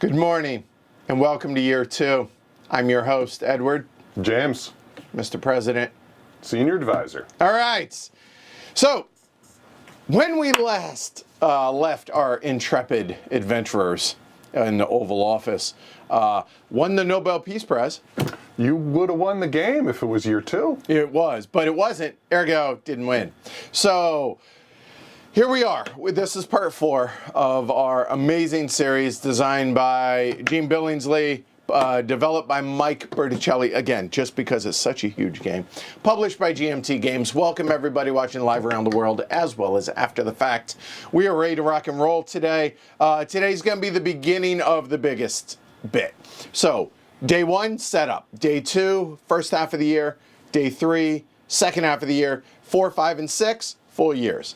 Good morning, and welcome to year 2. I'm your host, Edward. James. Mr. President. Senior Advisor. All right. So, when we last left our intrepid adventurers in the Oval Office, won the Nobel Peace Prize. You would have won the game if it was year 2. It was, but it wasn't. Ergo, didn't win. So, here we are. This is part 4 of our amazing series designed by Gene Billingsley, developed by Mike Berticelli, again, just because it's such a huge game. Published by GMT Games. Welcome everybody watching live around the world as well as after the fact. We are ready to rock and roll today. Today's going to be the beginning of the biggest bit. So, day 1, setup. Day 2, first half of the year. Day 3, second half of the year. 4, 5, and 6, full years.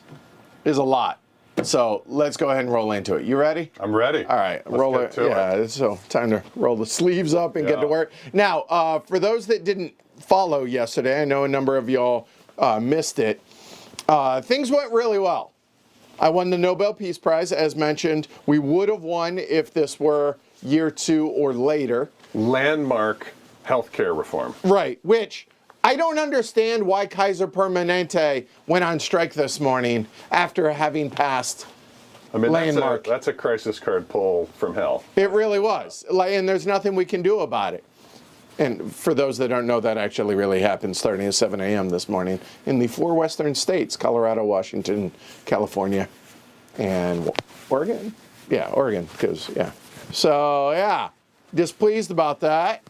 Is a lot. So let's go ahead and roll into it. You ready? I'm ready. All right. Let's get to it. So time to roll the sleeves up and get to work. Now, for those that didn't follow yesterday, I know a number of y'all missed it. Things went really well. I won the Nobel Peace Prize, as mentioned. We would have won if this were year 2 or later. Landmark healthcare reform. Right, which I don't understand why Kaiser Permanente went on strike this morning after having passed landmark. That's a crisis card pull from hell. It really was. And there's nothing we can do about it. And for those that don't know, that actually really happened starting at 7 a.m. this morning in the 4 western states, Colorado, Washington, California, and Oregon. Yeah, Oregon, So, yeah, displeased about that.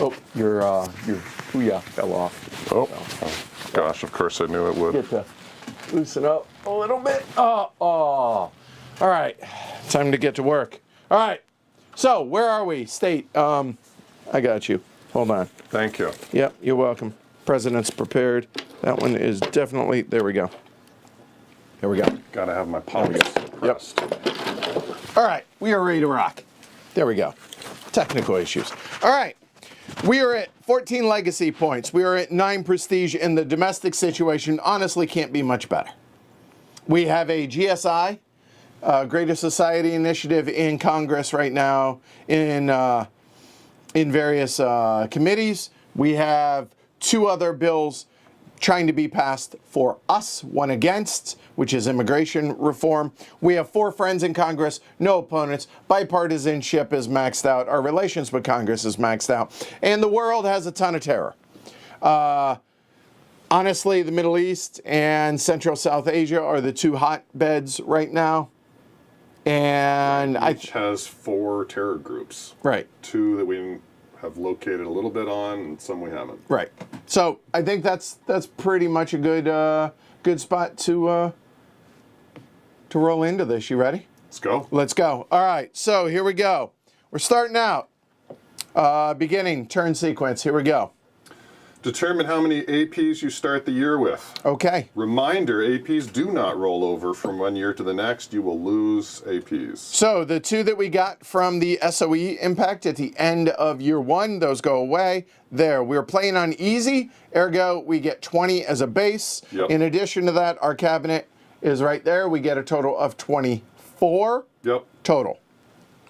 Oh, your Ouya fell off. Oh, gosh, of course I knew it would. Get to loosen up a little bit. Oh. All right, time to get to work. All right, so where are we? State. I got you. Hold on. Thank you. Yep, you're welcome. President's prepared. That one is definitely, there we go. There we go. Gotta have my palms pressed. Yep. All right, we are ready to rock. There we go. Technical issues. All right. We are at 14 legacy points. We are at 9 prestige, and the domestic situation honestly can't be much better. We have a GSI, Greater Society Initiative, in Congress right now in various committees. We have 2 other bills trying to be passed for us, 1 against, which is immigration reform. We have 4 friends in Congress, no opponents. Bipartisanship is maxed out. Our relations with Congress is maxed out. And the world has a ton of terror. Honestly, the Middle East and Central South Asia are the 2 hotbeds right now. And Each has 4 terror groups. Right. 2 that we have located a little bit on, and some we haven't. Right. So I think that's pretty much a good spot to roll into this. You ready? Let's go. Let's go. All right. So here we go. We're starting out. Beginning turn sequence. Here we go. Determine how many APs you start the year with. Okay. Reminder, APs do not roll over from one year to the next. You will lose APs. So the 2 that we got from the SOE impact at the end of year 1, those go away. There, we're playing on easy, ergo we get 20 as a base. Yep. In addition to that, our cabinet is right there. We get a total of 24 total.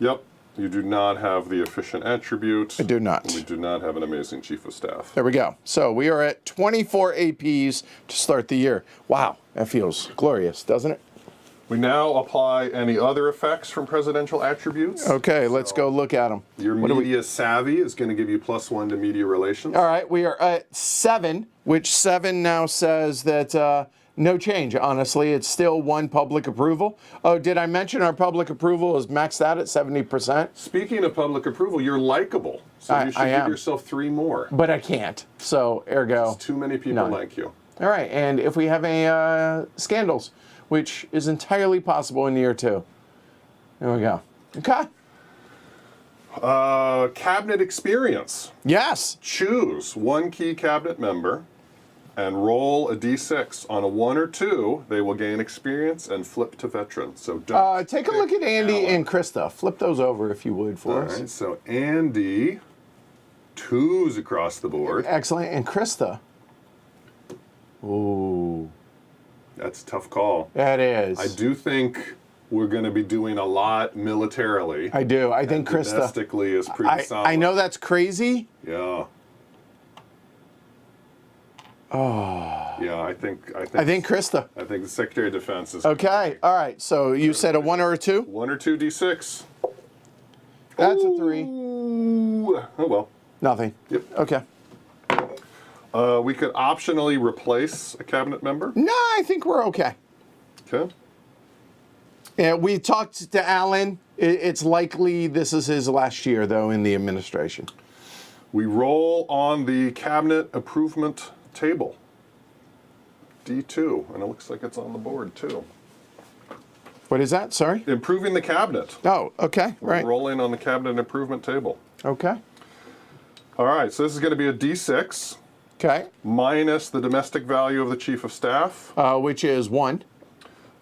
Yep. You do not have the efficient attribute. I do not. We do not have an amazing chief of staff. There we go. So we are at 24 APs to start the year. Wow, that feels glorious, doesn't it? We now apply any other effects from presidential attributes. Okay, let's go look at them. Your media savvy is going to give you +1 to media relations. All right, we are at 7, which 7 now says that no change, honestly. It's still 1 public approval. Oh, did I mention our public approval is maxed out at 70%? Speaking of public approval, you're likable. So you should give yourself 3 more. But I can't. So, ergo. There's too many people like you. All right, and if we have any scandals, which is entirely possible in year 2. There we go. Okay. Cabinet experience. Yes. Choose 1 key cabinet member and roll a d6. On a 1 or 2, they will gain experience and flip to veteran. So don't take a look at Andy and Krista. Flip those over if you would for us. All right, so Andy, 2s across the board. Excellent. And Krista. Ooh. That's a tough call. That is. I do think we're going to be doing a lot militarily. I do. I think Krista. Domestically is pretty solid. I know that's crazy. Yeah. Oh. Yeah, I think Krista. I think the Secretary of Defense is Okay. All right. So you said a 1 or a 2? 1 or 2 d6. That's a 3. Ooh. Oh well. Nothing. Yep. Okay. We could optionally replace a cabinet member. No, I think we're okay. Okay. Yeah, we talked to Alan. It's likely this is his last year, though, in the administration. We roll on the cabinet improvement table. D2, and it looks like it's on the board too. What is that? Sorry? Improving the cabinet. Oh, okay. Right. We're rolling on the cabinet improvement table. Okay. All right, so this is going to be a D6 Okay. minus the domestic value of the chief of staff, Which is 1.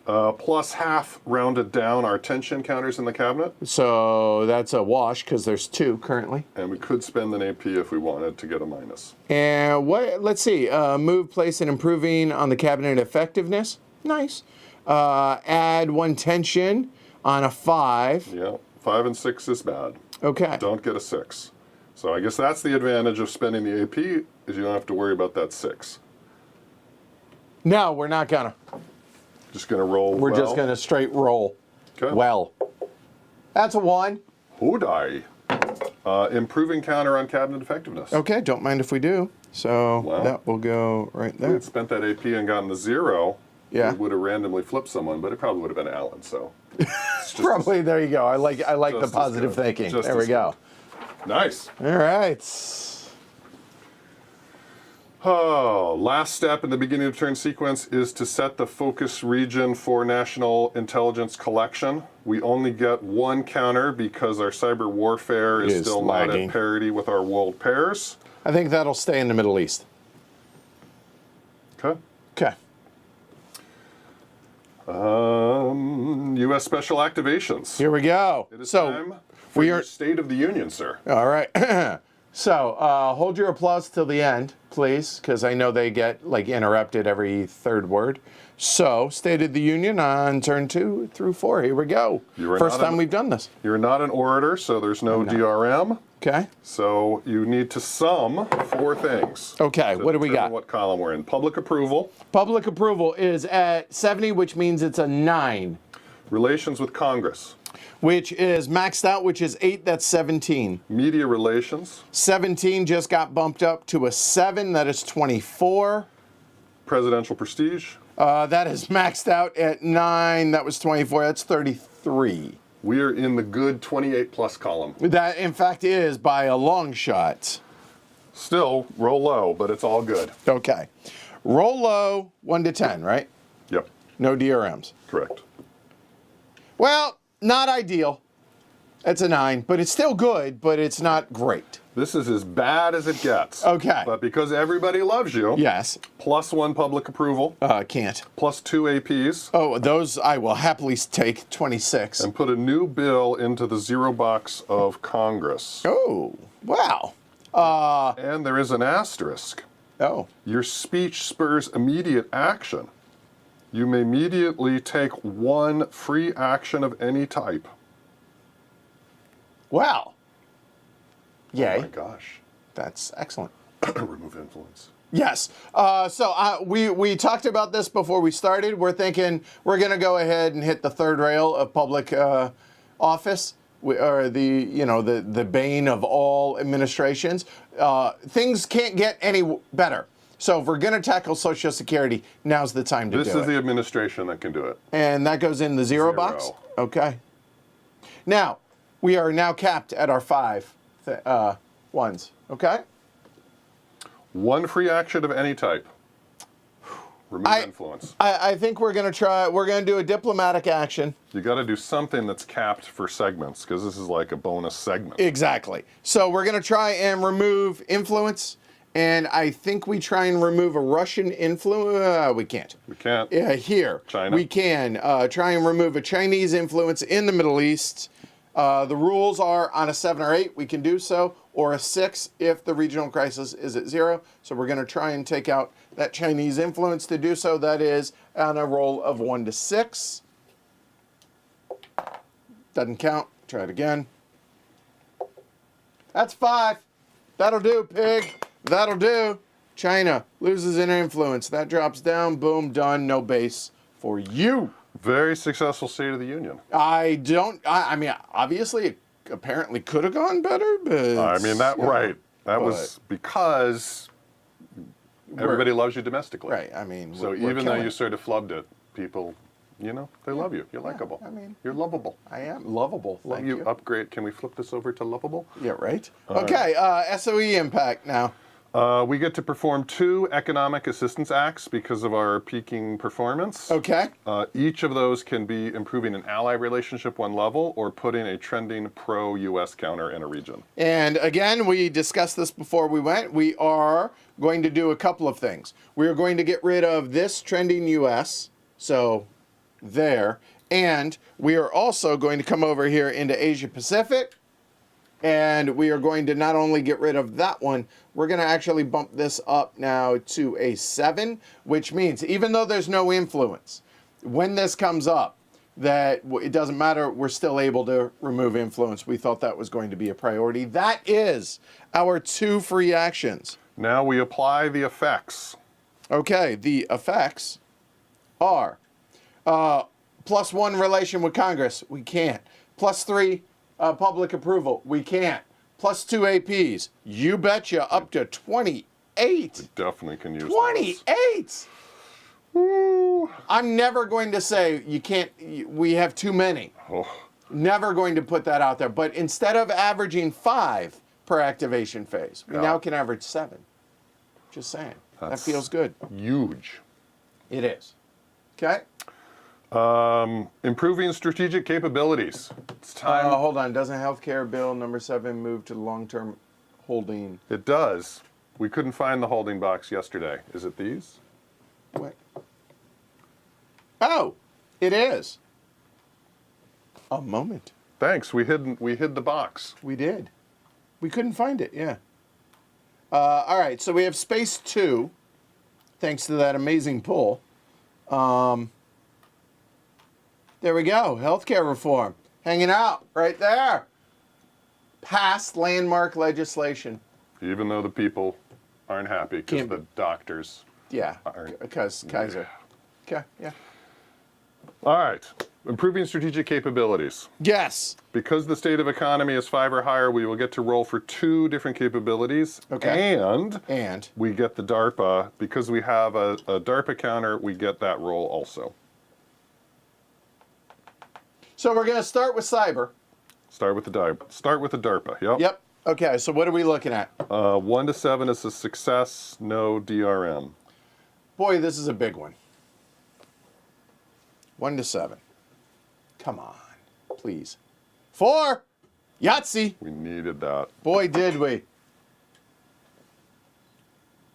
plus half rounded down our tension counters in the cabinet. So that's a wash because there's 2 currently. And we could spend an AP if we wanted to get a minus. And what? Let's see. Move, place, and improving on the cabinet effectiveness. Nice. Add 1 tension on a 5. Yeah, 5 and 6 is bad. Okay. Don't get a 6. So I guess that's the advantage of spending the AP, is you don't have to worry about that 6. No, we're not gonna. Just going to roll We're just gonna straight roll. Okay. Well. That's a 1. Hodai. Improving counter on cabinet effectiveness. Okay, don't mind if we do. So Wow. that will go right If we there. had spent that AP and gotten the 0, Yeah. we would have randomly flipped someone, but it probably would have been Alan, so. It's just Probably, there you go. I like the just as positive good. thinking. Just There we as go. Nice. All right. Oh, last step in the beginning of turn sequence is to set the focus region for national intelligence collection. We only get 1 counter because our cyber warfare is still not lagging. at parity with our world pairs. I think that'll stay in the Middle East. Okay. Okay. U.S. special activations. Here we go. It is So time for your State of the Union, sir. all right. So hold your applause till the end, please, because I know they get like interrupted every 3rd word. So State of the Union on turn 2 through 4. Here we go. You are First not time we've done this. You're not an orator, so there's no DRM. Okay. So you need to sum 4 things. Okay. to What do we determine got? What column we're in? Public approval, Public approval is at 70, which means it's a 9, relations with Congress, which is maxed out, which is 8. That's 17. media relations, 17 just got bumped up to a 7. That is 24. presidential prestige. That is maxed out at 9. That was 24. That's 33. We are in the good 28 plus column. That, in fact, is by a long shot. Still, roll low, but it's all good. Okay. Roll low, 1 to 10, right? Yep, No DRMs. correct. Well, not ideal. It's a 9, but it's still good, but it's not great. This is as bad as it gets. Okay. But because everybody loves you, Yes. plus 1 public approval, Can't. plus 2 APs, Oh, those I will happily take. 26. and put a new bill into the 0 box of Congress. Oh, wow. And there is an asterisk. Oh. Your speech spurs immediate action. You may immediately take 1 free action of any type. Wow. Yay. Oh my gosh. That's excellent. Remove influence. Yes. We talked about this before we started. We're thinking we're going to go ahead and hit the 3rd rail of public office, or the bane of all administrations. Things can't get any better. So if we're going to tackle Social Security, now's the time to do it. This is the administration that can do it. And that goes in the 0 box? 0. Okay. Now, we are now capped at our 5 ones. Okay? 1 free action of any type. Remove influence. I think we're going to do a diplomatic action. You got to do something that's capped for segments, because this is like a bonus segment. Exactly. So we're going to try and remove influence. And I think we try and remove a Russian influence. We can't. We can't. Here. China. We can try and remove a Chinese influence in the Middle East. The rules are on a 7 or 8, we can do so, or a 6 if the regional crisis is at 0. So we're going to try and take out that Chinese influence to do so. That is on a roll of 1 to 6. Doesn't count. Try it again. That's 5. That'll do, pig. That'll do. China loses in influence. That drops down. Boom, done. No base for you. Very successful State of the Union. I mean, obviously, it apparently could have gone better, but... I mean, right. That was because everybody loves you domestically. Right, I mean... So even though you sort of flubbed it, people, you know, they love you. You're likable. I mean... You're lovable. I am lovable, thank you. Upgrade. Can we flip this over to lovable? Yeah, right. Okay, SOE impact now. We get to perform 2 economic assistance acts because of our peaking performance. Okay. Each of those can be improving an ally relationship 1 level or putting a trending pro-U.S. counter in a region. And again, we discussed this before we went. We are going to do a couple of things. We are going to get rid of this trending U.S., so there. And we are also going to come over here into Asia Pacific. And we are going to not only get rid of that one, we're going to actually bump this up now to a 7, which means even though there's no influence, when this comes up, that it doesn't matter, we're still able to remove influence. We thought that was going to be a priority. That is our 2 free actions. Now we apply the effects. Okay, the effects are +1 relation with Congress. We can't. +3 public approval. We can't. +2 APs. You betcha, up to 28. We definitely can use 28! Woo. I'm never going to say you can't, we have too many. Oh. Never going to put that out there. But instead of averaging 5 per activation phase, we now can average 7. Just saying. That feels good. Huge. It is. Okay? Improving strategic capabilities. It's time. Hold on. Doesn't healthcare bill number 7 move to long-term holding? It does. We couldn't find the holding box yesterday. Is it these? What? Oh, it is. A moment. Thanks. We hid the box. We did. We couldn't find it. Yeah. All right. So we have space 2, thanks to that amazing pull. There we go. Healthcare reform. Hanging out right there. Passed landmark legislation. Even though the people aren't happy because the doctors aren't. Because Kaiser. Okay, yeah. All right. Improving strategic capabilities. Yes. Because the state of economy is 5 or higher, we will get to roll for 2 different capabilities. Okay. And we get the DARPA. Because we have a DARPA counter, we get that roll also. So we're going to start with cyber. Start with the DARPA. Yep. Yep. Okay, so what are we looking at? 1 to 7 is a success, no DRM. Boy, this is a big one. 1 to 7. Come on, please. 4! Yahtzee! We needed that. Boy, did we.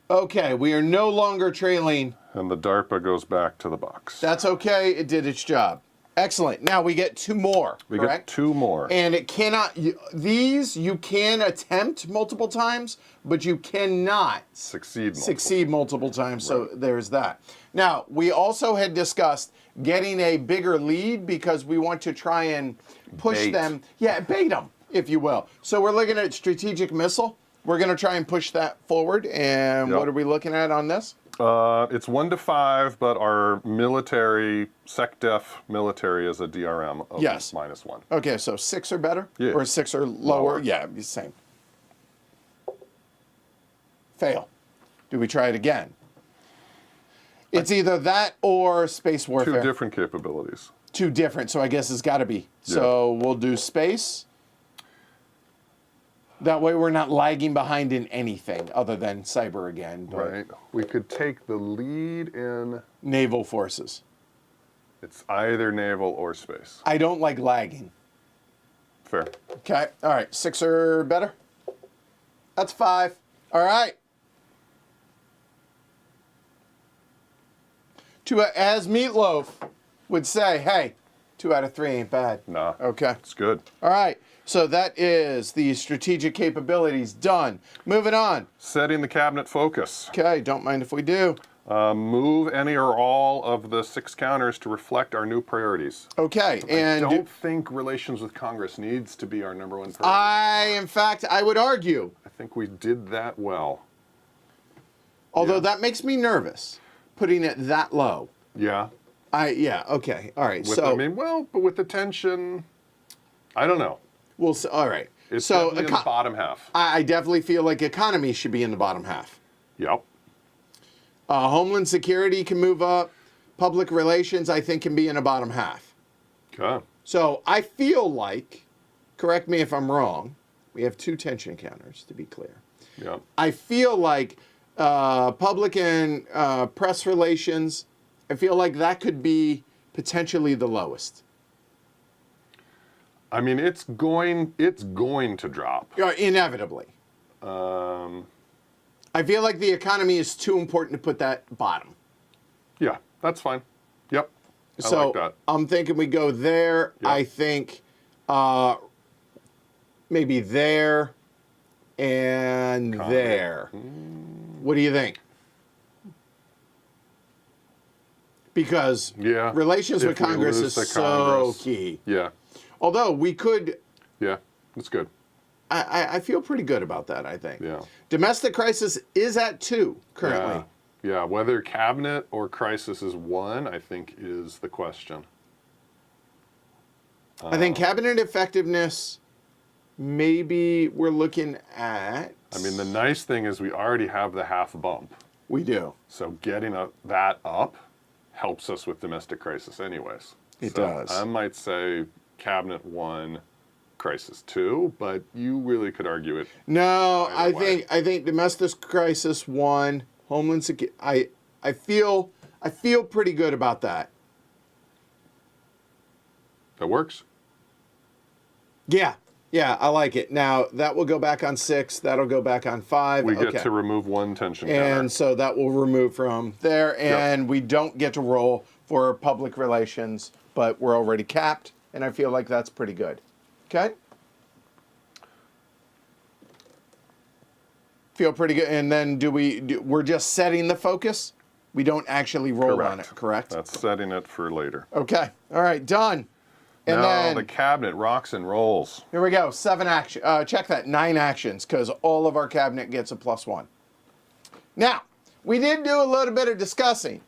Okay, we are no longer trailing. And the DARPA goes back to the box. That's okay, it did its job. Excellent. Now we get 2 more, correct? Get 2 more. And it cannot, these you can attempt multiple times, but you cannot succeed multiple times, so there's that. Now, we also had discussed getting a bigger lead because we want to try and push them, bait them, if you will. So we're looking at strategic missile. We're going to try and push that forward, and what are we looking at on this? It's 1 to 5, but our military, SecDef military is a DRM of -1. Okay, so 6 or better? Yeah. Or 6 or lower? Yeah, same. Fail. Do we try it again? It's either that or space warfare. 2 different capabilities. 2 different, so I guess it's got to be. Yeah. So we'll do space. That way we're not lagging behind in anything other than cyber again. Right. We could take the lead in... Naval forces. It's either naval or space. I don't like lagging. Fair. Okay. All right. 6 or better? That's 5. All right. As Meatloaf would say, hey, 2 out of 3 ain't bad. Nah. Okay. It's good. All right. So that is the strategic capabilities done. Moving on. Setting the cabinet focus. Okay, don't mind if we do. Move any or all of the 6 counters to reflect our new priorities. Okay, and I don't think relations with Congress needs to be our #1 priority. in fact, I would argue, I think we did that well. although that makes me nervous, putting it that low. Yeah. Yeah, okay, all right. With, So, I mean, well, but with the tension, I don't know. we'll all right. It's So, definitely in the bottom half. I definitely feel like economy should be in the bottom half. Yep. Homeland security can move up. Public relations, I think, can be in the bottom half. Okay. So I feel like, correct me if I'm wrong, we have 2 tension counters, to be clear. Yep. I feel like public and press relations, I feel like that could be potentially the lowest. I mean, it's going to drop. Inevitably. I feel like the economy is too important to put that bottom. Yeah, that's fine. Yep. I So like that. I'm thinking we go there. Yep. I think maybe there and there. What do you think? Because relations If with we Congress lose is the so Congress. key. Yeah. Although we could, Yeah, that's good. I feel pretty good about that, I think. Yeah. Domestic crisis is at 2 currently. Yeah, whether cabinet or crisis is 1, I think, is the question. I think cabinet effectiveness, maybe we're looking at. I mean, the nice thing is we already have the half bump. We do. So getting that up helps us with domestic crisis anyways. It does. I might say cabinet 1, crisis 2, but you really could argue it. No, either way. I think domestic crisis 1, homeland security. I feel pretty good about that. That works? Yeah, I like it. Now that will go back on 6. That'll go back on 5. We okay. get to remove 1 tension counter. And so that will remove from there, and we don't get to roll for public relations, but we're already capped, and I feel like that's pretty good. Okay? Feel pretty good. And then we're just setting the focus? We don't actually roll on it, correct? That's setting it for later. Okay. All right, done. And now then the cabinet rocks and rolls. here we go. 7 action. Check that. 9 actions, because all of our cabinet gets a +1. Now, we did do a little bit of discussing,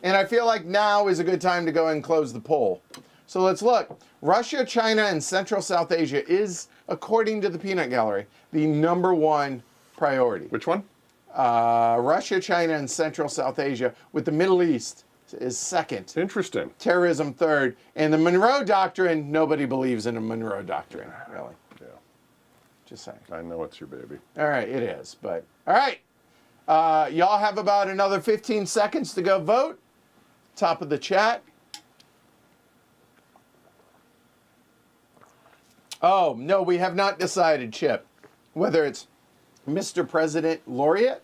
and I feel like now is a good time to go and close the poll. So let's look. Russia, China, and Central South Asia is, according to the Peanut Gallery, the #1 priority. Which one? Russia, China, and Central South Asia, with the Middle East is 2nd. Interesting. Terrorism 3rd. And the Monroe Doctrine, nobody believes in a Monroe Doctrine, really. Yeah. Just saying. I know it's your baby. All right, it is. But all right. Y'all have about another 15 seconds to go vote. Top of the chat. Oh, no, we have not decided, Chip, whether it's Mr. President Laureate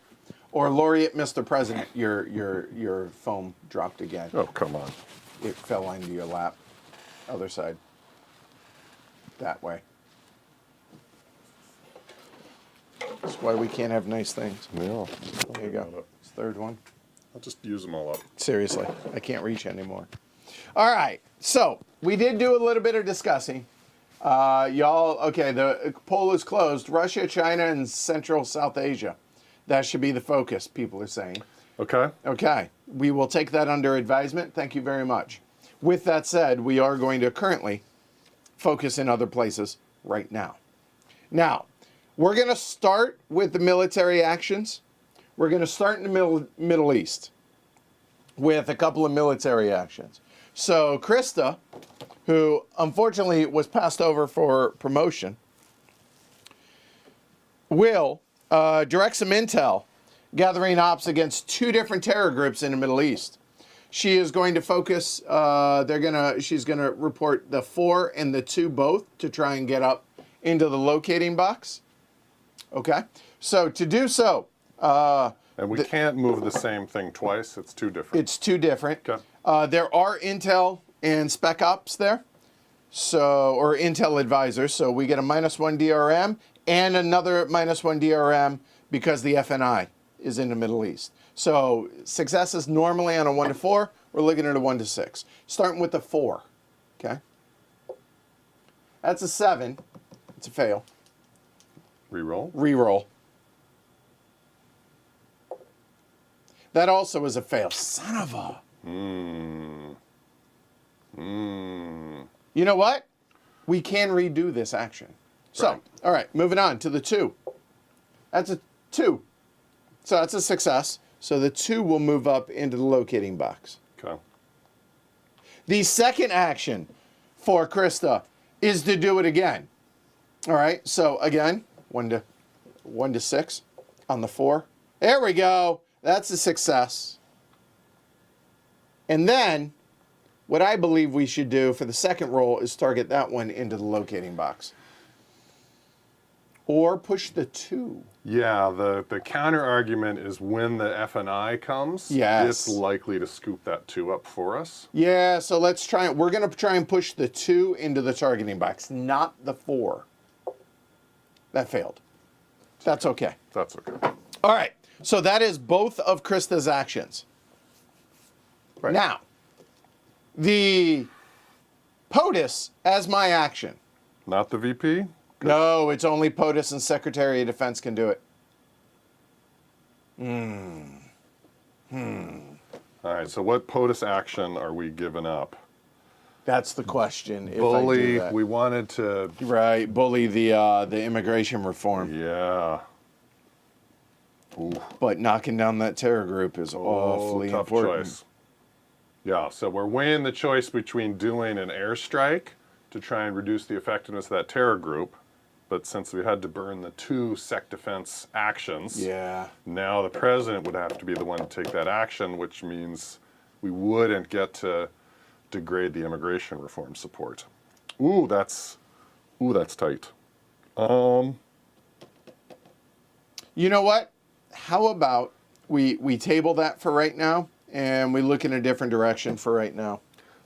or Laureate Mr. President. Your phone dropped again. Oh, come on. It fell into your lap. Other side. That way. That's why we can't have nice things. Yeah. There you go. It's the 3rd one. I'll just use them all up. Seriously, I can't reach anymore. All right, so we did do a little bit of discussing. Y'all, okay, the poll is closed. Russia, China, and Central South Asia. That should be the focus, people are saying. Okay. Okay, we will take that under advisement. Thank you very much. With that said, we are going to currently focus in other places right now. Now, we're going to start with the military actions. We're going to start in the Middle East with a couple of military actions. So Krista, who unfortunately was passed over for promotion, will direct some intel gathering ops against 2 different terror groups in the Middle East. She is going to focus, she's going to report the 4 and the 2 both to try and get up into the locating box. Okay, so to do so, And we can't move the same thing twice. It's 2 different. it's 2 different. Okay. There are intel and spec ops there, so or intel advisors. So we get a -1 DRM and another -1 DRM because the FNI is in the Middle East. So successes normally on a 1 to 4, we're looking at a 1 to 6. Starting with the 4, okay? That's a 7. It's a fail. Reroll. Reroll. That also is a fail. Son of a. You know what? We can redo this action. So, Right. all right, moving on to the 2. That's a 2. So that's a success. So the 2 will move up into the locating box. Okay. The second action for Krista is to do it again. All right, so again, 1 to 6 on the 4. There we go. That's a success. And then, what I believe we should do for the second roll is target that one into the locating box. Or push the 2. Yeah, the counter argument is when the F and I comes, Yes. it's likely to scoop that 2 up for us. Yeah, so let's try. We're going to try and push the 2 into the targeting box, not the 4. That failed. That's okay. That's okay. All right, so that is both of Krista's actions. Right. Now, the POTUS as my action. Not the VP? No, it's only POTUS and Secretary of Defense can do it. All right, so what POTUS action are we giving up? That's the question. If I do Bully, that. we wanted to, Right, bully the immigration reform. yeah. Ooh, But knocking down that terror group is awfully tough important. choice. Yeah, so we're weighing the choice between doing an airstrike to try and reduce the effectiveness of that terror group, but since we had to burn the 2 sec defense actions, Yeah. now the president would have to be the one to take that action, which means we wouldn't get to degrade the immigration reform support. Ooh, that's tight. You know what? How about we table that for right now and we look in a different direction for right now?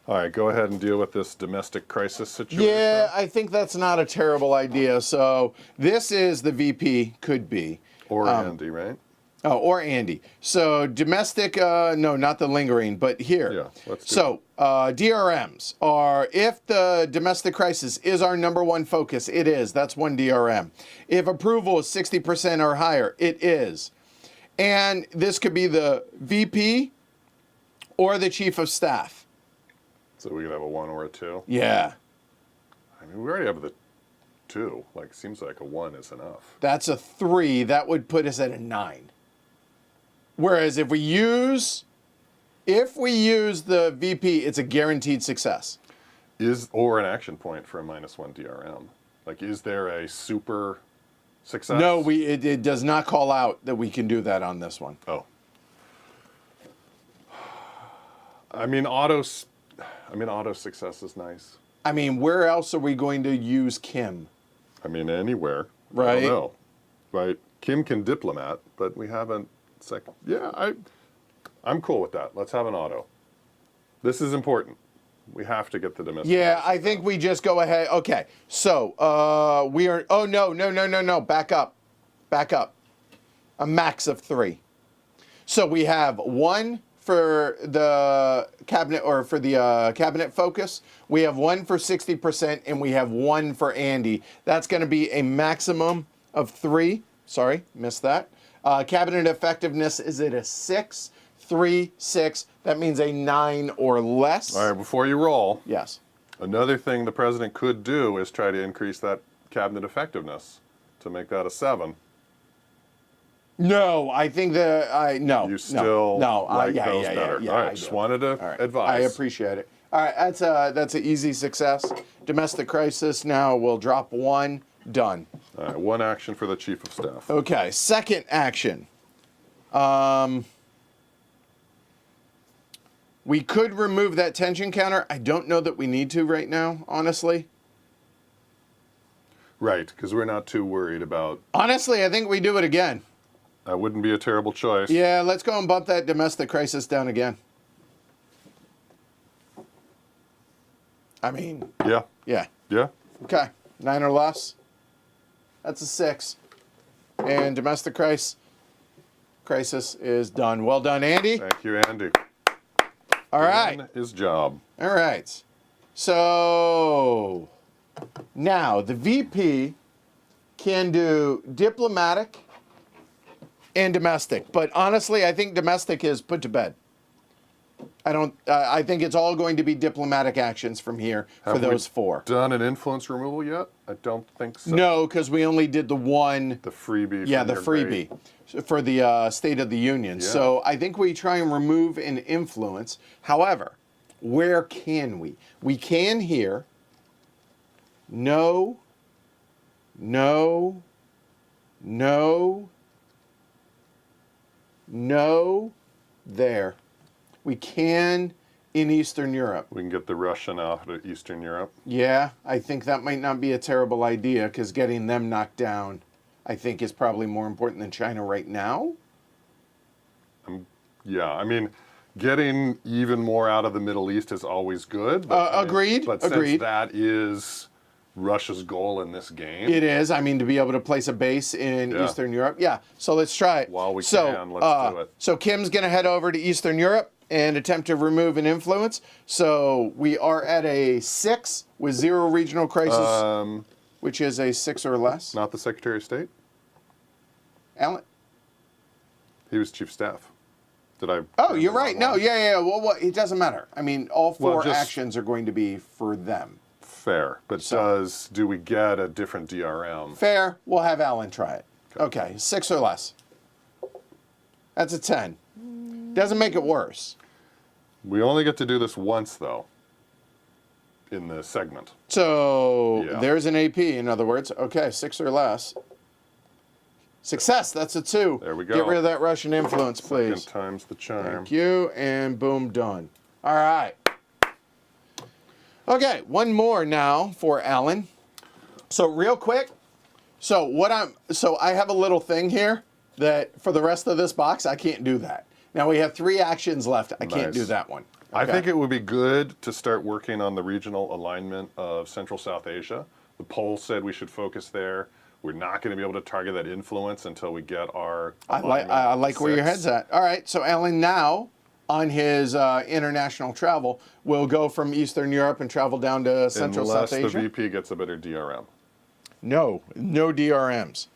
All right, go ahead and deal with this domestic crisis situation. Yeah, I think that's not a terrible idea. So this is the VP, could be. Or Andy, right? Oh, or Andy. So domestic, no, not the lingering, but here. Yeah, let's do So DRMs are, if the domestic crisis is our #1 focus, it is. That's 1 DRM. If approval is 60% or higher, it is. And this could be the VP or the Chief of Staff. So we could have a 1 or a 2. Yeah. I mean, we already have the 2. Like, seems like a 1 is enough. That's a 3. That would put us at a 9. Whereas if we use the VP, it's a guaranteed success. Or an action point for a -1 DRM. Like, is there a super success? No, it does not call out that we can do that on this one. Oh. I mean, auto success is nice. I mean, where else are we going to use Kim? I mean, anywhere. I Right. don't know. Right? Kim can diplomat, but we haven't. Yeah, I'm cool with that. Let's have an auto. This is important. We have to get the domestic. Yeah, I think we just go ahead. Okay, so we are. Oh no! Back up. A max of 3. So we have 1 for the cabinet or for the cabinet focus. We have 1 for 60%, and we have 1 for Andy. That's going to be a maximum of 3. Sorry, missed that. Cabinet effectiveness is at a 6, 3, 6. That means a 9 or less. All right, before you roll, Yes. another thing the president could do is try to increase that cabinet effectiveness to make that a 7. No, I think no. You still no, like yeah, those yeah, better. Yeah, All right, I just do. wanted to All right. advise. I appreciate it. All right, that's an easy success. Domestic crisis. Now we'll drop 1. Done. All right, 1 action for the chief of staff. Okay, second action. We could remove that tension counter. I don't know that we need to right now, honestly. Right, because we're not too worried about. Honestly, I think we do it again. That wouldn't be a terrible choice. Yeah, let's go and bump that domestic crisis down again. I mean, Yeah. yeah. Yeah. Okay, 9 or less. That's a 6. And domestic crisis. crisis is done. Well done, Andy. Thank you, Andy. All right. Done his job. All right. So now the VP can do diplomatic and domestic, but honestly, I think domestic is put to bed. I think it's all going to be diplomatic actions from here for those four. Done an influence removal yet? I don't think so. No, because we only did the one. The freebie. Yeah, from the your freebie great- for the State of the Union. Yeah. So I think we try and remove an influence. However, where can we? We can here. No, no, no, no, there. We can in Eastern Europe. We can get the Russian out of Eastern Europe. Yeah, I think that might not be a terrible idea because getting them knocked down, I think, is probably more important than China right now. Yeah, I mean, getting even more out of the Middle East is always good. Agreed. But Agreed. since that is Russia's goal in this game. It is. I mean, to be able to place a base in Yeah. Eastern Europe. Yeah, so let's try it. While we can, let's do it. So Kim's going to head over to Eastern Europe and attempt to remove an influence. So we are at a 6 with 0 regional crisis, which is a 6 or less. Not the Secretary of State? Alan? He was Chief Staff. Did I? Oh, you're right. No, yeah. Well, it doesn't matter. I mean, all four Well, just- actions are going to be for them. Fair. But do we get a different DRM? Fair. We'll have Alan try it. Okay, 6 or less. That's a 10. Doesn't make it worse. We only get to do this once, though, in the segment. So Yeah. there's an AP, in other words. Okay, 6 or less. Success, that's a 2. There we go. Get rid of that Russian influence, please. Second time's the charm. Thank you, and boom, done. All right. Okay, one more now for Alan. So real quick, so I have a little thing here that for the rest of this box, I can't do that. Now we have 3 actions left. I can't Nice. do that one. I Okay. think it would be good to start working on the regional alignment of Central South Asia. The poll said we should focus there. We're not going to be able to target that influence until we get our. I like where your head's at. All right, so Alan now on his international travel will go from Eastern Europe and travel down to Central Unless South the Asia. VP gets a better DRM. No DRMs.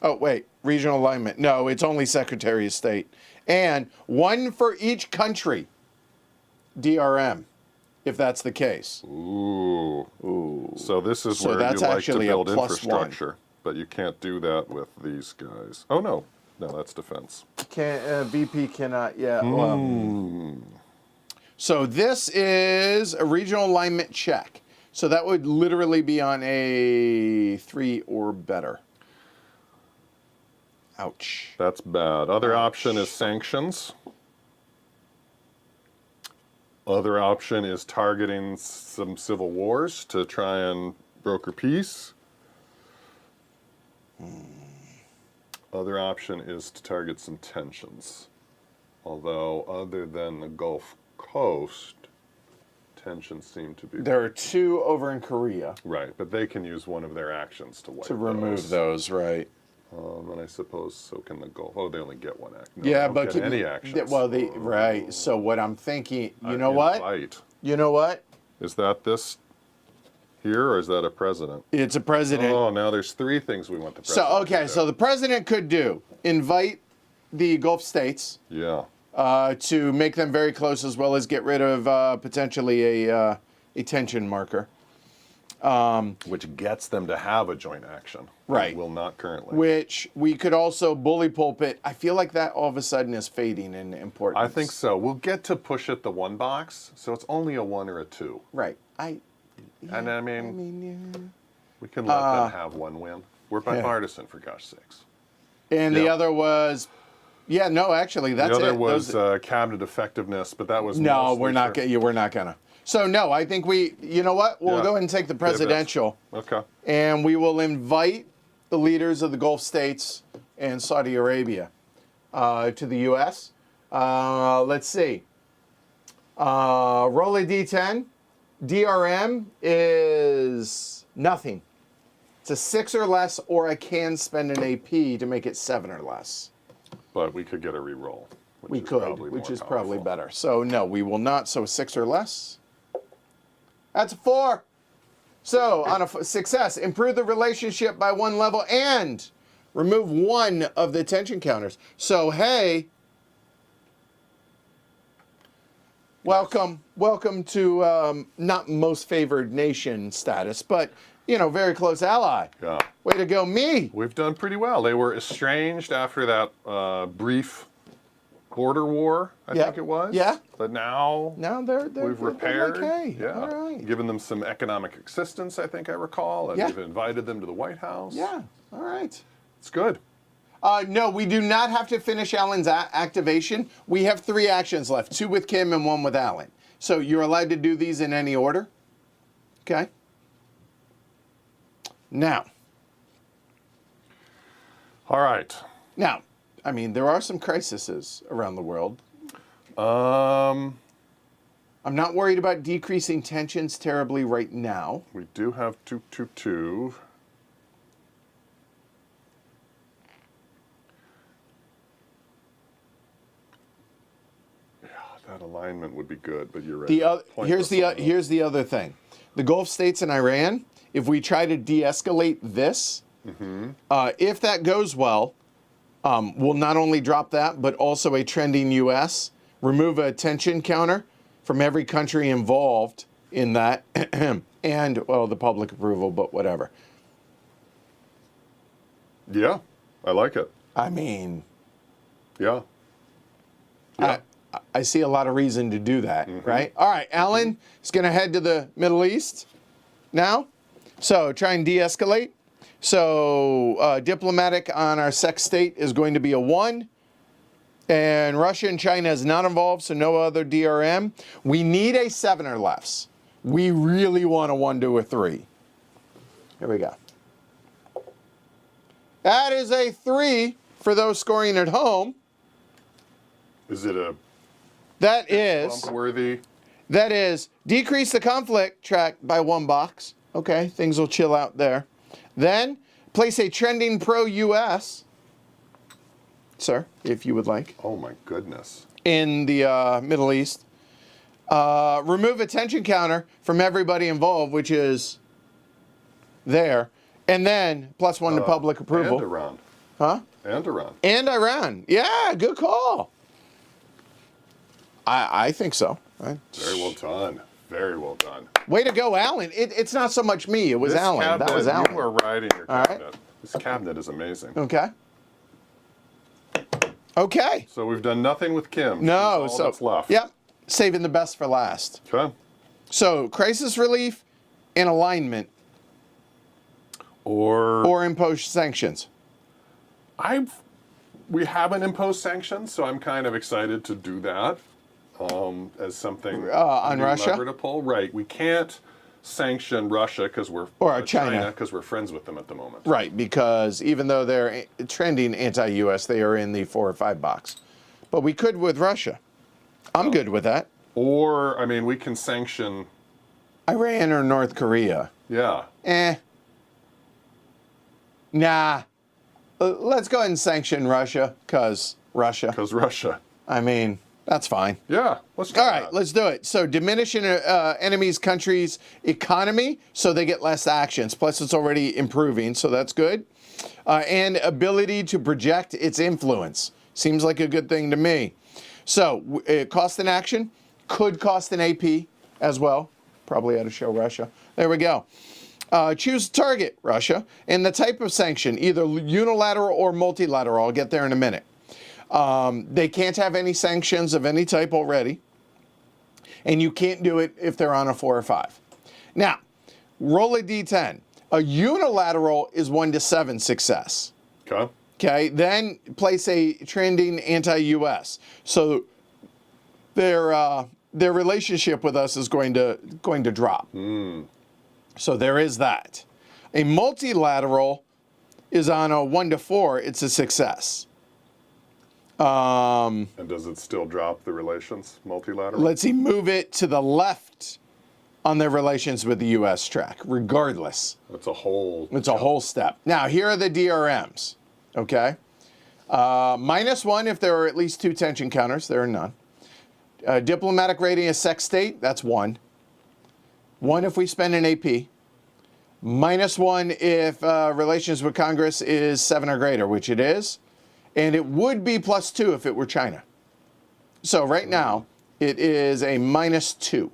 Oh wait, regional alignment. No, it's only Secretary of State, and 1 for each country. DRM, if that's the case. Ooh. So this is So where that's you like to actually a build +1. infrastructure, but you can't do that with these guys. Oh no, that's defense. VP cannot. Yeah. Well, so this is a regional alignment check. So that would literally be on a 3 or better. Ouch. That's bad. Other option is sanctions. Other option is targeting some civil wars to try and broker peace. Other option is to target some tensions. Although, other than the Gulf Coast, tensions seem to be... There are 2 over in Korea Right, but they can use one of their actions to wipe to remove those, right? And I suppose so can the Gulf. Oh, they only get one action. No, Yeah, they don't but get any actions. Well, right. So what I'm thinking, you know what? Invite. You know what? Is that this here, or is that a president? It's a president. Oh, now there's 3 things we want the So president to okay, do. so the president could invite the Gulf states Yeah. to make them very close, as well as get rid of potentially a tension marker. Which gets them to have a joint action. Right. They will not currently. Which we could also bully pulpit. I feel like that all of a sudden is fading in importance. I think so. We'll get to push it the 1 box, so it's only a 1 or a 2. Right. And I mean, Yeah. we can let them have 1 win. We're bipartisan, for gosh sakes. And the Yeah. other was, actually, that's The other it. was cabinet effectiveness, but that was No, mostly we're not. for- We're not gonna. So no, I think you know what? We'll Yeah. go ahead and take the presidential, Okay. and we will invite the leaders of the Gulf states and Saudi Arabia to the U.S. Let's see. Roll a D10. DRM is nothing. It's a 6 or less, or I can spend an AP to make it 7 or less. but we could get a re-roll. We could, which is probably better. So no, we will not. So 6 or less. That's a 4. So on a success, improve the relationship by 1 level and remove 1 of the tension counters. So hey, welcome to not most favored nation status, but very close ally. Yeah. Way to go, me. We've done pretty well. They were estranged after that brief border war, I think it was. Yeah. But now we've repaired. They're like, hey, yeah. all right. Given them some economic assistance, I think I recall, and we've invited them to the White House. Yeah. All right. It's good. No, we do not have to finish Alan's activation. We have 3 actions left, 2 with Kim and 1 with Alan. So you're allowed to do these in any order. Okay. Now. All right. Now, I mean, there are some crises around the world. Um, I'm not worried about decreasing tensions terribly right now. We do have 222. Yeah, that alignment would be good, but you're right. Here's the other thing. The Gulf states and Iran, if we try to de-escalate this, if that goes well, we'll not only drop that, but also a trending U.S., remove a tension counter from every country involved in that, and, well, the public approval, but whatever. Yeah, I like it. I mean... Yeah. I see a lot of reason to do that, right? All right, Alan is going to head to the Middle East now. So try and de-escalate. So diplomatic on our sex state is going to be a 1. And Russia and China is not involved, so no other DRM. We need a 7 or less. We really want a 1, 2, or 3. Here we go. That is a 3 for those scoring at home. Is it a That is bump-worthy? That is decrease the conflict track by 1 box. Okay, things will chill out there. Then place a trending pro-US, sir, if you would like. Oh my goodness. In the Middle East. Remove a tension counter from everybody involved, which is there. And then +1 to public approval. And Iran. Huh? And Iran. And Iran. Yeah, good call. I think so. Right? Very well done. Very well done. Way to go, Alan. It's not so much me. It was Alan. Cabinet, that was Alan. You were riding your All cabinet. right. This cabinet is amazing. Okay. Okay. So we've done nothing with Kim. No. She's all that's left. Yep. Saving the best for last. Okay. So crisis relief and alignment Or impose sanctions. we haven't imposed sanctions, so I'm kind of excited to do that as something on Russia? lever to pull. Right. We can't sanction Russia because we're China because we're friends with them at the moment. Right, because even though they're trending anti-U.S., they are in the 4 or 5 box. But we could with Russia. I'm good with that. Or I mean, we can sanction Iran or North Korea. Yeah. Nah. Let's go ahead and sanction Russia, because Russia. Because Russia. I mean, that's fine. Yeah. Let's try All right, that. let's do it. So diminish an enemy's country's economy so they get less actions. Plus, it's already improving, so that's good. And ability to project its influence. Seems like a good thing to me. So it costs an action. Could cost an AP as well. Probably ought to show Russia. There we go. Choose target, Russia, and the type of sanction, either unilateral or multilateral. I'll get there in a minute. They can't have any sanctions of any type already, and you can't do it if they're on a 4 or 5. Now, roll a d10. A unilateral is 1 to 7 success. Okay. Okay, then place a trending anti-U.S. So their relationship with us is going to drop. So there is that. A multilateral is on a 1 to 4. It's a success. And does it still drop the relations multilateral? Let's see, move it to the left on their relations with the U.S. track, regardless. It's a whole. It's a whole step. Now, here are the DRMs, okay? -1 if there are at least 2 tension counters. There are none. Diplomatic rating is sex state. That's 1. 1 if we spend an AP. -1 if relations with Congress is 7 or greater, which it is. And it would be +2 if it were China. So right now, it is a -2.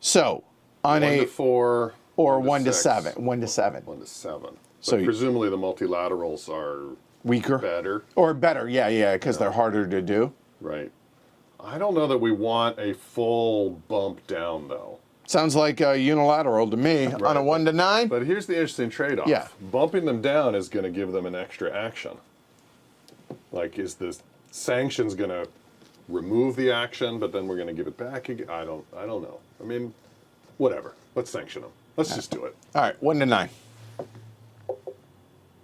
So on 1 to 4 or 1 to 7. 6. 1 to 7. 1 to 7. So But presumably the multilaterals are Weaker? better. Or better, yeah, because they're harder to do. Right. I don't know that we want a full bump down, though. Sounds like unilateral to me on a 1 to 9. But here's the interesting trade-off. Yeah. Bumping them down is going to give them an extra action. Like, is the sanctions going to remove the action, but then we're going to give it back again? I don't know. I mean, whatever. Let's sanction them. Let's just do it. All right, 1 to 9.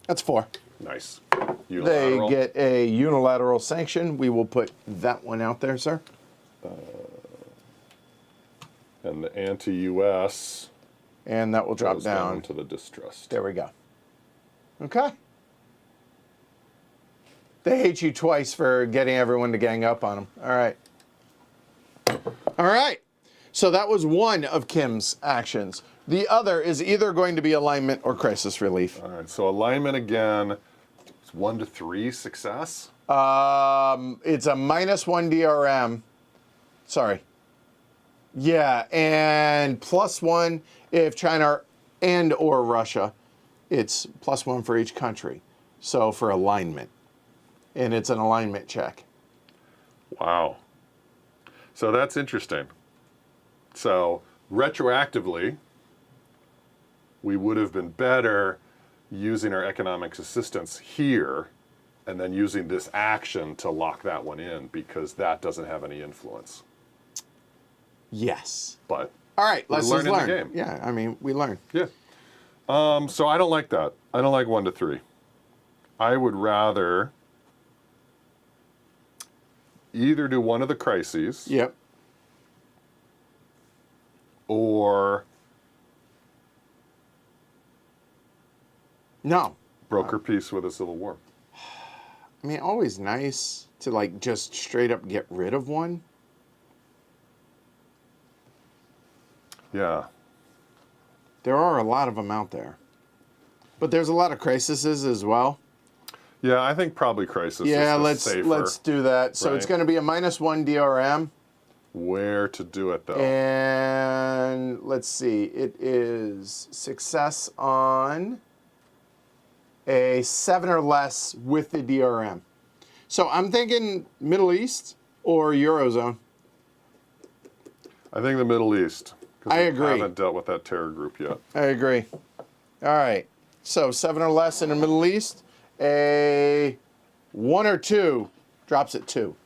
That's 4. Nice. They Unilateral. get a unilateral sanction. We will put that one out there, sir. And the anti-U.S. And that will drop goes down. to the distrust. There we go. Okay. They hate you twice for getting everyone to gang up on them. All right. All right. So that was one of Kim's actions. The other is either going to be alignment or crisis relief. All right, so alignment again. It's 1 to 3 success. It's a -1 DRM. Sorry. Yeah, and +1 if China and or Russia. It's +1 for each country. So for alignment. And it's an alignment check. Wow. So that's interesting. So retroactively, we would have been better using our economic assistance here and then using this action to lock that one in because that doesn't have any influence. Yes. But All right, we're lessons learning the learned. game. Yeah, I mean, we learn. Yeah. So I don't like that. I don't like 1 to 3. I would rather either do one of the crises Yep. or No. broker peace with a civil war. I mean, always nice to like just straight up get rid of one. Yeah. There are a lot of them out there. But there's a lot of crises as well. Yeah, I think probably crisis Yeah, is the safer. let's do that. So it's right? going to be a -1 DRM. Where to do it, though? And let's see, it is success on a 7 or less with the DRM. So I'm thinking Middle East or Eurozone. I think the Middle East. 'Cause I we agree. haven't dealt with that terror group yet. I agree. All right. So 7 or less in the Middle East. A 1 or 2 drops at 2.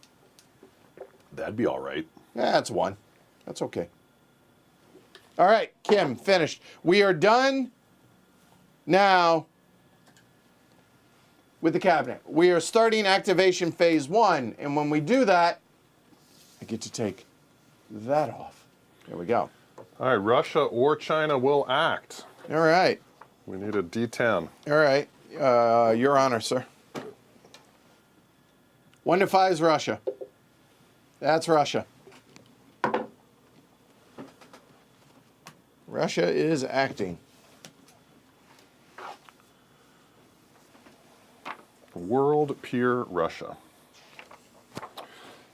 That'd be all right. Yeah, that's 1. That's okay. All right, Kim, finished. We are done now with the cabinet. We are starting activation phase 1. And when we do that, I get to take that off. There we go. All right, Russia or China will act. All right. We need a D10. All right. Your honor, sir. 1 to 5 is Russia. That's Russia. Russia is acting. World peer Russia.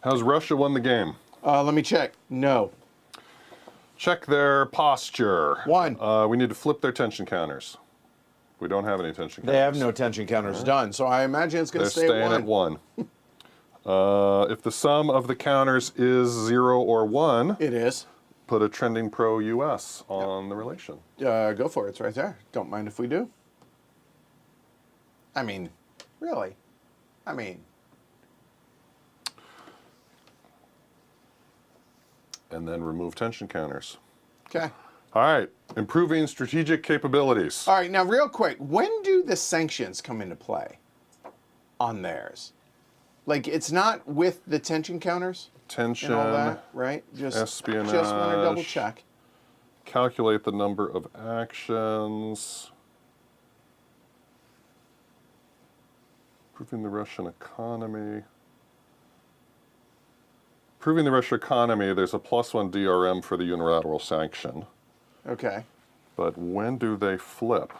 Has Russia won the game? Let me check. No. Check their posture. 1. We need to flip their tension counters. We don't have any tension counters. They have no tension counters done, so I imagine it's going to They're stay staying at 1. at 1. If the sum of the counters is 0 or 1, It is. put a trending pro-US on the relation. Go for it. It's right there. Don't mind if we do. I mean, really? I mean, And then remove tension counters. okay. All right, improving strategic capabilities. All right, now real quick, when do the sanctions come into play on theirs? Like, it's not with the tension counters Tension, and all that, right? espionage. Just want to double check. Calculate the number of actions. Improving the Russian economy. Improving the Russian economy, there's a +1 DRM for the unilateral sanction. Okay. But when do they flip?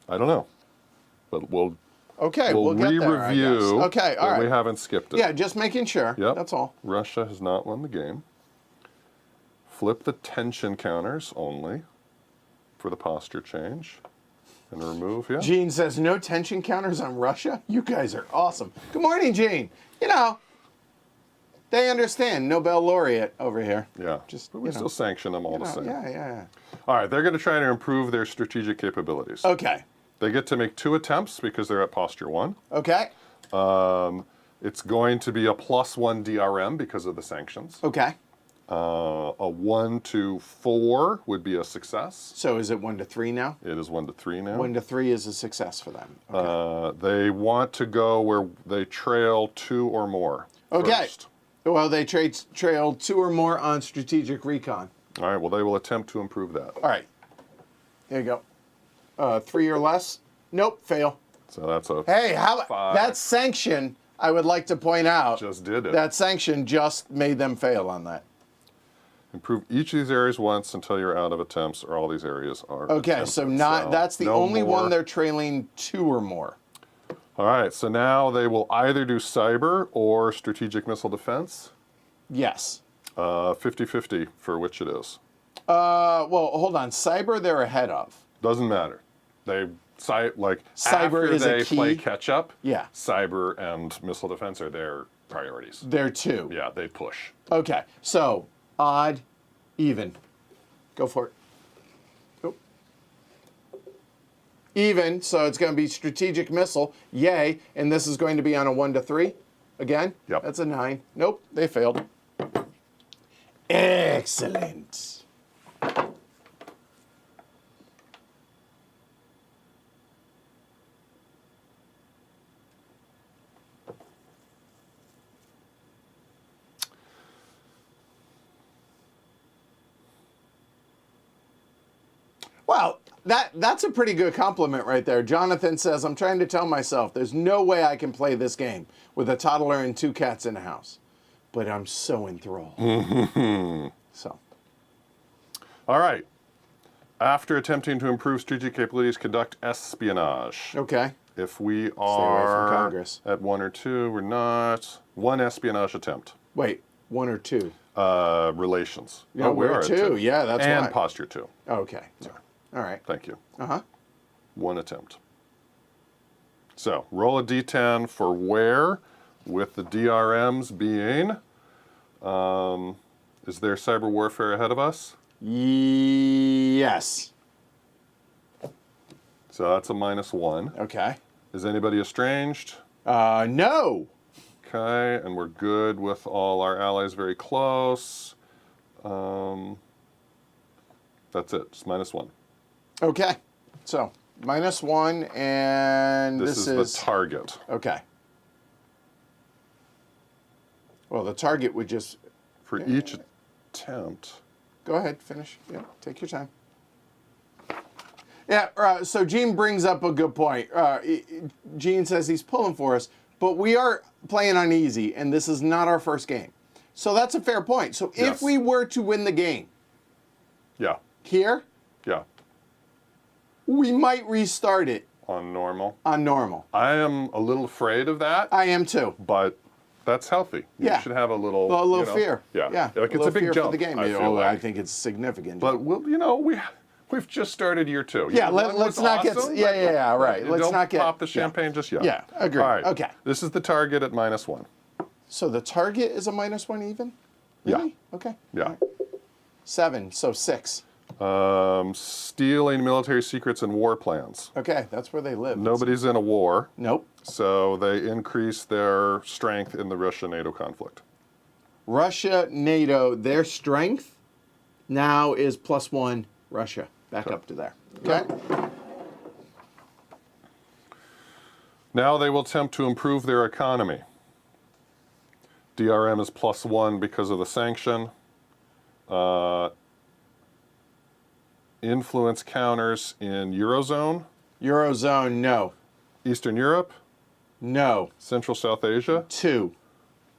I don't know. But we'll get there, I guess. re-review. Okay, all right. We haven't skipped it. Yeah, just making sure. Yep. That's all. Russia has not won the game. Flip the tension counters only for the posture change. And remove, yeah. Gene says, no tension counters on Russia? You guys are awesome. Good morning, Gene. You know, they understand. Nobel laureate over here. Yeah. But we still sanction them all the same. Yeah. All right, they're going to try to improve their strategic capabilities. Okay. They get to make 2 attempts because they're at posture 1. Okay. It's going to be a +1 DRM because of the sanctions. Okay. A 1 to 4 would be a success. So is it 1 to 3 now? It is 1 to 3 now. 1 to 3 is a success for them. Okay. They want to go where they trail 2 or more. Okay. First. Well, they trailed 2 or more on strategic recon. All right, well, they will attempt to improve that. All right. There you go. 3 or less? Nope, fail. So that's a Hey, how 5. that sanction, I would like to point out. Just did it. That sanction just made them fail on that. Improve each of these areas once until you're out of attempts, or all these areas are Okay, attempted. so that's the no only more. one they're trailing 2 or more. All right, so now they will either do cyber or strategic missile defense. Yes. 50-50 for which it is. Well, hold on. Cyber, they're ahead of. Doesn't matter. They Cyber after is a they key. play catch up. Yeah. Cyber and missile defense are their priorities. They're 2. Yeah, they push. Okay, so odd, even. Go for it. Go. Even, so it's going to be strategic missile. Yay. And this is going to be on a 1 to 3 again. Yep. That's a 9. Nope, they failed. Excellent. Well, that's a pretty good compliment right there. Jonathan says, I'm trying to tell myself there's no way I can play this game with a toddler and 2 cats in the house. But I'm so enthralled. So. All right. After attempting to improve strategic capabilities, conduct espionage. Okay. If we away from are Congress. at 1 or 2, we're not. 1 espionage attempt. Wait, 1 or 2? Relations. Yeah, we we're are at 2. Yeah, that's and why. posture 2. Okay. All right. Thank you. Uh-huh. 1 attempt. So roll a d10 for where, with the DRMs being, is there cyber warfare ahead of us? Yes. So that's a -1. Okay. Is anybody estranged? No. Okay, and we're good with all our allies very close. That's it, just -1. Okay. So, -1, and This is the target. Okay. Well, the target would just... For each attempt. Go ahead, finish. Yeah, take your time. Yeah, so Gene brings up a good point. Gene says he's pulling for us, but we are playing on easy, and this is not our first game. So that's a fair point. So Yes. if we were to win the game Yeah, here, yeah, we might restart it on normal. on normal. I am a little afraid of that, I am too. but that's healthy. You Yeah. should have a little, A little you know, fear. Yeah, Yeah. like it's little a big fear jump. for the game. I feel like. I think it's significant. But we've just started year 2. Yeah, Year 1 let's was not awesome, get. Yeah, right. but Let's don't not get. pop the champagne just yet. Yeah, agreed. All right. Okay. This is the target at -1. So the target is a -1 even? Really? Yeah. Okay. Yeah. All right. 7, so 6. Stealing military secrets and war plans. Okay, that's where they live. Nobody's in a war, Nope. so they increase their strength in the Russia-NATO conflict. Russia, NATO, their strength now is +1 Russia. Back up to there. Okay? Now they will attempt to improve their economy. DRM is +1 because of the sanction. Influence counters in Eurozone, Eurozone, no. Eastern Europe, No. Central South Asia? 2.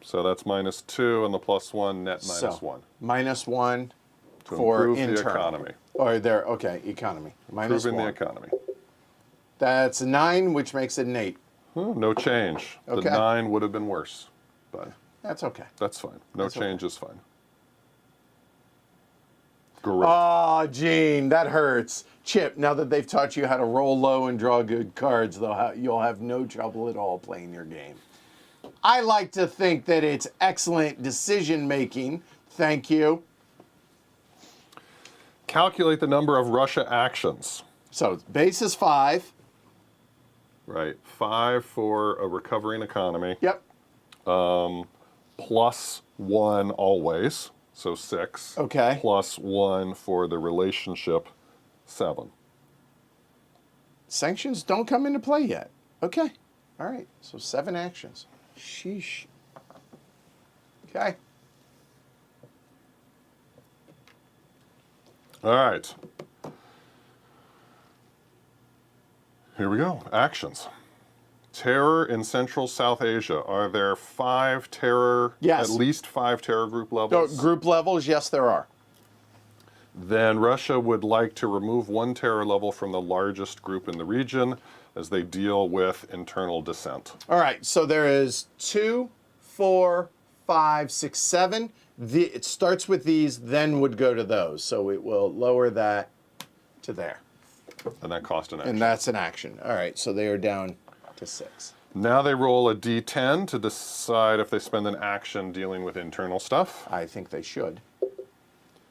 So that's -2, and the +1 net -1. -1 To for improve internal. the economy. Or there, okay, economy. Improving the -1. economy. That's 9, which makes it an 8. No change. Okay. The 9 would have been worse, but That's okay. that's fine. No That's change is fine. Great. Oh, Gene, that hurts. Chip, now that they've taught you how to roll low and draw good cards, you'll have no trouble at all playing your game. I like to think that it's excellent decision making. Thank you. Calculate the number of Russia actions. So base is 5. Right. 5 for a recovering economy. Yep. +1 always. So 6. Okay. +1 for the relationship. 7. Sanctions don't come into play yet. Okay. All right. So 7 actions. Sheesh. Okay. All right. Here we go. Actions. Terror in Central South Asia. Are there 5 terror, Yes. at least 5 terror group So levels? group levels, yes, there are. Then Russia would like to remove 1 terror level from the largest group in the region as they deal with internal dissent. All right. So there is 2, 4, 5, 6, 7. It starts with these, then would go to those. So it will lower that to there. And that cost an action. And that's an action. All right. So they are down to 6. Now they roll a d10 to decide if they spend an action dealing with internal stuff. I think they should.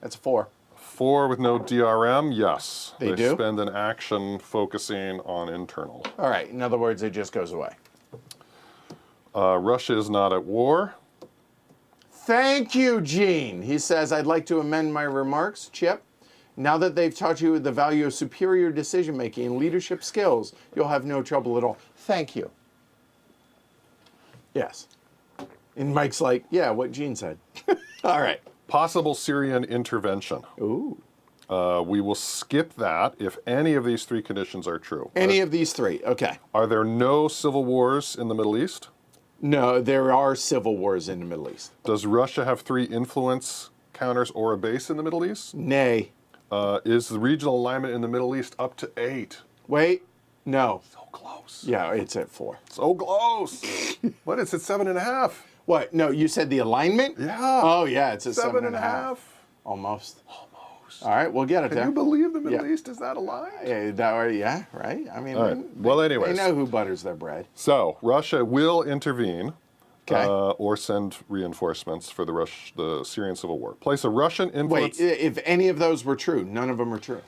That's a 4. 4 with no DRM, yes. They do? Spend an action focusing on internal. All right. In other words, it just goes away. Russia is not at war. Thank you, Gene. He says, I'd like to amend my remarks, Chip. Now that they've taught you the value of superior decision-making and leadership skills, you'll have no trouble at all. Thank you. Yes. And Mike's like, yeah, what Gene said. All right. Possible Syrian intervention. Ooh. We will skip that if any of these 3 conditions are true. Any of these 3. Okay. Are there no civil wars in the Middle East? No, there are civil wars in the Middle East. Does Russia have 3 influence counters or a base in the Middle East? Nay. Is the regional alignment in the Middle East up to 8? Wait. No. So close. Yeah, it's at 4. So close. What? It's at 7.5. What? No, you said the alignment? Yeah. Oh, yeah, it's at 7.5. 7.5. Almost. All right, we'll get it Can there. you believe the Middle Yeah. East is that aligned? Yeah, right? I mean, All right. Well, they anyways. know who butters their bread. So Russia will intervene Okay. or send reinforcements for the Syrian civil war. Place a Russian influence. Wait, if any of those were true, none of them are true.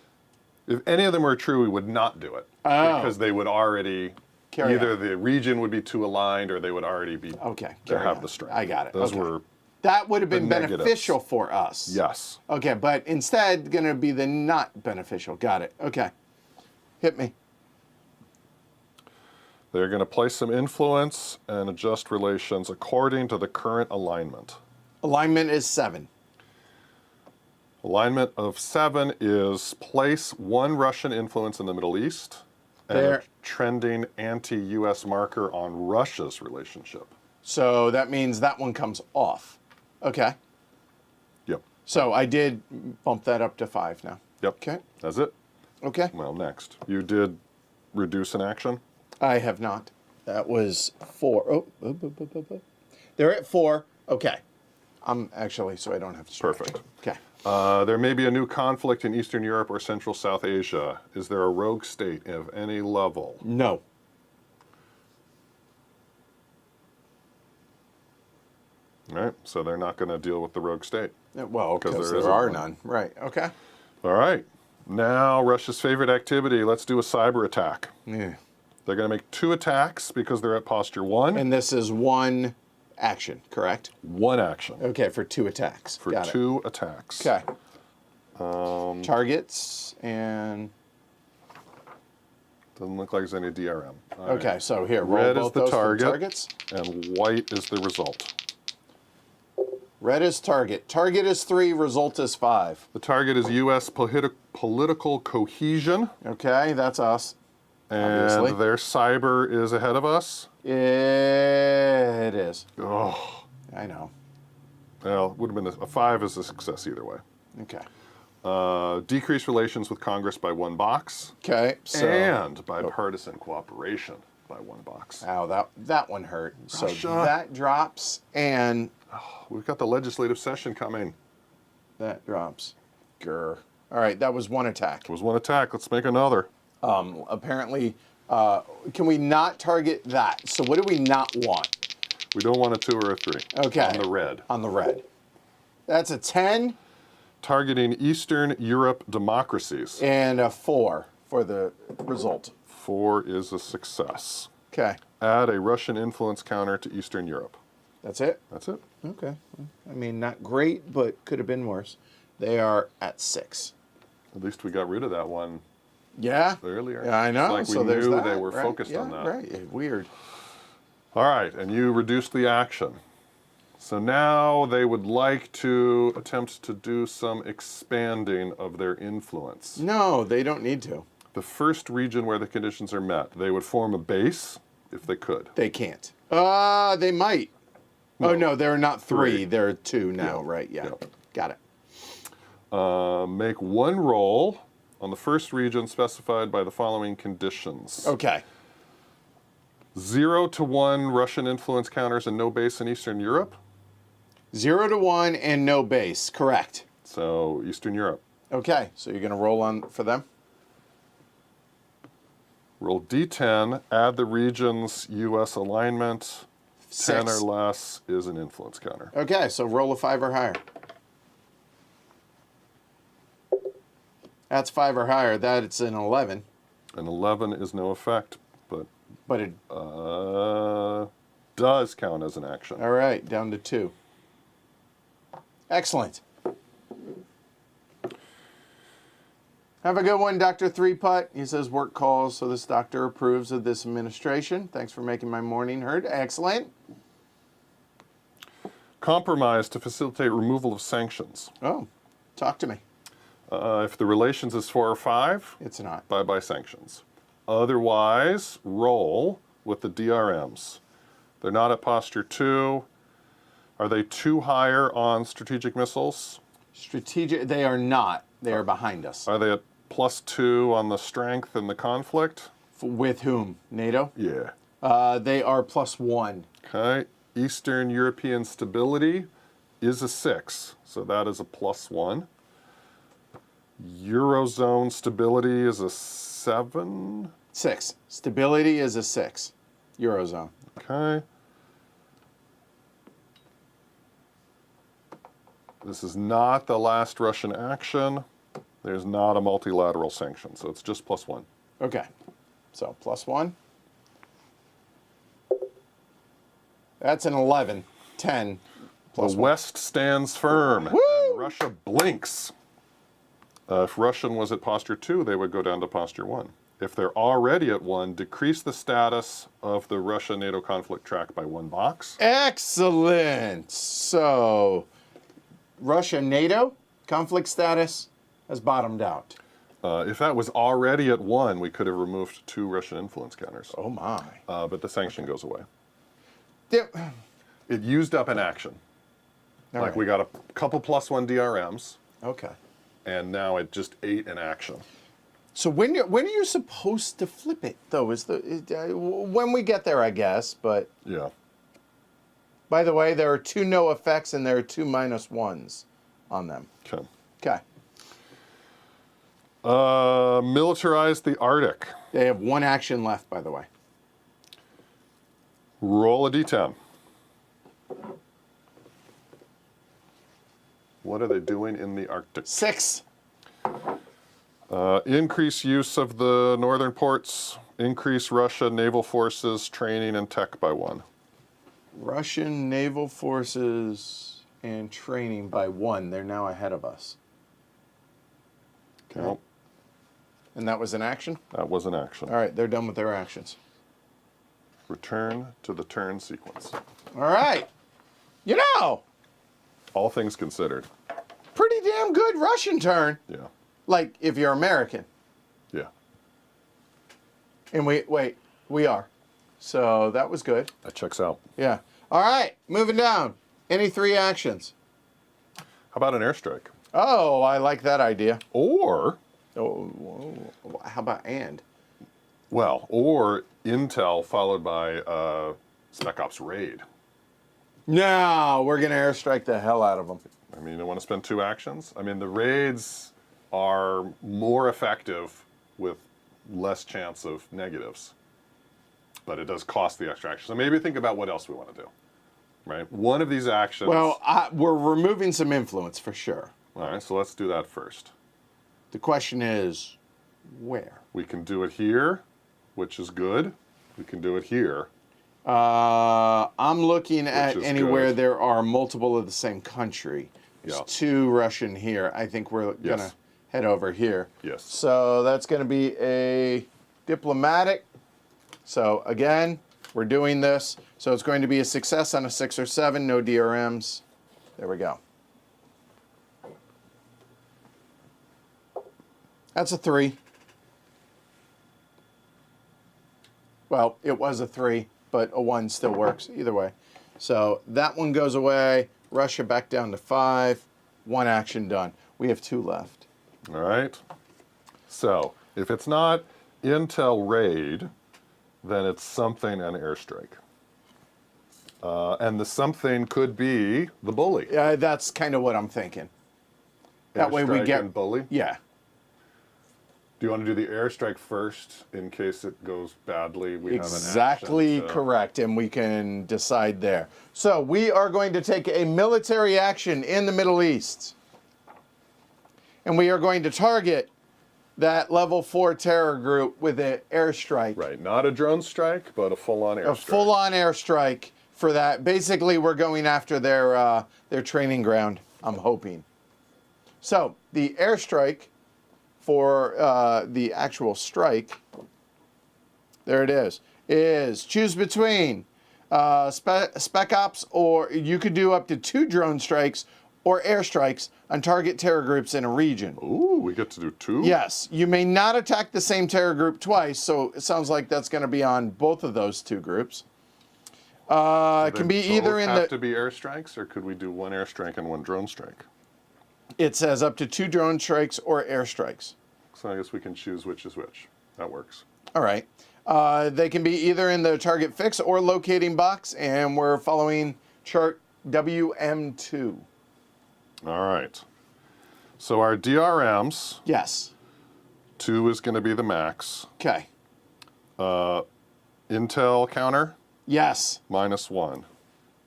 If any of them were true, we would not do it because they would already Carry either on. the region would be too aligned or they would already be Okay, to carry have on. the strength. I got it. Those Okay. were That would have been negatives. beneficial for us. yes. Okay, but instead, going to be the not beneficial. Got it. Okay. Hit me. They're going to place some influence and adjust relations according to the current alignment. Alignment is 7. Alignment of 7 is place 1 Russian influence in the Middle East and There. a trending anti-U.S. marker on Russia's relationship. So that means that one comes off. Okay. Yep. So I did bump that up to 5 now. Yep. Okay. That's it. Okay. Well, next. You did reduce an action? I have not. That was 4. Oh. They're at 4. Okay. I'm actually, so I don't have to stretch. Perfect. Okay. There may be a new conflict in Eastern Europe or Central South Asia. Is there a rogue state of any level? No. All right, so they're not going to deal with the rogue state. Well, 'Cause because there there isn't are one. none. Right. Okay. All right, now Russia's favorite activity. Let's do a cyber attack. Yeah. They're going to make 2 attacks because they're at posture 1. And this is 1 action, correct? 1 action Okay, for 2 attacks. for Got 2 attacks. it. Okay. Targets and Doesn't look like there's any DRM. All right. okay. So here, roll Red is both the those for target. targets. And white is the result. Red is target. Target is 3. Result is 5. The target is U.S. political cohesion. Okay, that's us. obviously. And their cyber is ahead of us. It is. Oh, I know. well, would have been a 5 is a success either way. Okay. Decrease relations with Congress by 1 box. Okay. So. And bipartisan cooperation by 1 box. Ow, that one hurt. So Russia. that drops, and We've got the legislative session coming. that drops. Grr. All right, that was 1 attack. It was 1 attack. Let's make another. Apparently, can we not target that? So what do we not want? We don't want a 2 or a 3. Okay. On the red. On the red. That's a 10 Targeting Eastern Europe democracies. and a 4 for the result. 4 is a success. Okay. Add a Russian influence counter to Eastern Europe. That's it? That's it. Okay. I mean, not great, but could have been worse. They are at 6. At least we got rid of that one Yeah? earlier. Yeah, I know. It's like so we there's knew that, they were right? focused Yeah, on that. Right. Weird. All right, and you reduced the action. So now they would like to attempt to do some expanding of their influence. No, they don't need to. The first region where the conditions are met, they would form a base if they could. They can't. They might. Oh, no, they're not 3. 3. They're 2 now, Yeah. right? Yeah. Yeah. Got it. Make 1 roll on the first region specified by the following conditions. Okay. 0 to 1 Russian influence counters and no base in Eastern Europe. 0 to 1 and no base. Correct. So Eastern Europe. Okay. So you're going to roll on for them? Roll D10, add the region's U.S. alignment. 10 or 6. less is an influence counter. Okay. So roll a 5 or higher. That's 5 or higher. That's an 11. An 11 is no effect, but But it. does count as an action. All right. Down to 2. Excellent. Have a good one, Dr. Three Putt. He says work calls, so this doctor approves of this administration. Thanks for making my morning heard. Excellent. Compromise to facilitate removal of sanctions. Oh, talk to me. If the relations is 4 or 5, It's not. bye-bye sanctions. Otherwise, roll with the DRMs. They're not at posture 2. Are they 2 higher on strategic missiles? Strategic, they are not. They are behind us. Are they at +2 on the strength and the conflict? With whom? NATO? Yeah. They are +1. Okay. Eastern European stability is a 6, so that is a +1. Eurozone stability is a 7. 6. Stability is a 6. Eurozone. Okay. This is not the last Russian action. There's not a multilateral sanction, so it's just +1. Okay. So +1. That's an 11. 10. The +1. West stands firm, Woo! and Russia blinks. If Russian was at posture 2, they would go down to posture 1. If they're already at 1, decrease the status of the Russia-NATO conflict track by 1 box. Excellent. So, Russia, NATO, conflict status has bottomed out. If that was already at 1, we could have removed 2 Russian influence counters. Oh my. But the sanction goes away. Yep. It used up an action. All Like right. we got a couple +1 DRMs, Okay. and now it just ate an action. So when are you supposed to flip it though? When we get there, I guess. But Yeah. by the way, there are 2 no effects and there are 2 -1s on them. Okay. Okay. Militarize the Arctic. They have 1 action left, by the way. Roll a D10. What are they doing in the Arctic? 6. Increase use of the northern ports. Increase Russia naval forces, training, and tech by 1. Russian naval forces and training by 1. They're now ahead of us. Okay. And that was an action? That was an action. All right, they're done with their actions. Return to the turn sequence. All right. You know, All things considered. pretty damn good Russian turn. Yeah. Like, if you're American. Yeah. And we are. So that was good. That checks out. Yeah. All right, moving down. Any 3 actions? How about an airstrike? Oh, I like that idea. Or, How about and? or intel followed by Spec Ops raid. No, we're going to airstrike the hell out of them. I mean, you don't want to spend 2 actions? I mean, the raids are more effective with less chance of negatives. But it does cost the extra action. So maybe think about what else we want to do. Right? One of these actions. Well, we're removing some influence for sure. All right, so let's do that first. The question is, where? We can do it here, which is good. We can do it here. I'm looking at is anywhere good. there are multiple of the same country. There's Yeah. 2 Russian here. I think we're going to head over here. Yes. So that's going to be a diplomatic. So again, we're doing this. So it's going to be a success on a 6 or 7, no DRMs. There we go. That's a 3. Well, it was a 3, but a 1 still works either way. So that one goes away. Russia back down to 5. 1 action done. We have 2 left. All right. So if it's not intel raid, then it's something an airstrike. And the something could be the bully. Yeah, that's kind of what I'm thinking. That way we Airstrike get and bully. Yeah. Do you want to do the airstrike first in case it goes badly? We Exactly have an action, so- correct, and we can decide there. So we are going to take a military action in the Middle East. And we are going to target that level 4 terror group with an airstrike. Right, not a drone strike, but a full-on airstrike. A full-on airstrike for that. Basically, we're going after their training ground, I'm hoping. So the airstrike for the actual strike, there it is choose between Spec Ops, or you could do up to 2 drone strikes or airstrikes on target terror groups in a region. Ooh, we get to do 2? Yes, you may not attack the same terror group twice, so it sounds like that's going to be on both of those 2 groups. It can be either in have to be airstrikes, or could we do 1 airstrike and 1 drone strike? It says up to 2 drone strikes or airstrikes. So I guess we can choose which is which. That works. All right. They can be either in the target fix or locating box, and we're following chart WM2. All right. So our DRMs, Yes. 2 is going to be the max. Okay. Intel counter, Yes. -1.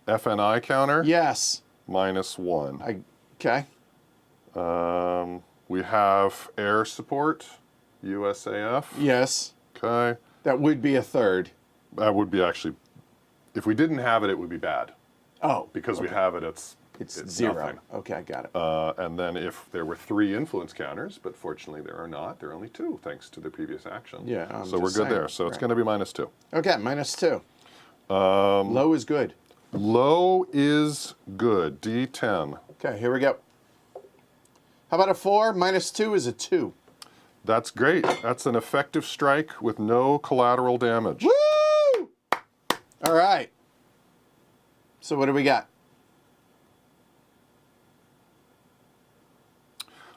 FNI counter, Yes. -1. Okay. We have air support, USAF. Yes. Okay. That would be a 3rd. That would be actually, if we didn't have it, it would be bad. Oh. Because we have it, it's 0. nothing. Okay, I got it. And then if there were 3 influence counters, but fortunately there are not, there are only 2 thanks to the previous action. Yeah, I'm so we're just good saying. there. So it's Right. going to be -2. Okay, -2. Low is good. Low is good, D10. Okay, here we go. How about a 4? -2 is a 2. That's great. That's an effective strike with no collateral damage. Woo! All right. So what do we got?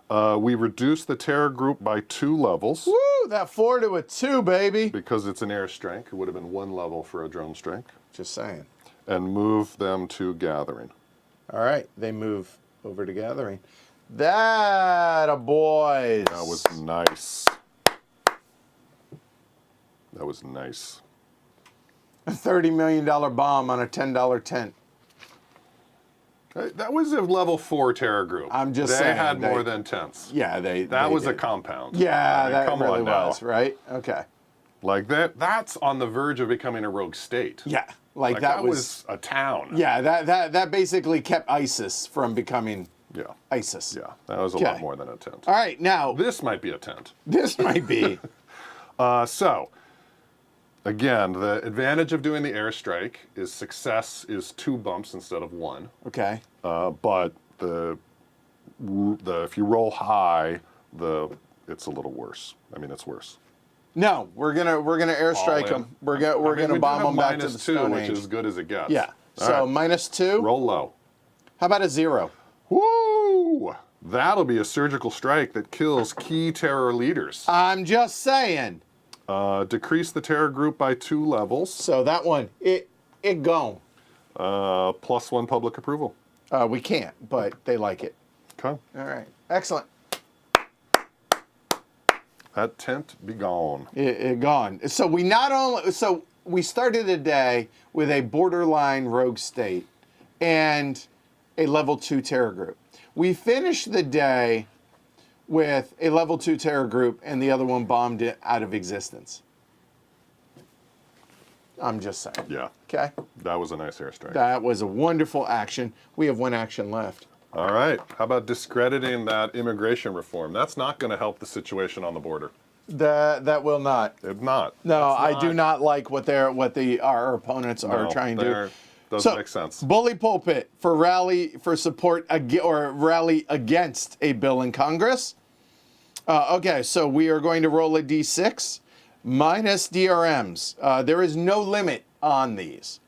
We reduce the terror group by 2 levels. Woo! That 4 to a 2, baby. Because it's an airstrike. It would have been 1 level for a drone strike. Just saying. And move them to gathering. All right, they move over to gathering. That a boys. That was nice. That was nice. a $30 million bomb on a $10 tent. That was a level 4 terror group. I'm just they saying. had more than tents. Yeah, That they was a did. compound. Yeah, I mean, that come really on now. was, right? Okay. Like that's on the verge of becoming a rogue state. Yeah, Like that was a town. Yeah, that basically kept ISIS from becoming Yeah. ISIS. Yeah. That was a Okay. lot more than a tent. All right, now This might be a tent. this might be. So, again, the advantage of doing the airstrike is success is 2 bumps instead of 1. Okay. But the if you roll high, it's a little worse. I mean, it's worse. No, we're gonna airstrike All in. them. We're gonna we bomb do have them back to the -2, Stone which Age. is as good as it gets. Yeah. All So right. -2. Roll low. How about a 0? Woo! That'll be a surgical strike that kills key terror leaders. I'm just saying. Decrease the terror group by 2 levels. So that one, it gone. +1 public approval. We can't, but they like it. Okay. All right. Excellent. That tent be gone. It gone. So we started the day with a borderline rogue state and a level 2 terror group. We finished the day with a level 2 terror group and the other one bombed it out of existence. I'm just saying. Yeah. Okay? That was a nice airstrike. That was a wonderful action. We have 1 action left. All right. How about discrediting that immigration reform? That's not going to help the situation on the border. That will not. It's not. No, That's I do not like what our opponents are No, trying to do. Doesn't make sense. Bully pulpit for support or rally against a bill in Congress. Okay, so we are going to roll a d6 minus DRMs. There is no limit on these.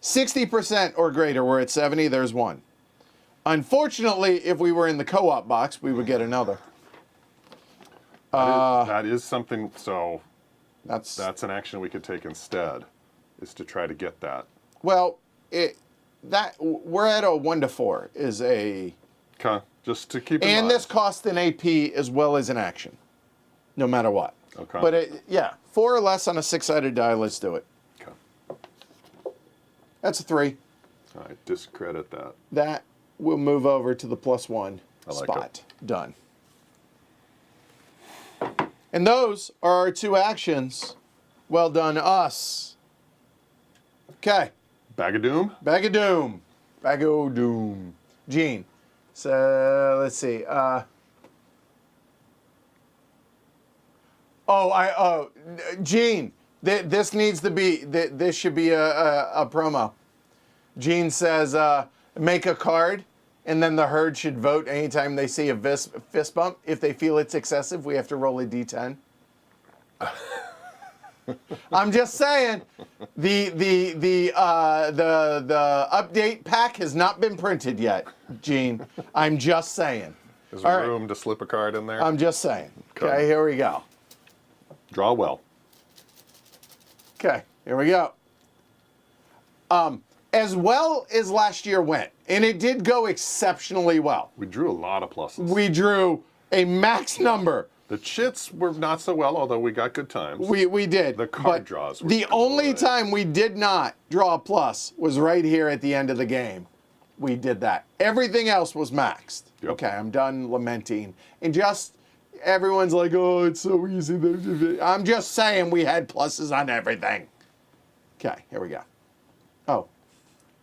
60% or greater, we're at 70, there's 1. Unfortunately, if we were in the co-op box, we would get another. That is something, so That's an action we could take instead, is to try to get that. well, we're at a 1 to 4 is a, Okay, just to keep in mind. and this costs an AP as well as an action, no matter what. Okay. But yeah, 4 or less on a 6-sided die. Let's do it. Okay. That's a 3. All right, discredit that. That will move over to the +1 I like spot. Done. And those are our 2 actions. Well done, us. Okay. Bag of Doom? Bag of Doom. Bag of Doom. Gene. So let's see. Gene. This needs to be. This should be a promo. Gene says, make a card, and then the herd should vote anytime they see a fist bump. If they feel it's excessive, we have to roll a d10. I'm just saying, the update pack has not been printed yet, Gene. I'm just saying. There's All right. room to slip a card in there? I'm just saying. Okay. Okay, here we go. Draw well. Okay, here we go. As well as last year went, and it did go exceptionally well. We drew a lot of pluses. We drew a max number. The chits were not so well, although we got good times. We did. The card but draws were the only good. time we did not draw a plus was right here at the end of the game. We did that. Everything else was maxed. Yep. Okay, I'm done lamenting. And just, everyone's like, oh, it's so easy. I'm just saying we had pluses on everything. Okay, here we go. Oh.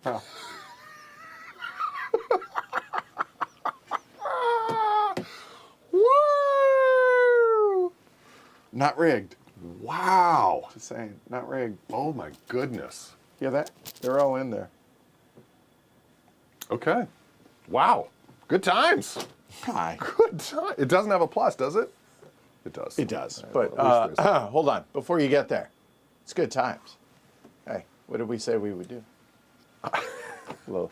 Oh. Woo! Not rigged. Wow. Just saying, not rigged. Oh my goodness. Hear that? They're all in there. Okay. Wow. Good times. Hi. Good time. It doesn't have a plus, does it? It does. It does. All But right, well, at least there's- hold on. Before you get there, it's good times. Hey, what did we say we would do? Low.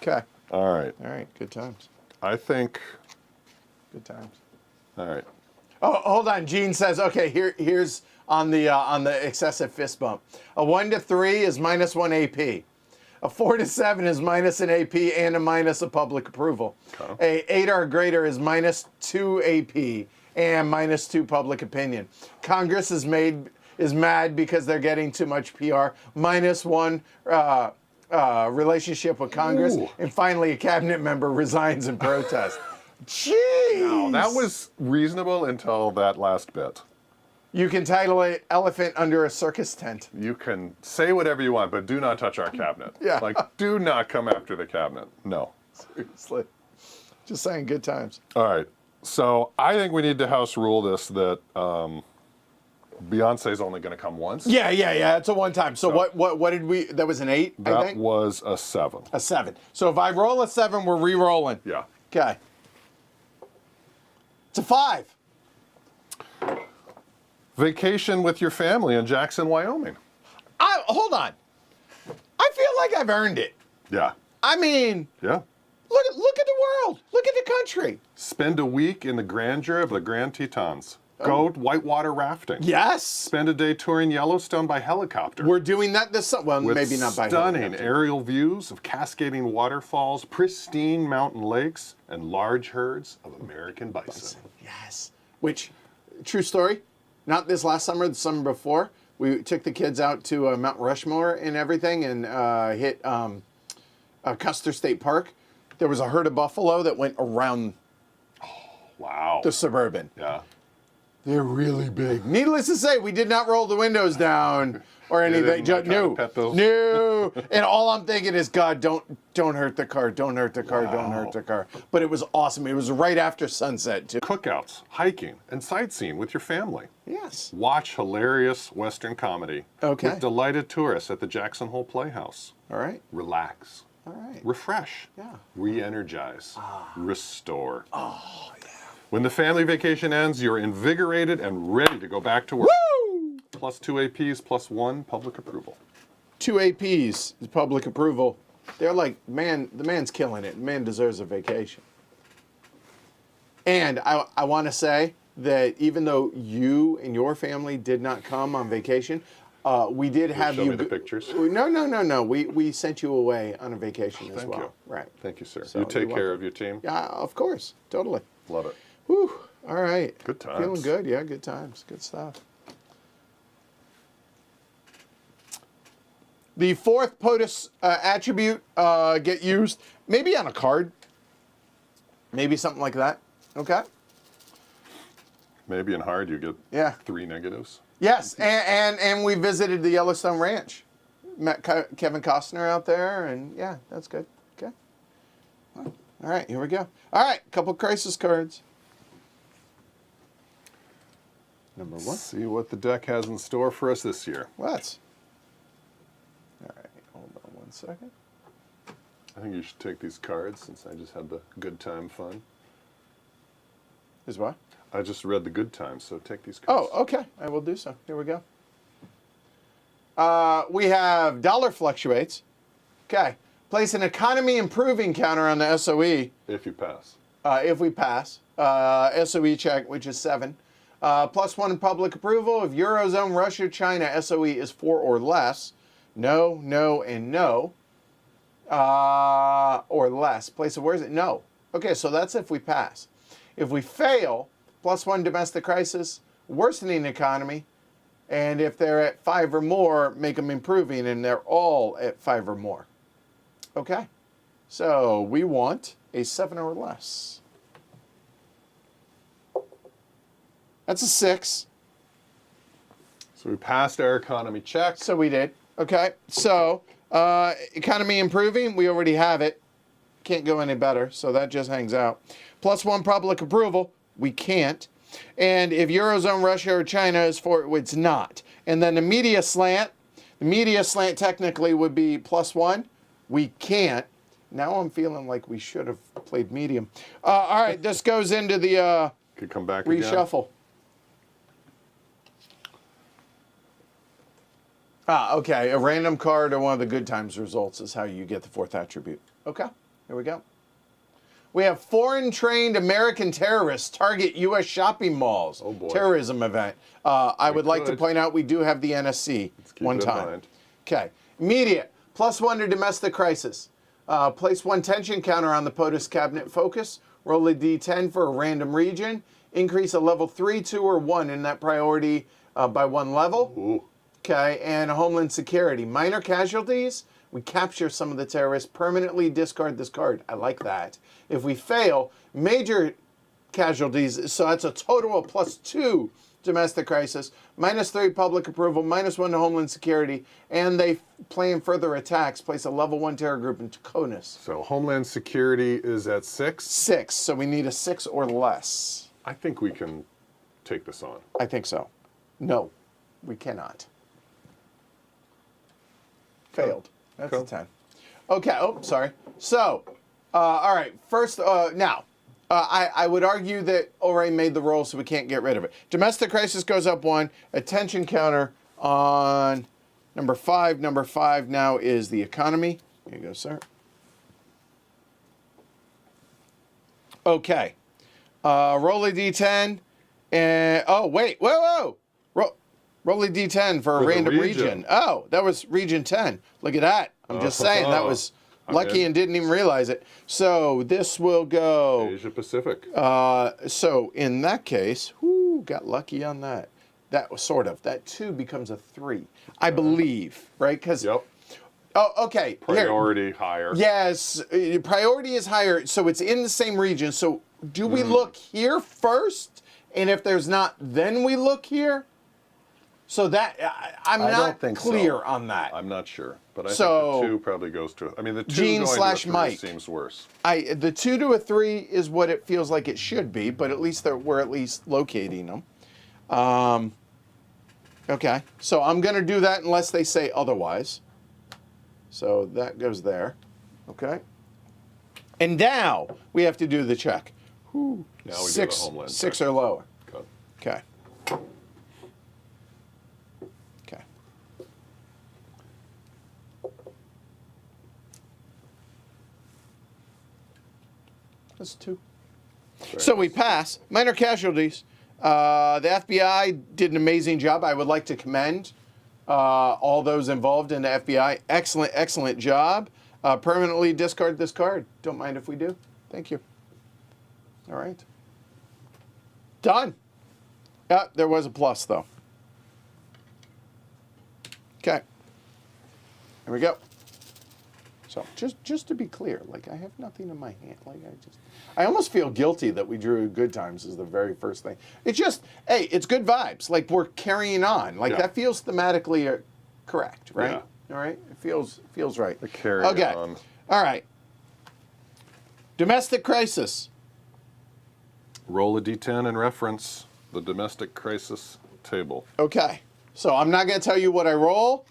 Okay. All right. All right. Good times. I think. Good times. All right. Oh, hold on. Gene says, okay, here's on the excessive fist bump. A 1 to 3 is -1 AP. A 4 to 7 is minus an AP and a minus a public approval. Okay. A 8 or greater is -2 AP and -2 public opinion. Congress is mad because they're getting too much PR. -1 relationship with Congress. Ooh. And finally, a cabinet member resigns in protest. Jeez! Now, that was reasonable until that last bit. You can title it Elephant Under a Circus Tent. You can say whatever you want, but do not touch our cabinet. Yeah. Like, do not come after the cabinet. No. Seriously. Just saying, good times. All right. So I think we need to house rule this that Beyonce's only going to come once. Yeah. It's a one time. So what did we, that was an 8, I That think? was a 7. A 7. So if I roll a 7, we're re-rolling. Yeah. Okay. It's a 5. Vacation with your family in Jackson, Wyoming. Hold on. I feel like I've earned it. Yeah. I mean, Yeah. look at the world. Look at the country. Spend a week in the grandeur of the Grand Tetons. Go whitewater rafting. Yes. Spend a day touring Yellowstone by helicopter. We're doing that this summer. Well, with maybe not by stunning helicopter. aerial views of cascading waterfalls, pristine mountain lakes, and large herds of American bison. Yes. Which, true story, not this last summer, the summer before, we took the kids out to Mount Rushmore and everything and hit Custer State Park. There was a herd of buffalo that went around Wow. the Suburban. Yeah. They're really big. Needless to say, we did not roll the windows down or anything. didn't try to pet those? No. And all I'm thinking is, God, don't hurt the car. Don't hurt the car. Don't hurt the car. But it was awesome. It was right after sunset, too. Cookouts, hiking, and sightseeing with your family. Yes. Watch hilarious Western comedy Okay. with delighted tourists at the Jackson Hole Playhouse. All right. Relax. All right. Refresh. Yeah. Re-energize. Restore. Oh, yeah. When the family vacation ends, you're invigorated and ready to go back to work. Woo! Plus 2 APs, plus 1 public approval. 2 APs, public approval. They're like, man, the man's killing it. The man deserves a vacation. And I want to say that even though you and your family did not come on vacation, we did have show you. me the pictures? No. We sent you away on a vacation as Thank well. you. Right. Thank you, sir. So you take you're care welcome. of your team. Yeah, of course. Totally. Love it. Whew. All right. Good times. Feeling good. Yeah, good times. Good stuff. The 4th POTUS attribute get used maybe on a card. Maybe something like that. Okay. Maybe in hard you get 3 negatives. Yes, and we visited the Yellowstone Ranch. Met Kevin Costner out there, and yeah, that's good. Okay. All right, here we go. All right, couple crisis cards. Number 1. Let's see what the deck has in store for us this year. Let's. All right, hold on 1 second. I think you should take these cards since I just had the good time fun. Is what? I just read the good times, so take these cards. Oh, okay. I will do so. Here we go. We have dollar fluctuates. Okay. Place an economy improving counter on the SOE. If you pass. If we pass. SOE check, which is 7. Plus 1 public approval. If Eurozone, Russia, China, SOE is 4 or less. No, no, and no. Or less. Place of where is it? No. Okay, so that's if we pass. If we fail, plus 1 domestic crisis, worsening economy, and if they're at 5 or more, make them improving, and they're all at 5 or more. Okay, so we want a 7 or less. That's a 6. So we passed our economy check. So we did. Okay, so economy improving, we already have it. Can't go any better, so that just hangs out. Plus 1 public approval, we can't. And if Eurozone, Russia, or China is 4, it's not. And then the media slant technically would be plus 1. We can't. Now I'm feeling like we should have played medium. All right, this goes into the Could come back reshuffle. Okay. A random card or one of the good times results is how you get the 4th attribute. Okay, here we go. We have foreign trained American terrorists target U.S. shopping malls. Oh boy. Terrorism event. I would like to point out we do have the NSC one time. Okay. Immediate. Plus 1 to domestic crisis. Place 1 tension counter on the POTUS cabinet focus. Roll a d10 for a random region. Increase a level 3, 2, or 1 in that priority by 1 level. Ooh. Okay. And Homeland Security. Minor casualties. We capture some of the terrorists, permanently discard this card. I like that. If we fail, major casualties, so that's a total of plus 2 domestic crisis, minus 3 public approval, minus 1 to Homeland Security, and they plan further attacks, place a level 1 terror group into CONUS. So Homeland Security is at 6. 6, so we need a 6 or less. I think we can take this on. I think so. No, we cannot. Failed. That's a 10. Okay, oh, sorry. So, all right, first, now, I would argue that Ore made the roll, so we can't get rid of it. Domestic crisis goes up 1. Attention counter on number 5. Number 5 now is the economy. Here you go, sir. Okay. Roll a d10. And, oh, wait. Whoa. Roll a d10 for a the random region. region. Oh, that was region 10. Look at that. I'm just saying that was lucky and didn't even realize it. So this will go. Asia Pacific. So in that case, whoo, got lucky on that. That was sort of. That 2 becomes a 3, I believe, right? Because. Yep. Oh, okay. Priority higher. Yes, priority is higher, so it's in the same region. So do we look here first? And if there's not, then we look here? So that, I'm I not don't think clear so. on that. I'm not sure, but I So- think the 2 probably goes to. I mean, the 2 Gene going slash to a 3 Mike. seems worse. The 2 to a 3 is what it feels like it should be, but at least we're at least locating them. Okay, so I'm going to do that unless they say otherwise. So that goes there. Okay. And now we have to do the check. Now we do the 6, homeland 6 check. or lower. Good. Okay. Okay. That's 2. So we pass. Minor casualties. The FBI did an amazing job. I would like to commend all those involved in the FBI. Excellent, excellent job. Permanently discard this card. Don't mind if we do. Thank you. All right. Done. There was a plus, though. Okay. Here we go. So just to be clear, like I have nothing in my hand. Like I almost feel guilty that we drew good times as the very first thing. It's just, hey, it's good vibes. Like we're carrying on. Like that feels thematically correct, right? Yeah. All right. It feels right. The carry on. All right. Domestic crisis. Roll a d10 and reference the domestic crisis table. Okay. So I'm not going to tell you what I roll.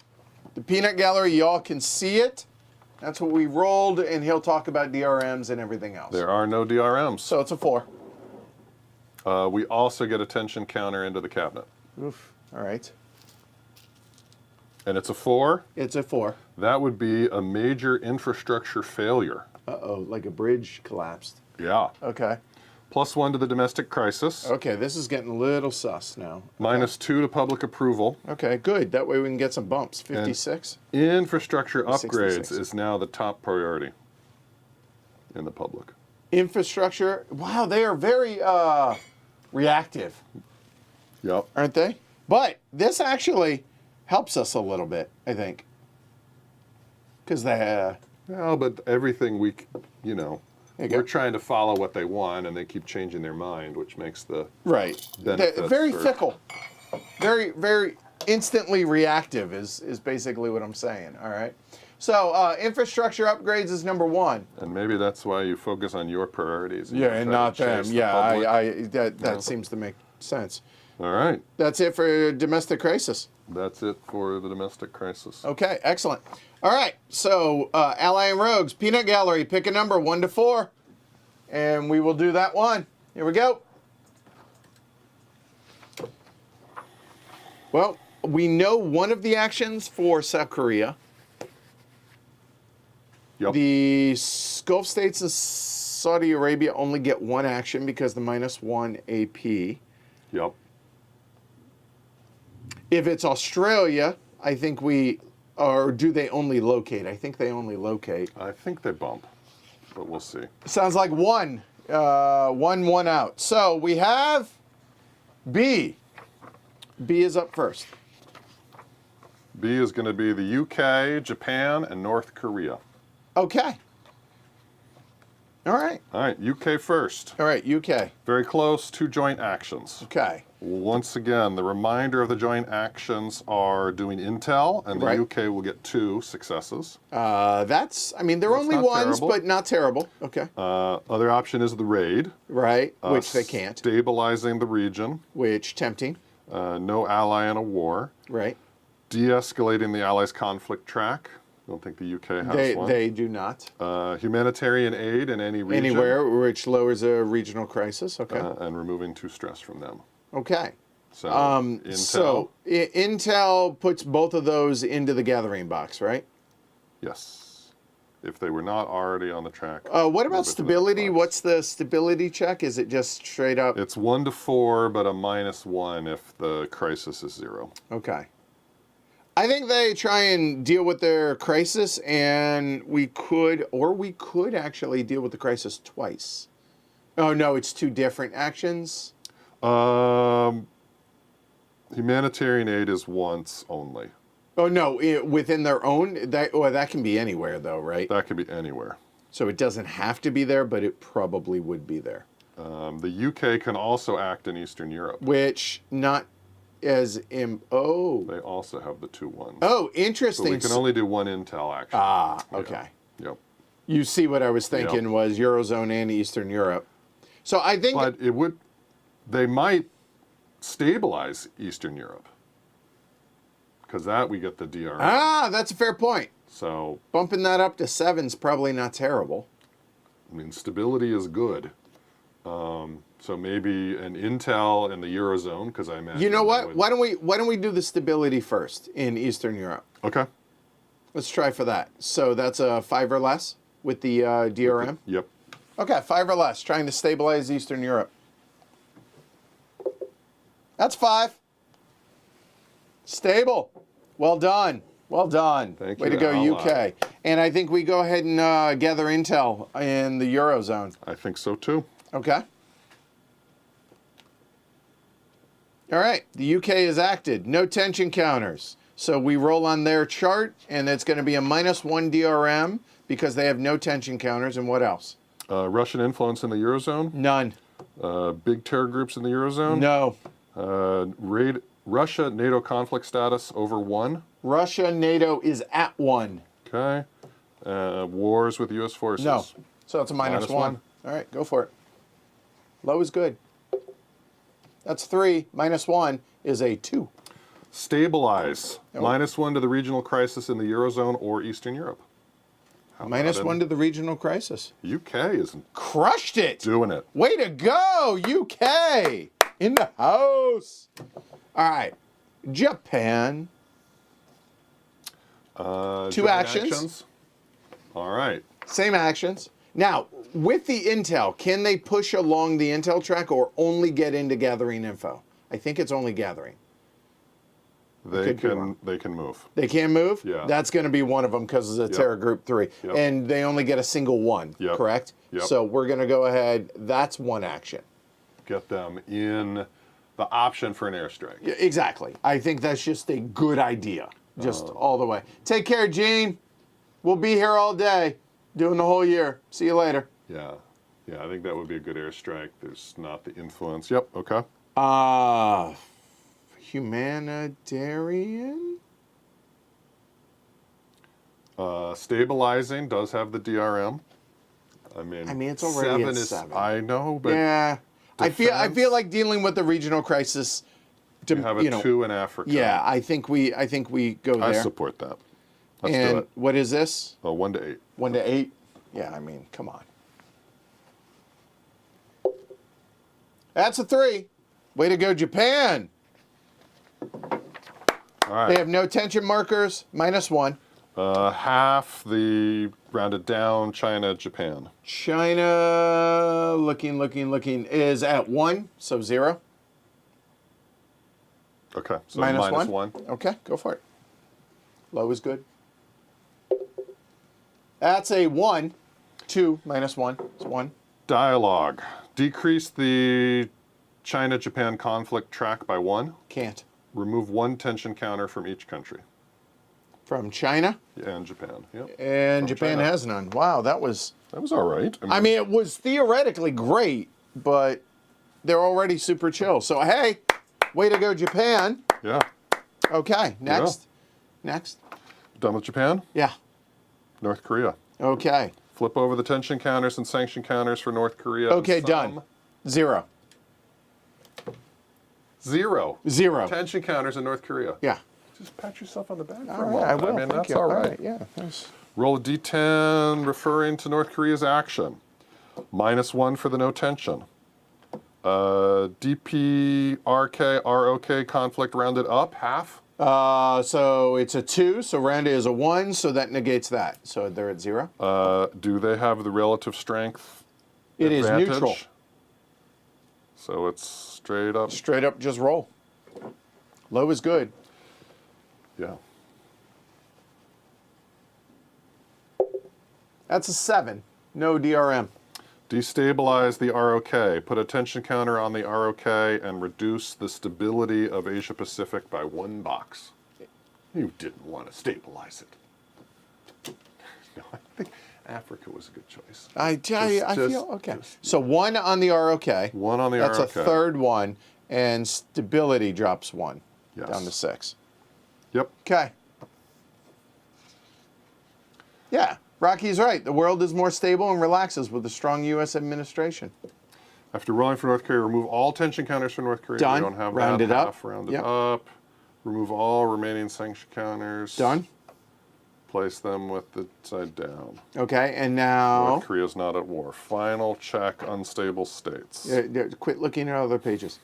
The peanut gallery, y'all can see it. That's what we rolled, and he'll talk about DRMs and everything else. There are no DRMs. So it's a 4. We also get a tension counter into the cabinet. Oof. All right. And it's a 4. It's a 4. That would be a major infrastructure failure. Uh-oh, like a bridge collapsed. Yeah. Okay. +1 to the domestic crisis. Okay, this is getting a little sus now. -2 to public approval. Okay, good. That way we can get some bumps. 56. Infrastructure upgrades 66. is now the top priority in the public. Infrastructure. Wow, they are very reactive, Yep. aren't they? But this actually helps us a little bit, I think. Because they... Well, but everything you go. we're trying to follow what they want, and they keep changing their mind, which makes the Right. benefits Very for- fickle. Very, very instantly reactive is basically what I'm saying. All right. So infrastructure upgrades is number 1. And maybe that's why you focus on your priorities. Yeah, and try not to them. chase the Yeah, public. that seems to make sense. All right. That's it for domestic crisis. That's it for the domestic crisis. Okay, excellent. All right, so ally and rogues, peanut gallery, pick a number 1 to 4, and we will do that one. Here we go. Well, we know one of the actions for South Korea. Yep. The Gulf states and Saudi Arabia only get 1 action because the -1 AP. Yep. If it's Australia, I think or do they only locate? I think they only locate. I think they bump, but we'll see. Sounds like 1 out. So we have B. B is up first. B is going to be the UK, Japan, and North Korea. Okay. All right. All right, UK first. All right, UK. Very close, 2 joint actions. Okay. Once again, the reminder of the joint actions are doing intel, and the Right. UK will get 2 successes. They're That's only not ones, terrible. but not terrible. Okay. Other option is the raid. Right, which they can't. Stabilizing the region. Which, tempting. No ally in a war. Right. De-escalating the Allies' conflict track. don't think the UK has one. They do not. Humanitarian aid in any region. Anywhere, which lowers a regional crisis. Okay. And removing 2 stress from them. Okay. So, Intel. So Intel puts both of those into the gathering box, right? Yes. If they were not already on the track. What about stability? What's the stability check? Is it just straight up? It's 1 to 4, but a -1 if the crisis is 0. Okay. I think they try and deal with their crisis, and we could actually deal with the crisis twice. Oh no, it's 2 different actions. Humanitarian aid is once only. Oh no, within their own. That can be anywhere though, right? That could be anywhere. So it doesn't have to be there, but it probably would be there. The UK can also act in Eastern Europe. Which not as They also have the 2 ones. Oh, interesting. So we can only do 1 Intel action. Ah, okay. Yep. You see what I was thinking Yep. was Eurozone and Eastern Europe. So I think. But they might stabilize Eastern Europe. Because that we get the DRM. Ah, that's a fair point. So, Bumping that up to 7's probably not terrible. I mean, stability is good. So maybe an Intel in the Eurozone, because I imagine. You know what? Why don't we do the stability first in Eastern Europe? Okay. Let's try for that. So that's a 5 or less with the DRM? Yep. Okay, 5 or less, trying to stabilize Eastern Europe. That's 5. Stable. Well done. Well done. Thank Way you, to go, ally. UK. And I think we go ahead and gather intel in the Eurozone. I think so too. Okay. All right, the UK has acted. No tension counters. So we roll on their chart, and it's going to be a -1 DRM because they have no tension counters. And what else? Russian influence in the Eurozone. None. Big terror groups in the Eurozone. No. Russia NATO conflict status over 1. Russia, NATO is at 1. Okay. Wars with U.S. forces. No. So it's a -1. -1. All right, go for it. Low is good. That's 3. -1 is a 2. Stabilize. Oh. -1 to the regional crisis in the Eurozone or Eastern Europe. How about -1 to the regional crisis. UK is Crushed it. doing it. Way to go, UK. In the house. All right. Japan. 2 Joint actions. All right. Same actions. Now, with the intel, can they push along the intel track or only get into gathering info? I think it's only gathering. They could be wrong. can move. They can move? Yeah. That's going to be one of them because it's a Terra Group 3. Yep. And they only get a single one, Yep. correct? Yep. So we're going to go ahead. That's 1 action. Get them in the option for an airstrike. Yeah, exactly. I think that's just a good idea. Just all the way. Take care, Gene. We'll be here all day, doing the whole year. See you later. Yeah. Yeah, I think that would be a good airstrike. There's not the influence. Yep, okay. Humanitarian? Stabilizing does have the DRM. I mean, it's already 7 at is 7. I know, but Yeah. I feel defense? like dealing with the regional crisis. To, you have a 2 in Africa. Yeah, I think we go there. I support that. Let's and do it. what is this? 1 to 8. 1 to 8? Yeah, I mean, come on. That's a 3. Way to go, Japan. All right. They have no tension markers. -1. Half the rounded down China, Japan. China, looking, is at 1, so 0. Okay, so -1. Okay, go for it. Low is good. That's a 1. 2 -1. It's 1. Dialogue. Decrease the China-Japan conflict track by 1. Can't. Remove 1 tension counter from each country. From China? And Japan. Yep. And From Japan China. has none. Wow, that was... That was all right. I mean, it was theoretically great, but they're already super chill. So, hey, way to go, Japan. yeah. Okay, next. Next. Done with Japan? Yeah. North Korea. Okay. Flip over the tension counters and sanction counters for North Korea. and Okay, some. done. 0. 0. 0. Tension counters in North Korea. Yeah. Just pat yourself on the back for All a right, moment. I will. mean, Thank that's you. all right. Yeah. Nice. Roll a d10 referring to North Korea's action. -1 for the no tension. DP, RK, ROK conflict rounded up, half. So it's a 2, so rounded is a 1, so that negates that. So they're at 0. Do they have the relative strength It is advantage? neutral. So it's straight up. Straight up, just roll. Low is good. Yeah. That's a 7. No DRM. Destabilize the ROK. Put a tension counter on the ROK and reduce the stability of Asia Pacific by 1 box. You didn't want to stabilize it. No, I think Africa was a good choice. I feel okay. So 1 on the ROK. 1 on the That's ROK. a third one, and stability drops 1 Yes. down to 6. Yep. Okay. Yeah, Rocky's right. The world is more stable and relaxes with a strong U.S. administration. After rolling for North Korea, remove all tension counters for North Korea. Done. We don't have Rounded that. up. Half rounded Yep. up. Remove all remaining sanction counters. Done. Place them with the side down. Okay, and now North Korea's not at war. Final check, unstable states. quit looking at other pages.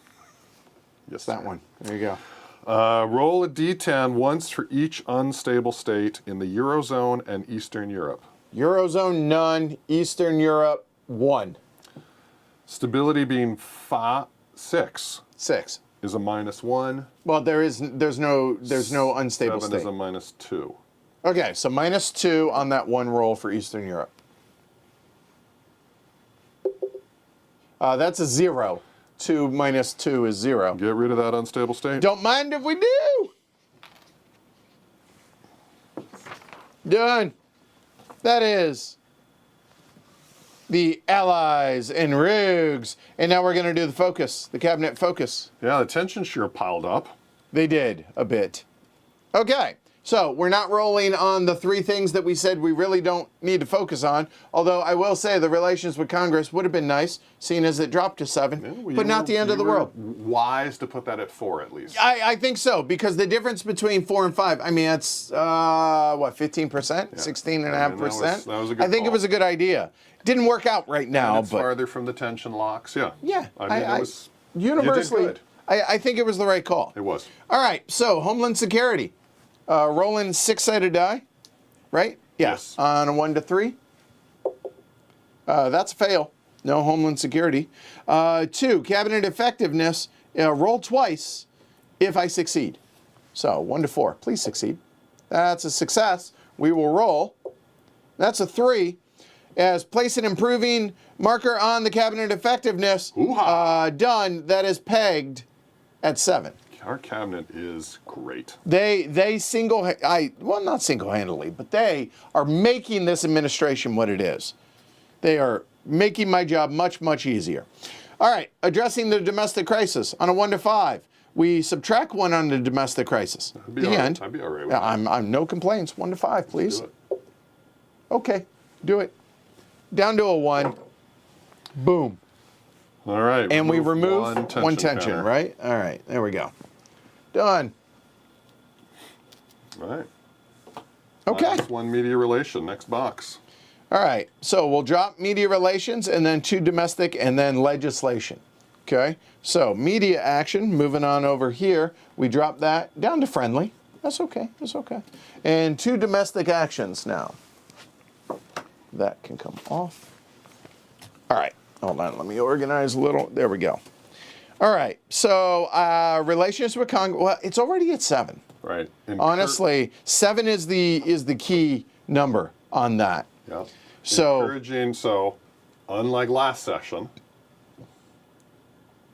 Yes, That sir. one. There you go. Roll a d10 once for each unstable state in the Eurozone and Eastern Europe. Eurozone, none. Eastern Europe, 1. Stability being 6 6. is a -1. Well, there's no unstable 7 is state. a -2. Okay, so -2 on that one roll for Eastern Europe. That's a 0. 2 minus 2 is 0. Get rid of that unstable state. Don't mind if we do. Done. That is the Allies and Rugs. And now we're going to do the focus, the cabinet focus. Yeah, the tension sure piled up. They did a bit. Okay, so we're not rolling on the 3 things that we said we really don't need to focus on. Although I will say the relations with Congress would have been nice, seeing as it dropped to 7, Yeah, but not the end of the world. Wise to put that at 4 at least. I think so, because the difference between 4 and 5, I mean, that's, 15%? 16.5%? that was a good I think it call. was a good idea. Didn't work out right now, And it's but farther from the tension locks. Yeah. yeah, I mean, it was universally, You did good. I think it was the right call. It was. All right, so Homeland Security. Rolling 6-sided die, right? Yeah. Yes. On a 1 to 3. That's a fail. No Homeland Security. 2, cabinet effectiveness. Roll twice if I succeed. So 1 to 4. Please succeed. That's a success. We will roll. That's a 3. As place an improving marker on the cabinet effectiveness. Hoo-ha. Done. That is pegged at 7. Our cabinet is great. They not single-handedly, but they are making this administration what it is. They are making my job much, much easier. All right, addressing the domestic crisis on a 1 to 5. We subtract 1 on the domestic crisis. I'd be The all right- end. I'd be all right with Yeah, that. I'm no complaints. 1 to 5, please. Do it. Okay, do it. Down to a 1. Boom. All right. And we remove one tension, counter. right? All right, there we go. Done. All right. Okay. -1 media relation. Next box. All right, so we'll drop media relations and then 2 domestic and then legislation. Okay, so media action, moving on over here, we drop that down to friendly. That's okay, that's okay. And 2 domestic actions now. That can come off. All right, hold on, let me organize a little. There we go. All right, so relations with Congress, well, it's already at 7. Right. Honestly, 7 is the key number on that. Yeah. So- Encouraging. So, unlike last session,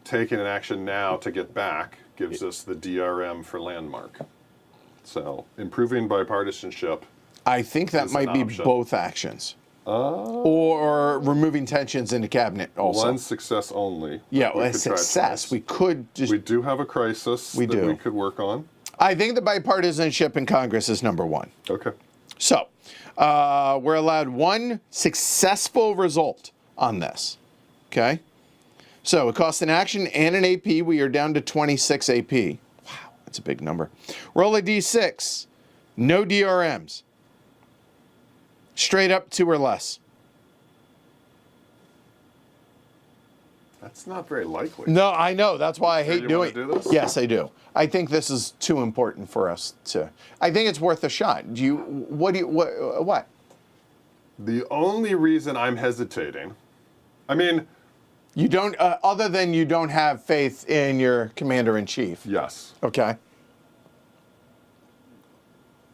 taking an action now to get back gives us the DRM for landmark. So, improving bipartisanship. I think that Is might an be option. both actions. Or removing tensions in the cabinet also. 1 success only. Yeah, We well, a could try success. twice. We could just. We do have a crisis We that do. we could work on. I think the bipartisanship in Congress is number 1. Okay. So we're allowed 1 successful result on this. Okay. So it costs an action and an AP. We are down to 26 AP. Wow, That's a big number. Roll a d6. No DRMs. Straight up 2 or less. That's not very likely. No, I know. That's why I hate you doing wanna do this? Yes, I do. I think this is too important for us to. I think it's worth a shot. Do you? What? The only reason I'm hesitating, I mean, You don't. Other than you don't have faith in your commander-in-chief. yes. Okay.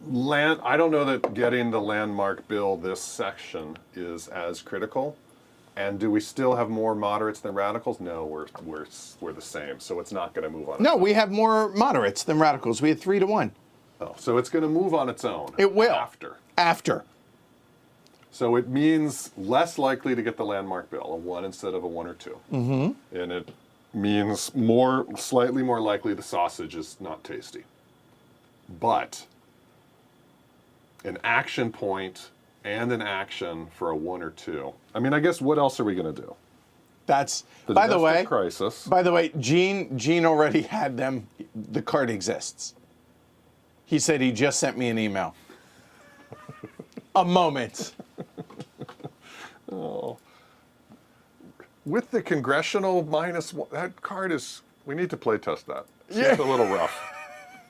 I don't know that getting the landmark bill this section is as critical. And do we still have more moderates than radicals? No, we're the same. So it's not going to move on. No, we have more moderates than radicals. We had 3 to 1. Oh, so it's going to move on its own. It will. After. So it means less likely to get the landmark bill, a 1 instead of a 1 or 2. Mm-hmm. And it means slightly more likely the sausage is not tasty. But an action point and an action for a 1 or 2. I mean, I guess what else are we going to do? That's The by the domestic way. crisis. By the way, Gene already had them. The card exists. He said he just sent me an email. A moment. Oh. With the congressional -1, that card is. We need to play test that. It's a little rough.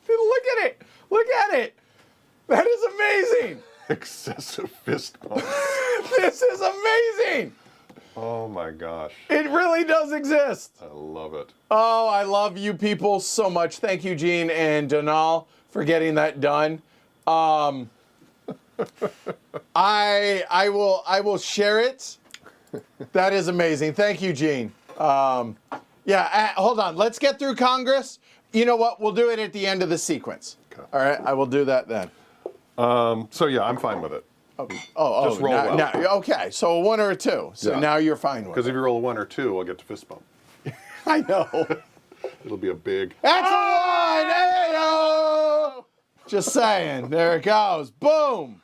Look at it. Look at it. That is amazing. Excessive fist bumps. This is amazing. Oh my gosh. It really does exist. I love it. Oh, I love you people so much. Thank you, Gene and Donal, for getting that done. I will share it. That is amazing. Thank you, Gene. Hold on. Let's get through Congress. You know what? We'll do it at the end of the sequence. Okay. All right. I will do that then. So yeah, I'm fine with it. Just roll well. now, okay. So a 1 or a 2. So Yeah. now you're fine with Because it. if you roll a 1 or 2, I'll get to fist bump. I know. It'll be a big. That's a 1. Hey-o! Just saying. There it goes. Boom.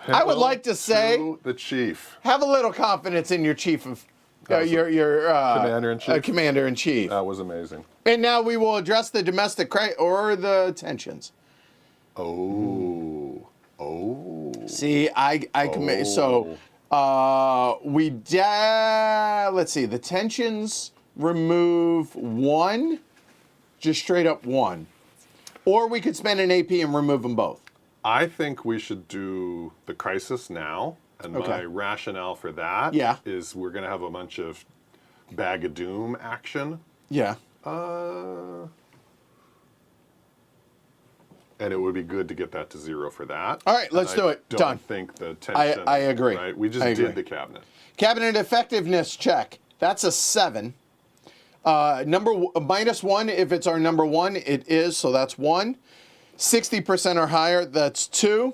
I would like to say, To the chief. have a little confidence in your chief of your Commander-in-chief. Commander-in-chief. That was amazing. And now we will address the domestic or the tensions. Oh. See, I commit. So let's see. The tensions remove 1, just straight up 1, or we could spend an AP and remove them both. I think we should do the crisis now. And my rationale for that is we're going to have a bunch of bag of doom action. Yeah. And it would be good to get that to 0 for that. All right, let's do it. Don't Done. think the tension. I agree. Right? We just did the cabinet. Cabinet effectiveness check. That's a 7. -1 if it's our number 1. It is, so that's 1. 60% or higher, that's 2.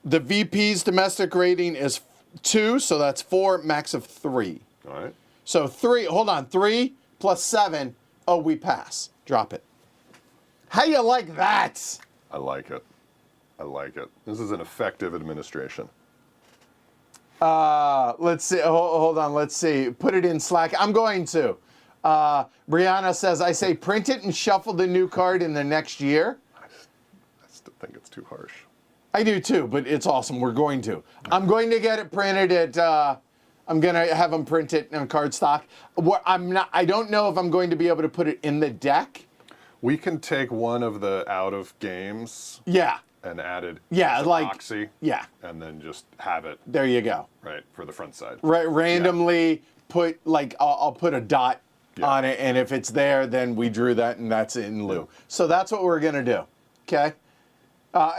The VP's domestic rating is 2, so that's 4, max of 3. All right. So 3, hold on, 3 plus 7, oh, we pass. Drop it. How you like that? I like it. I like it. This is an effective administration. Let's see, hold on, let's see. Put it in Slack. I'm going to. Brianna says, I say print it and shuffle the new card in the next year. I still think it's too harsh. I do too, but it's awesome. We're going to. I'm going to get it printed at. I'm gonna have them print it in cardstock. I don't know if I'm going to be able to put it in the deck. We can take one of the out of games. Yeah. And add it. Yeah, as like epoxy. Yeah. And then just have it. There you go. Right for the front side. Right. Randomly put I'll put a dot on it, and if it's there, then we drew that, and that's it in lieu. Yeah. So that's what we're gonna do. Okay.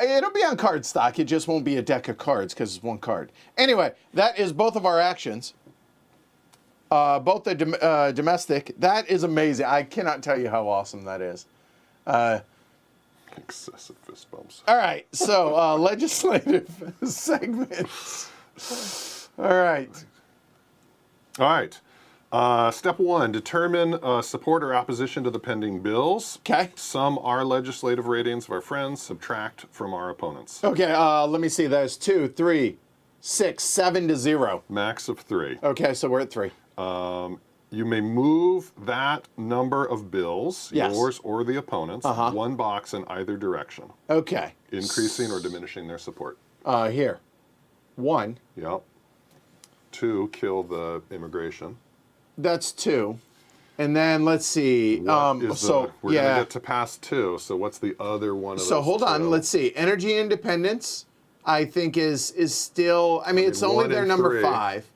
It'll be on cardstock. It just won't be a deck of cards because it's 1 card. Anyway, that is both of our actions. Both the domestic. That is amazing. I cannot tell you how awesome that is. Excessive fist bumps. All right. So legislative segments. All right. All right. Step 1, determine support or opposition to the pending bills. Okay. Sum our legislative ratings of our friends, subtract from our opponents. Okay, let me see. That's 2, 3, 6, 7 to 0. Max of 3. Okay, so we're at 3. You may move that number of bills, Yes. yours or the opponent's, Uh-huh. one box in either direction, Okay. increasing or diminishing their support. Here. 1. Yep. 2, kill the immigration. That's 2. And then let's see. What is so we're yeah. gonna get to pass 2. So what's the other one of those? So hold on. 2? Let's see. Energy independence, I think is still. I mean, it's only 1 their and number 3. 5.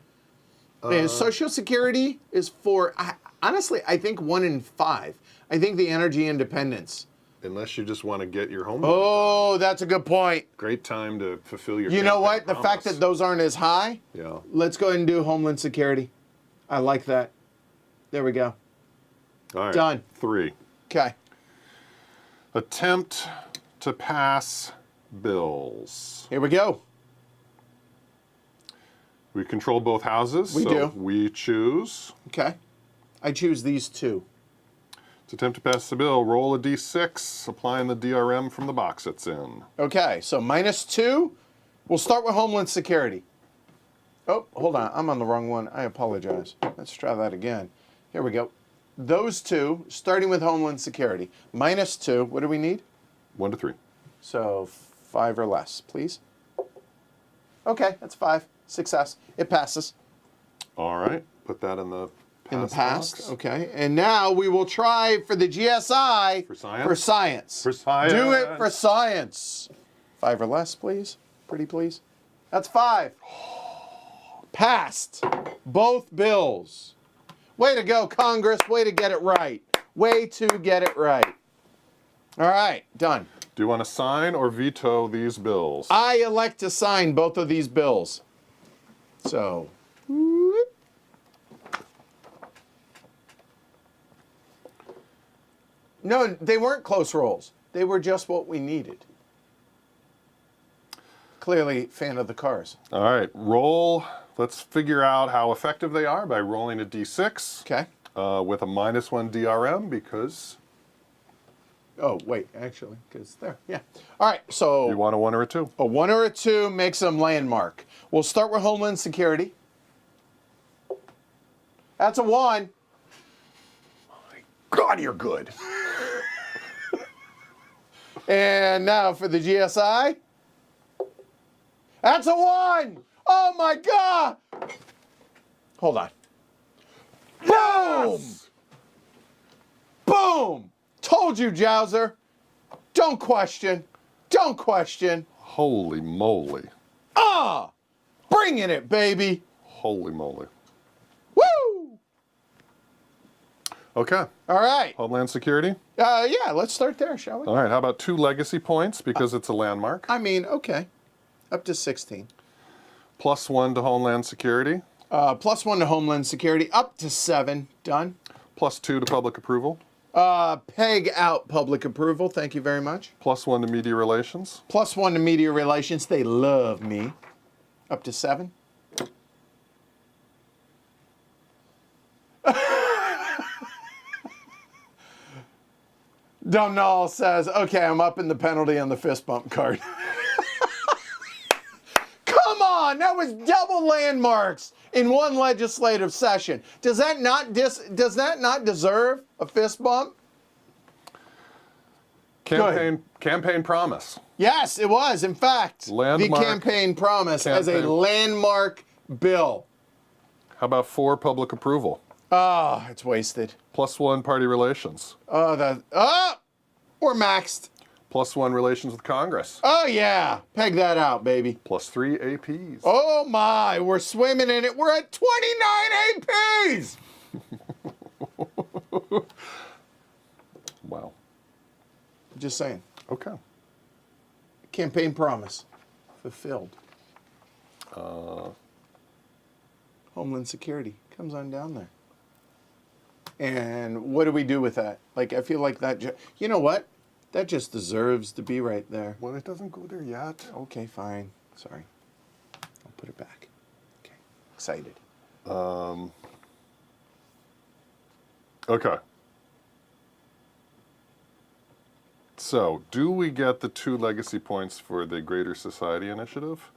And Social Security is 4. Honestly, I think 1 and 5. I think the energy independence. Unless you just want to get your home. Oh, that's a good point. Great time to fulfill your. You know campaign what? The fact promise. that those aren't as high. Yeah. Let's go ahead and do Homeland Security. I like that. There we go. All right. Done. 3. Okay. Attempt to pass bills. Here we go. We control both houses. We so do. We choose. Okay. I choose these 2. To attempt to pass the bill, roll a d6, applying the DRM from the box it's in. Okay, so -2. We'll start with Homeland Security. Oh, hold on. I'm on the wrong one. I apologize. Let's try that again. Here we go. Those 2, starting with Homeland Security. -2. What do we need? 1 to 3. So 5 or less, please. Okay, that's 5. Success. It passes. All right. Put that in the pass In the past. box. Okay. And now we will try for the GSI. For science? For science. For science. Do it for science. 5 or less, please. Pretty please. That's 5. Passed. Both bills. Way to go, Congress. Way to get it right. Way to get it right. All right. Done. Do you want to sign or veto these bills? I elect to sign both of these bills. So. whoop. No, they weren't close rolls. They were just what we needed. Clearly, fan of the cars. All right. Roll. Let's figure out how effective they are by rolling a d6 Okay. with a -1 DRM because Oh, wait, actually, because there. Yeah. All right, so you want a 1 or a 2. a 1 or a 2 makes them landmark. We'll start with Homeland Security. That's a 1. God, you're good. And now for the GSI. That's a 1. Oh my God. Hold on. Boom. Boom. Told you, Jowser. Don't question. Don't question. Holy moly. Bringing it, baby. Holy moly. Woo. Okay. All right. Homeland Security. Yeah, let's start there, shall we? All right. How about 2 legacy points because it's a landmark? I mean, okay. Up to 16. +1 to Homeland Security. +1 to Homeland Security. Up to 7. Done. +2 to public approval. Peg out public approval. Thank you very much. +1 to media relations. +1 to media relations. They love me. Up to 7. Dumb Null says, okay, I'm up in the penalty on the fist bump card. Come on, that was double landmarks in one legislative session. Does that not deserve a fist bump? Campaign promise. Yes, it was. In fact, Landmark the campaign promise as a campaign. landmark bill. How about 4 public approval? Oh, it's wasted. +1 party relations. We're maxed. +1 relations with Congress. Oh, yeah. Peg that out, baby. +3 APs. Oh, my. We're swimming in it. We're at 29 APs. Wow. Just saying. Okay. Campaign promise fulfilled. Homeland Security comes on down there. And what do we do with that? Like, I feel like that, you know what? That just deserves to be right there. Well, it doesn't go there yet. Okay, fine. Sorry. I'll put it back. Okay. Excited. Okay. So, do we get the 2 legacy points for the Greater Society Initiative?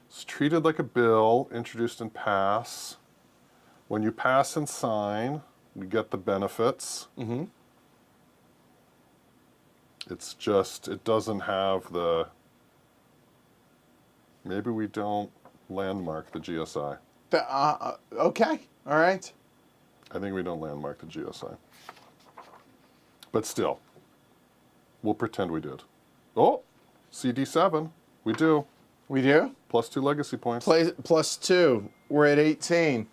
It's treated like a bill, introduced and pass. When you pass and sign, we get the benefits. Mm-hmm. It's just, it doesn't have the, maybe we don't landmark the GSI. Okay, all right. I think we don't landmark the GSI. But still, we'll pretend we did. Oh, CD7, we do. We do? +2 legacy points. +2. We're at 18.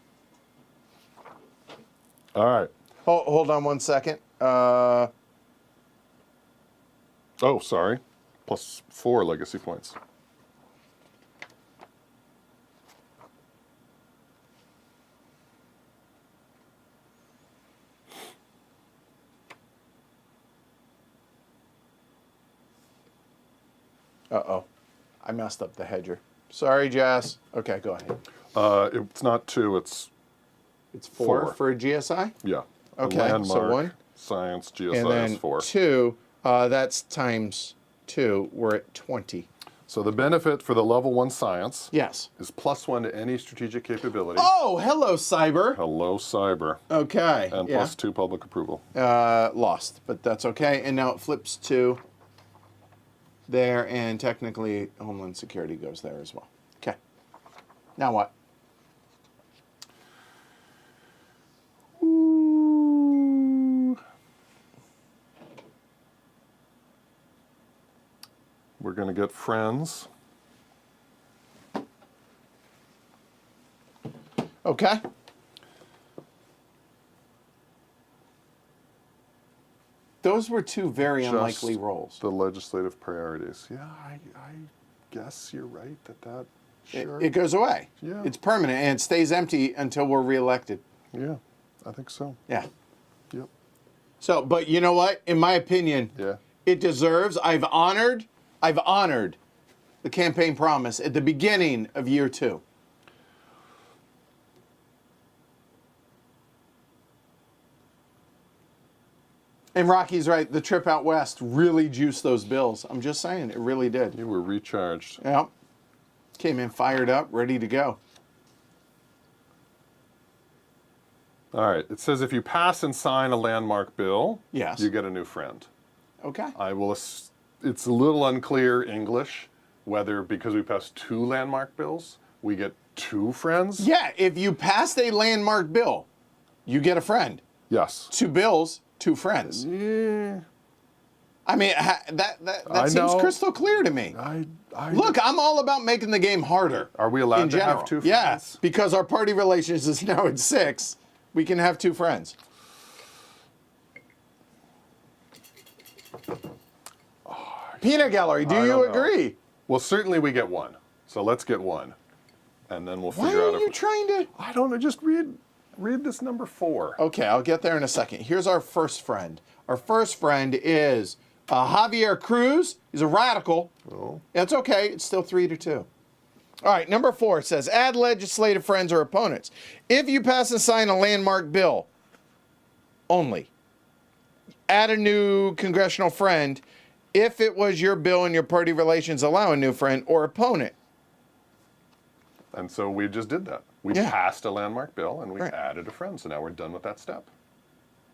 All right. Hold on one second. Oh, sorry. +4 legacy points. Uh-oh. I messed up the hedger. Sorry, Jess. Okay, go ahead. It's not 2, it's It's 4 4. for a GSI? Yeah. Okay, Landmark, so 1. science, And GSI then is 4. 2, that's times 2. We're at 20. So the benefit for the level 1 science Yes. is +1 to any strategic capability. Oh, hello, Cyber. Hello, cyber. Okay. And yeah. +2 public approval. Lost, but that's okay. And now it flips to there, and technically Homeland Security goes there as well. Okay. Now what? Ooh. We're going to get friends. Okay. Those were two very unlikely Just rolls. The legislative priorities. Yeah, I guess you're right that sure. It goes away. Yeah. It's permanent, and it stays empty until we're reelected. Yeah, I think so. Yeah. Yep. So, but you know what? In my opinion, Yeah. it deserves. I've honored the campaign promise at the beginning of year 2. And Rocky's right. The trip out west really juiced those bills. I'm just saying, it really did. You were recharged. Yep. Came in fired up, ready to go. All right. It says if you pass and sign a landmark bill, Yes. you get a new friend. Okay. It's a little unclear English whether because we passed 2 landmark bills, we get 2 friends. Yeah, if you passed a landmark bill, you get a friend. Yes. 2 bills, 2 friends. Yeah. I mean, that I seems know. crystal clear to me. Look, I'm all about making the game harder. Are we allowed in to general. have 2 friends? Yeah, because our party relations is now at 6. We can have 2 friends. Peanut Gallery, do you don't know. agree? Well, certainly we get 1. So let's get 1. And then we'll Why figure out are if you trying to... I don't know, just read this number 4. Okay, I'll get there in a second. Here's our first friend. Our first friend is Javier Cruz. He's a radical. Oh. That's okay. It's still 3-2. All right, number 4 says, add legislative friends or opponents. If you pass and sign a landmark bill, only. Add a new congressional friend if it was your bill and your party relations allow a new friend or opponent. And so we just did that. We Yeah. passed a landmark bill and we Right. added a friend. So now we're done with that step.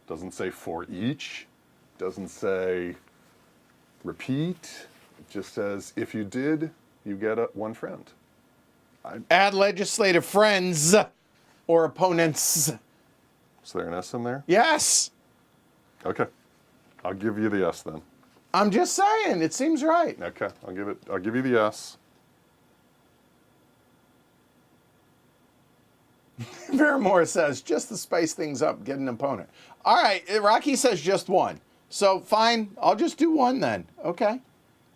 Doesn't say for each. Doesn't say repeat. It just says if you did, you get 1 friend. Add legislative friends or opponents. Is there an S in there? Yes. Okay. I'll give you the S then. I'm just saying. It seems right. Okay. I'll give you the S. Paramore says, just to spice things up, get an opponent. All right, Rocky says just 1. So fine, I'll just do 1 then. Okay.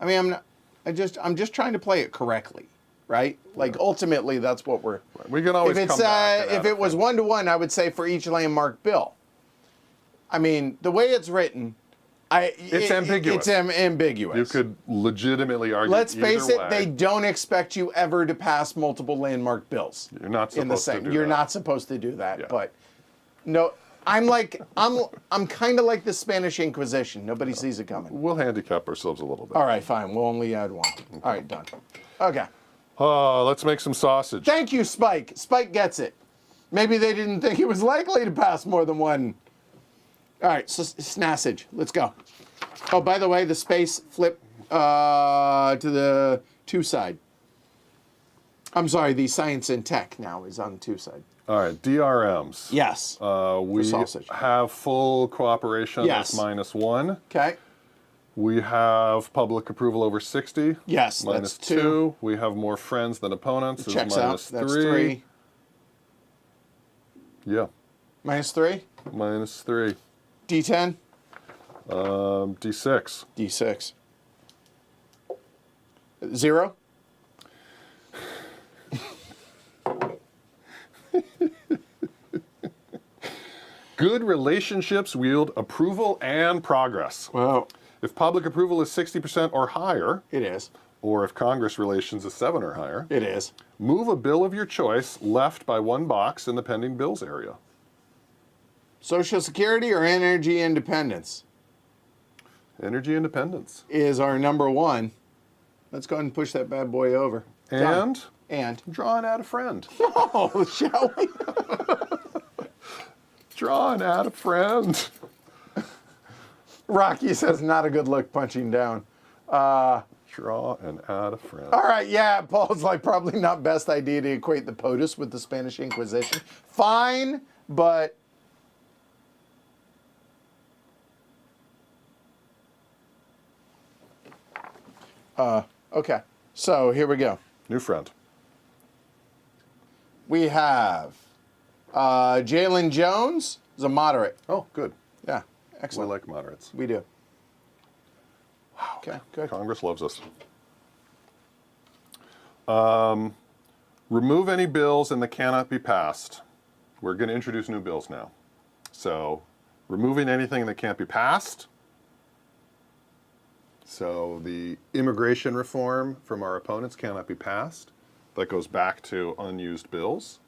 I mean, I'm just trying to play it correctly, right? Like ultimately, that's what we're. We can always If it's come back and if add it a was friend. 1-to-1, I would say for each landmark bill. I mean, the way it's written, It's ambiguous. It's ambiguous. You could legitimately argue. Let's face it, either way. they don't expect you ever to pass multiple landmark bills. You're not in the supposed to same. do You're that. not supposed to do that. Yeah. But no, I'm kind of like the Spanish Inquisition. Nobody sees it coming. We'll handicap ourselves a little bit. All right, fine. We'll only add 1. All right, done. Okay. Let's make some sausage. Thank you, Spike. Spike gets it. Maybe they didn't think it was likely to pass more than one. All right, so snassage. Let's go. Oh, by the way, the space flip to the 2 side. I'm sorry, the science and tech now is on the 2 side. All right, DRMs. Yes. We sausage. have full cooperation. Yes. That's -1. Okay. We have public approval over 60. Yes, Minus that's 2. 2. We have more friends than opponents. Checks is out. minus That's 3. 3. Yeah. Minus 3. Minus 3. D10. D6. D6. 0. Good relationships wield approval and progress. Well, If public approval is 60% or higher, it is. or if Congress relations is 7 or higher, It is. move a bill of your choice left by 1 box in the pending bills area. Social Security or energy independence Energy independence. is our number 1. Let's go ahead and push that bad boy over. Done. And And. draw and add a friend. Oh, shall we? Draw and add a friend. Rocky says not a good look punching down. Draw and add a friend. All right, yeah, Paul's like probably not best idea to equate the POTUS with the Spanish Inquisition. Fine, but okay. So here we go. New friend. We have Jalen Jones is a moderate. Oh, good. Yeah, We excellent. like moderates. We do. Wow. Okay, good. Congress loves us. Remove any bills and that cannot be passed. We're going to introduce new bills now. So, removing anything that can't be passed. So, the immigration reform from our opponents cannot be passed. That goes back to unused bills.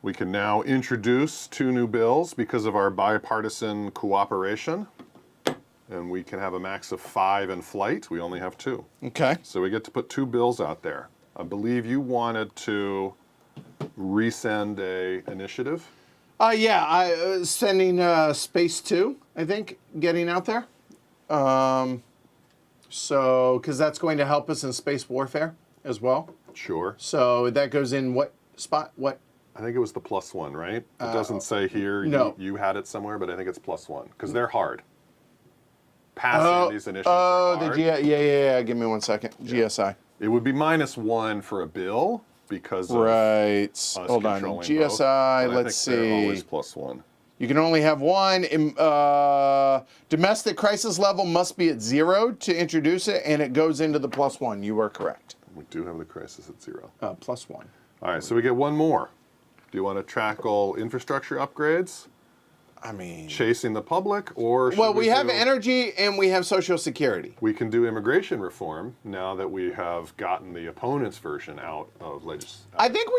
We can now introduce 2 new bills because of our bipartisan cooperation. And we can have a max of 5 in flight. We only have 2. Okay. So we get to put 2 bills out there. I believe you wanted to resend a initiative. Yeah, sending Space 2, I think, getting out there. So, because that's going to help us in space warfare as well. Sure. So that goes in what spot? What? I think it was the +1, right? It doesn't say here. no. You had it somewhere, but I think it's +1 because they're hard. Passing these initiatives are hard. Yeah. Give me 1 second. GSI. It would be -1 for a bill because of Right. us Hold on. controlling both, GSI. but Let's I think they're see. always +1. You can only have 1. Domestic crisis level must be at 0 to introduce it, and it goes into the +1. You are correct. We do have the crisis at 0. +1. All right, so we get 1 more. Do you want to tackle infrastructure upgrades, I mean, chasing the public, or should well, we have do- energy and we have Social Security. We can do immigration reform now that we have gotten the opponent's version out of legislation. I think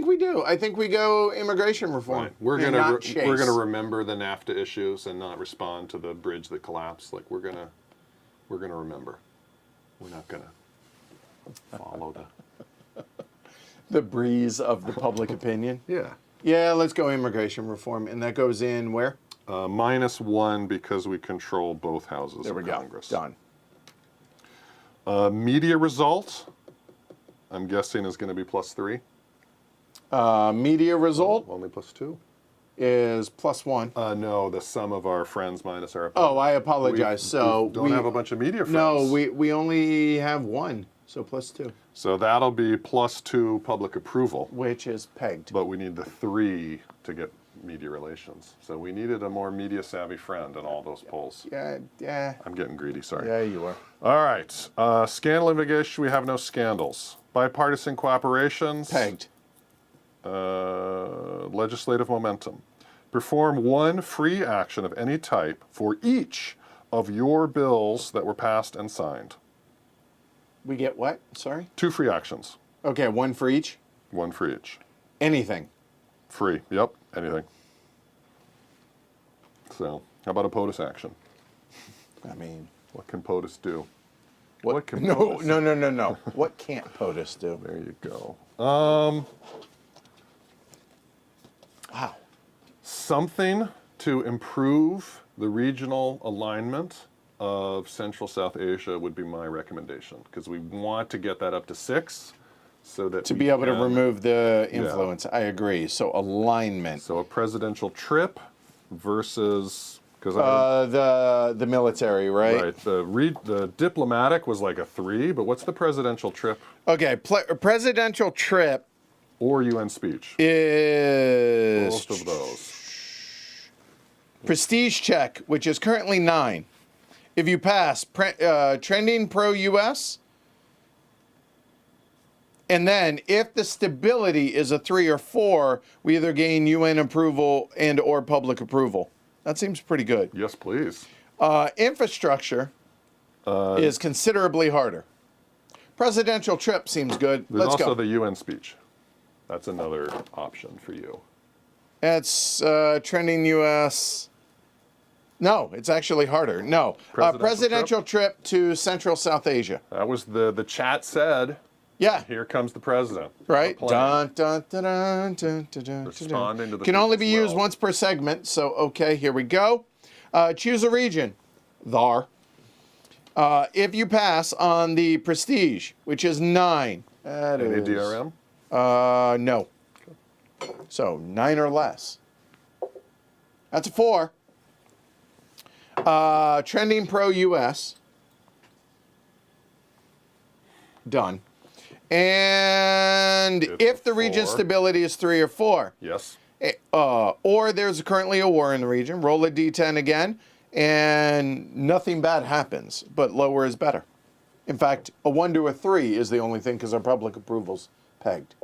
we do. I think we go immigration reform. We're and gonna not chase. we're gonna remember the NAFTA issues and not respond to the bridge that collapsed. Like we're gonna remember. We're not gonna follow the breeze of the public opinion. Yeah. Yeah, let's go immigration reform, and that goes in where? -1 because we control both houses There of we go. Congress. Done. Media result, I'm guessing is going to be +3. Media result Only +2. is +1. No, the sum of our friends minus our Oh, I apologize. So we don't have a bunch of media friends. No, we only have 1, so +2, So that'll be +2 public approval, which is pegged. but we need the 3 to get media relations. So we needed a more media savvy friend in all those polls. Yeah, I'm getting greedy, sorry. yeah, you are. All right, scandal investigation, we have no scandals. Bipartisan cooperations. Pegged. Legislative momentum. Perform 1 free action of any type for each of your bills that were passed and signed. We get what? Sorry? 2 free actions. Okay, 1 for each? 1 for each. Anything. Free. Yep. Anything. So, how about a POTUS action? I mean, What can POTUS do? What can No, POTUS? no, no, no, no. What can't POTUS do? There you go. Wow. Something to improve the regional alignment of Central South Asia would be my recommendation, because we want to get that up to 6 so that To we be able to can- remove the influence. I agree. So alignment. So a presidential trip versus, because The military, right? right, the diplomatic was like a 3, but what's the presidential trip Okay, presidential trip or UN speech? is Both of those. prestige check, which is currently 9. If you pass, trending pro-U.S., and then if the stability is a 3 or 4, we either gain UN approval and or public approval. That seems pretty good. Yes, please. Infrastructure is considerably harder. Presidential trip seems good. There's Let's also go. the UN speech. That's another option for you. That's trending U.S. No, it's actually harder. No. Presidential trip to Central South Asia. That was the chat said. Yeah. Here comes the president. Right? A plane. Dun, dun, dun, dun, dun, dun, dun, Responding to the Can only be people's used will. once per segment. So, okay, here we go. Choose a region. Thar. If you pass on the prestige, which is 9. That Any is... DRM? No. So 9 or less. That's a 4. Trending pro-US. Done. And It's if a the region 4. stability is 3 or 4, Yes. or there's currently a war in the region, roll a d10 again, and nothing bad happens, but lower is better. In fact, a 1 to a 3 is the only thing because our public approval's pegged.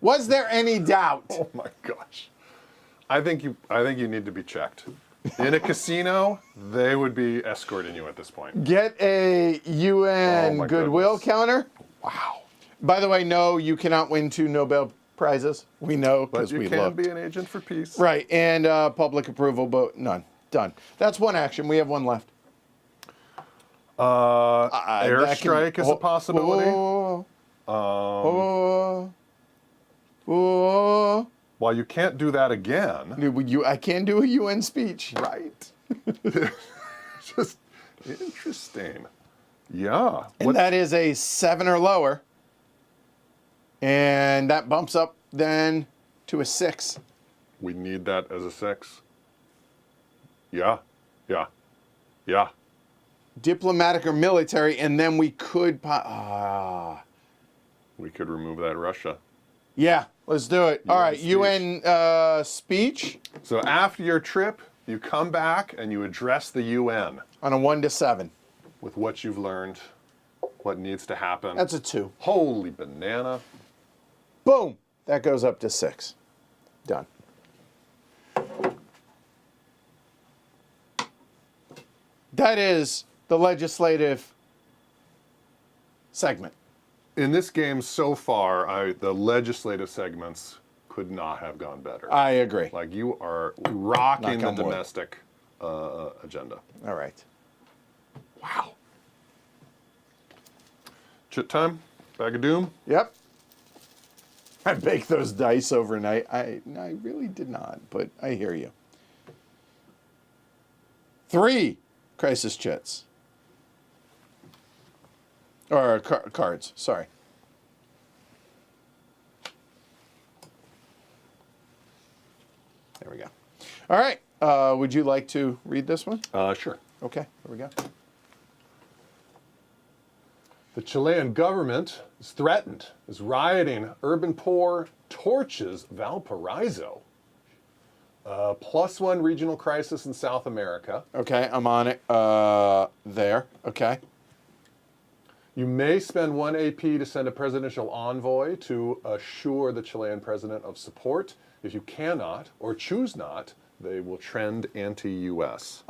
Was there any doubt? Oh my gosh. I think you need to be checked. In a casino, they would be escorting you at this point. Get a UN Oh my goodwill goodness. counter. Wow. By the way, no, you cannot win 2 Nobel Prizes. We know But because you we can looked. be an agent for peace. Right, and public approval, but none. Done. That's one action. We have one left. Airstrike is a possibility. While you can't do that again, I can do a UN speech. right? Just interesting. Yeah. And that is a 7 or lower. And that bumps up then to a 6. We need that as a 6. Yeah. Yeah. Yeah. Diplomatic or military, and then we could... We could remove that Russia. Yeah, let's do it. All right, speech. UN speech So after your trip, you come back and you address the UN on a 1 to 7. with what you've learned, what needs to happen. That's a 2. Holy banana. Boom. That goes up to 6. Done. That is the legislative segment. In this game so far, the legislative segments could not have gone better. I agree. Like you are rocking the Knock on wood. domestic agenda. All right. Wow. Chit time? Bag of doom? Yep. I baked those dice overnight. I really did not, but I hear you. 3 crisis chits. Or cards, sorry. There we go. All right. Would you like to read this one? Sure. Okay, here we go. The Chilean government is threatened as rioting urban poor torches Valparaiso. +1 regional crisis in South America. Okay, I'm on it. There. Okay. You may spend 1 AP to send a presidential envoy to assure the Chilean president of support. If you cannot or choose not, they will trend anti-US.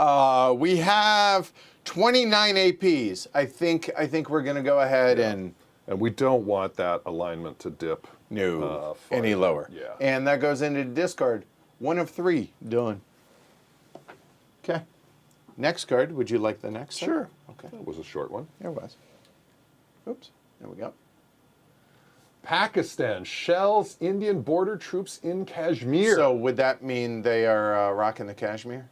We have 29 APs. I think we're going to go ahead and And we don't want that alignment to dip no farther. any lower. Yeah. And that goes into discard. 1 of 3 done. Okay. Next card. Would you like the next? one? Sure. Okay. Okay. That was a short one. There it was. Oops. There we go. Pakistan shells Indian border troops in Kashmir. So would that mean they are rocking the Kashmir?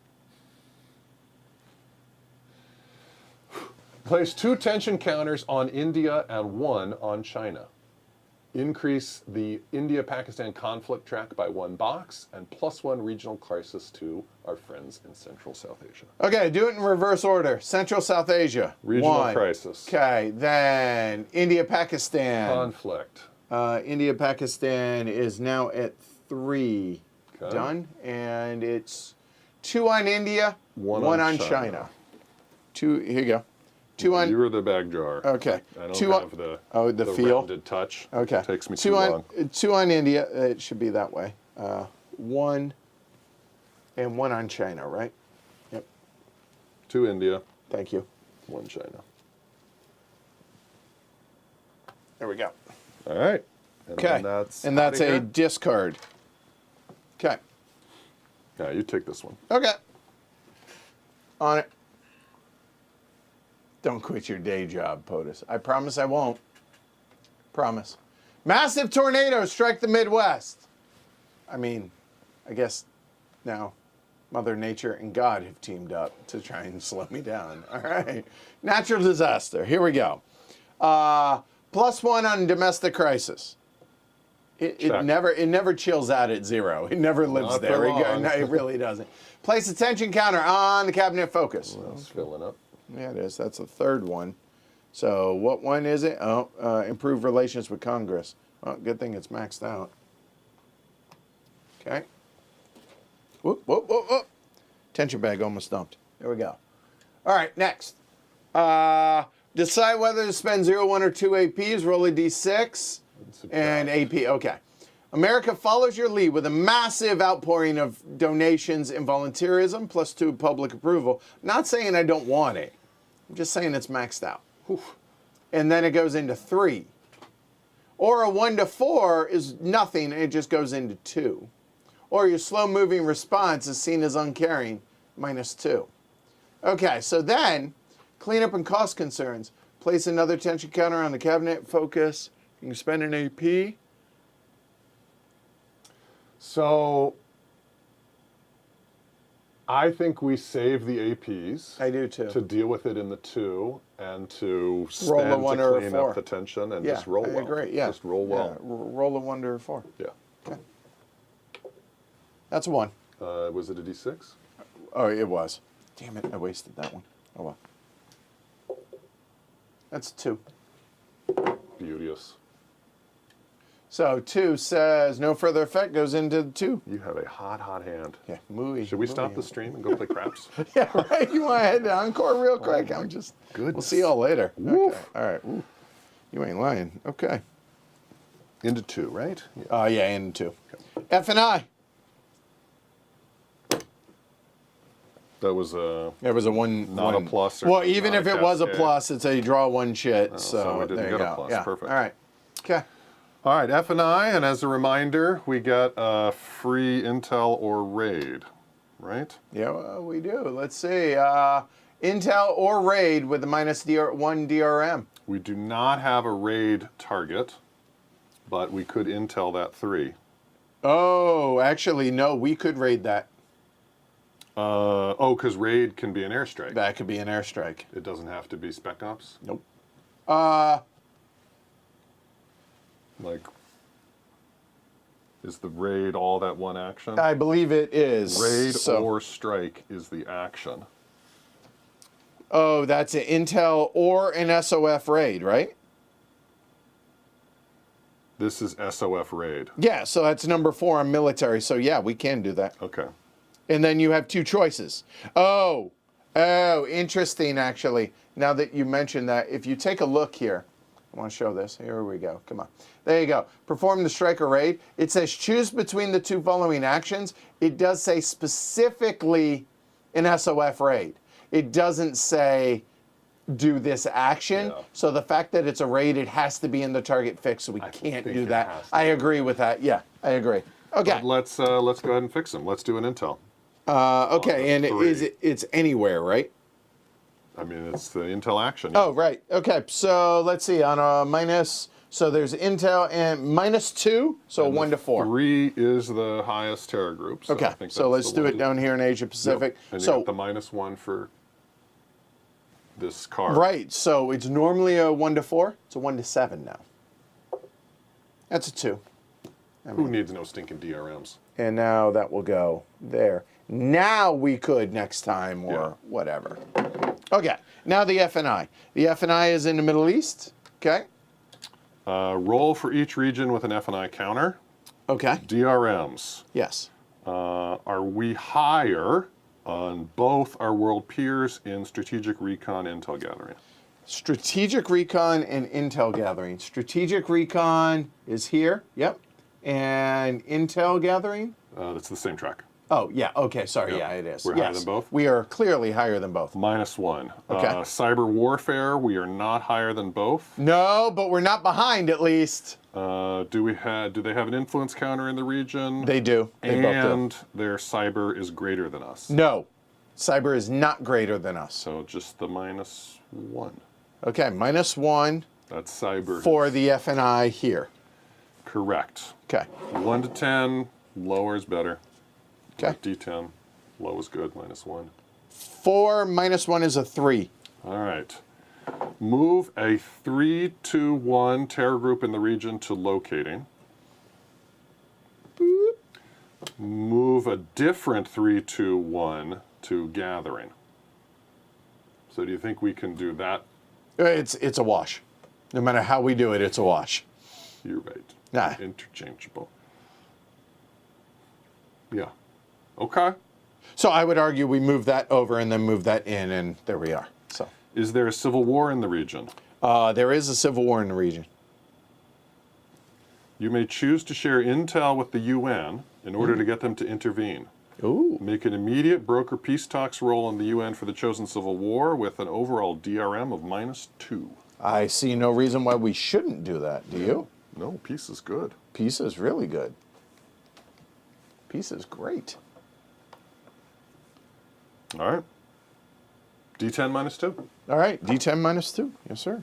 Place 2 tension counters on India and 1 on China. Increase the India-Pakistan conflict track by 1 box, and +1 regional crisis to our friends in Central South Asia. Okay, do it in reverse order. Central South Asia. Regional 1. crisis. Okay, then India-Pakistan. Conflict. India-Pakistan is now at 3. Okay. Done. And it's 2 on India, 1 on on China. China. 2, here you go. 2 on... You were the bag jar. Okay. I don't 2 have on, the feel. rounded touch. Okay. It takes me 2 too on, long. 2 on India. It should be that way. 1 and 1 on China, right? Yep. 2 India, Thank you. 1 China. There we go. All right. And Okay. then that's And that's outta a here. discard. Okay. Yeah, you take this one. Okay. On it. Don't quit your day job, POTUS. I promise I won't. Promise. Massive tornadoes strike the Midwest. I mean, I guess now Mother Nature and God have teamed up to try and slow me down. All right. Natural disaster. Here we go. +1 on domestic crisis. It never chills out at 0. It never lives Not there. for long. No, it really doesn't. Place a tension counter on the cabinet focus. Well, it's filling up. Yeah, it is. That's the 3rd one. So what one is it? Oh, improve relations with Congress. Well, good thing it's maxed out. Okay. Whoop, whoop, whoop, whoop. Tension bag almost dumped. There we go. All right, next. Decide whether to spend 0, 1, or 2 APs. Roll a D6. And AP, okay. America follows your lead with a massive outpouring of donations and volunteerism, +2 public approval. Not saying I don't want it. I'm just saying it's maxed out. Oof. And then it goes into 3. Or a 1 to 4 is nothing, it just goes into 2. Or your slow-moving response is seen as uncaring, -2. Okay, so then, cleanup and cost concerns. Place another tension counter on the cabinet, focus. You can spend an AP. So I think we save the APs. I do too. To deal with it in the 2 and to Roll a spend 1 to or a clean 4. up the tension and Yeah, just roll I well. agree. Yeah. Just roll well. Yeah, roll a 1 or a 4. Yeah. Okay. That's a 1. Was it a D6? Oh, it was. Damn it, I wasted that one. Oh well. That's 2. Beauteous. So 2 says no further effect goes into the 2. You have a hot, hot hand. Yeah, muy. Should we stop the stream and go play craps? Yeah, right. You want to head to Encore real quick? I'm just. goodness. We'll see y'all later. Woof. Okay. All right. Woof. You ain't lying. Okay. Into 2, right? Yeah. Yeah, into 2. F and I. That was a... There was a 1. Not a 1. plus or Well, even not if a it was a cascade. plus, it's a draw 1 shit. Oh, so so we didn't there you get a go. plus. Yeah. Perfect. All right. Okay. All right, F&I, and as a reminder, we get free Intel or RAID, right? Yeah, well, we do. Let's see. Intel or RAID with the -1 DRM. We do not have a RAID target, but we could Intel that 3. Oh, actually, no. We could raid that. Because RAID can be an airstrike. That could be an airstrike. It doesn't have to be Spec Ops. Nope. Like, is the RAID all that one action? I believe it is. RAID So- or strike is the action. Oh, that's an Intel or an SOF raid, right? This is SOF RAID. Yeah, so that's number 4 on military. So yeah, we can do that. Okay. And then you have 2 choices. Oh, interesting, actually. Now that you mentioned that, if you take a look here, I want to show this. Here we go. Come on. There you go. Perform the strike or raid. It says choose between the 2 following actions. It does say specifically an SOF raid. It doesn't say do this action. Yeah. So the fact that it's a raid, it has to be in the target fix, so we can't think do it that. has to I be. agree with that. Yeah, I agree. Okay. But let's go ahead and fix them. Let's do an Intel. Okay, and three. it's anywhere, right? I mean, it's the Intel action. Oh, right. Okay, so let's see. On a minus, so there's Intel and -2, so And 1 to 4. 3 is the highest Terra group. So I Okay, think so that's let's the do one it down here in Asia Pacific. And you So got the -1 for this card. right, so it's normally a 1 to 4. It's a 1 to 7 now. That's a 2. Who needs no stinking DRMs? And now that will go there. Now we could next time or whatever. Okay, now the FNI. The FNI is in the Middle East. Okay. Roll for each region with an FNI counter. Okay. DRMs. Yes. Are we higher on both our world peers in strategic recon intel gathering? Strategic recon and intel gathering. Strategic recon is here. Yep. And intel gathering? That's the same track. Oh, yeah. Okay. Sorry. Yep. Yeah, it is. We're higher than both? We are clearly higher than both. -1. Okay. Cyber warfare, we are not higher than both. No, but we're not behind at least. Do they have an influence counter in the region? They do. They both do. And their cyber is greater than us. No. Cyber is not greater than us. So just the -1. Okay. -1 That's cyber. for the FNI here. Correct. Okay. 1 to 10, lower is better. Okay. Like D10, low is good, -1. 4 -1 is a 3. All right. Move a 3-2-1 terror group in the region to locating. Boop. Move a different 3-2-1 to gathering. So do you think we can do that? It's a wash. No matter how we do it, it's a wash. You're right. Nah. Interchangeable. Yeah. Okay. So I would argue we move that over and then move that in, and there we are. So Is there a civil war in the region? there is a civil war in the region. You may choose to share intel with the UN in order to get them to intervene. Ooh. Make an immediate broker peace talks roll on the UN for the chosen civil war with an overall DRM of -2. I see no reason why we shouldn't do that. Do you? No, peace is good. Peace is really good. Peace is great. All right. D10 -2. All right. D10 -2. Yes, sir.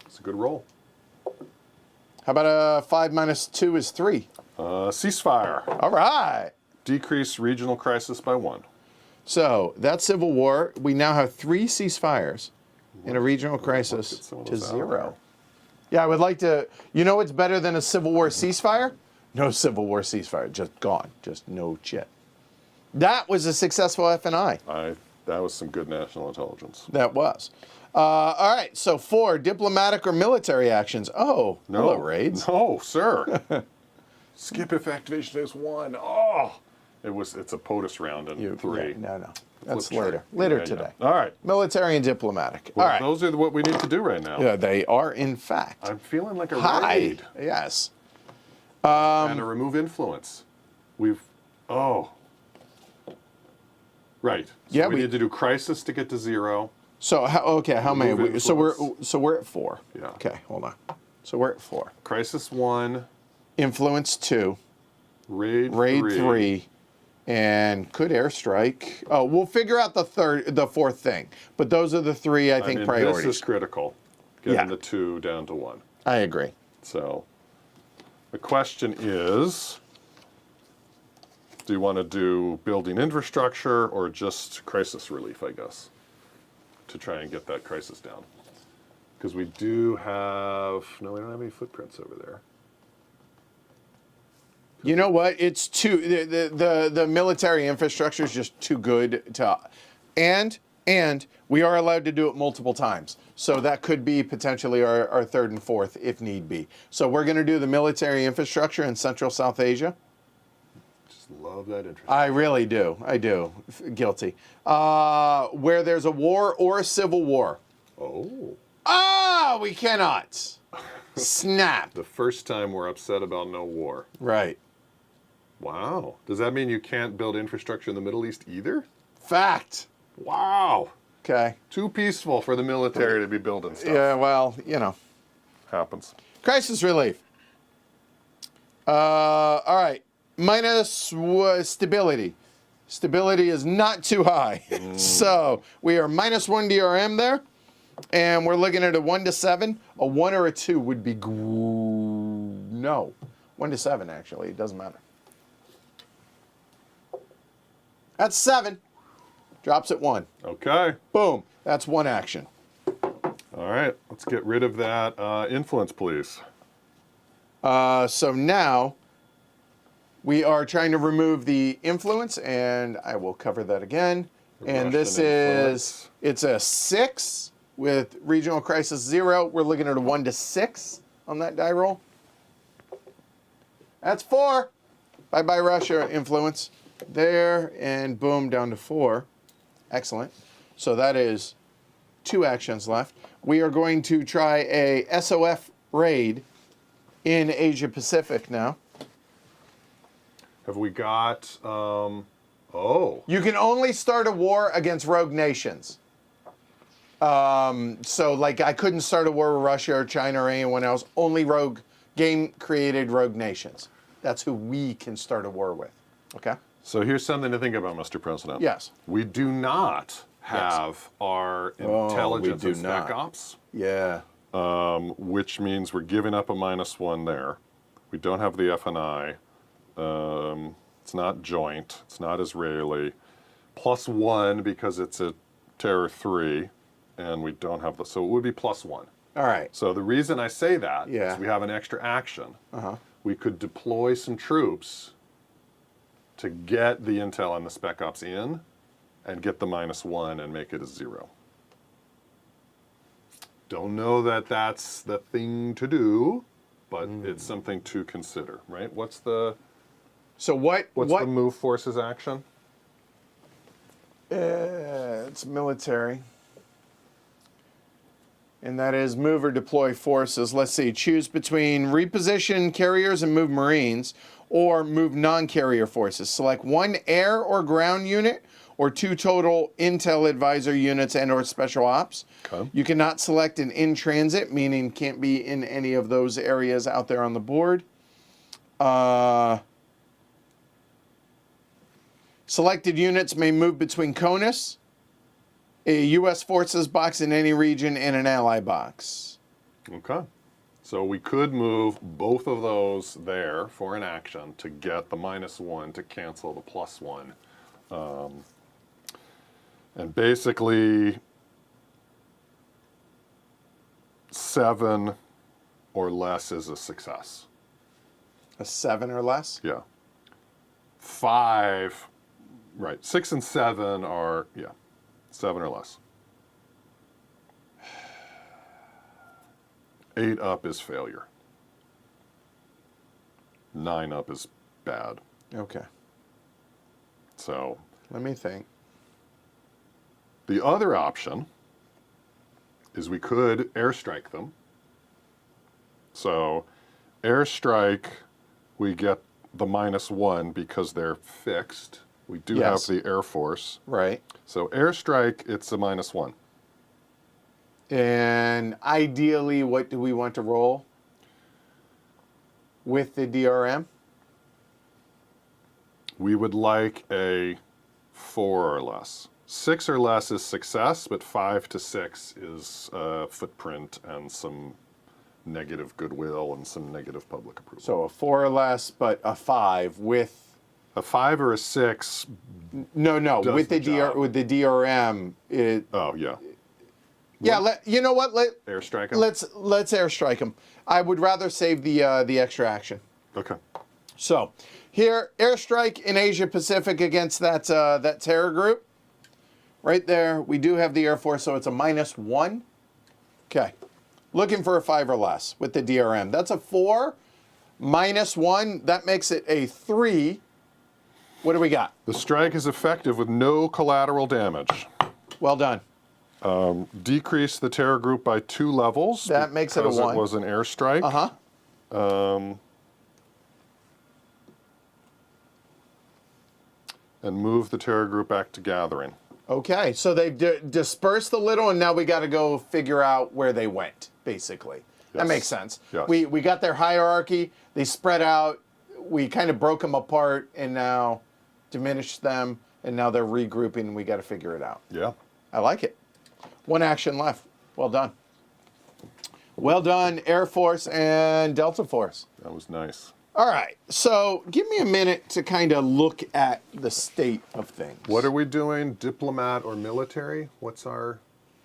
It's a good roll. How about a 5 -2 is 3? Ceasefire. All right. Decrease regional crisis by 1. So that civil war, we now have 3 ceasefires in a regional crisis some of to those out 0. Yeah, I would like to. You know what's better than a civil war ceasefire? No civil war ceasefire. Just gone. Just no shit. That was a successful FNI. That was some good national intelligence. That was. All right. So 4 diplomatic or military actions. Oh, No, hello, raids. No, sir. Skip if activation phase 1. Oh, it's a POTUS round in 3. Yeah, no. That's Flip later. chart. Later Yeah, today. All right. Military and diplomatic. Well, All right. those are what we need to do right now. Yeah, they are in fact. I'm feeling like a Hi. raid. Yes. And to remove influence. Right. So Yeah, we we- need to do crisis to get to 0. So how many? Remove So influence. we're at 4. Yeah. Okay, hold on. So we're at 4. Crisis 1. Influence 2. Raid 3. And could airstrike. Oh, we'll figure out the fourth thing. But those are the 3 I think priorities. This is critical. Getting Yeah. the 2 down to 1. I agree. So the question is, do you want to do building infrastructure or just crisis relief, I guess, to try and get that crisis down? Because we do have, no, we don't have any footprints over there. You know what? It's too the military infrastructure is just too good to, and we are allowed to do it multiple times. So that could be potentially our 3rd and 4th if need be. So we're going to do the military infrastructure in Central South Asia. Just love that interest. I really do. I do. Guilty. Where there's a war or a civil war. Oh. Ah, we cannot. Snap. The first time we're upset about no war. Right. Wow. Does that mean you can't build infrastructure in the Middle East either? Fact. Wow. Okay. Too peaceful for the military to be building stuff. Yeah, well, you know. Happens. Crisis relief. All right. Minus stability. Stability is not too high. So we are -1 DRM there. And we're looking at a 1 to 7. A 1 or a 2 would be no. 1 to 7, actually. It doesn't matter. That's 7. Drops at 1. Okay. Boom. That's 1 action. All right. Let's get rid of that influence, please. So now we are trying to remove the influence, and I will cover that again. And this is, it's a 6 with regional crisis 0. We're looking at a 1 to 6 on that die roll. That's 4. Bye-bye Russia influence. There, and boom, down to 4. Excellent. So that is 2 actions left. We are going to try a SOF raid in Asia Pacific now. Have we got, oh. You can only start a war against rogue nations. So, like, I couldn't start a war with Russia or China or anyone else. Only game-created rogue nations. That's who we can start a war with. Okay? So here's something to think about, Mr. President. Yes. We do not have our intelligence and spec ops. Yeah. Which means we're giving up a -1 there. We don't have the FNI. It's not joint. It's not Israeli. +1 because it's a terror 3, and we don't have the. So it would be +1. All right. So the reason I say that Yeah. is we have an extra action. Uh-huh. We could deploy some troops to get the intel and the spec ops in, and get the -1 and make it a 0. Don't know that that's the thing to do, but it's something to consider, right? What's the So what's the move forces action? It's military. And that is move or deploy forces. Let's see. Choose between reposition carriers and move Marines, or move non-carrier forces. Select 1 air or ground unit, or 2 total intel advisor units and or special ops. Okay. You cannot select an in-transit, meaning can't be in any of those areas out there on the board. Selected units may move between CONUS, a U.S. forces box in any region, and an ally box. Okay. So we could move both of those there for an action to get the -1 to cancel the +1. And basically 7 or less is a success. A 7 or less? Yeah. 5, right. 6 and 7 are, 7 or less. 8 up is failure. 9 up is bad. Okay. So Let me think. the other option is we could airstrike them. So airstrike, we get the -1 because they're fixed. We do Yes. have the Air Force. Right. So airstrike, it's a -1. And ideally, what do we want to roll with the DRM? We would like a 4 or less. 6 or less is success, but 5 to 6 is footprint and some negative goodwill and some negative public approval. So a 4 or less, but a 5 with a 5 or a 6. no does with the the job. with the DRM. Oh yeah. Yeah, you know what? Airstrike 'em? Let's airstrike them. I would rather save the extra action. Okay. So here, airstrike in Asia Pacific against that that terror group. Right there, we do have the Air Force, so it's a -1. Okay. Looking for a 5 or less with the DRM. That's a 4 -1. That makes it a 3. What do we got? The strike is effective with no collateral damage. Well done. Decrease the terror group by 2 levels. That makes it a 1. It was an airstrike. Uh-huh. And move the terror group back to gathering. Okay, so they've dispersed a little, and now we got to go figure out where they went, basically. That Yes. makes sense. Yes. We got their hierarchy. They spread out. We kind of broke them apart and now diminished them. and now they're regrouping, and we got to figure it out. Yeah. I like it. One action left. Well done. Well done, Air Force and Delta Force. That was nice. All right, so give me a minute to kind of look at the state of things. What are we doing? Diplomat or military? What's our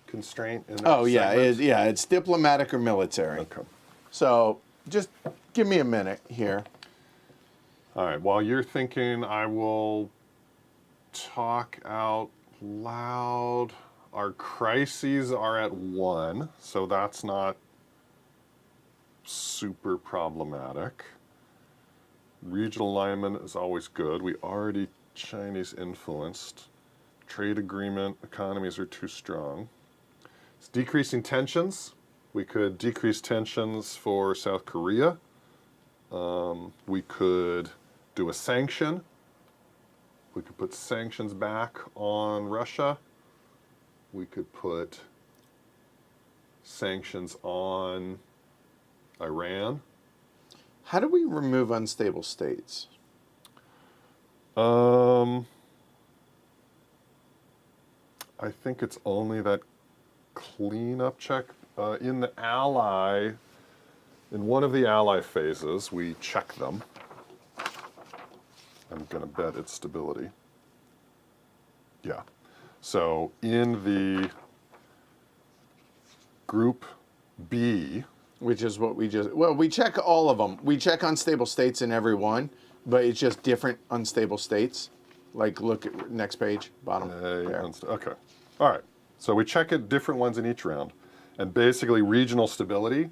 constraint in that Oh, yeah, segment? it's diplomatic or military. Okay. So just give me a minute here. All right. While you're thinking, I will talk out loud. Our crises are at 1, so that's not super problematic. Regional alignment is always good. We already Chinese influenced. Trade agreement, economies are too strong. It's decreasing tensions. We could decrease tensions for South Korea. We could do a sanction. We could put sanctions back on Russia. We could put sanctions on Iran. How do we remove unstable states? I think it's only that cleanup check in the ally. In one of the ally phases, we check them. I'm going to bet it's stability. Yeah. So in the group B, Which is what we just, well, we check all of them. We check unstable states in every one, but it's just different unstable states. Like, look at next page, bottom. There. okay. All right. So we check it different ones in each round. And basically regional stability,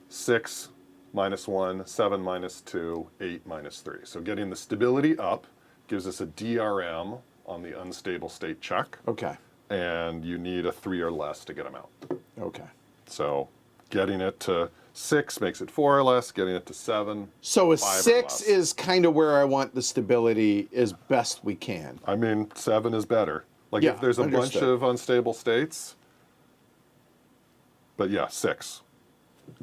6 minus 1, 7 minus 2, 8 minus 3. So getting the stability up gives us a DRM on the unstable state check. Okay. And you need a 3 or less to get them out. Okay. So getting it to 6 makes it 4 or less, getting it to 7. So a 5 or 6 less. is kind of where I want the stability as best we can. I mean, 7 is better. Like Yeah, if there's a bunch understood. of unstable states, but yeah, 6.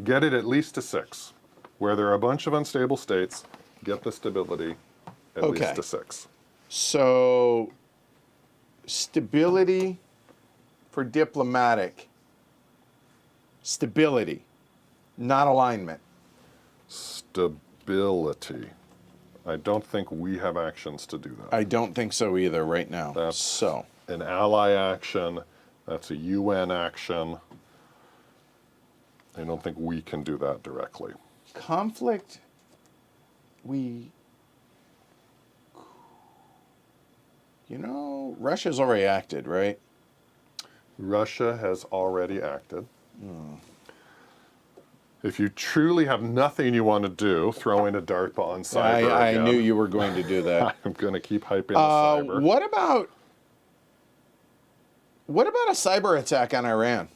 Get it at least to 6. Where there are a bunch of unstable states, get the stability at Okay. least to 6. So stability for diplomatic. Stability, not alignment. Stability. I don't think we have actions to do that. I don't think so either right now. That's So an ally action. That's a UN action. I don't think we can do that directly. conflict, Russia's already acted, right? Russia has already acted. If you truly have nothing you want to do, throw in a DARPA on cyber. I again. knew you were going to do that. I'm going to keep hyping the cyber. What about a cyber attack on Iran?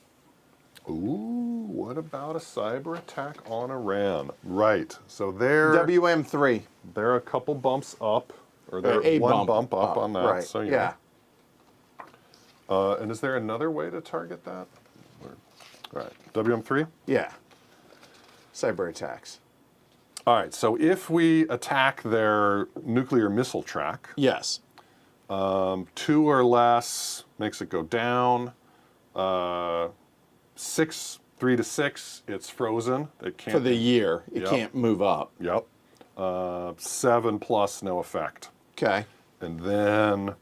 Ooh, what about a cyber attack on Iran? Right. So they're WM3. a couple bumps up, or they're A one bump bump up on that. Right. So yeah. And is there another way to target that? Right. WM3? Yeah. Cyber attacks. All right. So if we attack their nuclear missile track, Yes. 2 or less makes it go down. 6, 3 to 6, it's frozen. It can't. For the year, it Yep. can't move up. Yep. 7 plus, no effect. Okay. And then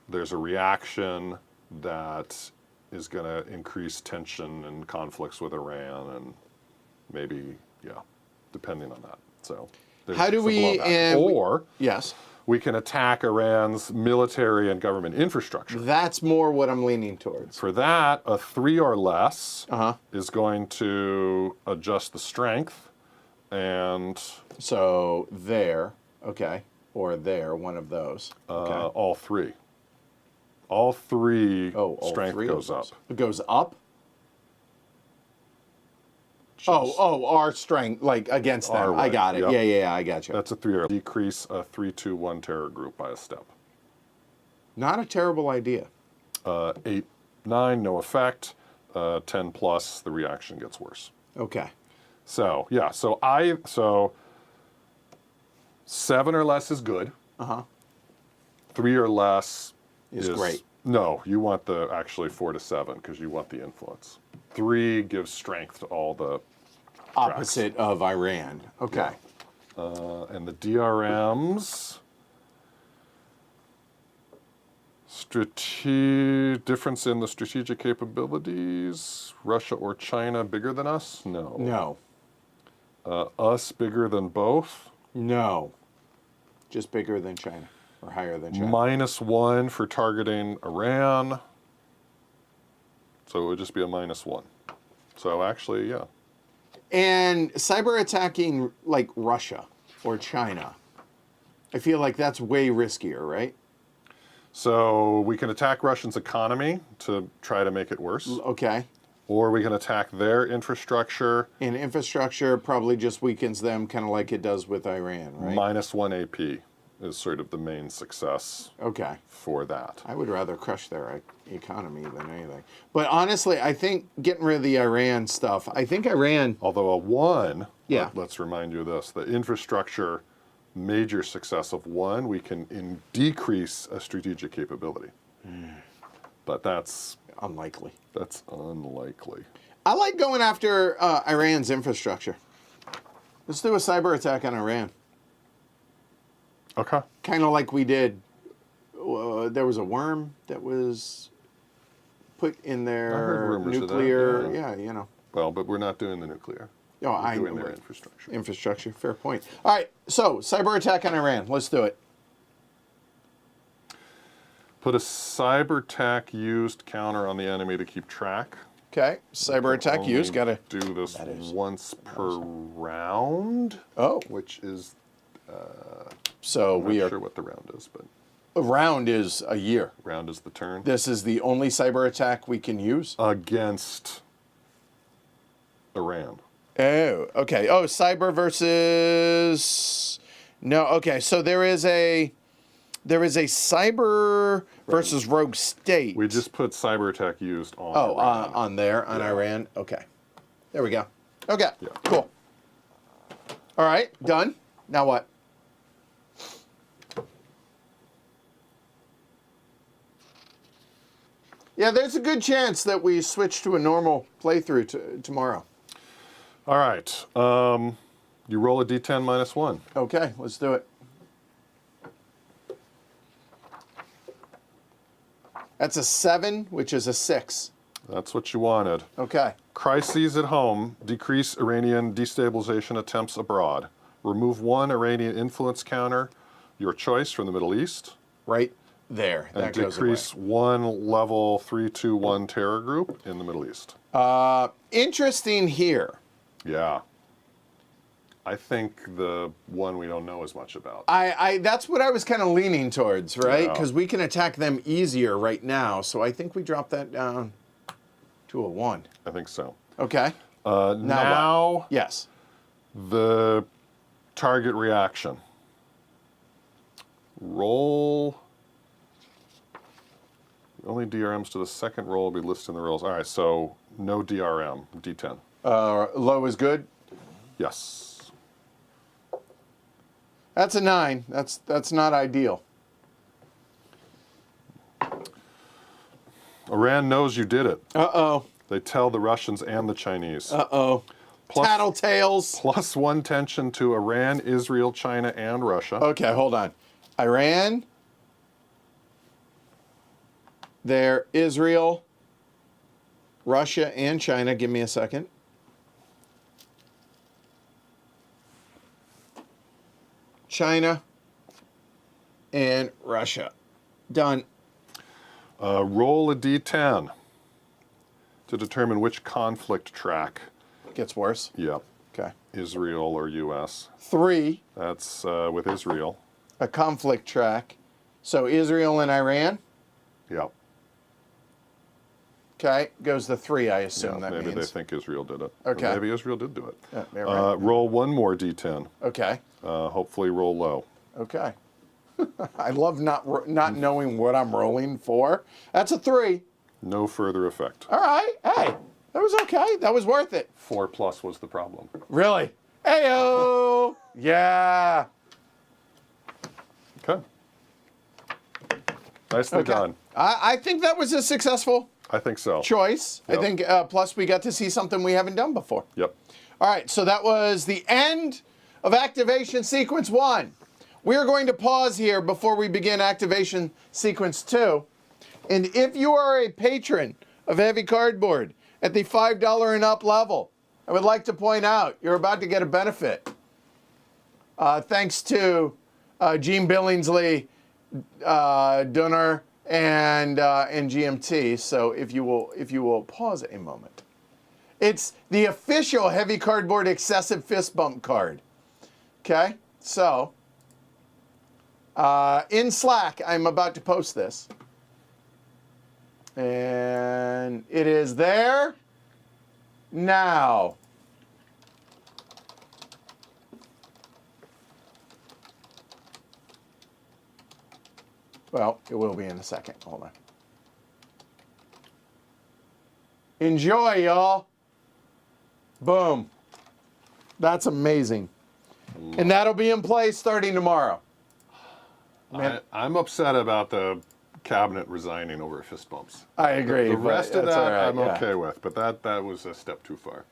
there's a reaction that is going to increase tension and conflicts with Iran, and maybe, depending on that. So there's How do some we- blowback. and we- or Yes. we can attack Iran's military and government infrastructure. That's more what I'm leaning towards. For that, a 3 or less Uh-huh. is going to adjust the strength, and So there, okay, or there, one of those. Okay. all 3. All 3 all strength 3 of goes up. those. It goes up? Our strength, like against them. Our I way, got it. yep. Yeah, I got you. That's a 3 or decrease a 3-2-1 terror group by a step. Not a terrible idea. 8, 9, no effect. 10 plus, the reaction gets worse. Okay. So 7 or less is good. Uh-huh. 3 or less is great. No, you want the actually 4 to 7 because you want the influence. 3 gives strength to all the Opposite of Iran. Okay. and the DRMs. Difference in the strategic capabilities. Russia or China bigger than us? No. No. Us bigger than both? No. Just bigger than China or higher than China. -1 for targeting Iran. So it would just be a -1. So actually, yeah. And cyber attacking like Russia or China, I feel like that's way riskier, right? So we can attack Russia's economy to try to make it worse. Okay. Or we can attack their infrastructure. And infrastructure probably just weakens them kind of like it does with Iran, right? -1 AP is sort of the main success Okay. for that. I would rather crush their economy than anything. But honestly, I think getting rid of the Iran stuff, I think Iran... Although a 1, Yeah. let's remind you of this, the infrastructure major success of 1, we can decrease a strategic capability. But that's Unlikely. unlikely. I like going after Iran's infrastructure. Let's do a cyber attack on Iran. Okay. Kind of like we did. There was a worm that was put in I heard their rumors of that, nuclear. yeah. Yeah, you know. Well, but we're not doing the nuclear. Oh, We're I doing know. their It. infrastructure. Infrastructure. Fair point. All right. So cyber attack on Iran. Let's do it. Put a cyber attack used counter on the enemy to keep track. Okay. Cyber attack Only use. Got to. do this once per round. Oh. Which is So I'm we not are. sure what the round is, but A round is a year. round is the turn. This is the only cyber attack we can use. Against Iran. Oh, okay. Oh, cyber versus. No, okay. So there is a cyber versus rogue state. We just put cyber attack used on Oh, Iran. on there, on Yeah. Iran. Okay. There we go. Okay. Yeah. Cool. All right. Done. Now what? Yeah, there's a good chance that we switch to a normal playthrough tomorrow. All right. You roll a d10 -1. Okay, let's do it. That's a 7, which is a 6. That's what you wanted. Okay. Crises at home. Decrease Iranian destabilization attempts abroad. Remove 1 Iranian influence counter, your choice, from the Middle East. Right there. And That goes decrease 1 level 321 terror group in the Middle East. away. Interesting here. Yeah. I think the one we don't know as much about. I that's what I was kind of leaning towards, right? Yeah. Because we can attack them easier right now. So I think we drop that down to a 1. I think so. Okay. Now Yes. the target reaction. Roll. Only DRMs to the second roll will be listed in the rolls. All right, so no DRM, D10. Low is good. Yes. That's a 9. That's not ideal. Iran knows you did it. Uh-oh. They tell the Russians and the Chinese. Uh-oh. Plus- Tattletales. +1 tension to Iran, Israel, China, and Russia. Okay, hold on. Iran. There, Israel, Russia, and China. Give me a second. China and Russia. Done. Roll a D10 to determine which conflict track. Gets worse. Yep. Okay. Israel or U.S. 3, That's with Israel. a conflict track. So Israel and Iran. Yep. Okay, goes the 3, I Yeah, assume that maybe means. they think Israel did it. Or Okay. maybe Israel did do it. Yeah, you're right. Roll 1 more D10. Okay. Hopefully roll low. Okay. I love not knowing what I'm rolling for. That's a 3. No further effect. All right. Hey, that was okay. That was worth it. 4+ was the problem. Really? Heyo. Yeah. Okay. Nicely done. I think that was a successful I think so. choice. Yep. I think, plus we got to see something we haven't done before. Yep. All right, so that was the end of activation sequence 1. We are going to pause here before we begin activation sequence 2. And if you are a patron of Heavy Cardboard at the $5 and up level, I would like to point out you're about to get a benefit. Thanks to Gene Billingsley, Dunner, and GMT. So if you will pause a moment. It's the official Heavy Cardboard Excessive Fist Bump card. Okay, so in Slack, I'm about to post this. And it is there now. Well, it will be in a second. Hold on. Enjoy, y'all. Boom. That's amazing. And that'll be in place starting tomorrow. I'm upset about the cabinet resigning over fist bumps. I agree. The rest of that all right, I'm yeah. okay with, but that was a step too far.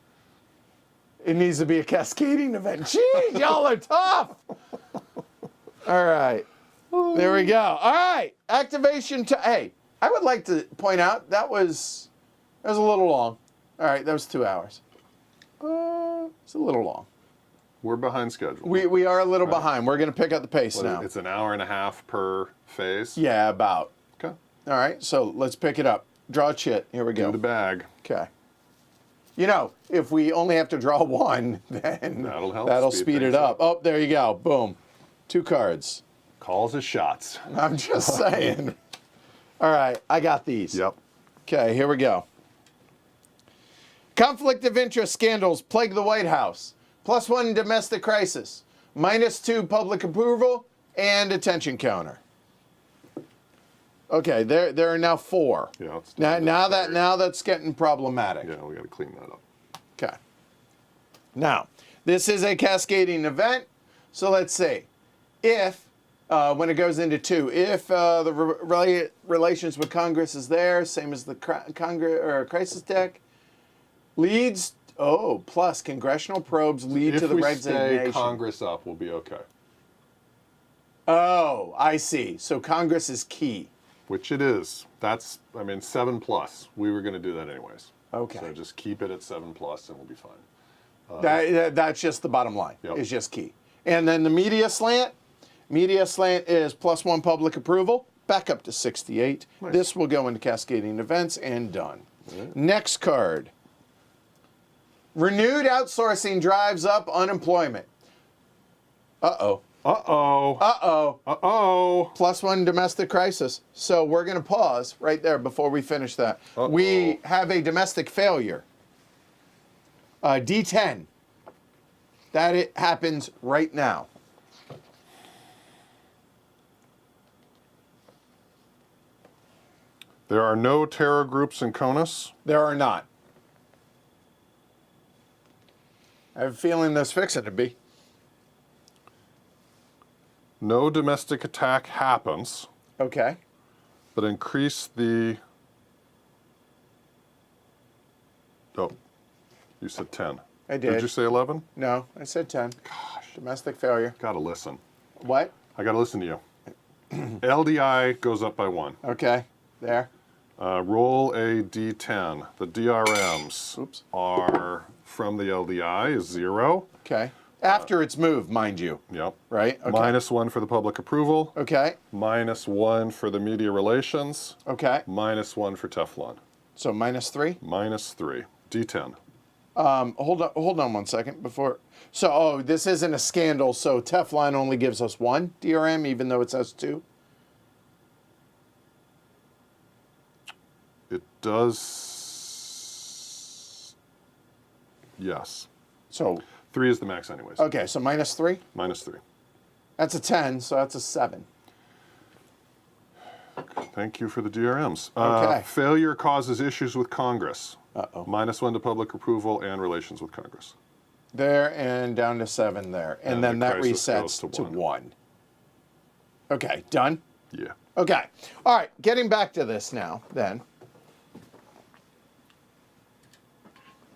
It needs to be a cascading event. Jeez, y'all are tough. All right. There we go. All right. Activation to hey, I would like to point out that was a little long. All right, that was 2 hours. It's a little long. We're behind schedule. We are a little behind. We're going to pick up the pace now. It's an hour and a half per phase. Yeah, about. Okay. All right, so let's pick it up. Draw a chit. Here we go. Do the bag. Okay. You know, if we only have to draw one, then That'll help that'll speed speed it things up. up. Oh, there you go. Boom. 2 cards. Calls as shots. I'm just saying. All right, I got these. Yep. Okay, here we go. Conflict of interest scandals plague the White House. +1 domestic crisis. -2 public approval and attention counter. Okay, there are now 4. Yeah. It's Now that's getting problematic. Yeah, we got to clean that up. Okay. Now, this is a cascading event, so let's see. If, when it goes into 2, if the relations with Congress is there, same as the crisis deck, leads, plus congressional probes lead to the resignation. If we stay Congress up, we'll be okay. Oh, I see. So Congress is key. Which it is. That's, 7+. We were going to do that anyways. Okay. So just keep it at 7+ and we'll be fine. That's just the bottom line. Yep. It's just key. And then the media slant. Media slant is +1 public approval, back up to 68. Nice. This will go into cascading events and done. Right. Next card. Renewed outsourcing drives up unemployment. Uh-oh. Uh-oh. Uh-oh. Uh-oh. +1 domestic crisis. So we're going to pause right there before we finish that. Uh-oh. We have a domestic failure. D10. That it happens right now. There are no terror groups in CONUS. There are not. I have a feeling that's fixing to be. No domestic attack happens, Okay. but increase the... Oh, you said 10. I did. Did you say 11? No, I said 10. Gosh. Domestic failure. Gotta listen. What? I gotta listen to you. LDI goes up by 1. Okay. There. Roll a D10. The DRMs Oops. are from the LDI is 0. Okay. After it's moved, mind you. Yep. Right? Okay. -1 for the public approval. Okay. -1 for the media relations. Okay. -1 for Teflon. So -3. -3. D10. Hold on 1 second before. So, this isn't a scandal. So Teflon only gives us 1 DRM, even though it says 2. It does. Yes. So 3 is the max, anyways. okay. So -3. -3. That's a 10. So that's a 7. Thank you for the DRMs. Okay. Failure causes issues with Congress. Uh-oh. -1 to public approval and relations with Congress. There and down to 7 there. And then the that crisis resets goes to to 1. Okay. Done? Yeah. Okay. All right. Getting back to this now, then.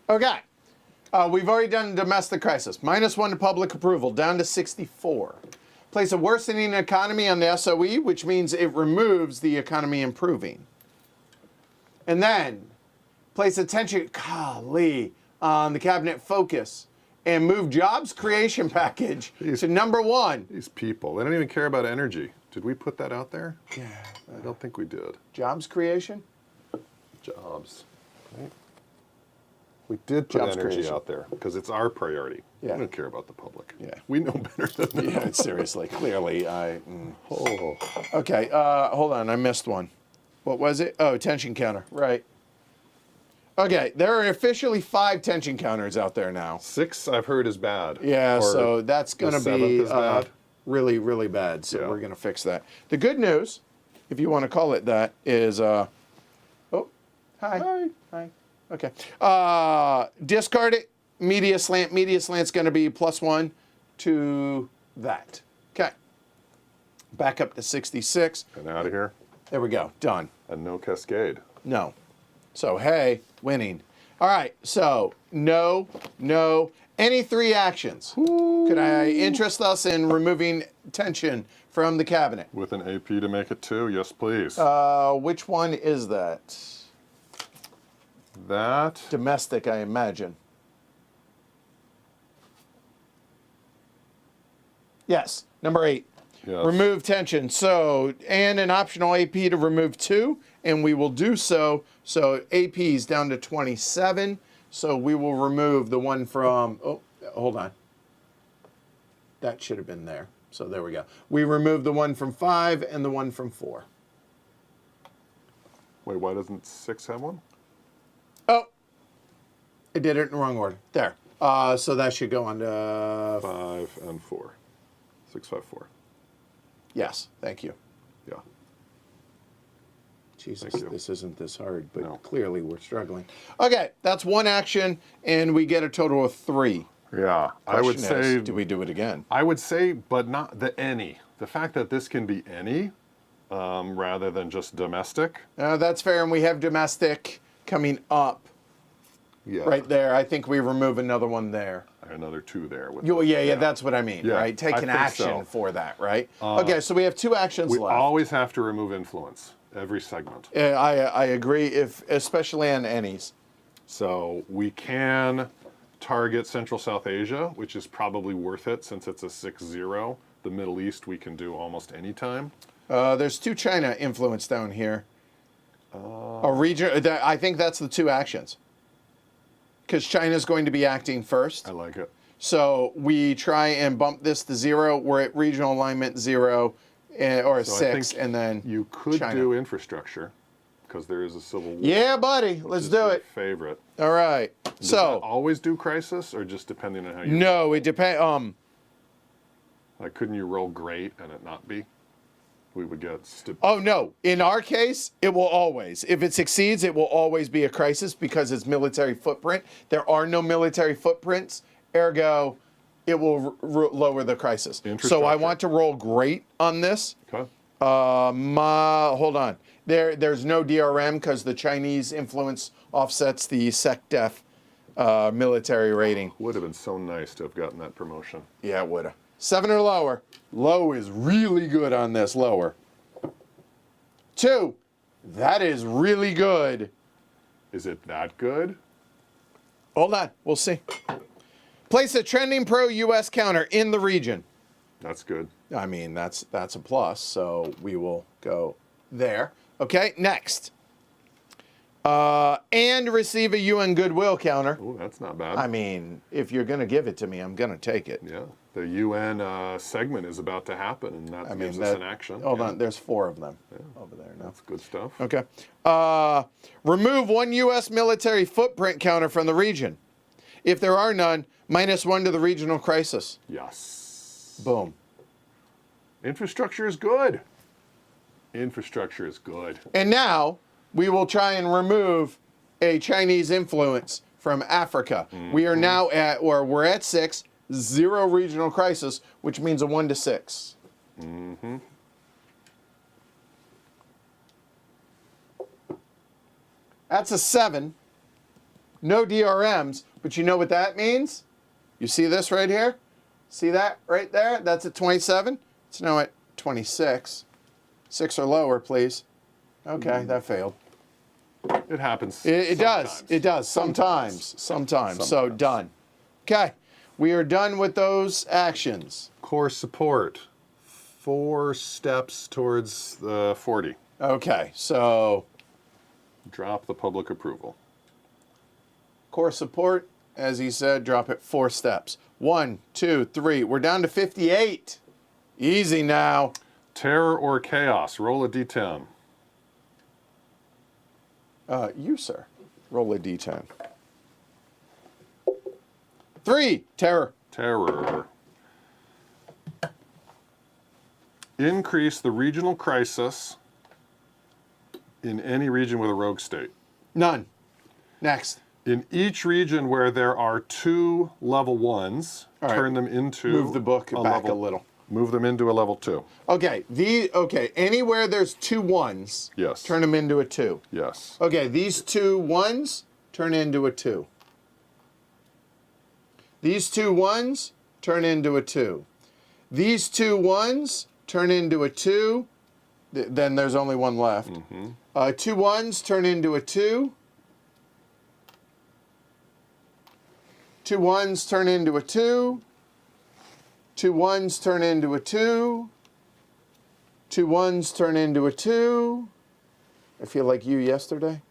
Okay. We've already done domestic crisis. -1 to public approval, down to 64. Place a worsening economy on the SOE, which means it removes the economy improving. And then place attention, golly, on the cabinet focus and move jobs creation package to number 1. These people, they don't even care about energy. Did we put that out there? Yeah. I don't think we did. Jobs creation? Jobs. Right? We did put Jobs energy creation. out there because it's our priority. Yeah. We don't care about the public. Yeah. We know better than them. Yeah, seriously, clearly. Oh. Okay, hold on, I missed one. What was it? Oh, tension counter, right. Okay, there are officially 5 tension counters out there now. 6 I've heard is bad. Yeah, Or so that's going to the be 7th is bad. really, really bad. So Yeah. we're going to fix that. The good news, if you want to call it that, is oh, hi. Okay. Discard it. Media slant. Media slant's going to be +1 to that. Okay. Back up to 66. And out of here. There we go. Done. And no cascade. No. So, hey, winning. All right. So, no. Any 3 actions. Could I interest us in removing tension from the cabinet? With an AP to make it 2, yes please. Which one is that? That, Domestic, I imagine. Yes, number 8. yes. Remove tension. So, and an optional AP to remove 2, and we will do so. So AP is down to 27. So we will remove the one from, oh, hold on. That should have been there. So there we go. We remove the one from 5 and the one from 4. Wait, why doesn't 6 have one? Oh, I did it in the wrong order. There. So that should go on to 5 and 4. 6, 5, 4. yes. Thank you. Yeah. Jesus, Thank you. this isn't this hard, but No. clearly we're struggling. Okay, that's 1 action, and we get a total of 3. Yeah. I would Question is, say, do we do it again? but not the any. The fact that this can be any rather than just domestic. That's fair, and we have domestic coming up Yeah. right there. I think we remove another one there. Another 2 there. With Yeah, that's what I mean, Yeah, right? Take I an think action so. for that, right? Okay, so we have 2 actions We left. always have to remove influence every segment. I agree, especially on any's. So we can target Central South Asia, which is probably worth it since it's a 6-0. The Middle East we can do almost any time. There's 2 China influence down here. A region. I think that's the 2 actions. Because China's going to be acting first. I like it. So we try and bump this to 0. We're at regional alignment 0 or So I 6, think and then you could China. do infrastructure because there is a civil war. Yeah, buddy. Let's is do my it. Favorite. All right. Does So that always do crisis or just depending on how you? no, it depends. Like, couldn't you roll great and it not be? We would get. Oh no! In our case, it will always. If it succeeds, it will always be a crisis because it's military footprint. There are no military footprints, ergo, it will lower the crisis. So I Infrastructure. want to roll great on this. Okay. Hold on. There's no DRM because the Chinese influence offsets the SecDef military rating. Would have been so nice to have gotten that promotion. Yeah, it would have. 7 or lower. Low is really good on this. Lower. 2. That is really good. Is it that good? Hold on. We'll see. Place a trending pro-U.S. counter in the region. That's good. I mean, that's a plus, so we will go there. Okay, next. And receive a UN goodwill counter. Oh, that's not bad. I mean, if you're going to give it to me, I'm going to take it. Yeah, the UN segment is about to happen, and that gives us an action. Hold Yeah, on, there's 4 of them over there now. That's good stuff. Okay. Remove 1 U.S. military footprint counter from the region. If there are none, -1 to the regional crisis. Yes. Boom. Infrastructure is good. Infrastructure is good. And now we will try and remove a Chinese influence from Africa. We are now at, or we're at 6, 0 regional crisis, which means a 1 to 6. That's a 7. No DRMs, but you know what that means? You see this right here? See that right there? That's at 27. It's now at 26. 6 or lower, please. Okay, that failed. It happens. It does. It does. Sometimes. So done. Okay. We are done with those actions. Core support. 4 steps towards the 40. Okay. So Drop the public approval. core support, as he said, drop it 4 steps. 1, 2, 3. We're down to 58. Easy now. Terror or chaos. Roll a d10. You, sir. Roll a d10. 3. Terror. Terror. Increase the regional crisis in any region with a rogue state. None. Next. In each region where there are 2 level 1s, All right. turn them into Move the book back a little. Move them into a level 2. Okay. Anywhere there's 2 1s, Yes. turn them into a 2. Yes. Okay, these 2 1s turn into a 2. These 2 1s turn into a 2. These 2 1s turn into a 2. Then there's only 1 left. 2 1s turn into a 2. 2 1s turn into a 2. 2 1s turn into a 2. 2 1s turn into a 2. I feel like you yesterday.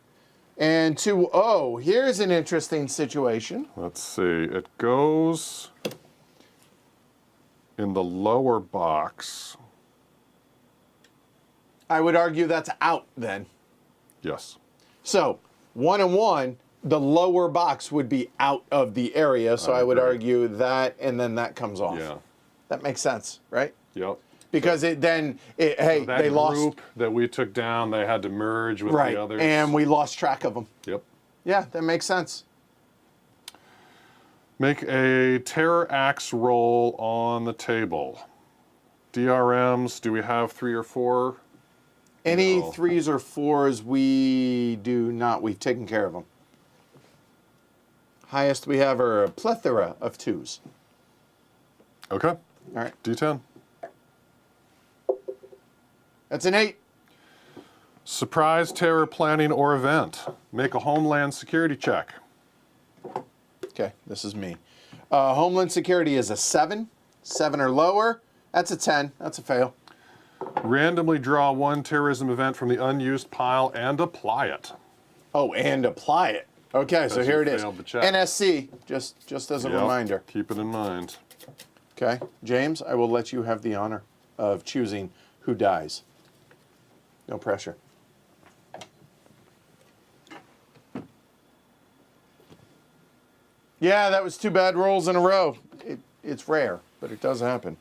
And 2, oh, here's an interesting situation. Let's see. It goes in the lower box. I would argue that's out then. Yes. So 1 and 1, the lower box would be out of the area. So I would agree. argue that, and then that comes off. Yeah. That makes sense, right? Yep. Because hey, That they lost. group that we took down, they had to merge with Right, the others. and we lost track of them. Yep. Yeah, that makes sense. Make a terror axe roll on the table. DRMs, do we have 3 or 4? Any No. 3s or 4s, we do not. We've taken care of them. Highest we have are a plethora of 2s. Okay. All right, D10. that's an 8. Surprise terror planning or event. Make a homeland security check. Okay, this is me. Homeland Security is a 7. 7 or lower. That's a 10. That's a fail. Randomly draw 1 terrorism event from the unused pile and apply it. Oh, and apply it. Okay, so Because here you it is. failed the check. NSC, just as a Yep. reminder. Keep it in mind. Okay, James, I will let you have the honor of choosing who dies. No pressure. Yeah, that was 2 bad rolls in a row. It's rare, but it does happen.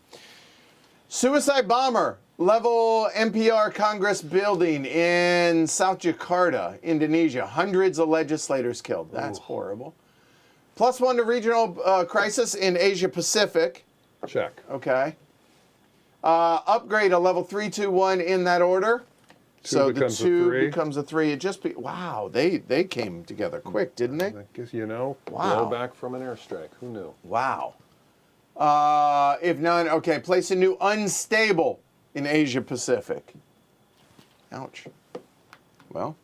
Suicide bomber, level NPR Congress building in South Jakarta, Indonesia. Hundreds of legislators killed. That's horrible. +1 to regional crisis in Asia Pacific. Check. Okay. Upgrade a level 3, 2, 1 in that order. So the becomes a 2 3. becomes a 3. It just wow, they came together quick, didn't they? I guess Wow. blow back from an airstrike. Who knew? Wow. If none, okay, place a new unstable in Asia Pacific. Ouch. Well,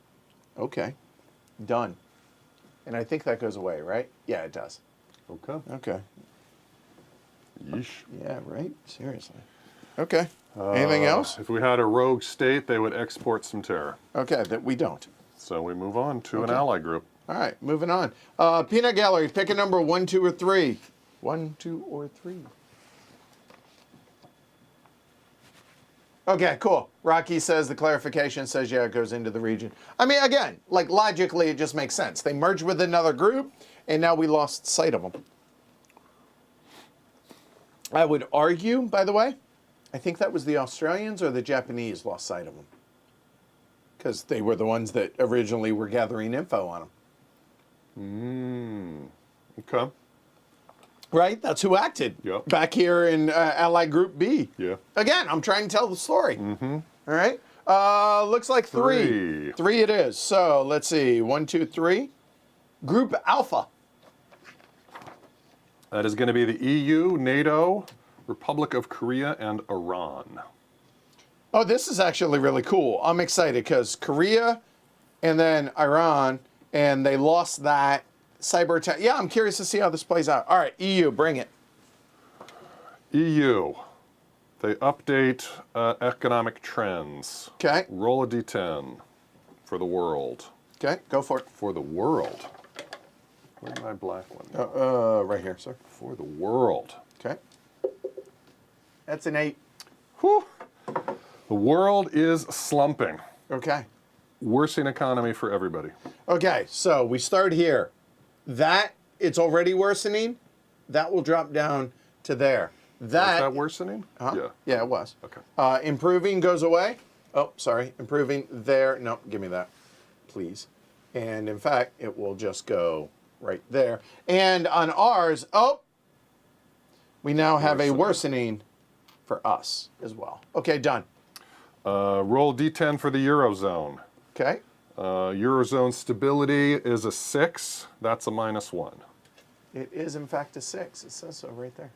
okay. Done. And I think that goes away, right? Yeah, it does. Okay. Okay. Yeesh. Yeah, right? Seriously. Okay. Anything else? If we had a rogue state, they would export some terror. Okay, that we don't. So we move on to an Okay. ally group. All right, moving on. Peanut Gallery, pick a number 1, 2, or 3. 1, 2, or 3. Okay, cool. Rocky says the clarification says, yeah, it goes into the region. I mean, again, like logically, it just makes sense. They merged with another group, and now we lost sight of them. I would argue, by the way, I think that was the Australians or the Japanese lost sight of them. Because they were the ones that originally were gathering info on them. Okay. Right? That's who acted. Yep. Back here in Allied Group B. Yeah. Again, I'm trying to tell the story. All right? Looks like three. Three it is. So let's see. 1, 2, 3. Group Alpha. That is going to be the EU, NATO, Republic of Korea, and Iran. Oh, this is actually really cool. I'm excited because Korea and then Iran, and they lost that cyber attack. Yeah, I'm curious to see how this plays out. All right, EU, bring it. EU. They update economic trends. Okay. Roll a d10 for the world. Okay, go for it. For the world. Where's my black one go? Right here, sir. For the world. Okay. That's an 8. Whew. The world is slumping. Okay. Worsening economy for everybody. Okay, so we start here. That, it's already worsening. That will drop down to there. Is that worsening? Yeah. Yeah, it was. Okay. Improving goes away. Oh, sorry. Improving there. No, give me that, please. And in fact, it will just go right there. And on ours, oh, we now have a worsening for us as well. Okay, done. Roll d10 for the Eurozone. Okay. Eurozone stability is a 6. That's a -1. It is, in fact, a 6. It says so right there.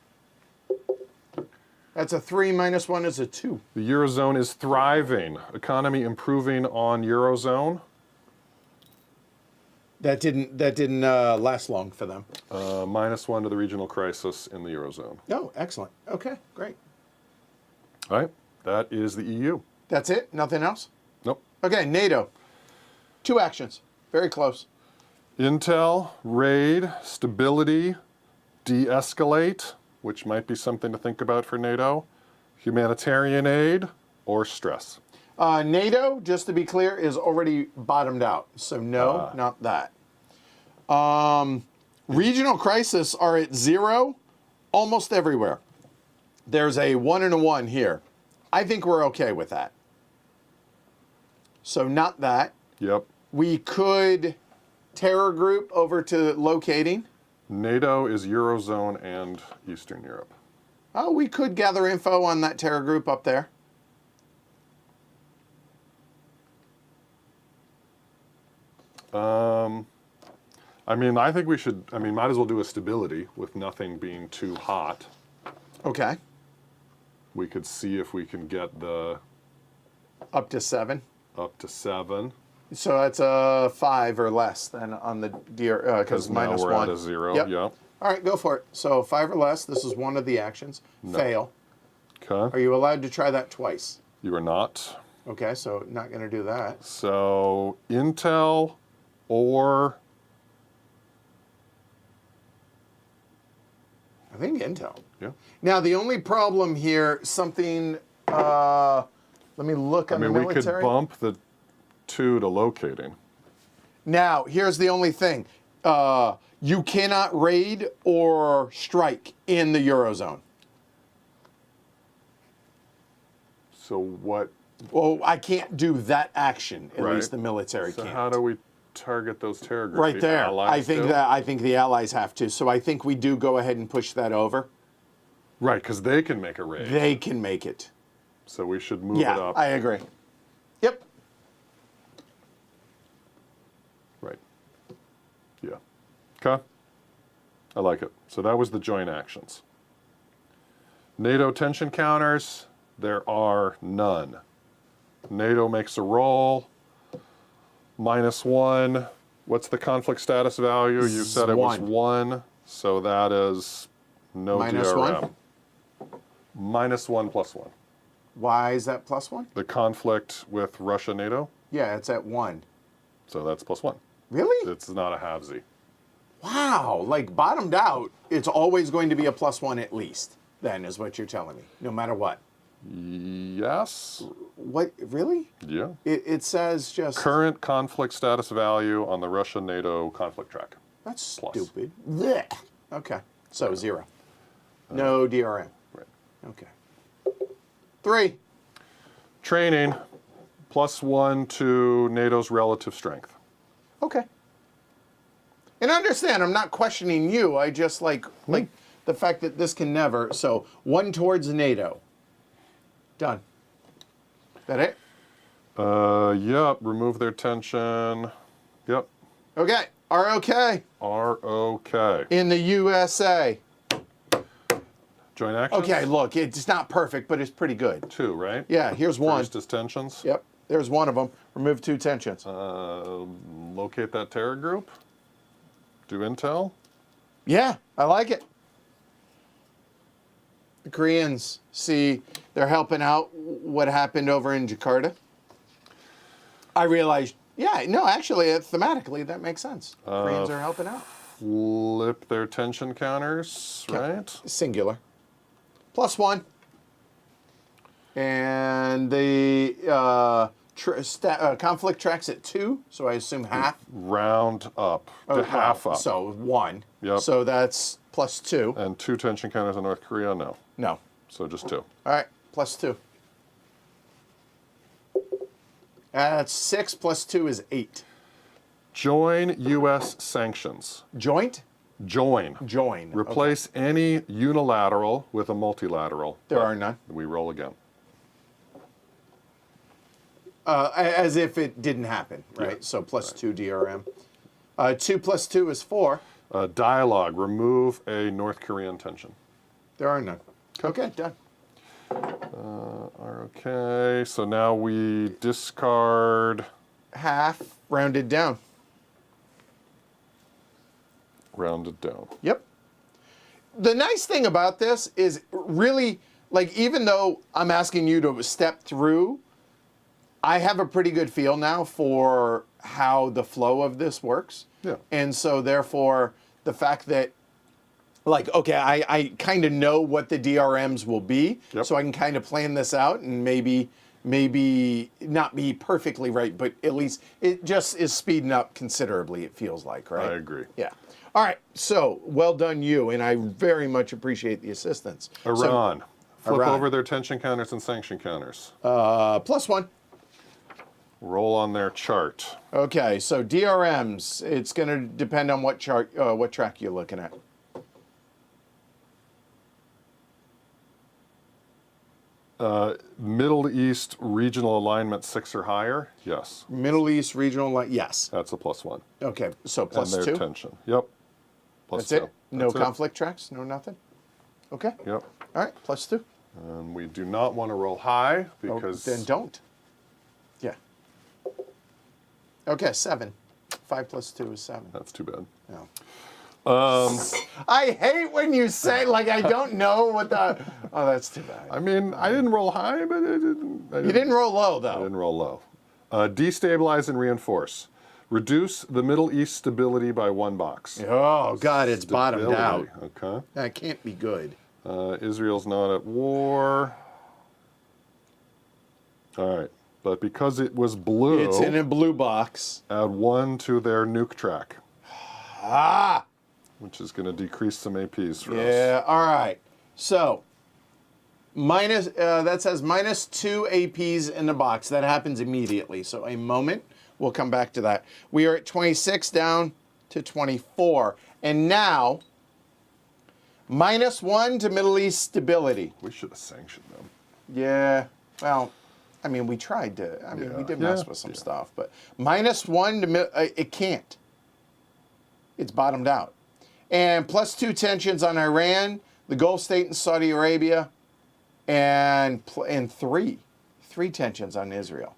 That's a 3 minus 1 is a 2. The Eurozone is thriving. Economy improving on Eurozone. That didn't last long for them. -1 to the regional crisis in the Eurozone. Oh, excellent. Okay, great. All right. That is the EU. That's it? Nothing else? Nope. Okay, NATO. 2 actions. Very close. Intel, raid, stability, de-escalate, which might be something to think about for NATO, humanitarian aid, or stress. NATO, just to be clear, is already bottomed out. So no, not that. Regional crisis are at 0 almost everywhere. There's a 1 and a 1 here. I think we're okay with that. So not that. Yep. We could terror group over to locating. NATO is Eurozone and Eastern Europe. Oh, we could gather info on that terror group up there. I mean, I think we should, might as well do a stability with nothing being too hot. Okay. We could see if we can get the... Up to 7. Up to 7. So that's a 5 or less then on the because minus now we're 1. At a 0. Yep. Yep. All right, go for it. So 5 or less. This is one of the actions. No. Fail. Okay. Are you allowed to try that twice? You are not. Okay, so not going to do that. So Intel or... I think Intel. Yeah. Now the only problem here, something. Let me look on the military. We could bump the 2 to locating. Now, here's the only thing. You cannot raid or strike in the Eurozone. So what? Well, I can't do that action. At Right. least the military So can't. how do we target those terror groups? Right The there. allies do? I think the allies have to. So I think we do go ahead and push that over. Right, because they can make a raid. They can make it. So we should move Yeah, it up. I agree. Yep. Right. Yeah. Okay. I like it. So that was the joint actions. NATO tension counters, there are none. NATO makes a roll. -1. What's the conflict status value? You said it was 1. So that is no Minus DRM. 1? -1 plus 1. Why is that plus 1? The conflict with Russia, NATO. Yeah, it's at 1. So that's +1. Really? It's not a halvesy. Wow. Like bottomed out, it's always going to be a +1 at least, then, is what you're telling me, no matter what. Yes. What? Really? Yeah. It says just... Current conflict status value on the Russia-NATO conflict track. That's plus. stupid. Blech. Okay. So 0. No DRM. Right. Okay. 3. Training, +1 to NATO's relative strength. Okay. And understand, I'm not questioning you. I just like the fact that this can never. So 1 towards NATO. Done. That it? Yep, remove their tension. Yep, Okay, ROK ROK. in the USA. Joint actions? Okay, look, it's not perfect, but it's pretty good. 2, right? Yeah, here's one. First is tensions. Yep, there's one of them. Remove 2 tensions. Locate that terror group. Do intel. Yeah, I like it. The Koreans, see, they're helping out what happened over in Jakarta. I realized, yeah, no, actually, thematically, that makes sense. Koreans are helping out. Flip their tension counters, right? Singular. +1. And the conflict tracks at 2, so I assume half. Round up. Oh, Half well, up. So 1. Yep. So that's +2. And 2 tension counters in North Korea? No. No. So just 2. All right, +2. That's 6 + 2 is 8. Join U.S. sanctions. Joint? Join. Join. Replace any unilateral with a multilateral. There are none. We roll again. As if it didn't happen, right? Yeah. So +2 DRM. 2 + 2 is 4. Dialogue. Remove a North Korean tension. There are none. Okay, done. Okay, so now we discard. Half rounded down. Rounded down. Yep. The nice thing about this is really, like, even though I'm asking you to step through, I have a pretty good feel now for how the flow of this works. Yeah. And so therefore, the fact that, like, okay, I kind of know what the DRMs will be, Yep. so I can kind of plan this out and maybe not be perfectly right, but at least it just is speeding up considerably, it feels like, right? I agree. Yeah. All right, so well done you, and I very much appreciate the assistance. Iran. Flip Iran. over their tension counters and sanction counters. +1. Roll on their chart. Okay, so DRMs, it's going to depend on what chart, what track you're looking at. Middle East regional alignment 6 or higher? Yes. Middle East regional, yes. That's a +1. Okay, so And +2. their tension. Yep. That's +2. it? No That's it. conflict tracks? No nothing? Okay. Yep. All right, +2. And we do not want to roll high Oh, because then don't. Yeah. Okay, 7. 5 + 2 is 7. that's too bad. No. Um, I hate when you say, like, I don't know what the... Oh, that's too bad. I mean, I didn't roll high, but You didn't roll low, I though. didn't roll low. Destabilize and reinforce. Reduce the Middle East stability by 1 box. Oh, God, it's bottomed Stability, out. Okay. That can't be good. Israel's not at war. All right. But because it was blue, It's in a blue box. add 1 to their nuke track, Ah! which is going to decrease some APs for us. Yeah, all right. So, that says -2 APs in the box. That happens immediately. So, a moment. We'll come back to that. We are at 26 down to 24. And now, -1 to Middle East stability. We should have sanctioned them. Yeah, well, I mean, we tried to. I mean, we did mess Yeah, with some yeah. stuff, but -1 to it can't. It's bottomed out, and +2 tensions on Iran, the Gulf state, and Saudi Arabia, and three tensions on Israel.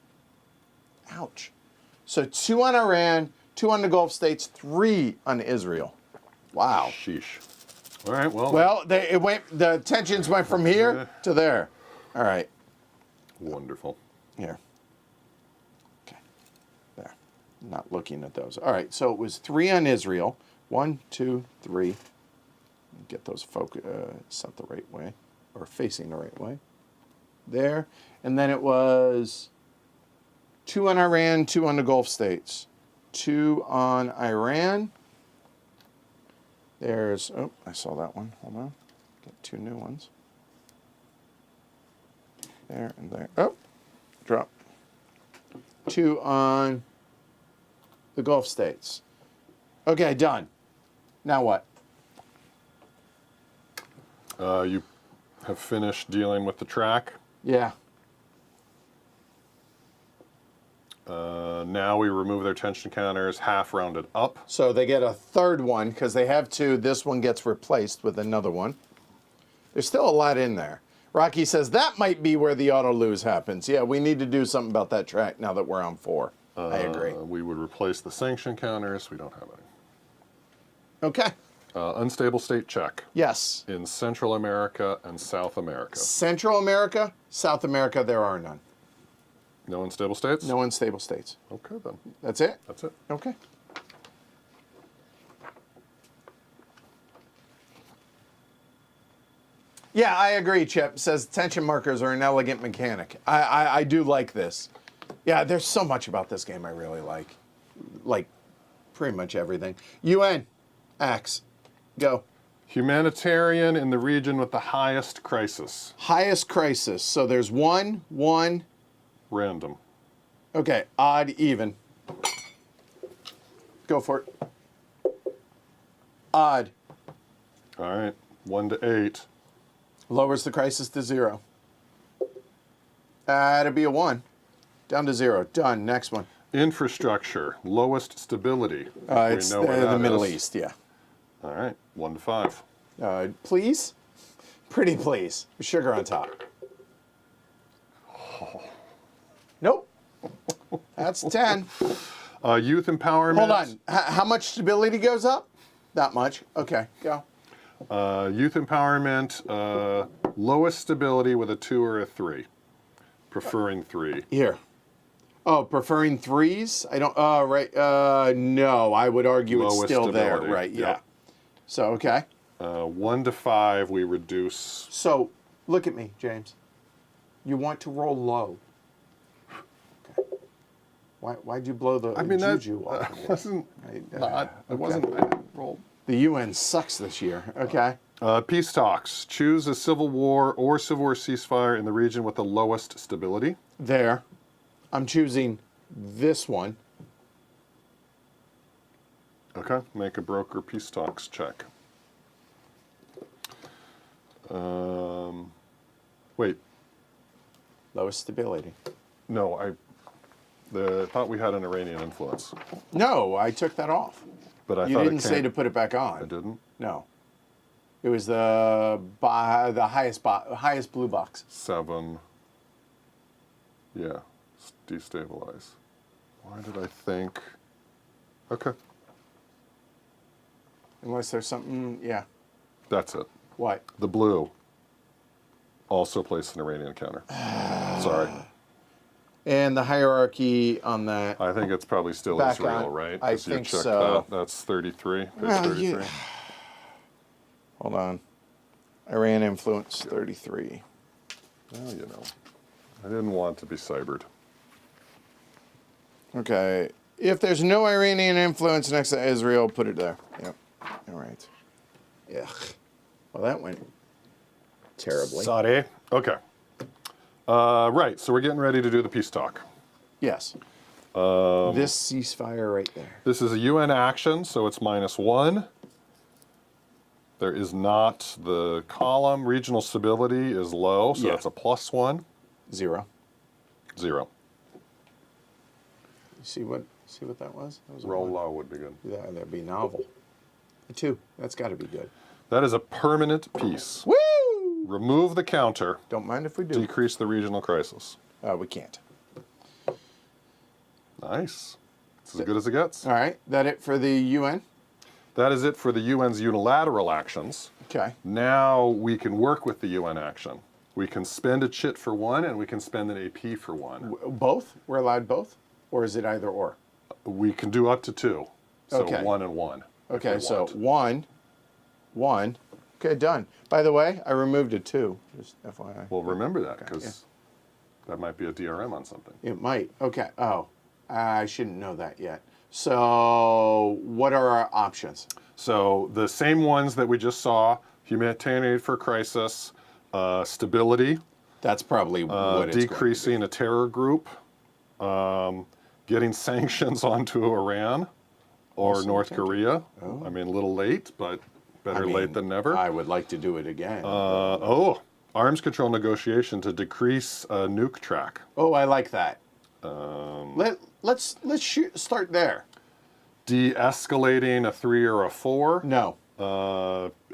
Ouch. So 2 on Iran, 2 on the Gulf states, 3 on Israel. Wow. Sheesh. All right, well. Well, the tensions went from here to there. All right. Wonderful. Here. Okay. There. Not looking at those. All right. So it was 3 on Israel. 1, 2, 3. Get those set the right way, or facing the right way. There. And then it was 2 on Iran, 2 on the Gulf states. 2 on Iran. There's, oh, I saw that one. Hold on. Get 2 new ones. There and there. Oh, drop. 2 on the Gulf states. Okay, done. Now what? You have finished dealing with the track. Yeah. Now we remove their tension counters, half rounded up. So they get a third one because they have two. This one gets replaced with another one. There's still a lot in there. Rocky says that might be where the auto lose happens. Yeah, we need to do something about that track now that we're on 4. I agree. We would replace the sanction counters. We don't have any. Okay. Unstable state check. Yes. In Central America and South America. Central America, South America, there are none. No unstable states? No unstable states. Okay, then. That's it? That's it. Okay. Yeah, I agree, Chip. Says tension markers are an elegant mechanic. I do like this. Yeah, there's so much about this game I really like. Like, pretty much everything. UN, Axe, go. Humanitarian in the region with the highest crisis. Highest crisis. So there's 1, 1. Random. Okay, odd, even. Go for it. Odd. All right, 1 to 8. Lowers the crisis to 0. It'll be a 1. Down to 0. Done. Next one. Infrastructure, lowest stability. It's the Middle East, yeah. All right, 1 to 5. Please? Pretty please. Sugar on top. Nope. That's 10. Youth empowerment. Hold on. How much stability goes up? That much. Okay, go. Youth empowerment, lowest stability with a 2 or a 3. Preferring 3. Here. Oh, preferring 3s? I don't, right. No, I would argue Lowest it's still there, stability. right? Yeah. Yep. So, okay. 1 to 5, we reduce. So, look at me, James. You want to roll low. Okay. Why'd you blow the juju off? Wasn't not. It wasn't. I didn't roll. The UN sucks this year. Okay. Peace talks. Choose a civil war or civil war ceasefire in the region with the lowest stability. There. I'm choosing this one. Okay. Make a broker peace talks check. Wait. Lowest stability. No, I thought we had an Iranian influence. No, I took that off. But I You thought didn't say to put it back on. I didn't. No. It was the highest blue box. 7. Yeah. Destabilize. Why did I think? Okay. Unless there's something, yeah. That's it. What? The blue also placed an Iranian counter. Sorry. And the hierarchy on that. I think it's probably still Back Israel, on. right? I 'Cause you think checked so. That's 33. Page Well, 33. Hold on. Iran influence 33. Well, I didn't want to be cybered. Okay. If there's no Iranian influence next to Israel, put it there. Yep. All right. Ugh. Well, that went terribly. Sorry. Okay. Right. So we're getting ready to do the peace talk. Yes. This ceasefire right there. This is a UN action, so it's -1. There is not the column. Regional stability is low, so Yeah. that's a +1. 0. 0. You see what that was? That was a Roll 1. low would be good. That'd be novel. A 2. That's got to be good. That is a permanent peace. Woo! Remove the counter. Don't mind if we do. Decrease the regional crisis. We can't. Nice. It's as good as it gets. All right. That it for the UN? That is it for the UN's unilateral actions. Okay. Now we can work with the UN action. We can spend a chit for 1, and we can spend an AP for 1. Both? We're allowed both? Or is it either or? We can do up to 2. So Okay. 1 and 1. if Okay, we so want. 1. Okay, done. By the way, I removed a 2. Just FYI. Well, remember that, because yeah. that might be a DRM on something. It might. Okay. Oh, I shouldn't know that yet. So, what are our options? So the same ones that we just saw: humanitarian aid for crisis, stability, That's probably what it's decreasing a terror group, getting sanctions onto Iran or Also North tempting. Korea. Oh. I mean, a little late, but better I mean, late than never. I would like to do it again. Arms control negotiation to decrease nuke track. Oh, I like that. Let's start there. De-escalating a 3 or a 4. No.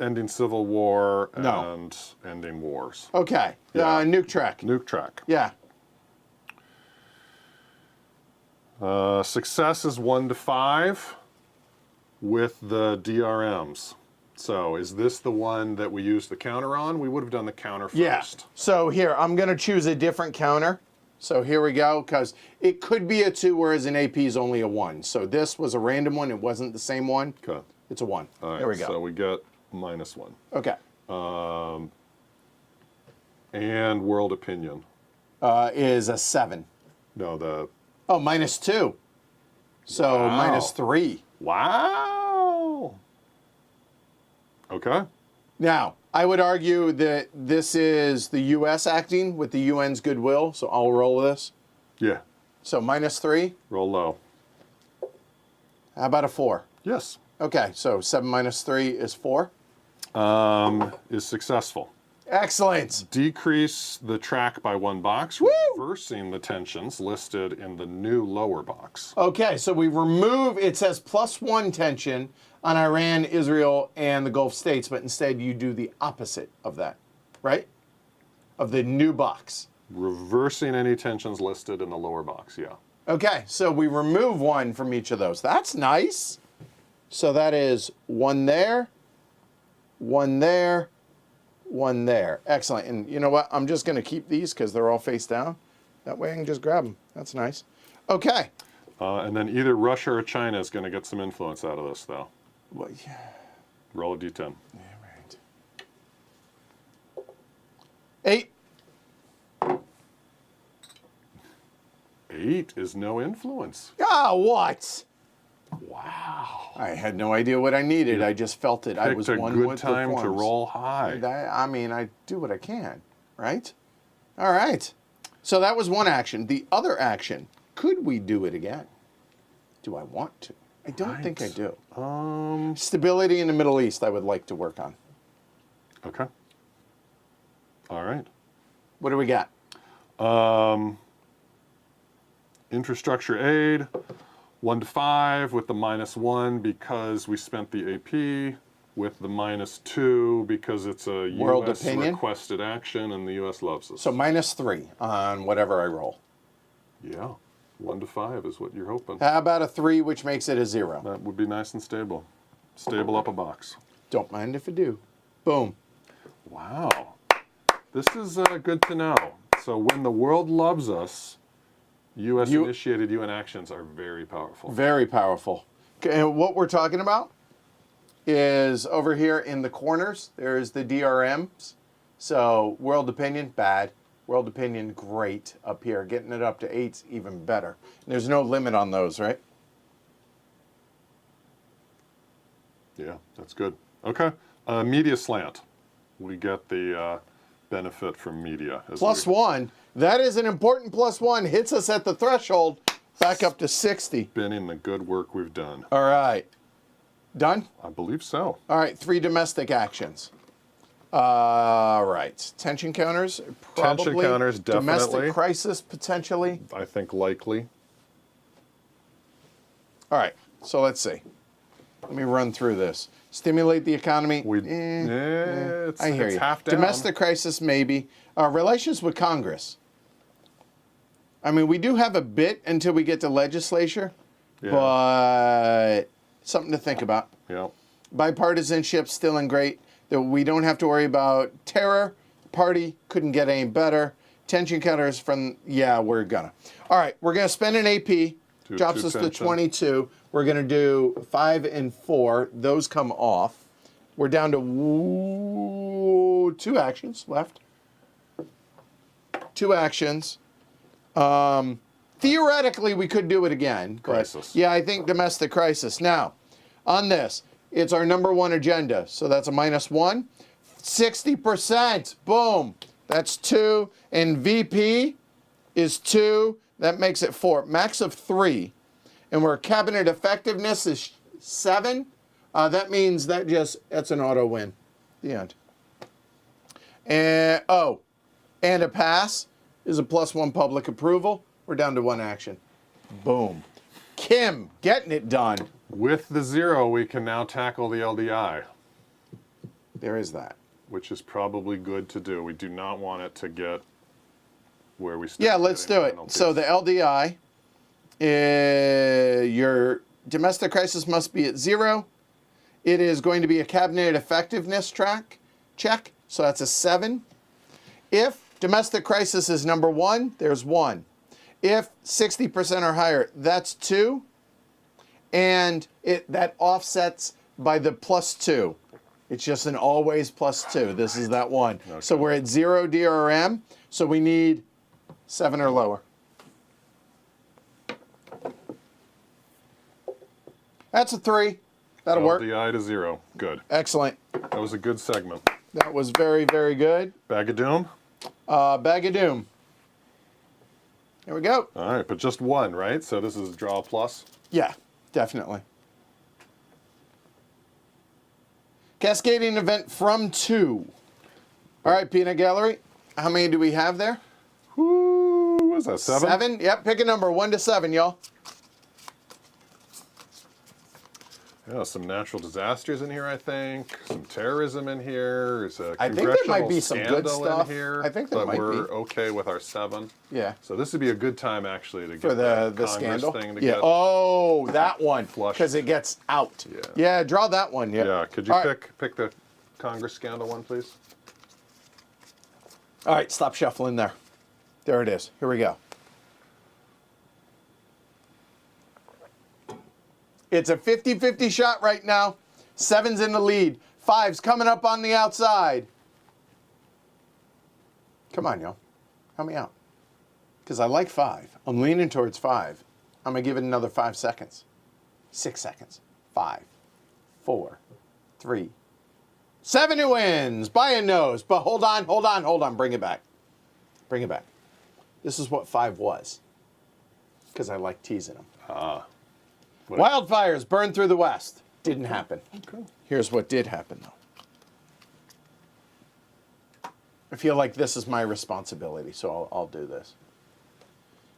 Ending civil war No. and ending wars. Okay. Yeah. Nuke track. Nuke track. Yeah. Success is 1 to 5 with the DRMs. So is this the one that we use the counter on? We would have done the counter first. Yeah. So here, I'm going to choose a different counter. So here we go, because it could be a 2, whereas an AP is only a 1. So this was a random one. It wasn't the same one. Okay. It's a 1. All right, there we go. So we get -1. Okay. And world opinion. Is a 7. No, the... Oh, -2. So Wow. -3. Wow. Okay. Now, I would argue that this is the U.S. acting with the UN's goodwill, so I'll roll this. Yeah. So -3. Roll low. How about a 4? Yes. Okay, so 7 minus 3 is 4. Is successful. Excellent. Decrease the track by 1 box, Woo! reversing the tensions listed in the new lower box. Okay, so we remove, it says +1 tension on Iran, Israel, and the Gulf states, but instead you do the opposite of that, right? Of the new box. Reversing any tensions listed in the lower box, yeah. Okay, so we remove 1 from each of those. That's nice. So that is 1 there, 1 there, 1 there. Excellent. And you know what? I'm just going to keep these because they're all face down. That way I can just grab them. That's nice. Okay. And then either Russia or China is going to get some influence out of this, though. Well, yeah. Roll a d10. Yeah, right. 8. 8 is no influence. Ah, what? Wow. I had no idea what I needed. I just felt it. I was Picked a one good with time the to forms. roll high. I mean, I do what I can, right? All right. So that was one action. The other action, could we do it again? Do I want to? I don't think I do. Stability in the Middle East I would like to work on. Okay. All right. What do we got? Infrastructure aid, 1 to 5 with the -1 because we spent the AP, with the -2 because it's a World U.S. opinion? requested action and the U.S. loves us. So -3 on whatever I roll. Yeah, 1 to 5 is what you're hoping. How about a 3, which makes it a 0? That would be nice and stable. Stable up a box. Don't mind if I do. Boom. Wow. This is good to know. So when the world loves us, U.S.-initiated UN actions are very powerful. Very powerful. Okay, and what we're talking about is over here in the corners, there's the DRMs. So world opinion, bad. World opinion, great up here. Getting it up to 8's even better. And there's no limit on those, right? Yeah, that's good. Okay. Media slant. We get the benefit from media. +1. That is an important +1. Hits us at the threshold, back up to 60. Spinning the good work we've done. All right. Done? I believe so. All right, 3 domestic actions. All right. Tension counters, probably. Tension counters, definitely. Domestic crisis, potentially. I think likely. All right, so let's see. Let me run through this. Stimulate the economy. It's I hear you. half down. Domestic crisis, maybe. Relations with Congress. I mean, we do have a bit until we get to legislature, but something to think about. Yeah. Bipartisanship still in great. That we don't have to worry about terror. Party couldn't get any better. Tension counters from, we're gonna. All right, we're gonna spend an AP. Drops us to 22. We're gonna do 5 and 4. Those come off. We're down to 2 actions left. 2 actions. Theoretically, we could do it again. Crisis. Yeah, I think domestic crisis. Now, on this, it's our number 1 agenda. So that's a -1. 60%. Boom. That's 2. And VP is 2. That makes it 4. Max of 3. And where cabinet effectiveness is 7. That means that's an auto win. The end. And, and a pass is a +1 public approval. We're down to 1 action. Boom. Kim, getting it done. With the 0, we can now tackle the LDI, There is that. which is probably good to do. We do not want it to get where we start. Yeah, let's do it. So the LDI, your domestic crisis must be at 0. It is going to be a cabinet effectiveness check. So that's a 7. If domestic crisis is number 1, there's 1. If 60% or higher, that's 2. And that offsets by the +2. It's just an always +2. This is that 1. Okay. So we're at 0 DRM. So we need 7 or lower. That's a 3. That'll work. LDI to 0. Good. Excellent. That was a good segment. That was very, very good. Bag of Doom? Bag of Doom. Here we go. All right, but just 1, right? So this is draw plus? Yeah, definitely. Cascading event from 2. All right, Peanut Gallery. How many do we have there? Who was that, 7? 7. Yep, pick a number, 1 to 7, y'all. Yeah, some natural disasters in here, I think. Some terrorism in here. There's a I think there might be some good scandal stuff. in here. I think there might but we're be. okay with our 7. Yeah. So this would be a good time, actually, to get For that the Congress scandal. thing to Yeah. get. Oh, that one. Flushed. Because it gets out. Yeah. Yeah, draw that one. Yeah. Yeah, could you All right. pick the Congress scandal one, please? All right, stop shuffling there. There it is. Here we go. It's a 50-50 shot right now. 7's in the lead. 5's coming up on the outside. Come on, y'all. Help me out. Because I like 5. I'm leaning towards 5. I'm going to give it another 5 seconds. 6 seconds. 5, 4, 3. 7 who wins. By a nose. But hold on. Bring it back. Bring it back. This is what 5 was. Because I like teasing them. Wildfires burn through the West. Didn't happen. Okay. Here's what did happen, though. I feel like this is my responsibility, so I'll do this.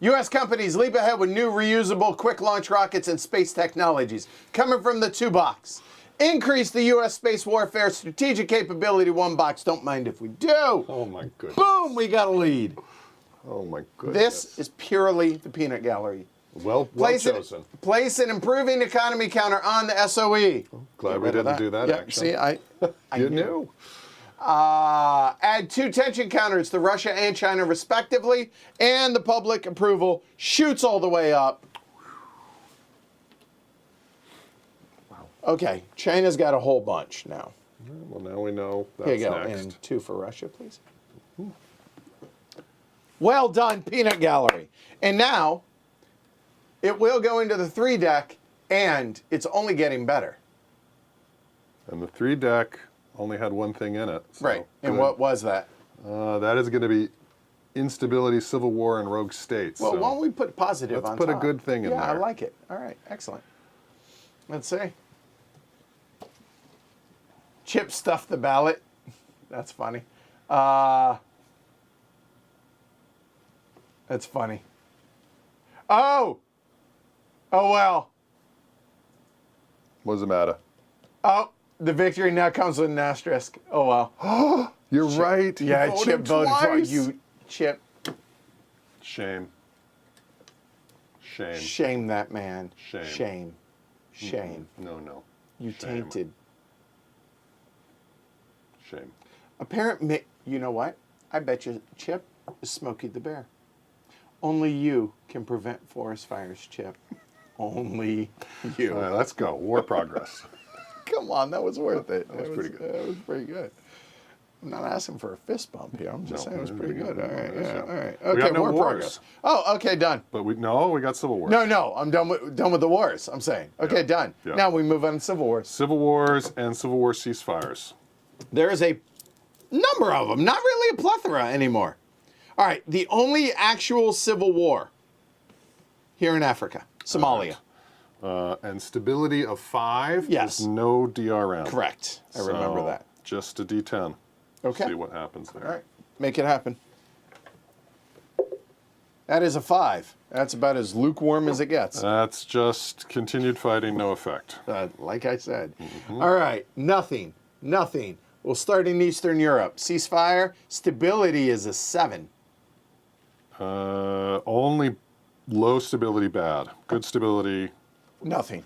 U.S. companies leap ahead with new reusable quick launch rockets and space technologies coming from the 2 box. Increase the U.S. space warfare strategic capability 1 box. Don't mind if we do. Oh, my goodness. Boom, we got a lead. Oh, my goodness. This is purely the peanut gallery. Well chosen. Place an improving economy counter on the SOE. Glad we didn't do that, Yep, actually. see, I You knew. Add 2 tension counters to Russia and China respectively, and the public approval shoots all the way up. Wow. Okay, China's got a whole bunch now. Well, now we know that's Here you go, next. and 2 for Russia, please. Well done, Peanut Gallery. And now, it will go into the 3 deck, and it's only getting better. And the 3 deck only had 1 thing in it. So Right, and good. what was that? That is going to be instability, civil war, and rogue states. Well, so why don't we put positive let's on put top? a good thing in Yeah, I there. like it. All right, excellent. Let's see. Chip stuffed the ballot. That's funny. That's funny. Oh! Oh, well. What does it matter? Oh, the victory now comes with an asterisk. Oh, well. You're right. You Yeah, voted Chip voted for twice. you. Chip, Shame. Shame. shame that man. Shame. Shame. Shame. No. You Shame. tainted. Shame. You know what? I bet you Chip is Smokey the Bear. Only you can prevent forest fires, Chip. Only you. All right, let's go. War progress. Come on, that was worth it. That was pretty good. That was pretty good. I'm not asking for a fist bump here. I'm just saying it was No, pretty good. All right, yeah, all right. We Okay, got no war wars. progress. Oh, okay, done. But we got civil war. No, I'm done with the wars. I'm saying. Okay, Yeah, done. yeah. Now we move on to civil wars. Civil wars and civil war ceasefires. There is a number of them, not really a plethora anymore. All right, the only actual civil war here in Africa, Somalia. And stability of 5 Yes. is no DRM. Correct. I remember So, that. Just a D10. Okay. See what happens there. All right, make it happen. That is a 5. That's about as lukewarm as it gets. That's just continued fighting, no effect. Like I said. All right, nothing. We'll start in Eastern Europe. Ceasefire, stability is a 7. Only low stability bad. Good stability, Nothing.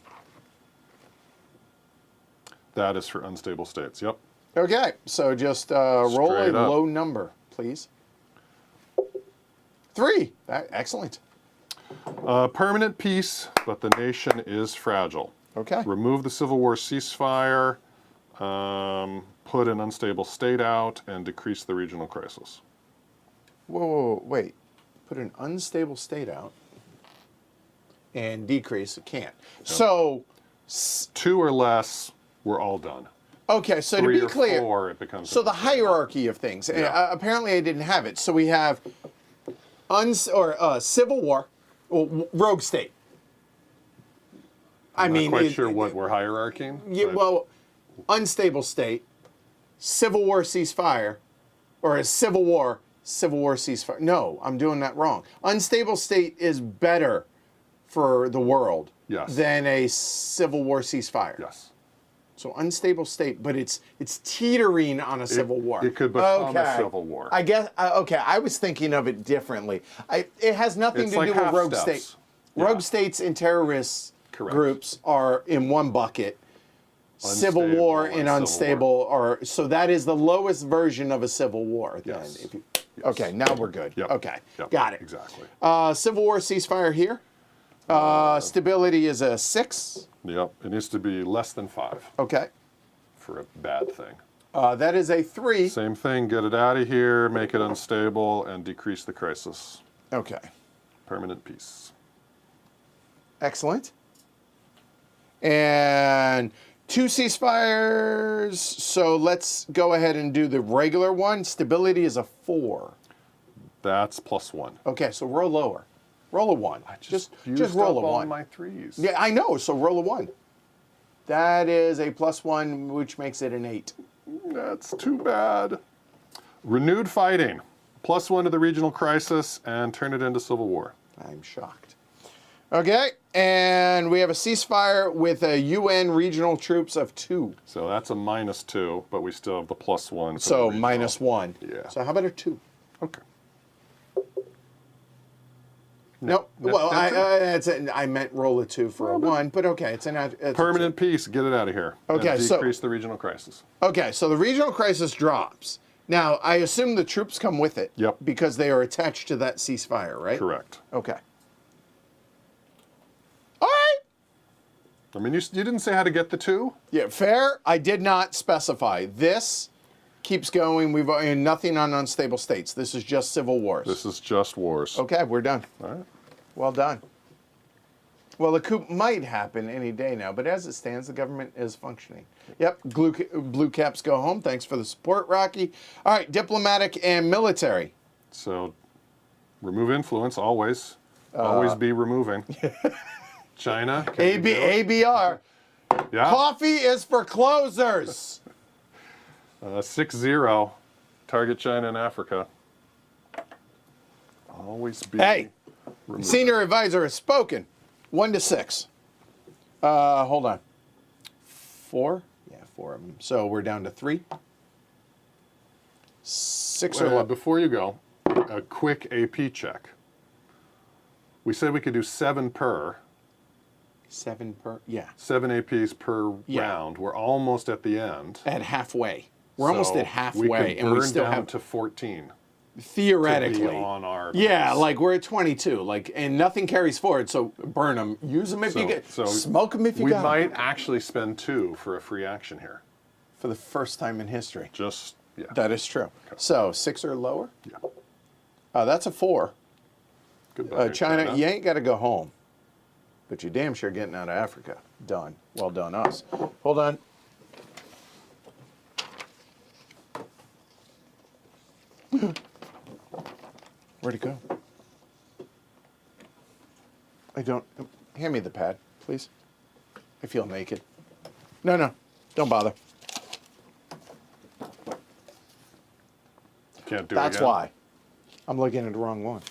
that is for unstable states. Yep. Okay, so just roll a Straight up. low number, please. 3. Excellent. Permanent peace, but the nation is fragile. Okay. Remove the Civil War ceasefire, put an unstable state out, and decrease the regional crisis. Whoa, wait. Put an unstable state out and decrease. It can't. So, 2 or less, we're all done. okay, so 3 to be or clear, 4, it becomes. so the hierarchy of things. Yeah. Apparently, I didn't have it. So we have Civil War, rogue state. I'm not quite sure what we're hierarchying. Yeah, but well, unstable state, Civil War ceasefire, or a Civil War ceasefire. No, I'm doing that wrong. Unstable state is better for the world Yes. than a Civil War ceasefire. yes. So unstable state, but it's teetering on a civil war. It could become a civil war. I guess. Okay, I was thinking of it differently. It has nothing It's to like do with half rogue steps. state. Yeah. Rogue states and terrorist Correct. groups are in one bucket. Civil Unstable war and and civil unstable are so that is the lowest version of a civil war. Then, Yes. if you, Yes. okay, now we're good. Yep. Okay, Yep. got it. Exactly. Civil war ceasefire here. Stability is a 6. Yep. It needs to be less than 5 Okay, for a bad thing. that is a 3. Same thing. Get it out of here, make it unstable, and decrease the crisis. Okay. Permanent peace. Excellent. And 2 ceasefires. So let's go ahead and do the regular one. Stability is a 4. That's +1. Okay, so roll lower. Roll a 1. Just Used roll up a all 1. my 3s. Yeah, I know. So roll a 1. That is a +1, which makes it an 8. That's too bad. Renewed fighting. +1 to the regional crisis and turn it into civil war. I'm shocked. Okay, and we have a ceasefire with a UN regional troops of 2. So that's a -2, but we still have the +1. for So the regional. -1. Yeah. So how about a 2? Okay. Nope. no, Well, that's I meant roll a 2 for a 1, but okay, it's a Permanent peace. Get it out of here. Okay, and so- decrease the regional crisis. Okay, so the regional crisis drops. Now, I assume the troops come with it. Yep. Because they are attached to that ceasefire, right? Correct. Okay. All right. I mean, you didn't say how to get the 2. Yeah, fair. I did not specify. This keeps going. We've nothing on unstable states. This is just civil wars. This is just wars. Okay, we're done. All right. Well done. Well, the coup might happen any day now, but as it stands, the government is functioning. Yep, blue caps go home. Thanks for the support, Rocky. All right, diplomatic and military. So, remove influence always. Always be removing. China. can you do it? ABR. Yeah. Coffee is for closers. 6-0. Target China and Africa. Always be. Hey, removing. senior advisor has spoken. 1 to 6. Hold on. 4? Yeah, 4 of them. So we're down to 3. 6 or Well, less. before you go, a quick AP check. We said we could do 7 per. 7 per. Yeah. 7 APs per Yeah. round. We're almost at the end. At halfway. We're almost So at halfway, we could and we burn still down have to 14. theoretically to be on our Yeah, base. like we're at 22. Like, and nothing carries forward. So burn them. Use them if you get. Smoke them if you we got 'em. might actually spend 2 for a free action here. For the first time in history. Just yeah. That is true. So 6 or lower. yeah. That's a 4. Goodbye, China, you ain't got to go home, but you damn sure getting out of Africa. Done. Well done, us. Hold on. Where'd it go? I don't. Hand me the pad, please. I feel naked. No, don't bother. Can't do it That's again. why. I'm looking at the wrong one.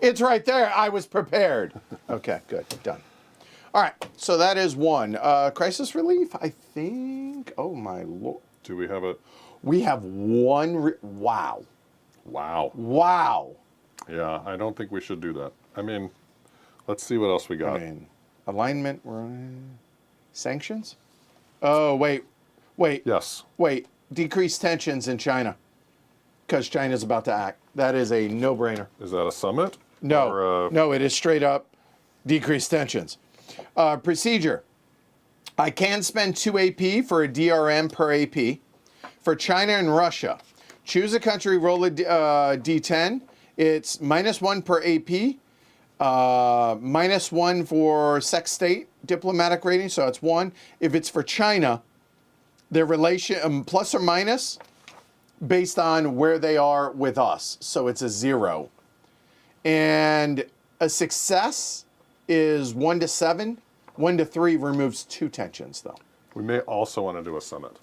It's right there. I was prepared. Okay, good. Done. All right. So that is one. Crisis relief, I think. Oh, my Lord. Do we have a... We have one. Wow. Wow. Wow. Yeah, I don't think we should do that. I mean, let's see what else we got. I mean, alignment, sanctions? Oh, wait. Yes. Wait. Decrease tensions in China. Because China's about to act. That is a no-brainer. Is that a summit? No. Or, No, it is straight up decrease tensions. Procedure. I can spend 2 AP for a DRM per AP. For China and Russia, choose a country, roll a D10. It's -1 per AP, -1 for sex state diplomatic rating, so it's 1. If it's for China, their relation plus or minus based on where they are with us, so it's a 0. And a success is 1 to 7. 1 to 3 removes 2 tensions, though. we may also want to do a summit.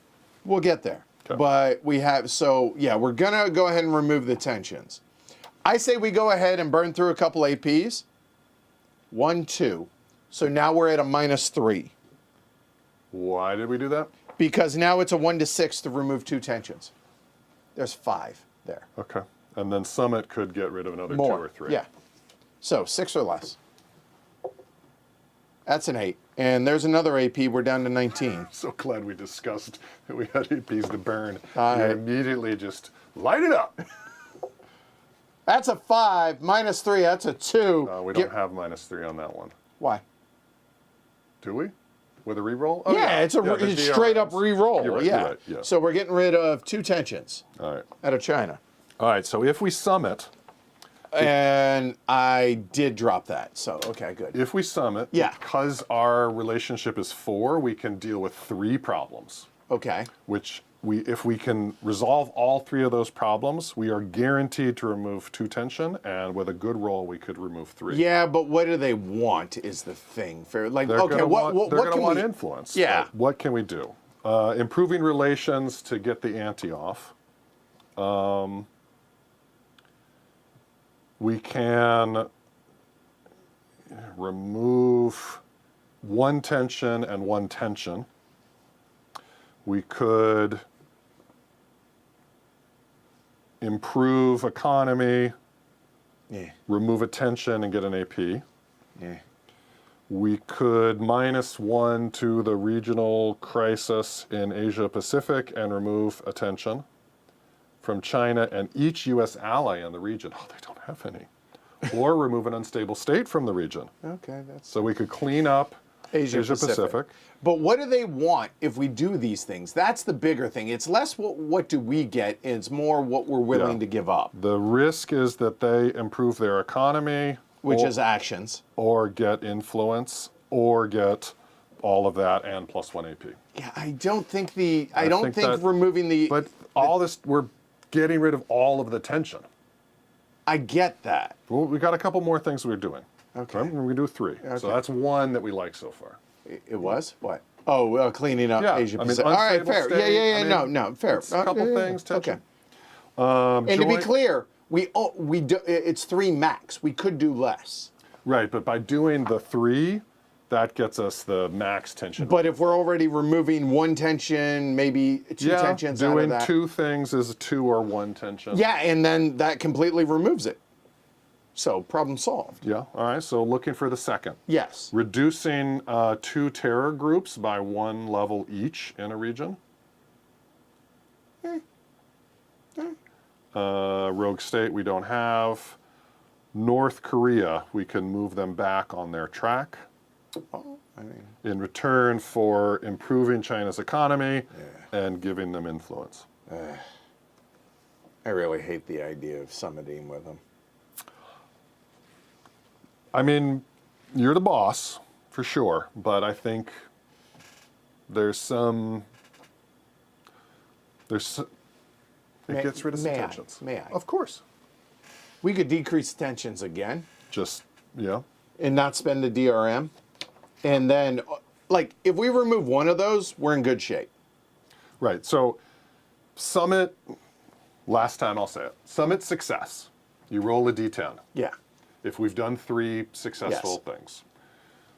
We'll get there. Okay. But we have, so yeah, we're going to go ahead and remove the tensions. I say we go ahead and burn through a couple APs. 1, 2. So now we're at a -3. Why did we do that? Because now it's a 1 to 6 to remove 2 tensions. There's 5 there. Okay. And then summit could get rid of another More. 2 or 3. Yeah. So 6 or less. That's an 8. And there's another AP. We're down to 19. So glad we discussed that we had APs to burn. All You right. immediately just light it up. That's a 5. -3. That's a 2. We don't have -3 on that one. Why? Do we? With a reroll? Oh, yeah, it's a the it's straight up DRMs. re-roll. You're right, yeah. you're right, yeah. So we're getting rid of 2 tensions All right. out of China. All right, so if we summit, And I did drop that. So, okay, good. if we summit, Yeah. because our relationship is 4, we can deal with 3 problems, Okay. which if we can resolve all 3 of those problems, we are guaranteed to remove 2 tension, and with a good roll, we could remove 3. Yeah, but what do they want is the thing. Fair, like, They're okay, gonna what want can we... influence. Yeah. But what can we do? Improving relations to get the ante off. We can remove 1 tension and 1 tension. We could improve economy, Yeah, remove a tension, and get an AP. yeah. We could -1 to the regional crisis in Asia Pacific and remove a tension from China and each U.S. ally in the region. Oh, they don't have any. Or remove an unstable state from the region. Okay, that's... So we could clean up Asia Pacific. Pacific. But what do they want if we do these things? That's the bigger thing. It's less what do we get, it's more what we're willing Yeah. to give up, The risk is that they improve their economy, which or, is actions. or get influence, or get all of that and +1 AP. Yeah, I don't think I think think that- removing the... But all this, we're getting rid of all of the tension. I get that. Well, we got a couple more things we're doing. Okay. We're going to do 3. Okay. So that's 1 that we like so far. It was? What? Oh, cleaning up Yeah, Asia I mean, Pacific. All right, unstable fair. state, Yeah, I mean, no, fair. it's a couple things, tension. Okay. And to be Joint- clear, we do, it's 3 max. We could do less. Right, but by doing the 3, that gets us the max tension. But if we're already removing 1 tension, maybe 2 yeah, tensions out of doing that. 2 things is 2 or 1 tension. Yeah, and then that completely removes it. So problem solved. Yeah, all right, so looking for the second. Yes. Reducing 2 terror groups by 1 level each in a region. Rogue state we don't have. North Korea, we can move them back on their track. Oh, I mean, In return for improving China's economy and giving them influence. I really hate the idea of summiting with them. I mean, you're the boss, for sure, but I think there's some... It gets rid of some tensions. May I? Of course. We could decrease tensions again Just, yeah. and not spend the DRM. And then, like, if we remove one of those, we're in good shape. Right, so summit, last time I'll say it, summit success. You roll a D10. Yeah. If we've done 3 successful Yes. things.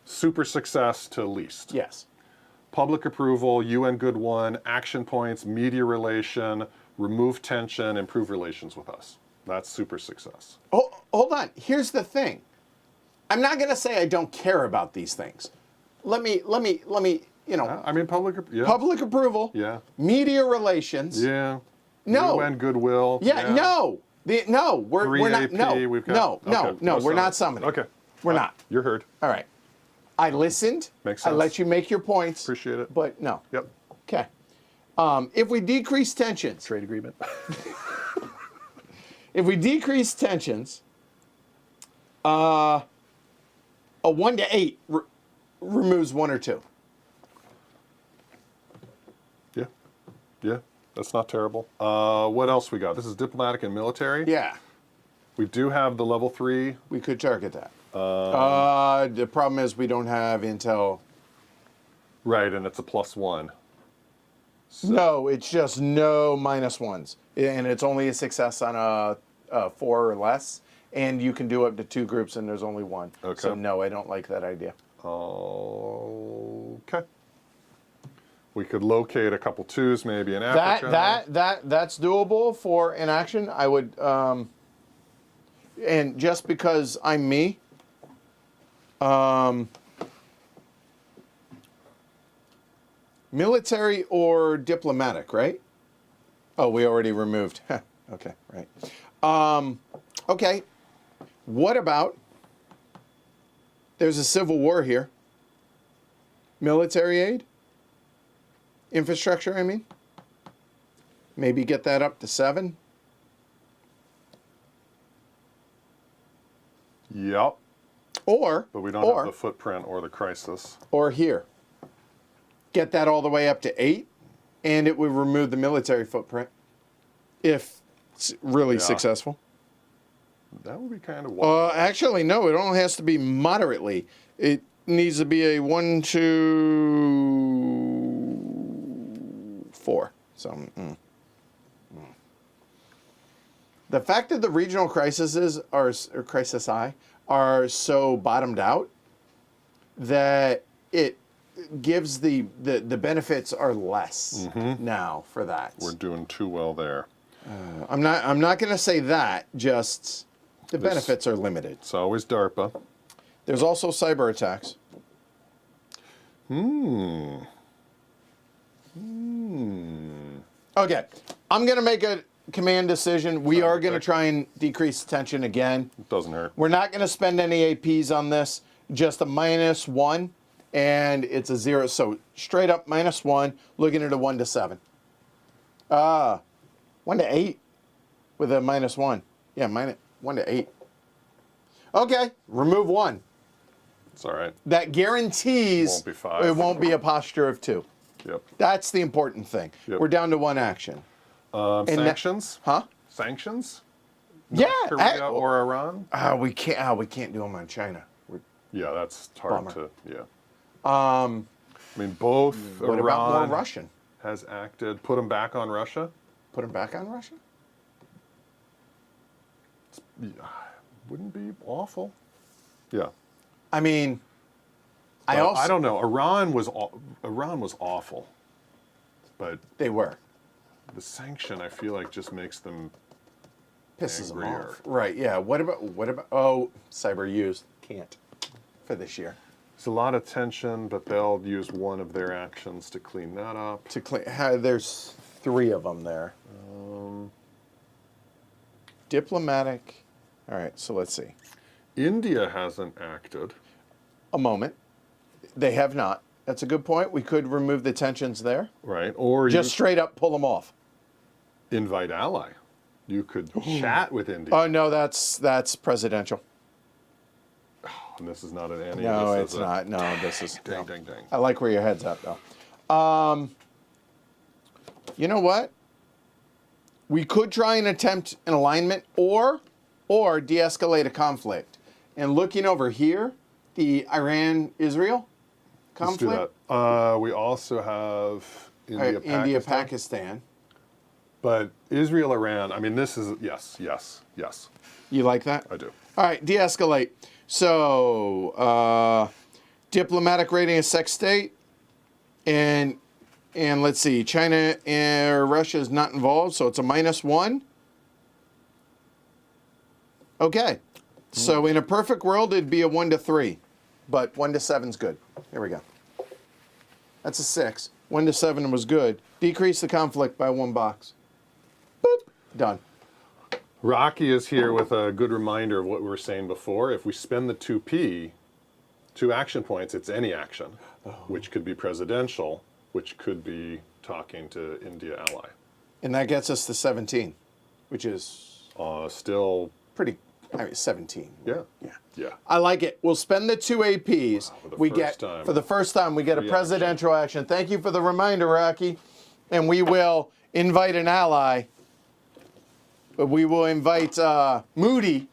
Super success to least. Yes. Public approval, UN good one, action points, media relation, remove tension, improve relations with us. That's super success. Oh, hold on. Here's the thing. I'm not going to say I don't care about these things. Let me, you know, I mean, public approval. Yeah. Media relations. Yeah. No. UN goodwill. Yeah, no. We're not. 3AP, No, we've got, okay, we're not summoning. Okay. We're not. You're heard. All right. I listened. Makes I sense. let you make your points. Appreciate it. But no. Yep. Okay. If we decrease tensions, Trade agreement. if we decrease tensions, a 1 to 8 removes 1 or 2. Yeah. Yeah. That's not terrible. What else we got? This is diplomatic and military. Yeah, We do have the level 3. we could target that. The problem is we don't have intel. Right, and it's a +1. No, it's just no -1s, and it's only a success on a 4 or less, and you can do up to 2 groups, and there's only 1. Okay. So no, I don't like that idea. Okay. We could locate a couple 2s maybe in Africa. That's doable for an action. I would, and just because I'm me, military or diplomatic, right? Oh, we already removed. Okay, right. Okay. What about? There's a civil war here. Military aid. Infrastructure, I mean. Maybe get that up to 7. Yep. Or, But we don't have the footprint or the crisis. or here. Get that all the way up to 8, and it would remove the military footprint if it's really Yeah. successful. That would be kind of wild. Actually, no, it only has to be moderately. It needs to be a 1, 2, 4. So, the fact that the regional crises or crisis I are so bottomed out that it gives the benefits are less now for that. We're doing too well there. I'm not going to say that. Just the benefits are limited. It's always DARPA. There's also cyber attacks. Okay, I'm going to make a command decision. We are going to try and decrease tension again. It doesn't hurt. We're not going to spend any APs on this. Just a -1, and it's a 0. So straight up -1. Looking at a 1 to 7. 1 to 8 with a -1. Yeah, 1 to 8. Okay, remove 1. It's all right. That guarantees Won't be 5. it won't be a posture of 2. Yep. That's the important thing. Yep. We're down to 1 action. And Sanctions? Huh? Sanctions? Yeah. Korea or Iran? We can't do them on China. Yeah, that's hard Bummer. to. Yeah. I mean, both What Iran about more Russian? has acted. Put them back on Russia. Put them back on Russia? Wouldn't be awful. Yeah. I mean, But I don't know. Iran was awful, but They were. the sanction I feel like just makes them Pisses them angrier. off. Right, yeah. What about, oh, cyber used. Can't for this year. There's a lot of tension, but they'll use one of their actions to clean that up. To clean, there's 3 of them there. Diplomatic. All right, so let's see. India hasn't acted. A moment. They have not. That's a good point. We could remove the tensions there. Right, or Just straight up pull them off. you invite ally. You could chat with India. Oh no, that's presidential. And this is not an any. No, this it's is not. No, this is. Dang, No. dang, dang. I like where your head's at, though. You know what? We could try and attempt an alignment or de-escalate a conflict. And looking over here, the Iran-Israel Let's do conflict. that. We also have India, India, Pakistan. Pakistan. But Israel, Iran, I mean, this is, yes. You like that? I do. All right, de-escalate. So, diplomatic rating of sex state, and let's see, China and Russia is not involved, so it's a -1. Okay, so in a perfect world, it'd be a 1 to 3, but 1 to 7 is good. Here we go. That's a 6. 1 to 7 was good. Decrease the conflict by 1 box. Boop. Done. Rocky is here with a good reminder of what we were saying before. If we spend the 2P, 2 action points, it's any action, which could be presidential, which could be talking to India ally. And that gets us to 17, which is Still, pretty, 17. yeah. Yeah. Yeah. I like it. We'll spend the 2 APs. For the we first get time. For the first time, we get a Free presidential action. Thank you for the reminder, Rocky. And we will invite an ally. We will invite Moody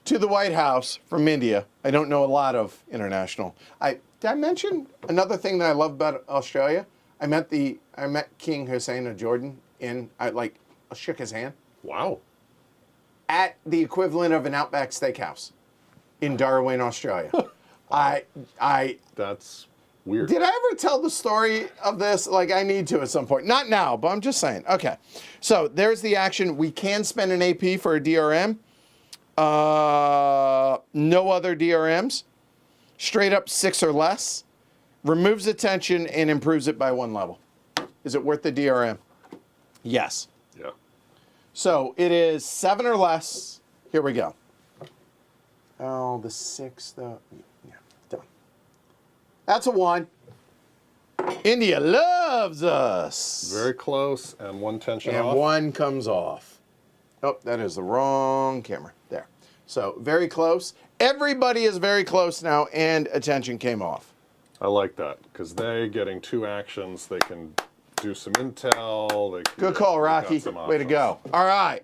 to the White House from India. I don't know a lot of international. Did I mention another thing that I love about Australia? I met King Hussein of Jordan I shook his hand Wow. at the equivalent of an Outback Steakhouse in Darwin, Australia. That's weird. Did I ever tell the story of this? Like, I need to at some point. Not now, but I'm just saying. Okay. So there's the action. We can spend an AP for a DRM. No other DRMs. Straight up 6 or less. Removes attention and improves it by 1 level. Is it worth the DRM? Yes. Yeah. So it is 7 or less. Here we go. Oh, the 6, though. Yeah, done. That's a 1. India loves us. Very close, and 1 tension And off. 1 comes off. Oh, that is the wrong camera. There. So very close. Everybody is very close now, and attention came off. I like that, because they getting 2 actions, they can do some intel. They can Good call, they got Rocky. some Way to go. offense. All right.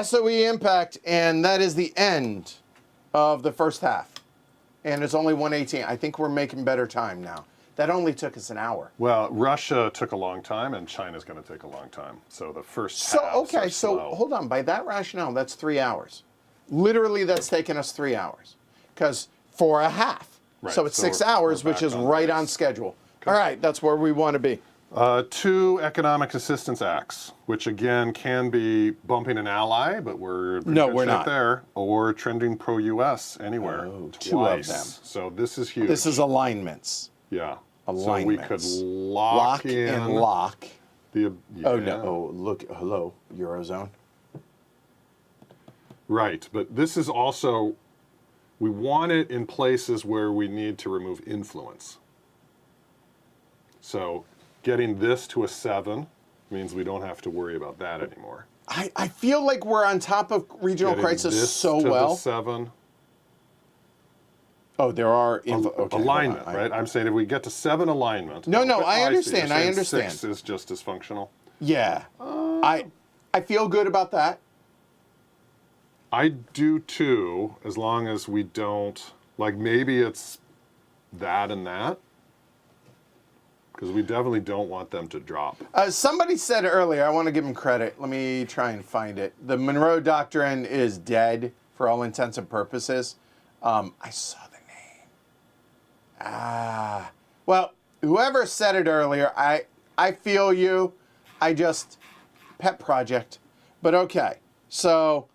SOE impact, and that is the end of the first half. And it's only 118. I think we're making better time now. That only took us an hour. Well, Russia took a long time, and China's going to take a long time. So the first So, halves okay, are so slow. hold on. By that rationale, that's 3 hours. Literally, that's taken us 3 hours. Because for a half. Right, So it's so 6 we're hours, which back is on right pace. on schedule. All right, that's where we want to be. 2 economic assistance acts, which again can be bumping an ally, but we're in No, good we're shape not. there, or trending pro-U.S. anywhere. Oh, twice. 2 of them. So this is huge. This is alignments. yeah. alignments. So we could lock in and lock. the. Yeah. Oh, no. Oh, look. Hello, Eurozone. Right, but this is also, we want it in places where we need to remove influence. So getting this to a 7 means we don't have to worry about that anymore. I feel like we're on top of regional Getting crisis this so to well. The 7 Oh, there are okay, hold alignment, on. right? I'm saying if we get to 7 alignment. No, but I see. understand, You're I saying understand. 6 is just as functional. Yeah, I feel good about that. I do too, as long as we don't, like maybe it's that and that. Because we definitely don't want them to drop. Somebody said earlier, I want to give them credit. Let me try and find it. The Monroe Doctrine is dead for all intents and purposes. I saw the name. Well, whoever said it earlier, I feel you. I just, pet project. But okay, so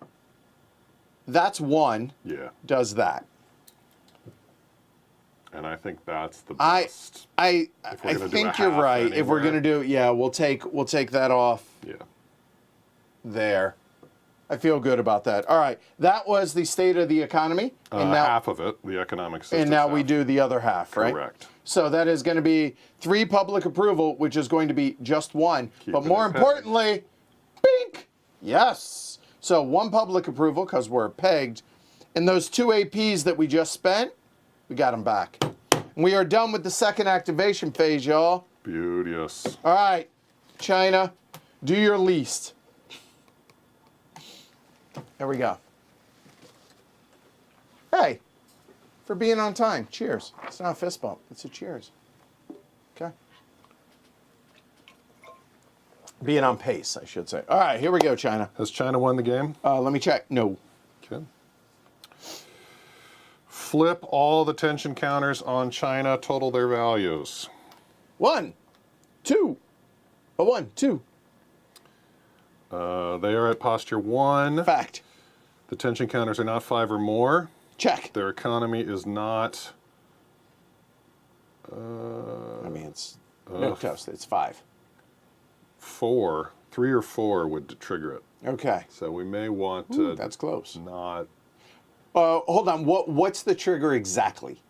that's 1. Yeah. Does that. And I think that's the I best. I we're gonna do think a you're half right. If we're anywhere. gonna do, yeah, we'll take that off Yeah. there. I feel good about that. All right, that was the state of the economy, and now Half of it, the economic system. and now we do the other half, right? Correct. So that is going to be 3 public approval, which is going to be just 1. But Keeping more it pegged. importantly, bink, yes. So 1 public approval because we're pegged, and those 2 APs that we just spent, we got them back. And we are done with the second activation phase, y'all. Beauteous. All right, China, do your least. There we go. Hey, for being on time, cheers. It's not a fist bump, it's a cheers. Okay. Being on pace, I should say. All right, here we go, China. Has China won the game? Let me check. No. Okay. Flip all the tension counters on China, total their values. 1, 2. A 1, 2. They are at posture 1. Fact. The tension counters are not 5 or more. Check. Their economy is not... I mean, it's no toast. It's 5. 4. 3 or 4 would trigger it. Okay. So we may want Ooh, to that's close. not... Hold on. What's the trigger exactly?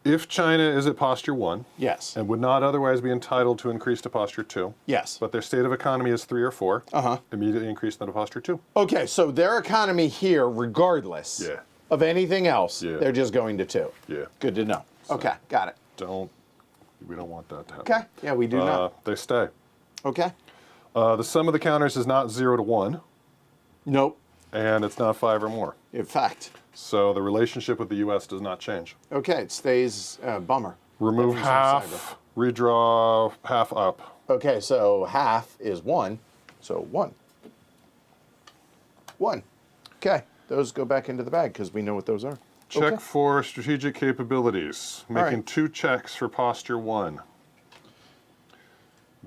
If China is at posture 1 Yes. and would not otherwise be entitled to increase to posture 2, Yes. but their state of economy is 3 or 4, immediately increase them to posture 2. Okay, so their economy here, regardless Yeah. of anything else, Yeah. they're just going to 2. Yeah. Good to know. Okay, got it. We don't want that to happen. Okay, yeah, we do not. They stay. Okay. The sum of the counters is not 0 to 1, Nope. and it's not 5 or more. In fact. So the relationship with the U.S. does not change. Okay, it stays bummer. Remove Everything's on half, redraw half up. Okay, so half is 1, so 1. 1. Okay, those go back into the bag because we know what those are. Check Okay. for strategic capabilities. Making right. 2 checks for posture 1.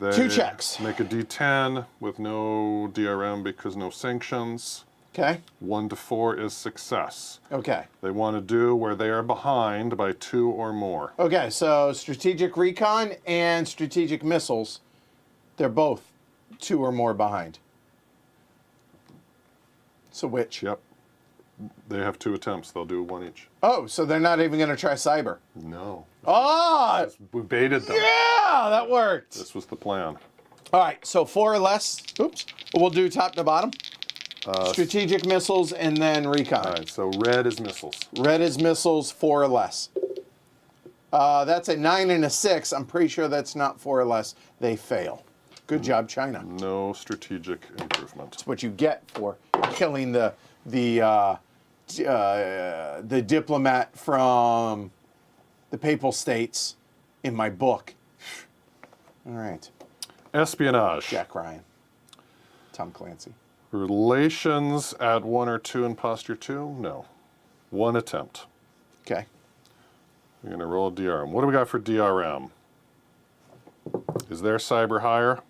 2 checks. Make a D10 with no DRM because no sanctions. Okay. 1 to 4 is success. Okay. They want to do where they are behind by 2 or more. Okay, so strategic recon and strategic missiles, they're both 2 or more behind. So which? Yep. They have 2 attempts. They'll do 1 each. Oh, so they're not even going to try cyber. No. Oh, We baited them. yeah, that worked. This was the plan. All right, so 4 or less. Oops. We'll do top to bottom. Strategic missiles and then recon. All right, so red is missiles. Red is missiles, 4 or less. That's a 9 and a 6. I'm pretty sure that's not 4 or less. They fail. Good job, China. No strategic improvement. That's what you get for killing the diplomat from the Papal States in my book. All right, Espionage. Jack Ryan, Tom Clancy. Relations at 1 or 2 in posture 2? No. 1 attempt. Okay. We're going to roll a DRM. What do we got for DRM? Is their cyber higher?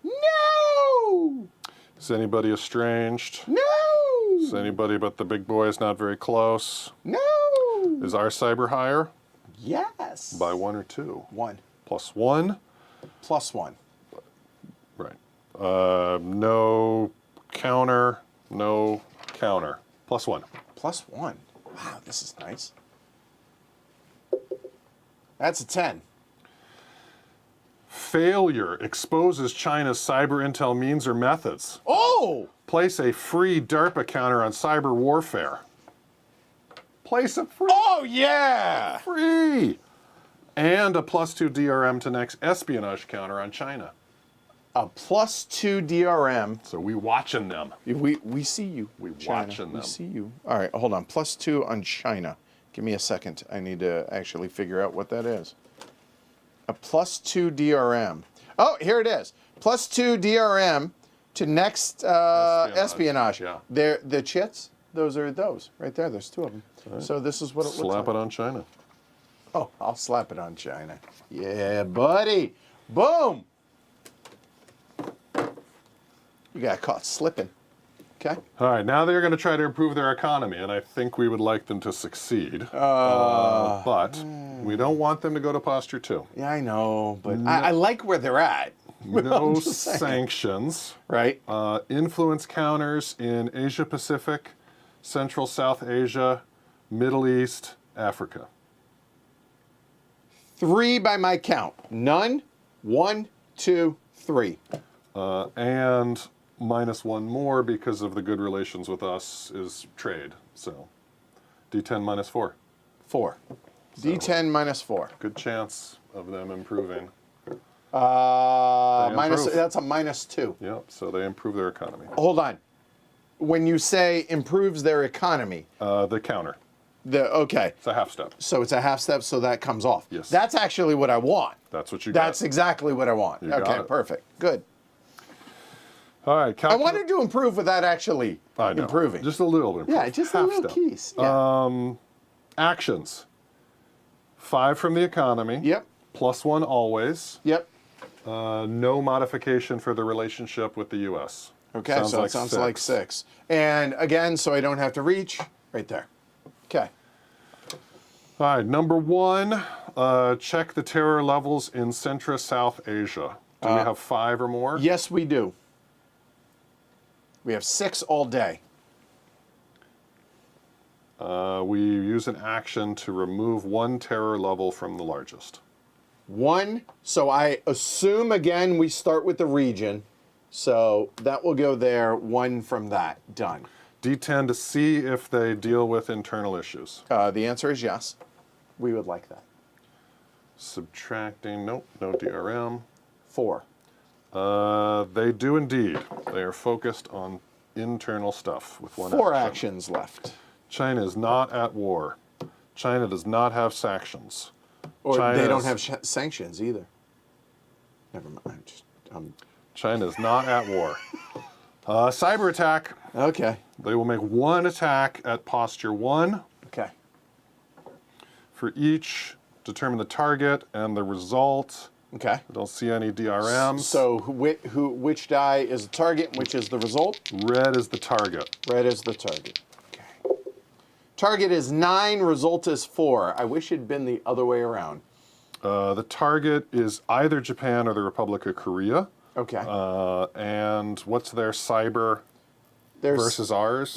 No! Is anybody estranged? No! Is anybody but the big boys not very close? No! Is our cyber higher? Yes. By 1 or 2? 1. Plus 1? Plus 1. Right. No counter, no counter. Plus 1. Plus 1. Wow, this is nice. That's a 10. Failure exposes China's cyber intel means or methods. Oh! Place a free DARPA counter on cyber warfare. Place a free. Oh, yeah! Free! And a +2 DRM to next espionage counter on China. A +2 DRM. So we watching them. We see you. We China. watching them. We see you. All right, hold on. +2 on China. Give me a second. I need to actually figure out what that is. A +2 DRM. Oh, here it is. +2 DRM to next espionage. Yeah. They're the chits. Those are those right there. There's 2 of them. Right. So this is what it looks like. Slap it on China. Oh, I'll slap it on China. Yeah, buddy. Boom. You got caught slipping. Okay. All right, now they're going to try to improve their economy, and I think we would like them to succeed. But we don't want them to go to posture 2. Yeah, I know, but I like where they're at. No I'm just saying. sanctions. Right. Influence counters in Asia Pacific, Central South Asia, Middle East, Africa. 3 by my count. None. 1, 2, 3. And -1 more because of the good relations with us is trade. So D10 -4. 4. D10 -4. Good chance of them improving. Minus. improve. That's a -2. Yep, so they improve their economy. Hold on. When you say improves their economy, The counter. okay. It's a half step. So it's a half step, so that comes off. Yes. That's actually what I want. That's what you That's got. exactly what I want. You got Okay, it. perfect. Good. All right. I wanted to improve without actually improving. Just a little bit. Yeah, just a little piece. Yeah. Actions. 5 from the economy. Yep. +1 always. Yep. No modification for the relationship with the U.S. Okay, so it sounds like 6. And again, so I don't have to reach, right there. Okay. All right, number 1, check the terror levels in Central-South Asia. Do we have 5 or more? Yes, we do. We have 6 all day. We use an action to remove 1 terror level from the largest. 1, so I assume again we start with the region. So that will go there, 1 from that, done. D10 to see if they deal with internal issues. The answer is yes. We would like that. Subtracting, nope, no DRM. 4. They do indeed. They are focused on internal stuff with 1 4 action. actions left. China is not at war. China does not have sanctions. Or China they don't is- have sanctions either. Never mind. China is not at war. Cyber attack. Okay. They will make 1 attack at posture 1. Okay. For each, determine the target and the result. Okay. I don't see any DRMs. So which die is the target and which is the result? Red is the target. Red is the target. Okay. Target is 9, result is 4. I wish it had been the other way around. The target is either Japan or the Republic of Korea. Okay. And what's their cyber versus ours?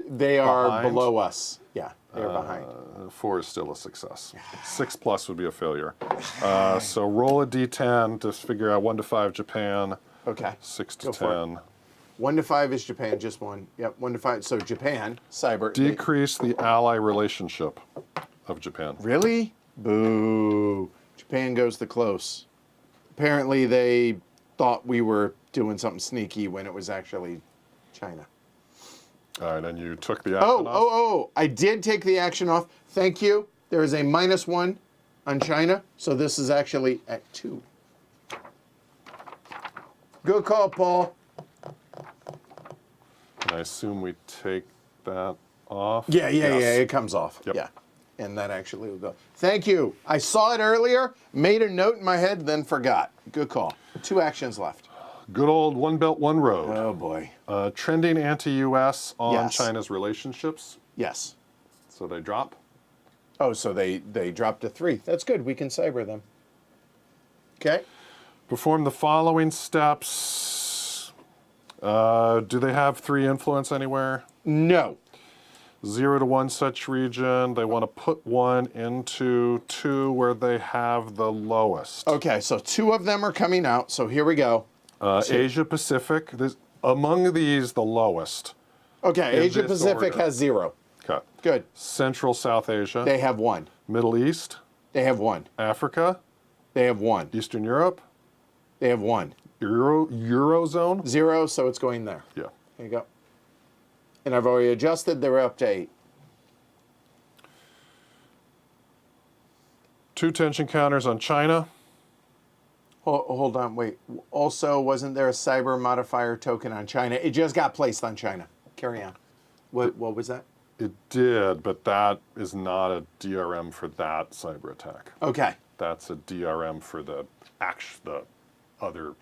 They are Behind? below us. Yeah, they're behind. 4 is still a success. 6+ would be a failure. So roll a D10 to figure out 1 to 5 Japan, Okay. 6 to Go for it. 10. 1 to 5 is Japan, just 1. Yep, 1 to 5. So Japan, cyber. Decrease the ally relationship of Japan. Really? Boo. Japan goes the close. Apparently they thought we were doing something sneaky when it was actually China. All right, and you took the action off? Oh, I did take the action off. Thank you. There is a -1 on China, so this is actually at 2. Good call, Paul. And I assume we take that off? Yeah, Yes. it comes off. Yep. Yeah. And that actually will go. Thank you. I saw it earlier, made a note in my head, then forgot. Good call. 2 actions left. Good old One Belt, One Road. Oh, boy. Trending anti-U.S. on Yes. China's relationships. Yes. So they drop. Oh, so they dropped to 3. That's good. We can cyber them. Okay. Perform the following steps. Do they have 3 influence anywhere? No. 0 to 1 such region. They want to put 1 into 2 where they have the lowest. Okay, so 2 of them are coming out. So here we go. Asia Pacific. Among these, the lowest. Okay, In Asia this Pacific order. has 0. Okay. Good. Central South Asia. They have 1. Middle East. They have 1. Africa. They have 1. Eastern Europe. They have 1. Eurozone. 0, so it's going there. Yeah. There you go. And I've already adjusted. They're up to 8. 2 tension counters on China. Hold on, wait. Also, wasn't there a cyber modifier token on China? It just got placed on China. Carry on. What was that? It did, but that is not a DRM for that cyber attack. Okay. That's a DRM for the other.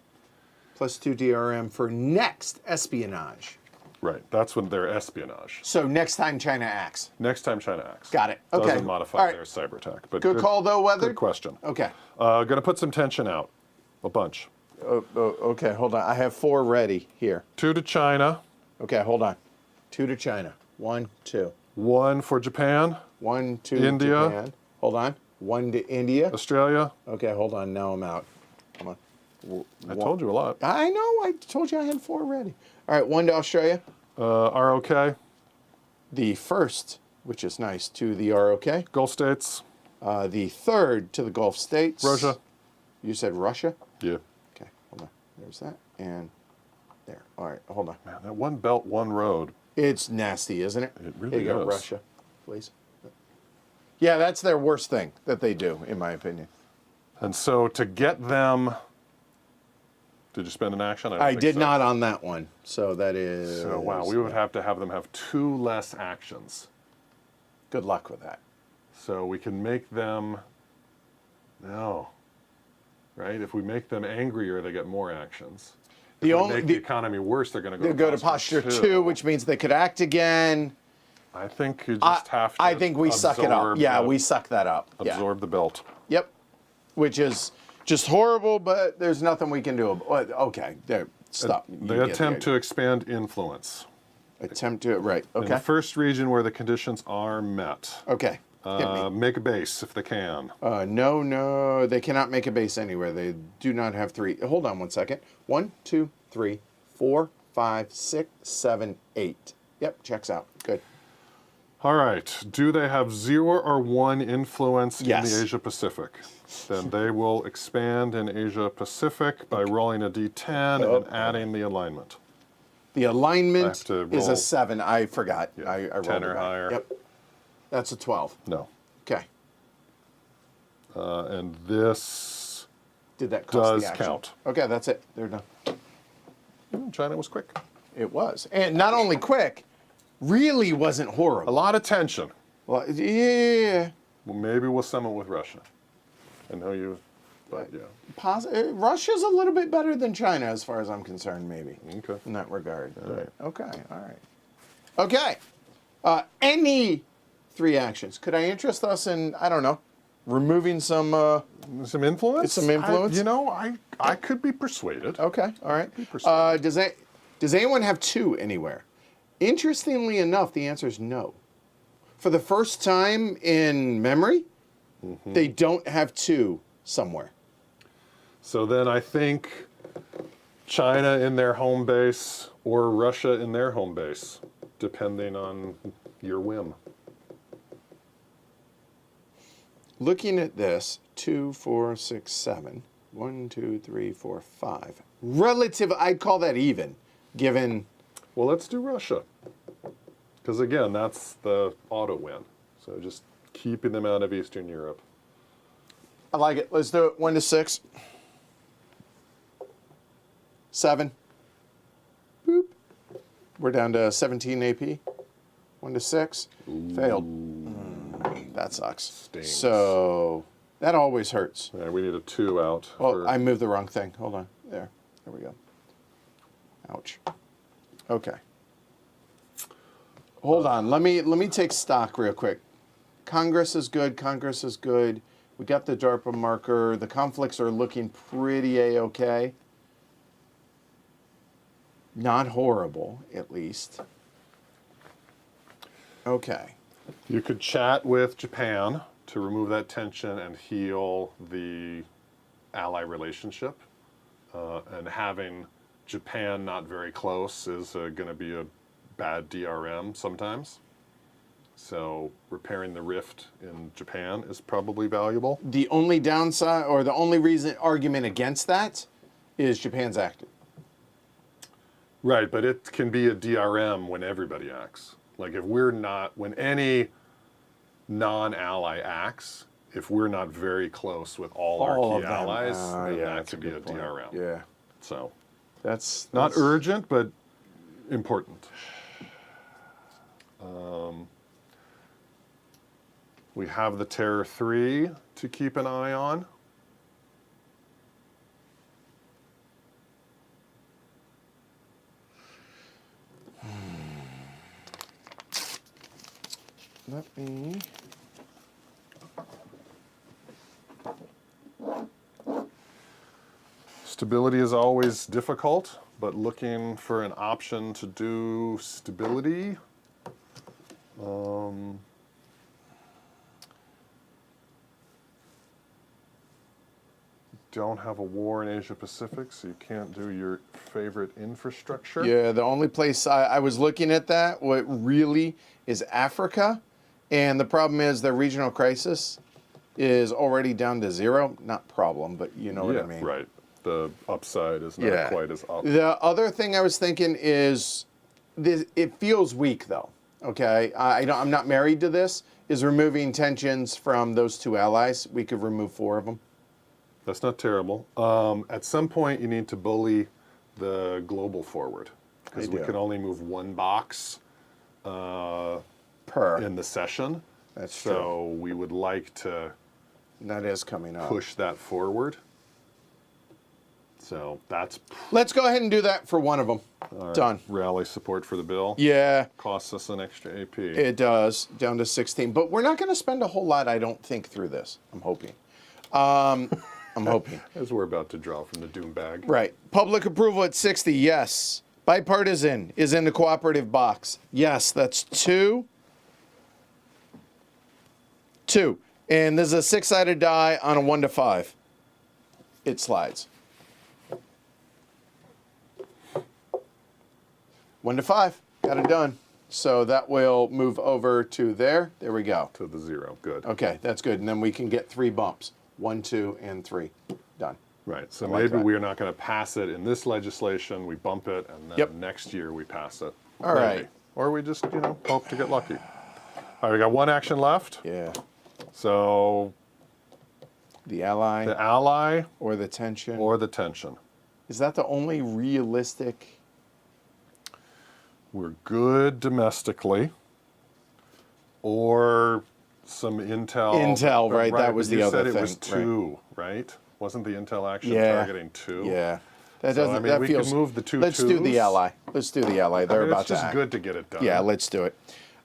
+2 DRM for next espionage. Right. That's when they're espionage. So next time China acts. Next time China acts. Got it. Okay. Doesn't modify All right. their cyber attack. But Good call, though, Weather. Good question. Okay. Going to put some tension out. A bunch. Okay, hold on. I have 4 ready here. 2 to China. Okay, hold on. 2 to China. 1, 2. 1 for Japan. 1, 2 India. Japan. Hold on. 1 to India. Australia. Okay, hold on. Now I'm out. Come on. I told you a lot. I know. I told you I had 4 ready. All right, 1 to Australia. ROK. The first, which is nice, to the ROK. Gulf states. The third to the Gulf states. Russia. You said Russia? Yeah. Okay, hold on. There's that. And there. All right, hold on. Man, that One Belt, One Road. It's nasty, isn't it? It really Here you go, is. Russia, please. Yeah, that's their worst thing that they do, in my opinion. And so to get them Did you spend an action? Don't I think did so. not on that one. So that is. So, wow, we would have to have them have 2 less actions. Good luck with that. So we can make them, no, right? If we make them angrier, they get more actions. If we make the economy worse, they're going to go. They'll go to posture 2, which means they could act again. I think you just have to. I think we suck it up. Yeah, we suck that up. Absorb the belt. Yep. Which is just horrible, but there's nothing we can do. Okay, there. Stop. They attempt to expand influence. Attempt to right. In Okay. the first region where the conditions are met. Okay. Hit me. Make a base if they can. No, they cannot make a base anywhere. They do not have 3. Hold on 1 second. 1, 2, 3, 4, 5, 6, 7, 8. Yep, checks out. Good. All right. Do they have 0 or 1 influence Yes. in the Asia Pacific? Then they will expand in Asia Pacific by rolling a d10 and adding the alignment. The alignment to is roll. a 7. I forgot. Yeah, I rolled 10 it or back. higher. Yep. That's a 12. No. Okay. And this Did that cost does the action? count. Okay, that's it. They're done. China was quick. It was. And not only quick, really wasn't A horrible. lot of tension. Well, yeah. Well, maybe we'll sum it with Russia. I know you, but yeah. Russia's a little bit better than China as far as I'm concerned, maybe. Okay. In that regard. All right. Okay, all right. Okay. Any 3 actions. Could I interest us in, I don't know, removing some... Some influence? Some influence? I could be persuaded. Okay, all right. persuaded. Does anyone have 2 anywhere? Interestingly enough, the answer is no. For the first time in memory, they don't have 2 somewhere. So then I think China in their home base or Russia in their home base, depending on your whim. Looking at this, 2, 4, 6, 7. 1, 2, 3, 4, 5. Relative, I'd call that even, given... Well, let's do Russia. Because again, that's the auto win. So just keeping them out of Eastern Europe. I like it. Let's do it. 1 to 6. 7. Boop. We're down to 17 AP. 1 to 6. Failed. That sucks. Stings. So that always hurts. Yeah, we need a 2 out. Oh, I moved the wrong thing. Hold on. There we go. Ouch. Okay. Hold on. Let me take stock real quick. Congress is good. Congress is good. We got the DARPA marker. The conflicts are looking pretty A-okay. Not horrible, at least. Okay. You could chat with Japan to remove that tension and heal the ally relationship. And having Japan not very close is going to be a bad DRM sometimes. So repairing the rift in Japan is probably valuable. The only downside, or the only argument against that, is Japan's acting. Right, but it can be a DRM when everybody acts. Like if we're not, when any non-ally acts, if we're not very close with all our key allies, then that could be a DRM. Yeah. So That's not urgent, but important. We have the Terror 3 to keep an eye on. Let me... Stability is always difficult, but looking for an option to do stability. Don't have a war in Asia Pacific, so you can't do your favorite infrastructure. Yeah, the only place I was looking at that, what really is Africa, and the problem is the regional crisis is already down to 0. Not problem, but you know what I mean. Right. The upside is not quite as up. The other thing I was thinking is, it feels weak though. Okay, I'm not married to this. Is removing tensions from those 2 allies. We could remove 4 of them. That's not terrible. At some point, you need to bully the global forward, because we can only move one box Per. in the session. That's so we would like to that is coming up. push that forward. So that's Let's go ahead and do that for one of them. Done. rally support for the bill. Yeah, Costs us an extra AP. it does. Down to 16. But we're not going to spend a whole lot, I don't think, through this. I'm hoping. I'm hoping. As we're about to draw from the doom bag. Right. Public approval at 60. Yes. Bipartisan is in the cooperative box. Yes, that's 2. 2. And there's a 6-sided die on a 1 to 5. It slides. 1 to 5. Got it done. So that will move over to there. There we go. To the 0. Good. Okay, that's good. And then we can get 3 bumps. 1, 2, and 3. Done. Right. So like maybe that. we're not going to pass it in this legislation. We bump it, and then Yep. next year we pass it. All right. Or we just, hope to get lucky. All right, we got one action left. Yeah. So The ally the ally or the tension. or the tension. Is that the only realistic? We're good domestically, or some intel. Intel, right, that was but the you other said it was thing, right. 2, right? Wasn't the intel action Yeah. targeting 2? Yeah. That So, doesn't. I mean, that we feels. could move the 2 Let's do the twos. ally. Let's do the ally. They're I mean, about it's just to act. good to get it done. Yeah, let's do it.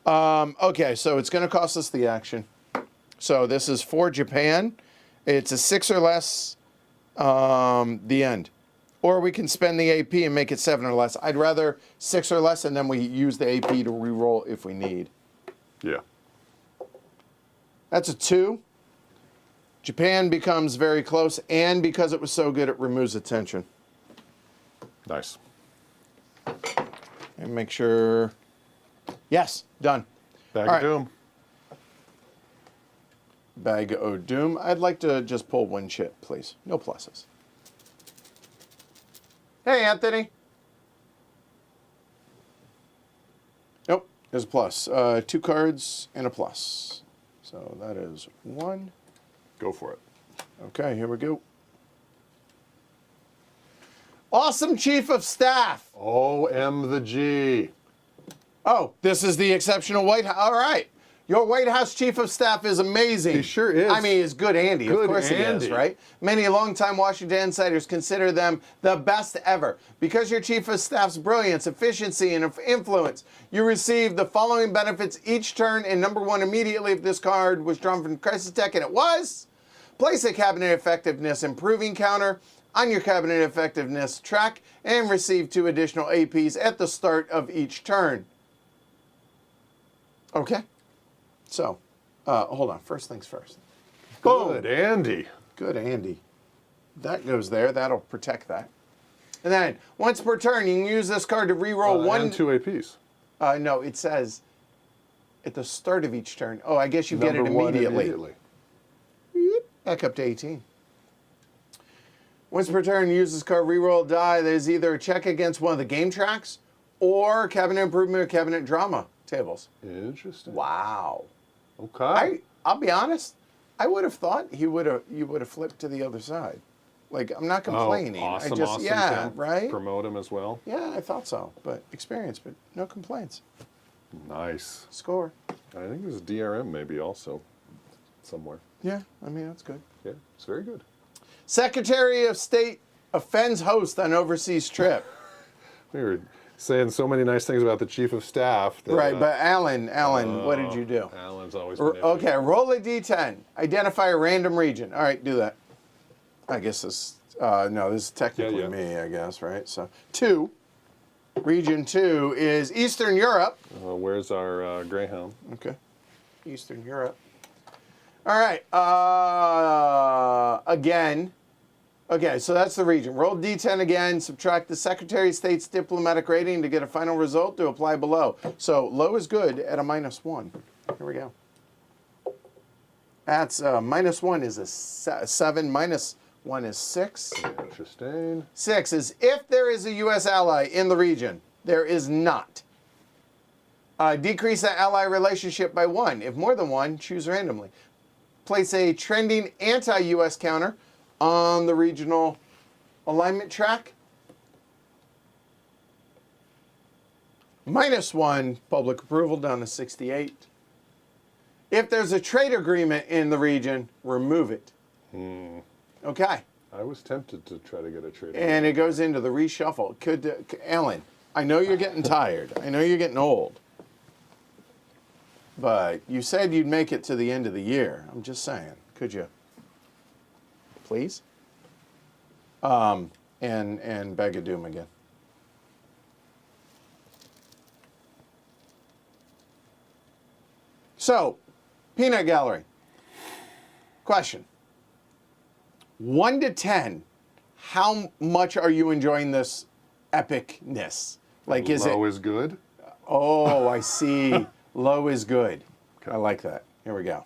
Okay, so it's going to cost us the action. So this is for Japan. It's a 6 or less. The end. Or we can spend the AP and make it 7 or less. I'd rather 6 or less, and then we use the AP to re-roll if we need. Yeah. That's a 2. Japan becomes very close, and because it was so good, it removes the tension. Nice. And make sure. Yes, done. Bag All of right. doom. Bag o' doom. I'd like to just pull 1 chip, please. No pluses. Hey, Anthony. Nope, there's a plus. 2 cards and a plus. So that is 1. Go for it. Okay, here we go. Awesome Chief of Staff. OM the G. Oh, this is the exceptional White House. All right. Your White House Chief of Staff is amazing. He sure is. I mean, he's good Andy. Good of course he Andy. is, right? Many longtime Washington insiders consider them the best ever. Because your Chief of Staff's brilliance, efficiency, and influence, you receive the following benefits each turn. And number 1, immediately if this card was drawn from Crisis Tech, and it was, place a cabinet effectiveness improving counter on your cabinet effectiveness track and receive 2 additional APs at the start of each turn. Okay. So, hold on. First things first. Good, Andy. Good, Andy. That goes there. That'll protect that. And then, once per turn, you can use this card to re-roll 1. And 2 APs. No, it says at the start of each turn. Oh, I guess you get it Number 1 immediately. Back up to 18. Once per turn, use this card, re-roll a die. There's either a check against one of the game tracks or cabinet improvement or cabinet drama tables. Interesting. Wow. Okay. I'll be honest. I would have thought you would have flipped to the other side. Like, I'm not complaining. Awesome, I just, awesome, yeah, Tim. right? Promote him as well. Yeah, I thought so. But experience, but no complaints. Nice. Score. I think there's a DRM maybe also somewhere. Yeah, I mean, that's good. Yeah, it's very good. Secretary of State offends host on overseas trip. We were saying so many nice things about the Chief of Staff. That, Right, but Alan, what did you do? Alan's always been Okay, roll a d10. Identify a random region. All right, do that. I guess this, no, this is technically Yeah. me, I guess, right? So, 2. Region 2 is Eastern Europe. Where's our Greyhound? Okay. Eastern Europe. All right. Again. Okay, so that's the region. Roll D10 again. Subtract the Secretary of State's diplomatic rating to get a final result to apply below. So low is good at a -1. Here we go. That's -1 is a 7. -1 is 6. Interesting. 6 is if there is a U.S. ally in the region. There is not. Decrease that ally relationship by 1. If more than 1, choose randomly. Place a trending anti-U.S. counter on the regional alignment track. -1 public approval down to 68. If there's a trade agreement in the region, remove it. Okay. I was tempted to try to get a trade. And it goes into the reshuffle. Alan, I know you're getting tired. I know you're getting old. But you said you'd make it to the end of the year. I'm just saying. Could you? Please? And Bag of Doom again. So, Peanut Gallery. Question. 1 to 10, how much are you enjoying this epicness? Like, is Low is good. Oh, I see. Low is good. Okay. I like that. Here we go.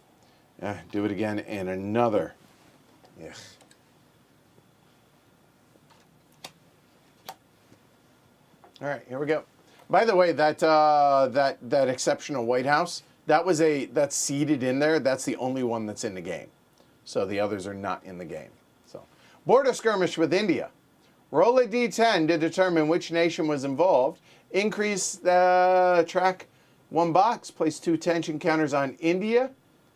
Do it again and another. Yeah. All right, here we go. By the way, that exceptional White House, that's seated in there. That's the only one that's in the game. So the others are not in the game. So, border skirmish with India. Roll a d10 to determine which nation was involved. Increase the track 1 box. Place 2 tension counters on India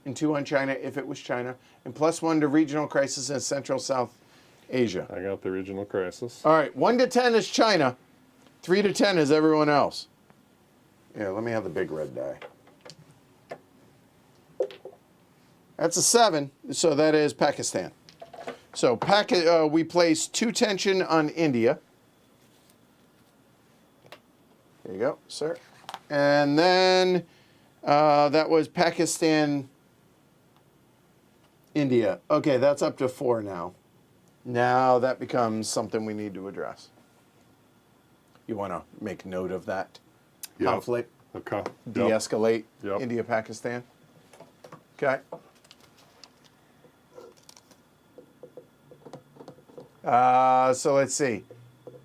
and 2 on China if it was China. And +1 to regional crisis in Central South Asia. I got the regional crisis. All right, 1 to 10 is China. 3 to 10 is everyone else. Yeah, let me have the big red die. That's a 7, so that is Pakistan. So we place 2 tension on India. There you go, sir. And then that was Pakistan, India. Okay, that's up to 4 now. Now that becomes something we need to address. You want to make note of that conflict? Okay. De-escalate Yep. India, Pakistan. Okay. So let's see.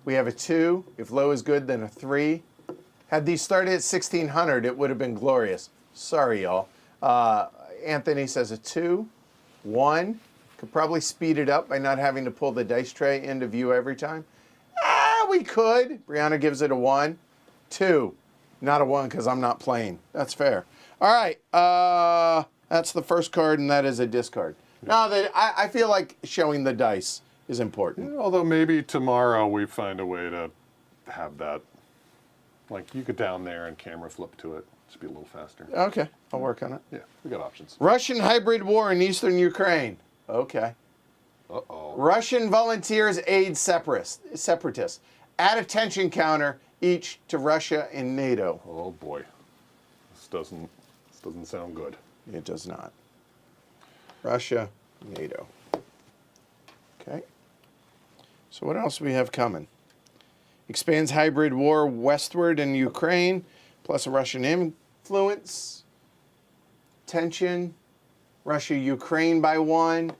We have a 2. If low is good, then a 3. Had these started at 1600, it would have been glorious. Sorry, y'all. Anthony says a 2. 1. Could probably speed it up by not having to pull the dice tray into view every time. We could. Brianna gives it a 1. 2. Not a 1 because I'm not playing. That's fair. All right. That's the first card, and that is a discard. Now, I feel like showing the dice is important. Yeah, although maybe tomorrow we find a way to have that. Like you go down there and camera flip to it. Just be a little faster. Okay. I'll work on it. Yeah, we got options. Russian hybrid war in eastern Ukraine. Okay. Uh-oh. Russian volunteers aid separatists. Add a tension counter each to Russia and NATO. Oh boy. This doesn't sound good. It does not. Russia, NATO. Okay. So what else do we have coming? Expands hybrid war westward in Ukraine, plus a Russian influence. Tension. Russia-Ukraine by 1.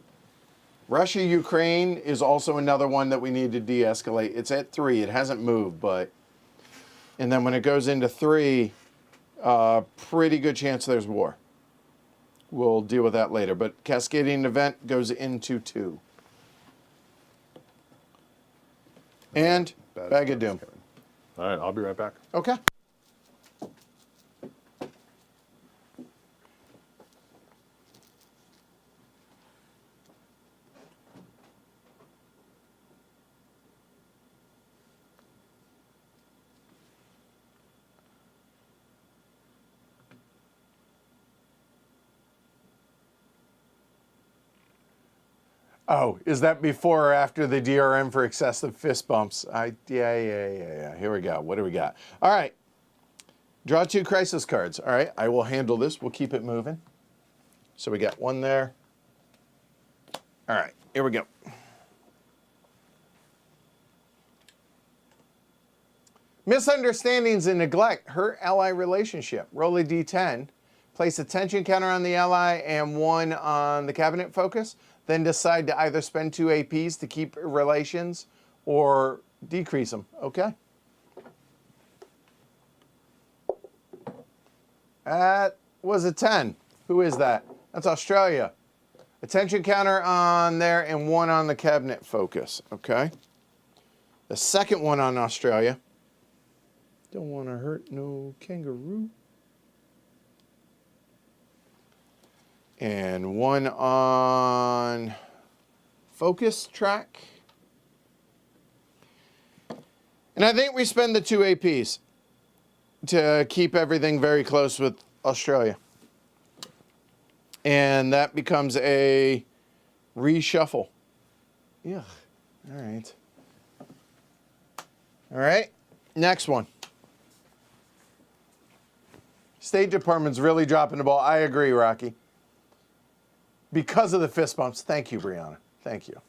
Russia-Ukraine is also another one that we need to de-escalate. It's at 3. It hasn't moved, but... And then when it goes into 3, pretty good chance there's war. We'll deal with that later. But cascading event goes into 2. And Bag of Doom. All right, I'll be right back. Okay. Oh, is that before or after the DRM for excessive fist bumps? Yeah. Here we go. What do we got? All right. Draw 2 crisis cards. All right. I will handle this. We'll keep it moving. So we got 1 there. All right. Here we go. Misunderstandings and neglect hurt ally relationship. Roll a d10. Place a tension counter on the ally and 1 on the cabinet focus. Then decide to either spend 2 APs to keep relations or decrease them. Okay. That was a 10. Who is that? That's Australia. A tension counter on there and one on the cabinet focus. Okay. The second one on Australia. Don't want to hurt no kangaroo. And one on focus track. And I think we spend the 2 APs to keep everything very close with Australia. And that becomes a reshuffle. Yeah. All right. All right. Next one. State Department's really dropping the ball. I agree, Rocky. Because of the fist bumps. Thank you, Brianna. Thank you.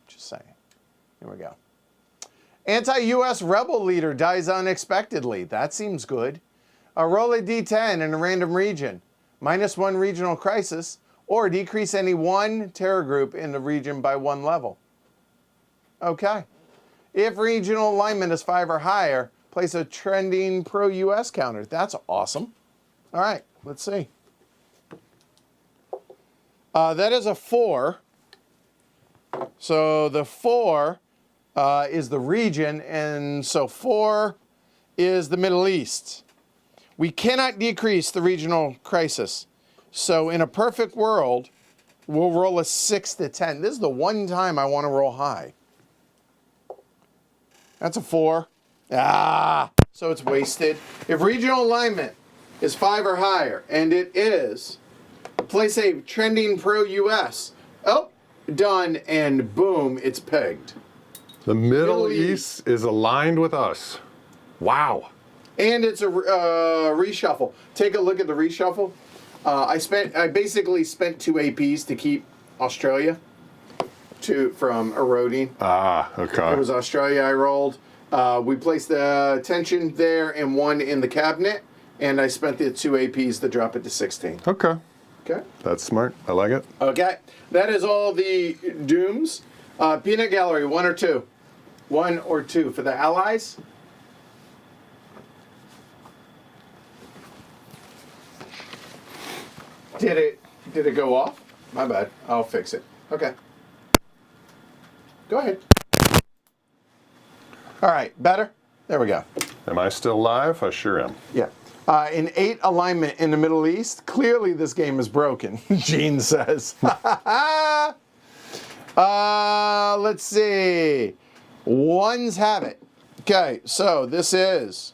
Just saying. Here we go. Anti-U.S. rebel leader dies unexpectedly. That seems good. A roll a D10 in a random region. -1 regional crisis. Or decrease any one terror group in the region by 1 level. Okay. If regional alignment is 5 or higher, place a trending pro-U.S. counter. That's awesome. All right. Let's see. That is a 4. So the 4 is the region, and so 4 is the Middle East. We cannot decrease the regional crisis. So in a perfect world, we'll roll a 6 to 10. This is the one time I want to roll high. That's a 4. So it's wasted. If regional alignment is 5 or higher, and it is, place a trending pro-U.S. Oh, done, and boom, it's pegged. The Middle East is aligned with us. Wow. And it's a reshuffle. Take a look at the reshuffle. I basically spent 2 APs to keep Australia from eroding. Okay. It was Australia I rolled. We placed the tension there and 1 in the cabinet, and I spent the 2 APs to drop it to 16. Okay. Okay. That's smart. I like it. Okay. That is all the dooms. Peanut Gallery, 1 or 2? 1 or 2 for the Allies. Did it go off? My bad. I'll fix it. Okay. Go ahead. All right. Better? There we go. Am I still live? I sure am. Yeah. In 8 alignment in the Middle East, clearly this game is broken, Gene says. Let's see. Ones have it. Okay, so this is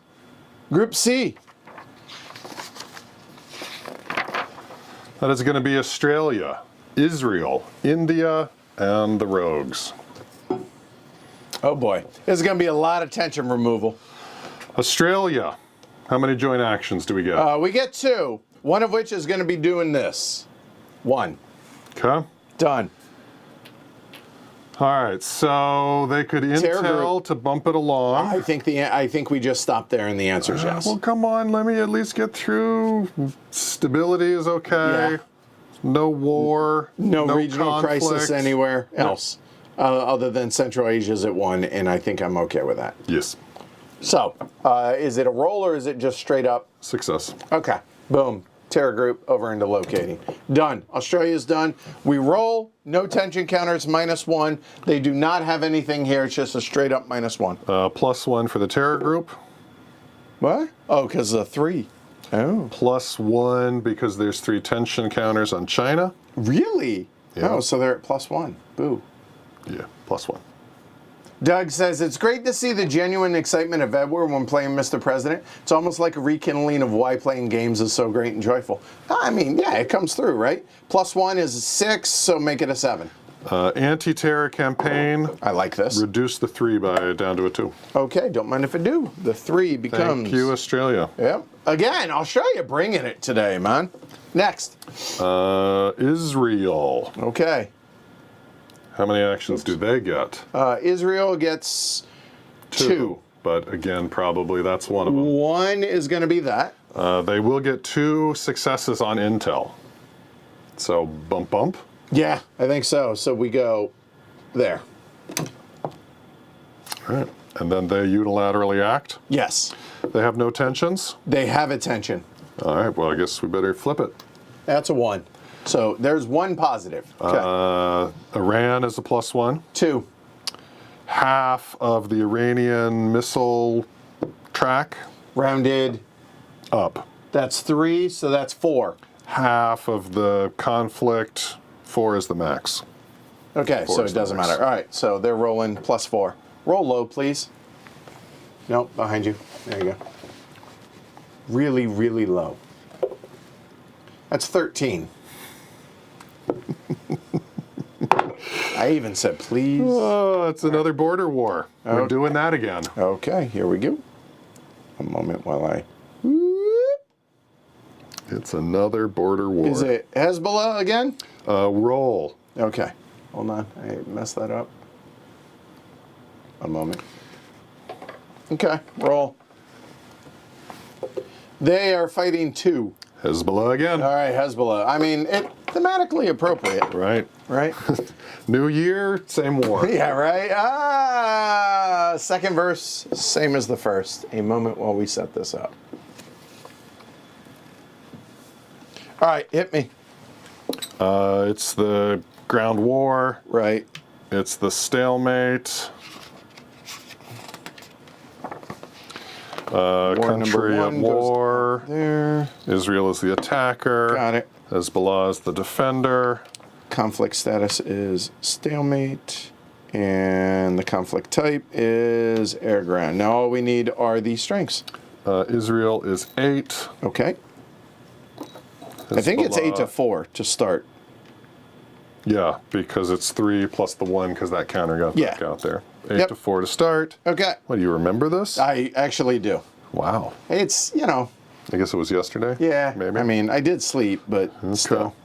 Group C. That is going to be Australia, Israel, India, and the Rogues. Oh boy. There's going to be a lot of tension removal. Australia. How many joint actions do we get? We get 2, one of which is going to be doing this. 1. Okay. Done. All right, so they could intel to bump it along. I think we just stopped there and the answer is yes. Well, come on, let me at least get through. Stability is okay. Yeah. No war. No regional conflict. crisis anywhere else other than Central Asia's at 1, and I think I'm okay with that. Yes. So, is it a roll or is it just straight up? Success. Okay. Boom. Terror group over into locating. Done. Australia's done. We roll. No tension counters. -1. They do not have anything here. It's just a straight up -1. +1 for the terror group. What? Oh, because of the 3. Oh. +1 because there's 3 tension counters on China. Really? Yeah. Oh, so they're at +1. Boo. Yeah, +1. Doug says, it's great to see the genuine excitement of Edward when playing Mr. President. It's almost like a rekindling of why playing games is so great and joyful. I mean, yeah, it comes through, right? +1 is 6, so make it a 7. Anti-terror campaign. I like this. Reduce the 3 down to a 2. Okay, don't mind if I do. The 3 becomes... Thank you, Australia. Yep. Again, Australia bringing it today, man. Next. Israel. Okay. How many actions do they get? Israel gets 2. But again, probably that's one of them. 1 is going to be that. They will get 2 successes on intel. So bump, bump. Yeah, I think so. So we go there. All right. And then they unilaterally act. Yes. They have no tensions. They have a tension. All right. Well, I guess we better flip it. That's a 1. So there's one positive. Okay. Iran is a +1. 2. Half of the Iranian missile track Rounded. up. That's 3, so that's 4. Half of the conflict, 4 is the max. Okay, so is it the doesn't max. matter. All right, so they're rolling +4. Roll low, please. Nope, behind you. There you go. Really, really low. That's 13. I even said please. Oh, it's another border war. We're doing that again. Okay, here we go. A moment while I... It's another border war. Is it Hezbollah again? Roll. Okay, hold on. I messed that up. A moment. Okay, roll. They are fighting 2. Hezbollah again. All right, Hezbollah. I mean, it thematically appropriate, Right. right? New year, same war. Yeah, right? Ah, second verse, same as the first. A moment while we set this up. All right, hit me. It's the ground war. Right. It's the stalemate. Country number at 1 war. goes there. Israel is the attacker. Got it. Hezbollah is the defender. Conflict status is stalemate. And the conflict type is air ground. Now all we need are the strengths. Israel is 8. Okay. I think it's 8 to Hezbollah- 4 to start. Yeah, because it's 3 plus the 1 because that counter got back out there. 8 Yep. to 4 to start. Okay. What, do you remember this? I actually do. Wow. It's, you know, I guess it was yesterday? yeah. Maybe. I mean, I did sleep, but still.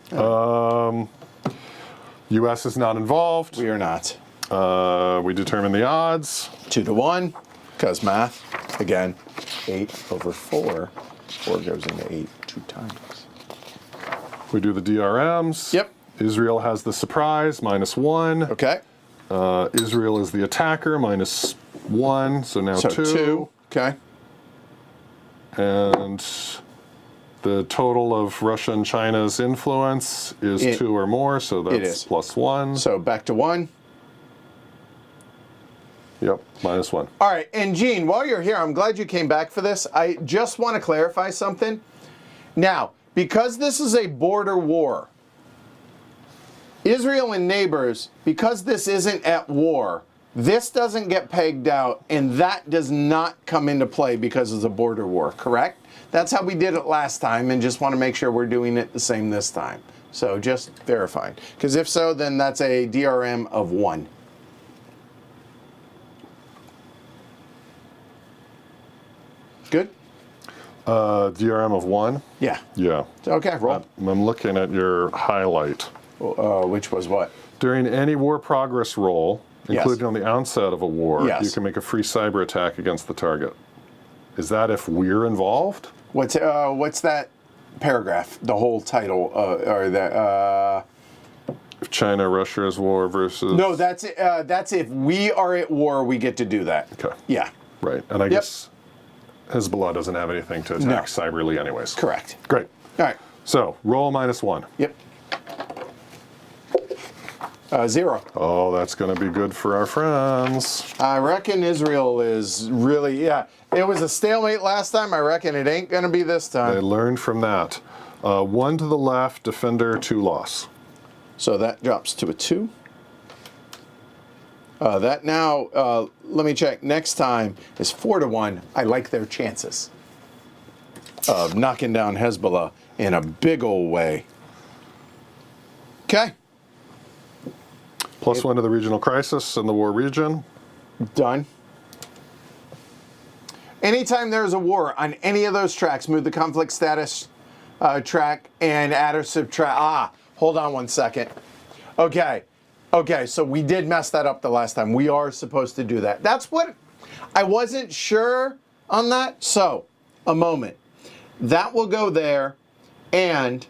U.S. is not involved. We are not. We determine the odds. 2 to 1, because math. Again, 8 over 4. 4 goes into 8 2 times. We do the DRMs. Yep. Israel has the surprise, -1. Okay. Israel is the attacker, -1. So now So 2. 2. Okay. And the total of Russia and China's influence is 2 or more, so that's is. +1. So back to 1. Yep, -1. All right. And Gene, while you're here, I'm glad you came back for this. I just want to clarify something. Now, because this is a border war, Israel and neighbors, because this isn't at war, this doesn't get pegged out, and that does not come into play because it's a border war, correct? That's how we did it last time, and just want to make sure we're doing it the same this time. So just verifying. Because if so, then that's a DRM of 1. Good? DRM of 1? Yeah. Yeah. Okay, roll. I'm looking at your highlight. Which was what? During any war progress roll, including on the onset of a war, Yes. you can make a free cyber attack against the target. Is that if we're involved? What's that paragraph? The whole title, or the? If China, Russia is war versus... No, that's if we are at war, we get to do that. Okay. Yeah. Right. And I guess Hezbollah doesn't have anything to attack cyberly anyways. Correct. Great. All right. So, roll -1. Yep. 0. Oh, that's going to be good for our friends. I reckon Israel is really, it was a stalemate last time. I reckon it ain't going to be this They time. learned from that. 1 to the left, defender, 2 loss. So that drops to a 2. That now, let me check. Next time is 4 to 1. I like their chances of knocking down Hezbollah in a big old way. Okay. +1 to the regional crisis in the war region. Done. Anytime there's a war on any of those tracks, move the conflict status track and add or subtract. Hold on one second. Okay, so we did mess that up the last time. We are supposed to do that. That's what, I wasn't sure on that. So, a moment. That will go there, and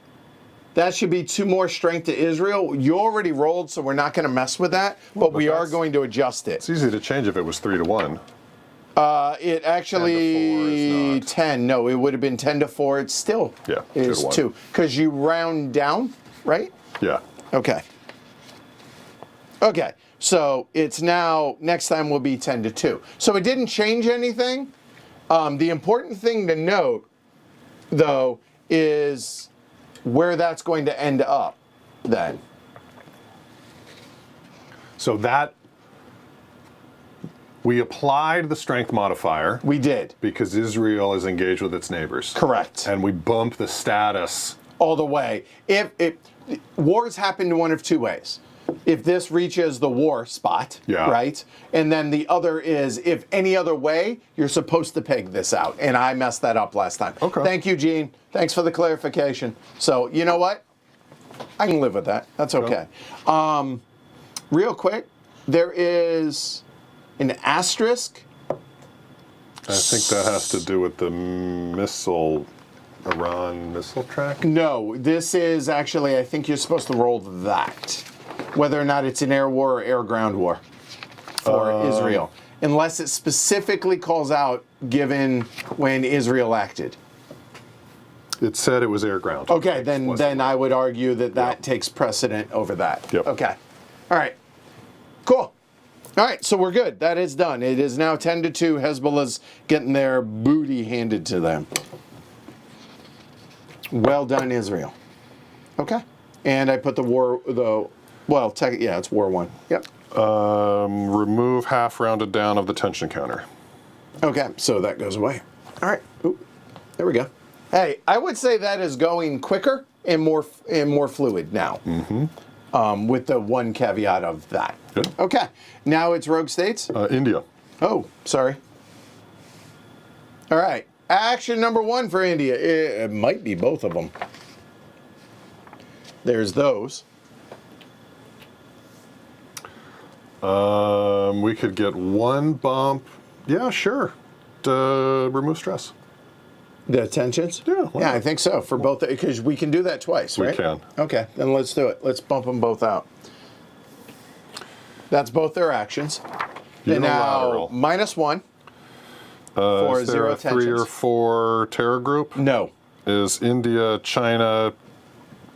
that should be 2 more strength to Israel. You already rolled, so we're not going to mess with that, but we are going to adjust it. It's easy to change if it was 3 to 1. It actually 10. No, it would have been 10 to 4. It's still 2 to 1. 2 because you round down. right? Yeah. Okay. Okay. So it's now, next time will be 10-2. So it didn't change anything. The important thing to note, though, is where that's going to end up then. So that, we applied the strength modifier. We did. Because Israel is engaged with its neighbors. Correct. And we bumped the status. All the way. If wars happen one of two ways. If this reaches the war spot, Yeah. right? And then the other is if any other way, you're supposed to peg this out. And I messed that up last time. Okay. Thank you, Gene. Thanks for the clarification. So, you know what? I can live with that. That's okay. Real quick, there is an asterisk. I think that has to do with the Iran missile track? No, this is actually, I think you're supposed to roll that. Whether or not it's an air war or air-ground war for Israel. Unless it specifically calls out given when Israel acted. It said it was air ground. Okay, then I would argue that takes precedent over that. Yep. Okay. All right. Cool. All right, so we're good. That is done. It is now 10-2. Hezbollah's getting their booty handed to them. Well done, Israel. Okay. And I put it's War 1. Yep. Remove half rounded down of the tension counter. Okay, so that goes away. All right. Ooh, there we go. Hey, I would say that is going quicker and more fluid now. Mm-hmm. With the one caveat of that. Good. Okay. Now it's rogue states. India. Oh, sorry. All right. Action number 1 for India. It might be both of them. There's those. We could get one bump. Yeah, sure. To remove stress. The tensions? Yeah. Yeah, I think so. For both, because we can do that twice, right? We can. Okay, then let's do it. Let's bump them both out. That's both their actions. And now -1 for is there 0 a tensions. 3 or 4 terror group? No. Is India, China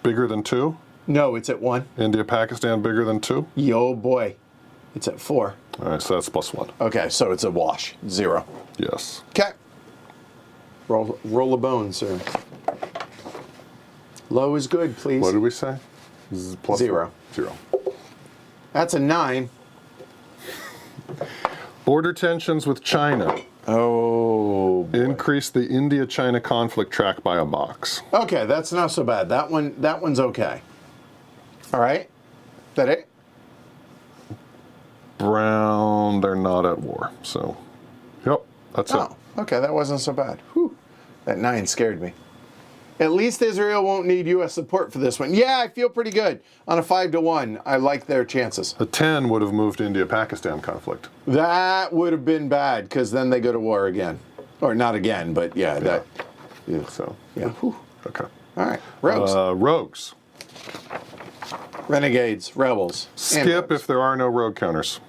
bigger than 2? No, it's at 1. India, Pakistan bigger than 2? Yo, boy. It's at 4. All right, so that's +1. Okay, so it's a wash. 0. Yes. Okay. Roll a bone, sir. Low is good, please. What did we say? Plus 0. 0. That's a 9. Border tensions with China. Oh, boy. Increase the India-China conflict track by a box. Okay, that's not so bad. That one's okay. All right. That it? Brown, they're not at war. So, yep, that's it. Okay, that wasn't so bad. Whew. That 9 scared me. At least Israel won't need U.S. support for this one. Yeah, I feel pretty good. On a 5-1, I like their chances. A 10 would have moved India-Pakistan conflict. That would have been bad, because then they go to war again. Or not again, but yeah. That. Yeah. So, Yeah. Whew. okay. All right. Rogues. Rogues. Renegades. Rebels. and Skip rogues. if there are no rogue counters.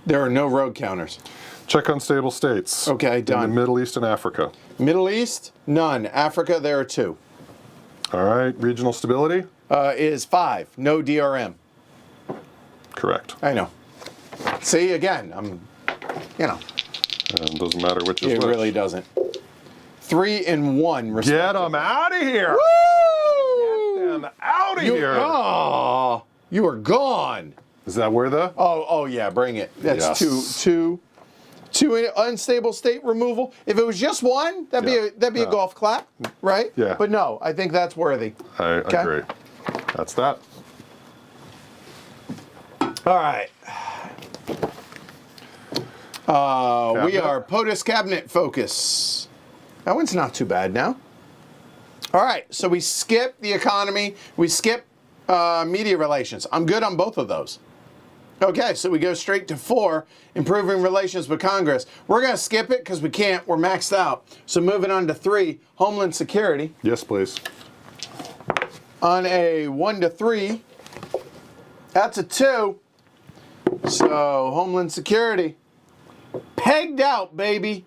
There are no rogue counters. Check unstable states. Okay, In done. the Middle East and Africa. Middle East, none. Africa, there are 2. All right, regional stability? Is 5. No DRM. Correct. I know. See, again, And it doesn't matter which is it which. really doesn't. 3 and 1, Get respectively. them out of here! Woo! Get them out of here! Oh, you are gone. Is that where the? Oh yeah, bring it. That's Yes. two unstable state removal. If it was just one, that'd be a golf clap, right? Yeah. But no, I think that's worthy. I agree. That's that. All right. We Cabinet. are POTUS cabinet focus. That one's not too bad now. All right, so we skip the economy. We skip media relations. I'm good on both of those. Okay, so we go straight to 4, improving relations with Congress. We're going to skip it because we can't. We're maxed out. So moving on to 3, Homeland Security. Yes, please. On a 1 to 3, that's a 2. So Homeland Security, pegged out, baby.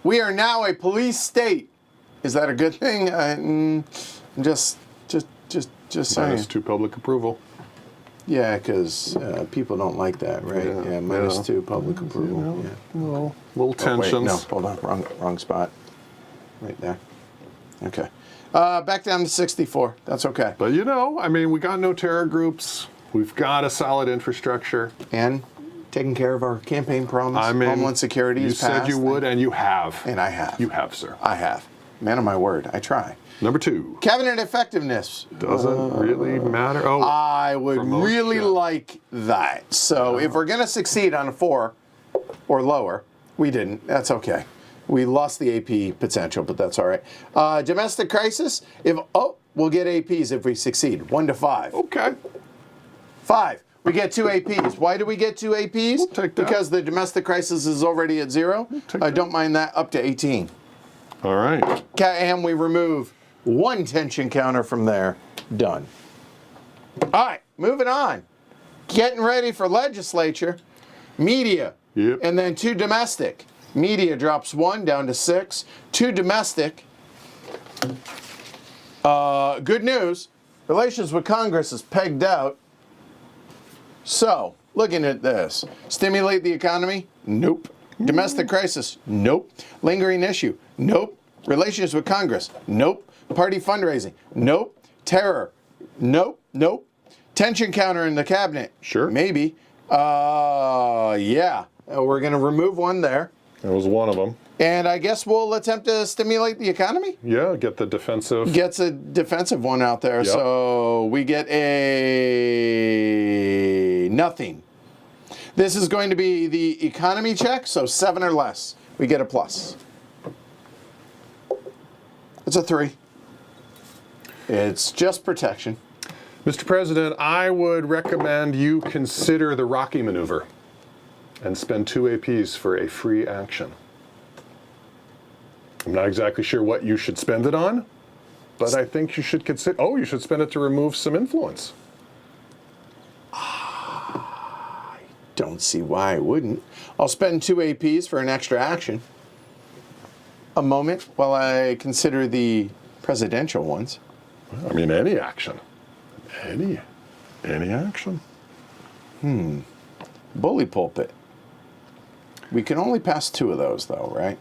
We are now a police state. Is that a good thing? I'm just Just saying. -2 public approval. Yeah, because people don't like that, right? Yeah, -2 public approval. Yeah. Little Oh, tensions. wait, no, hold on, wrong spot. Right there. Okay. Back down to 64. That's okay. But you know, I mean, we got no terror groups. We've got a solid infrastructure. And taking care of our campaign promise. I mean, Homeland Security you is passed. said you would, and you have. And I have. You have, sir. I have. Man of my word, I try. Number 2. Cabinet effectiveness. Doesn't really matter. Oh, I would really promotion. like that. So if we're going to succeed on a 4 or lower, we didn't. That's okay. We lost the AP potential, but that's all right. Domestic crisis. We'll get APs if we succeed. 1 to 5. okay. 5. We get 2 APs. Why do we get 2 APs? We'll take that. Because the domestic crisis is already at 0. I don't mind that up to 18. All right. And we remove 1 tension counter from there. Done. All right, moving on. Getting ready for legislature. Media. Yep. And then 2 domestic. Media drops 1 down to 6. 2 domestic. Good news. Relations with Congress is pegged out. So, looking at this. Stimulate the economy? Nope. Domestic crisis? Nope. Lingering issue? Nope. Relations with Congress? Nope. Party fundraising? Nope. Terror? Nope. Nope. Tension counter in the cabinet? Sure. Maybe. Yeah. We're going to remove 1 there. That was one of them. And I guess we'll attempt to stimulate the economy? Yeah, get the defensive. Gets a defensive one out there. Yep. So we get a nothing. This is going to be the economy check, so 7 or less. We get a plus. It's a 3. It's just protection. Mr. President, I would recommend you consider the Rocky maneuver and spend 2 APs for a free action. I'm not exactly sure what you should spend it on, but I think you should consider, you should spend it to remove some influence. Don't see why I wouldn't. I'll spend 2 APs for an extra action. A moment while I consider the presidential ones. I mean, any action. Any action. Bully pulpit. We can only pass 2 of those, though, right?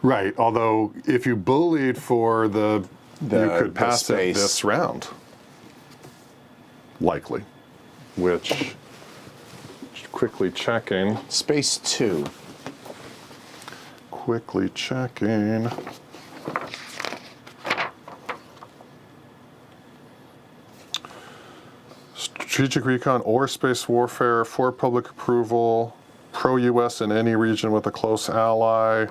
Right, although if you bullied for you could pass it space. this round. Likely. Which, quickly checking. Space 2. Quickly checking. Strategic recon or space warfare for public approval, pro-US in any region with a close ally,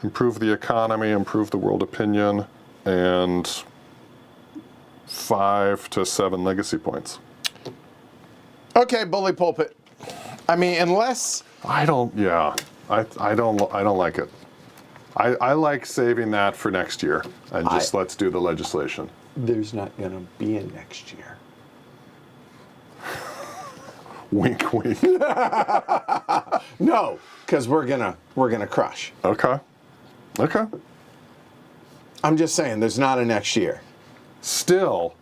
improve the economy, improve the world opinion, and 5 to 7 legacy points. Okay, bully pulpit. I mean, unless I don't like it. I like saving that for next year and just let's do the legislation. there's not going to be a next year. Wink, wink. No, because we're gonna crush. Okay. I'm just saying, there's not a next year. Still,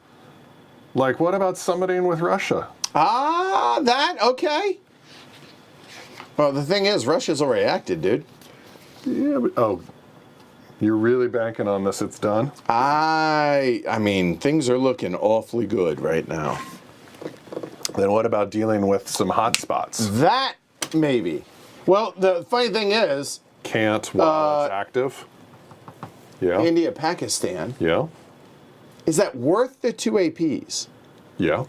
like, what about summiting with Russia? Okay. Well, the thing is, Russia's already acted, dude. Yeah, but, you're really banking on this, it's done? I mean, things are looking awfully good right now. Then what about dealing with some hot spots? That, maybe. Well, the funny thing is, Can't while it's active? Yeah. India, Pakistan, Yeah. is that worth the 2 APs? Yeah.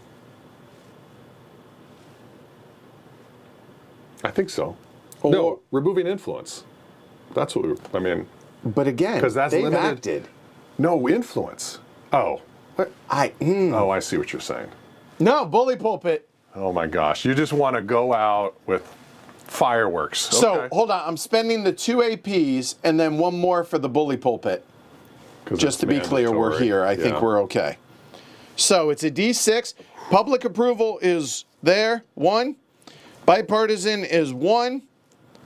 I think so. No, removing influence. That's what I mean. But again, 'Cause that's they've limited. acted. No, influence. Oh. What? Oh, I see what you're saying. No, bully pulpit. Oh my gosh. You just want to go out with fireworks. So, Okay. hold on. I'm spending the 2 APs and then 1 more for the bully pulpit. 'Cause Just it's to be clear, we're mandatory. here. I think Yeah. we're okay. So it's a D6. Public approval is there, 1. Bipartisan is 1.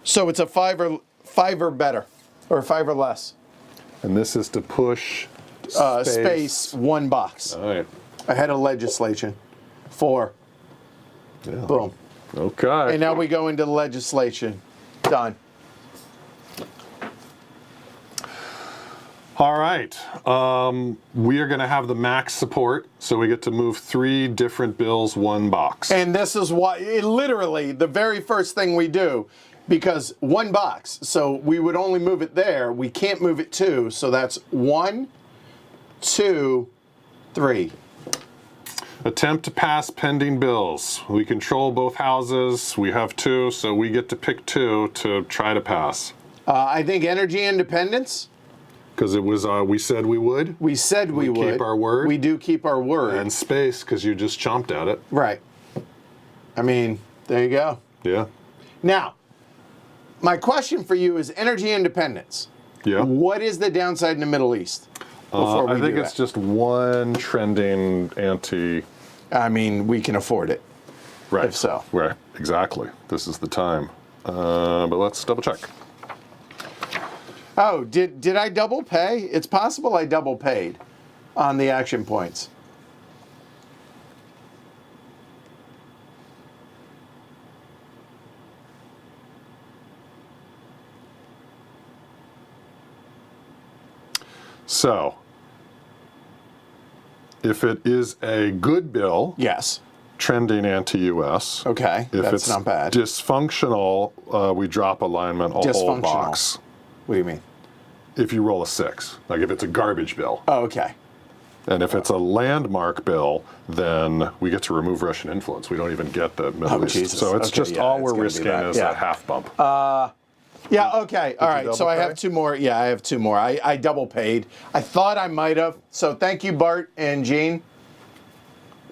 So it's a 5 or better, or 5 or less. And this is to push Space 1 box. All right. Ahead of legislation. 4. Yeah. Boom. Okay. And now we go into the legislation. Done. All right. We are going to have the max support, so we get to move 3 different bills, 1 box. And this is why, literally, the very first thing we do, because 1 box, so we would only move it there. We can't move it 2, so that's 1, 2, 3. Attempt to pass pending bills. We control both houses. We have 2, so we get to pick 2 to try to pass. I think energy independence. Because it was, we said we would. We said we would. Keep our word. We do keep our word. And space, because you just chomped at it. Right. I mean, there you go. Yeah. Now, my question for you is energy independence. Yeah. What is the downside in the Middle East? I think it's just 1 trending anti. I mean, we can afford it. Right. If so. Right. Exactly. This is the time. But let's double check. Oh, did I double pay? It's possible I double paid on the action points. So, if it is a good bill, Yes. trending anti-US. Okay, If that's it's not bad. dysfunctional, we drop alignment a whole box. What do you mean? If you roll a 6, like if it's a garbage bill. Oh, okay. And if it's a landmark bill, then we get to remove Russian influence. We don't even get the Middle East. Jesus. So it's Okay, just yeah, all it's we're gonna be risking that. is Yeah. a half bump. Yeah, okay. All right. So double I pay? have 2 more. Yeah, I have 2 more. I double paid. I thought I might have. So thank you, Bart and Gene.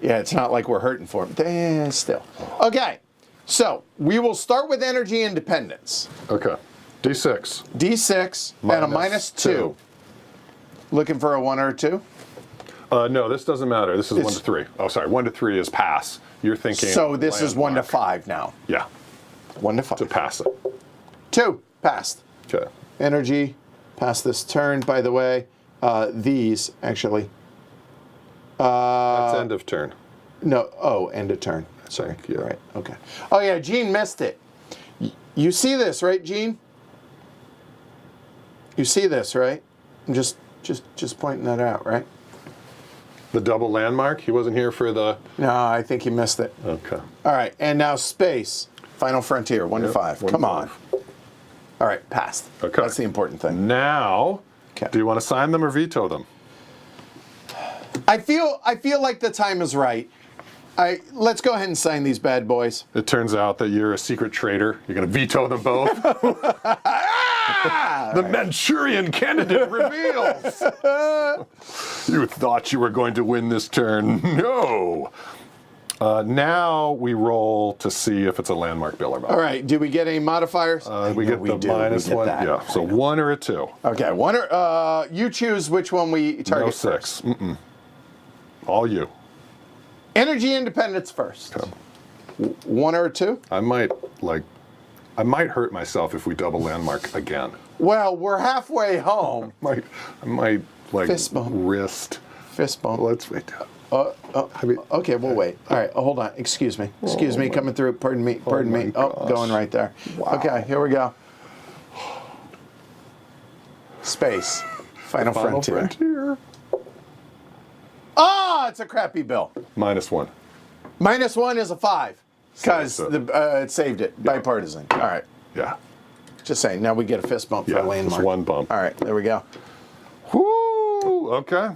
Yeah, it's not like we're hurting for them. Still. Okay. So we will start with energy independence. Okay. D6. D6 and a Minus -2. 2. Looking for a 1 or a 2? No, this doesn't matter. This is 1 to 3. Oh, sorry. 1 to 3 is pass. You're thinking. So this is 1 to landmark. 5 now. Yeah. 1 to 5. To pass it. 2 passed. Okay. Energy passed this turn. By the way, these actually. That's end of turn. No. Oh, end of turn. Sorry. Yeah. Right. Okay. Oh yeah, Gene missed it. You see this, right, Gene? You see this, right? I'm just pointing that out, right? The double landmark? He wasn't here for the. No, I think he missed it. Okay. All right, and now space. Final frontier, 1 to 5. 1 to Come 5. on. All right, passed. Okay. That's the important thing. Now, Okay. do you want to sign them or veto them? I feel like the time is right. Let's go ahead and sign these bad boys. It turns out that you're a secret traitor. You're going to veto them both. The Manchurian candidate reveals. You thought you were going to win this turn. No. Now we roll to see if it's a landmark bill or not. All right, do we get any modifiers? We get the minus 1. That. Yeah, so 1 or a 2. Okay, 1 or you choose which one we target No first. 6. Mm-mm. All you. Energy independence first. Okay. 1 or a 2? I might hurt myself if we double landmark again. Well, we're halfway home. I might like Fist bump. wrist. Fist bump. Let's wait. Okay, we'll wait. All right, hold on. Excuse me. Excuse me. Coming through. Pardon me. Pardon me. Oh, gosh. going right there. Wow. Okay, here we go. Space. Final frontier. Oh, it's a crappy bill. Minus 1. Minus 1 is a 5 because So- it saved it. Bipartisan. All right. Yeah. Just saying. Now we get a fist bump for Yeah, a landmark. just 1 bump. All right, there we go. Whoo! Okay.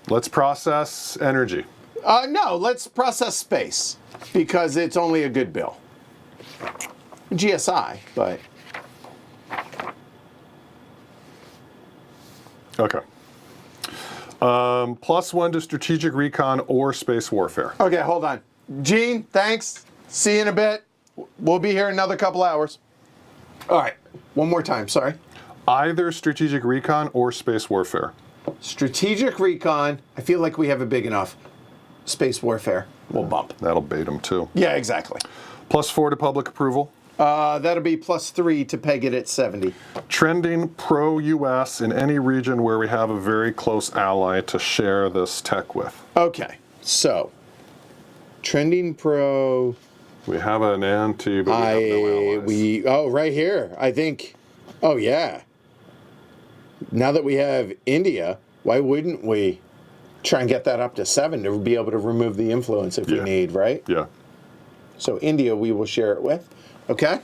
Let's process energy. No, let's process space because it's only a good bill. GSI, but Okay. +1 to strategic recon or space warfare. okay, hold on. Gene, thanks. See you in a bit. We'll be here another couple hours. All right, one more time. Sorry. Either strategic recon or space warfare. Strategic recon. I feel like we have a big enough. Space warfare. We'll bump. That'll bait them too. Yeah, exactly. +4 to public approval. That'll be +3 to peg it at 70. Trending pro-US in any region where we have a very close ally to share this tech with. Okay. So, trending pro. We have an anti, but we have no allies. Right here. I think. Oh yeah. Now that we have India, why wouldn't we try and get that up to 7 to be able to remove the influence if we need, right? Yeah. So India, we will share it with. Okay.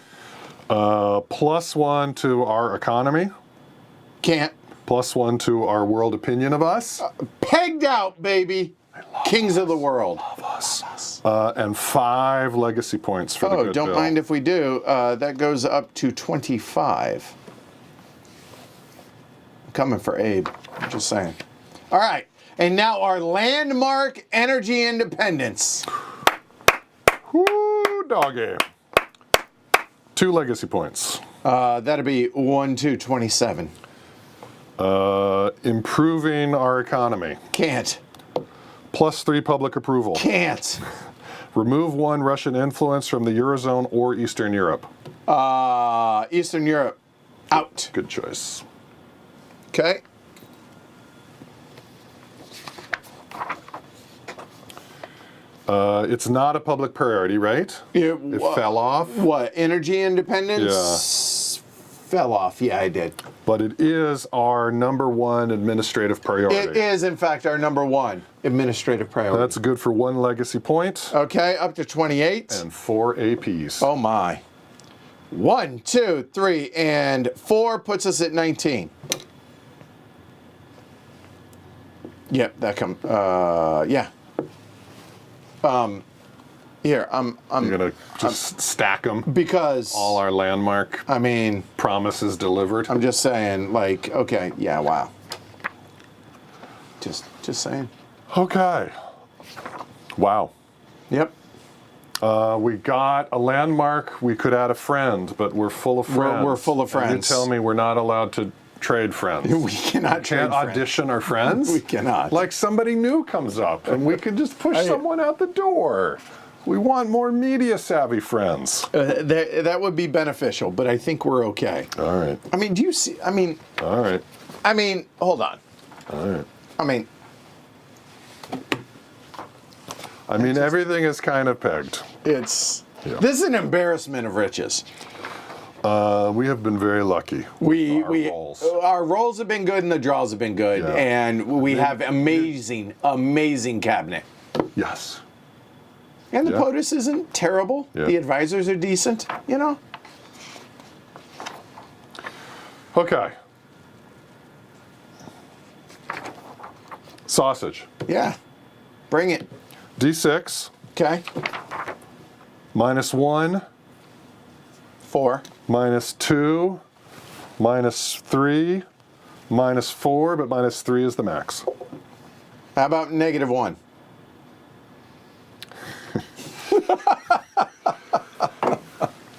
+1 to our economy. Can't. +1 to our world opinion of us. Pegged out, baby. Kings of the world. Love us. And 5 legacy points for the good don't bill. mind if we do. That goes up to 25. I'm coming for Abe. I'm just saying. All right. And now our landmark energy independence. Whoo, doggy. 2 legacy points. That'll be 1, 2, 27. Improving our economy. Can't. +3 public approval. Can't. Remove 1 Russian influence from the Eurozone or Eastern Europe. Eastern Europe. Out. Good choice. Okay. It's not a public priority, right? It fell off. What? Energy independence? Fell off. Yeah, I did. But it is our #1 administrative priority. It is, in fact, our #1 administrative priority. That's good for 1 legacy point. Okay, up to 28. And 4 APs. Oh my. 1, 2, 3, and 4 puts us at 19. Yep, that comes. Yeah. Here, I'm You're gonna just stack them. because All our landmark I mean, promises delivered. I'm just saying, like, okay, yeah, wow. Just saying. Okay. Wow. Yep. We got a landmark. We could add a friend, but we're full of friends. We're full of And friends. you tell me we're not allowed to trade friends. We cannot trade Can't friends. audition our friends? We cannot. Like somebody new comes up and we can just push someone out the door. We want more media savvy friends. That would be beneficial, but I think we're okay. All right. I mean, do you see? All right. I mean, hold on. All right. I mean, everything is kind of pegged. this Yeah. is an embarrassment of riches. We have been very lucky. with our roles. Our rolls have been good and the draws have been good, Yeah. and we have amazing cabinet. Yes. And the Yeah. POTUS isn't terrible. Yeah. The advisors are decent. You know. Okay. Sausage. Yeah. Bring it. D6. Okay. -1. 4. -2. -3. -4, but -3 is the max. How about -1?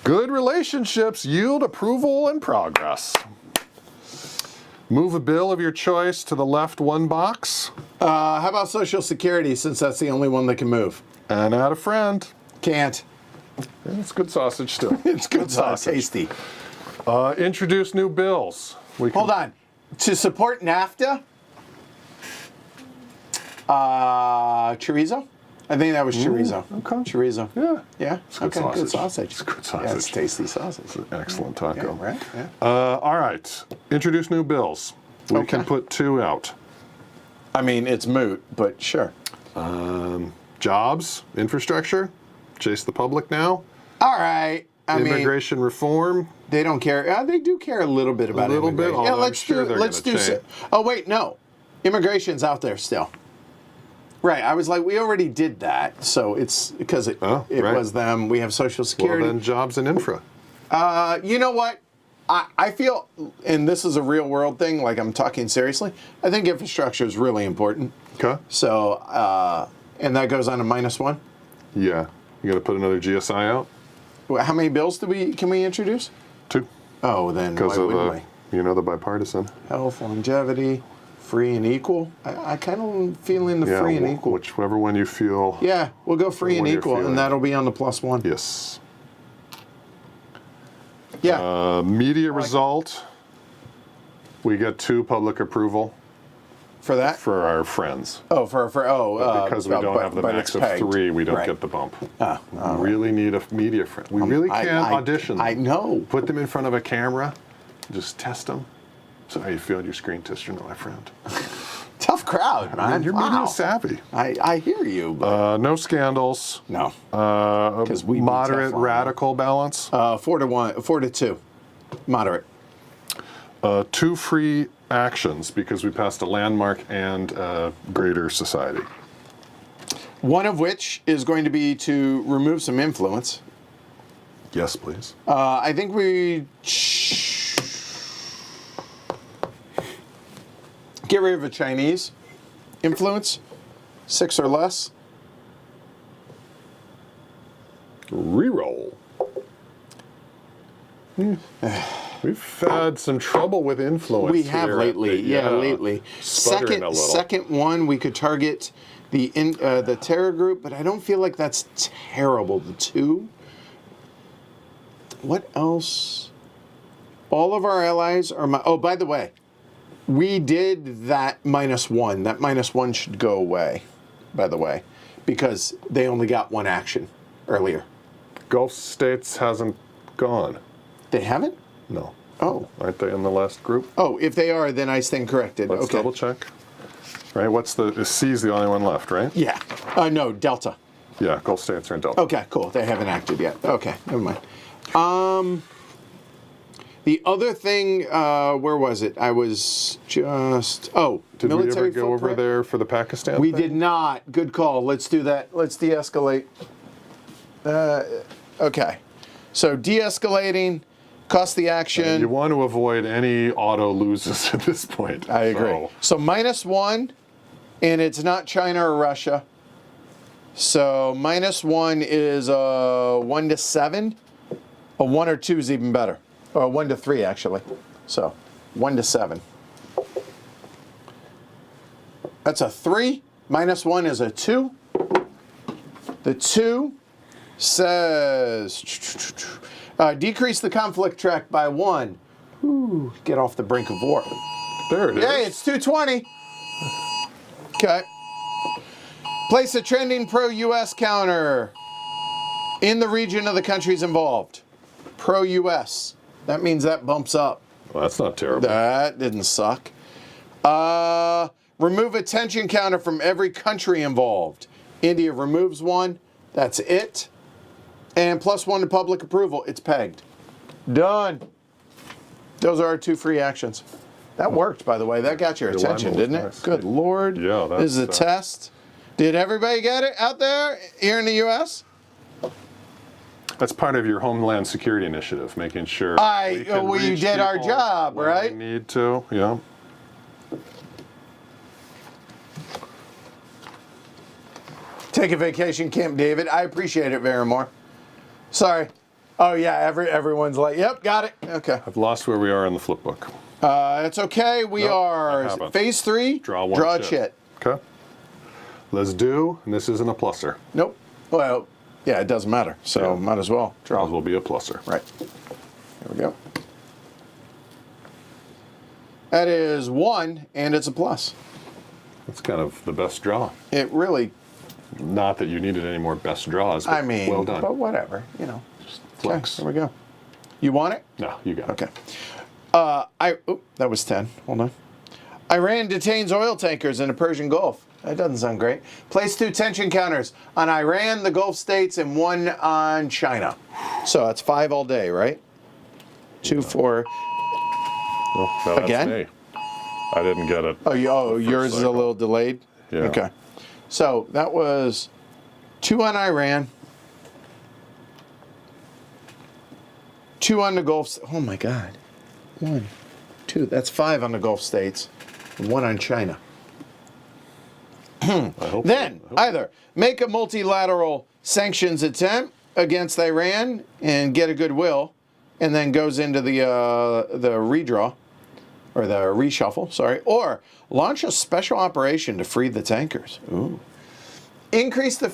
Good relationships yield approval and progress. Move a bill of your choice to the left 1 box. How about Social Security, since that's the only one that can move? And add a friend. Can't. It's good sausage still. It's good sausage. Tasty. Introduce new bills. Hold on. To support NAFTA, chorizo? I think that was chorizo. okay. Chorizo. Yeah. Yeah? good Okay, good sausage. sausage. It's good Yeah, it's sausage. tasty sausage. Excellent taco. Yeah, right? Yeah. All right. Introduce new bills. We can put 2 out. I mean, it's moot, but sure. Jobs, infrastructure, chase the public now. All right. I mean, Immigration reform. they don't care. They do care a little bit about A little bit? immigration. Yeah, Oh, I'm sure they're let's gonna do. change. Oh wait, no, immigration's out there still. Right. I was like, we already did that, so it's because it right. was them. We have Social Security. Well, then jobs and infra. You know what? I feel, and this is a real world thing, like I'm talking seriously, I think infrastructure is really important. Okay. So, and that goes on to -1. Yeah. You got to put another GSI out? How many bills can we introduce? 2. Oh, then Because why of wouldn't we? the bipartisan. Health, longevity, free and equal. I kind of feel in the free and equal. Whichever one you feel. Yeah, we'll go free and one you're equal, feeling. and that'll be on the +1. Yes. Yeah. Media result. We get 2 public approval. for that? For our friends. Oh, Because we don't have the max of 3, we don't get the bump. We really need a media friend. We really can't audition them. I know. Put them in front of a camera, just test them. So how you feel on your screen tester, my friend. Tough crowd, man. I mean, you're media savvy. I hear you. But No scandals. no. We Moderate radical balance. 4-2. Moderate. 2 free actions because we passed a landmark and greater society. One of which is going to be to remove some influence. Yes, please. I think we get rid of a Chinese influence, 6 or less. Reroll. We've had some trouble with influence. We have lately, lately. Second one, we could target the terror group, but I don't feel like that's terrible. The 2. What else? All of our allies are oh, by the way, we did that -1. That -1 should go away, by the way, because they only got 1 action earlier. Gulf states hasn't gone. They haven't? No. Oh. Aren't they in the last group? Oh, if they are, then I stand corrected. Let's okay. double check. Right, C's the only one left, right? Yeah. No, Delta. Yeah, Gulf states are in Delta. Okay, cool. They haven't acted yet. Okay, never mind. The other thing, where was it? I was just, Did military we ever go over there for the Pakistan We thing? did not. Good call. Let's do that. Let's de-escalate. Okay. So de-escalating, cost the action. You want to avoid any auto loses at this point. I agree. So -1, and it's not China or Russia. So -1 is 1 to 7. A 1 or 2 is even better. Or 1 to 3, actually. So 1 to 7. That's a 3. -1 is a 2. The 2 says decrease the conflict track by 1. Ooh, get off the brink of war. There it is. Yay, it's 220. Okay. Place a trending pro-U.S. counter in the region of the countries involved. Pro-U.S. That means that bumps up. Well, that's not terrible. That didn't suck. Remove a tension counter from every country involved. India removes 1. That's it. And +1 to public approval. It's pegged. Done. Those are our 2 free actions. That worked, by the way. That got your attention, didn't it? Nice. Good Lord. Yeah, that's, This is a test. Did everybody get it out there here in the U.S.? That's part of your Homeland Security Initiative, making sure we did our job, when right? We need to, yeah. Take a vacation, Camp David. I appreciate it very more. Sorry. Oh yeah, everyone's like, yep, got it. Okay. I've lost where we are in the flip book. It's okay. We are phase 3. Draw a chit. Okay. Let's do, and this isn't a pluser. Nope. Well, yeah, it doesn't matter. So might as well draw. Might as well be a pluser. Right. There we go. That is 1, and it's a plus. That's kind of the best draw. It really. Not that you needed any more best draws, but I mean, well done. But whatever, you know. Just flex. Okay, there we go. You want it? No, you got it. Okay. That was 10. Hold on. Iran detains oil tankers in the Persian Gulf. That doesn't sound great. Place 2 tension counters on Iran, the Gulf states, and 1 on China. So that's 5 all day, right? 2, 4. Oh, no, Again? That's me. I didn't get it. Yours is a little delayed? Yeah. Okay. So that was 2 on Iran. 2 on the Gulf. Oh my God. 1, 2. That's 5 on the Gulf states. 1 on China. Then either make a multilateral sanctions attempt against Iran and get a goodwill, and then goes into the redraw or the reshuffle. Sorry, or launch a special operation to free the tankers. Ooh. Increase the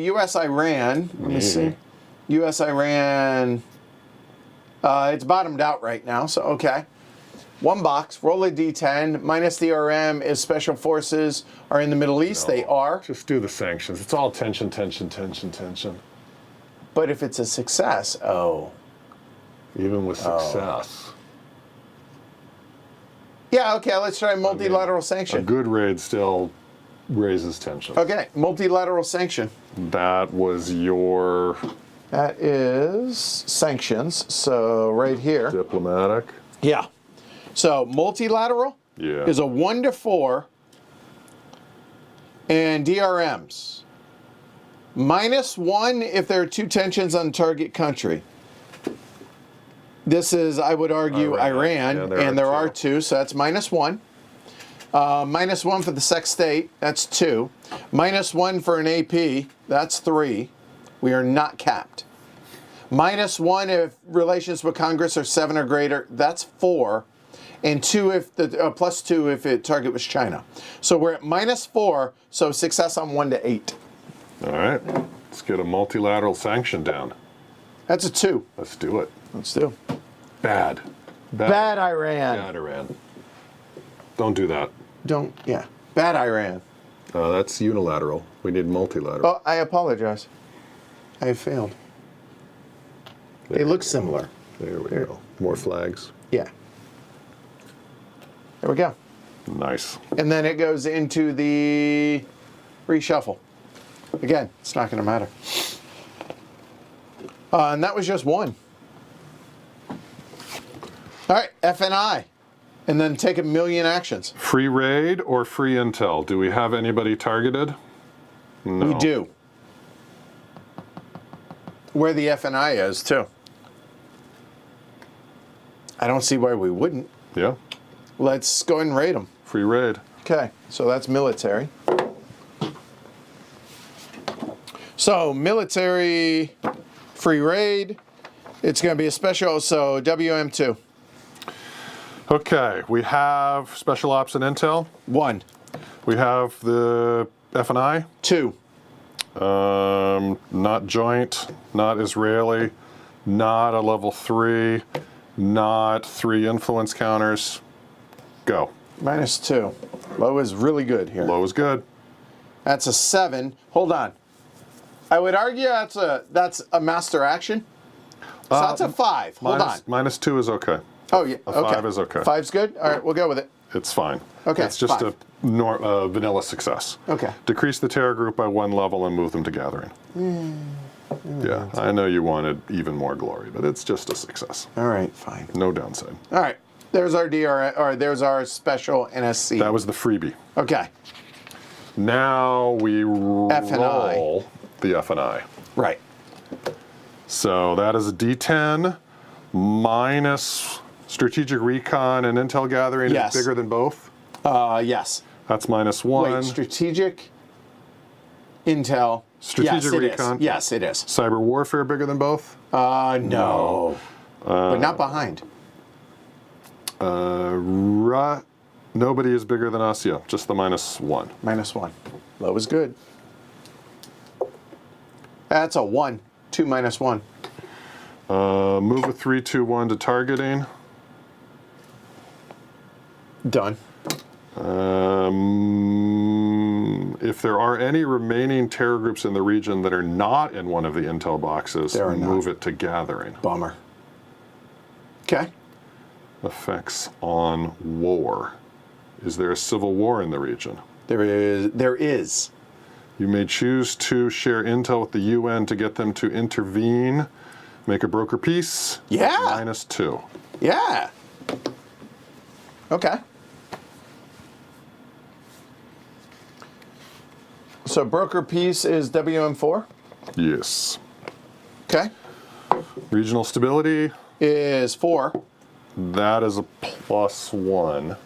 U.S. Iran. Let me see. U.S. Iran. It's bottomed out right now, so okay. one box, roll a d10, minus DRM is special forces are in the Middle East. They are. Just do the sanctions. It's all tension, tension, tension, tension. But if it's a success, Even with success. Yeah, okay, let's try multilateral A sanction. good raid still raises tension. Okay, multilateral sanction. That was your That is sanctions, so right here. diplomatic. Yeah. So multilateral Yeah. is a 1 to 4, and DRMs. -1 if there are 2 tensions on target country. This is, I would argue, Iran, Yeah, and there are 2, so that's -1. -1 for the sextate, that's 2. -1 for an AP, that's 3. We are not capped. -1 if relations with Congress are 7 or greater, that's 4. And 2 if the +2 if the target was China. So we're at -4, so success on 1 to 8. All right. Let's get a multilateral sanction down. That's a 2. Let's do it. Let's do. Bad. Bad Iran. Bad Iran. Don't do that. Yeah. Bad Iran. That's unilateral. We need multilateral. Oh, I apologize. I have failed. They look similar. There we go. More flags. Yeah. There we go. Nice. And then it goes into the reshuffle. Again, it's not going to matter. And that was just 1. All right, FNI. And then take 1,000,000 actions. Free raid or free intel? Do we have anybody targeted? No. We do. Where the FNI is, too. I don't see why we wouldn't. Yeah. Let's go ahead and raid them. Free raid. Okay, so that's military. So military free raid. It's going to be a special, so WM2. Okay, we have special ops and intel. 1. We have the FNI. 2. Not joint, not Israeli, not a level 3, not 3 influence counters. Go. -2. Low is really good here. Low is good. That's a 7. Hold on. I would argue that's a master action. So that's a 5. Hold on. -2 is okay. Oh, yeah. A Okay. 5 is okay. 5's good? All right, we'll go with it. It's fine. Okay, It's just 5. a vanilla success. Okay. Decrease the terror group by 1 level and move them to gathering. Yeah, I know you wanted even more glory, but it's just a success. All right, fine. No downside. All right. There's our there's our special NSC. That was the freebie. Okay. Now we F&I. roll the F&I. Right. So that is a D10 minus strategic recon and intel gathering. Yes. Is bigger than both. Yes. That's -1. Wait, strategic intel. Strategic yes, it recon. is. Yes, it is. Cyber warfare bigger than both. No. But not behind. Nobody is bigger than us. Yeah, just the -1. -1. Low is good. That's a 1. 2 -1. Move a 3-2-1 to targeting. Done. If there are any remaining terror groups in the region that are not in one of the intel boxes, There are move not. it to gathering. Bummer. Okay. Effects on war. Is there a civil war in the region? There is. You may choose to share intel with the UN to get them to intervene. Make a broker peace. Yeah. -2. Yeah. Okay. So broker peace is WM4. Yes. Okay. Regional stability. Is 4. That is a +1.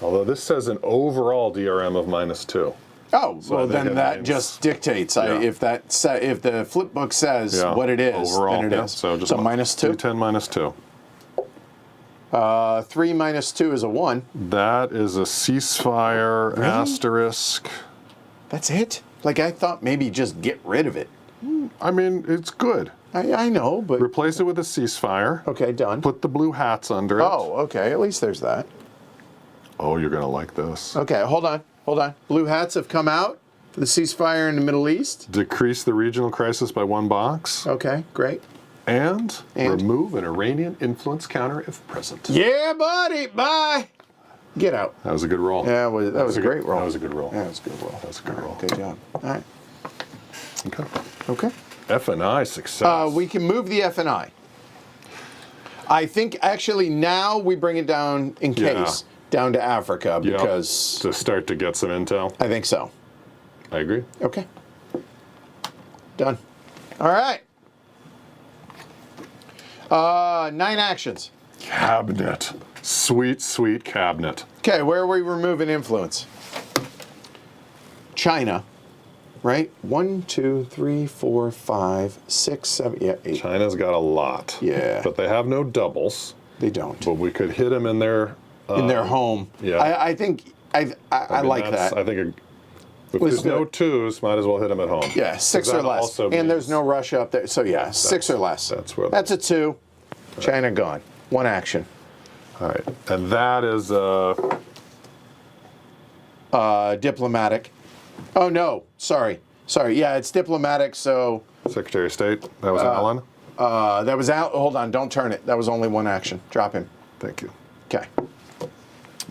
Although this says an overall DRM of -2. Oh, So I well think then it that means- just dictates. Yeah. If the flip book says Yeah. what it is, Overall, then it yeah. is. So just -2. 10 -2. 3 -2 is a 1. That is a ceasefire asterisk. That's it? Like I thought maybe just get rid of it. I mean, it's good. I know, but Replace it with a ceasefire. okay, done. Put the blue hats under it. Oh, okay. At least there's that. Oh, you're going to like this. Okay, hold on. Blue hats have come out for the ceasefire in the Middle East. Decrease the regional crisis by 1 box. Okay, great. And remove an Iranian influence counter if present. Yeah, buddy. Bye. Get out. That was a good roll. Yeah, that was a great roll. That was a good roll. Yeah, that was a good roll. That was a good roll. Good job. All right. Okay. Okay. F&I success. We can move the F&I. I think actually now we bring it down in case down to Africa because to start to get some intel. I think so. I agree. Okay. Done. All right. 9 actions. Cabinet. Sweet, sweet cabinet. Okay, where are we removing influence? China, right? 1, 2, 3, 4, 5, 6, 7, yeah, 8. China's got a lot. Yeah. But they have no doubles. They don't. But we could hit them in their home. Yeah. I think I mean, like that. I think if Let's there's do no it. 2s, might as well hit them at home. Yeah, 6 or that less. also And there's means- no Russia up there. So yeah, 6 or less. That's a 2. China gone. 1 action. All right. And that is Diplomatic. Oh no, sorry. Yeah, it's diplomatic. So Secretary of State. That was Allen. that was out. Hold on, don't turn it. That was only 1 action. Drop him. Thank you. Okay.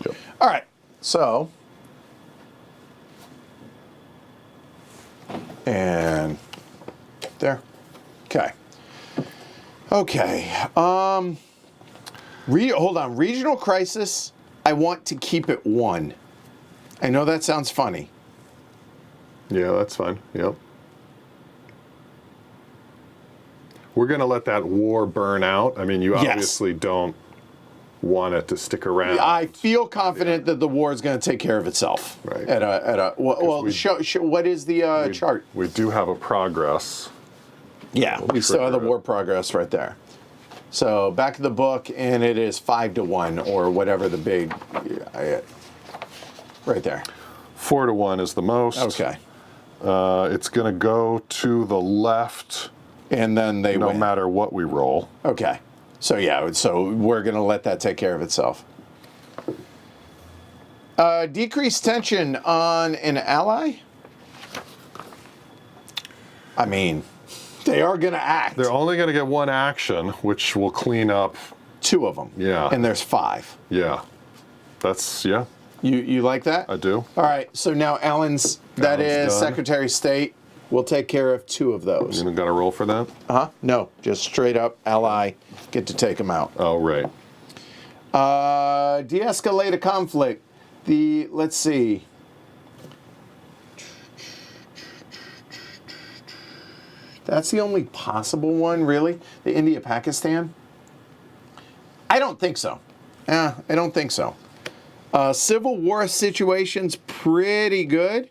Yep. All right. So. And there. Okay. Okay. Hold on. Regional crisis. I want to keep it 1. I know that sounds funny. Yeah, that's fine. Yep. We're going to let that war burn out. I mean, you Yes. obviously don't want it to stick around. I feel confident that the war is going to take care of itself. Right. Well, show what is the chart? We do have a progress. Yeah, we still have the trigger it. war progress right there. So back of the book, and it is 5-1 or whatever the big, right there. 4-1 is the most. Okay, It's going to go to the left and then they no win. matter what we roll. Okay, so yeah, so we're going to let that take care of itself. Decrease tension on an ally. I mean, they are going to act. They're only going to get 1 action, which will clean up. 2 of them. Yeah. And there's 5. Yeah. That's, yeah, You like that? I do. All right. So now Allen's, that Allen's is done. Secretary of State. We'll take care of 2 of those. You got to roll for that? No, just straight up ally. Get to take them out. Oh, right. De-escalate a conflict. Let's see. That's the only possible one, really? The India-Pakistan? I don't think so. I don't think so. Civil war situation's pretty good.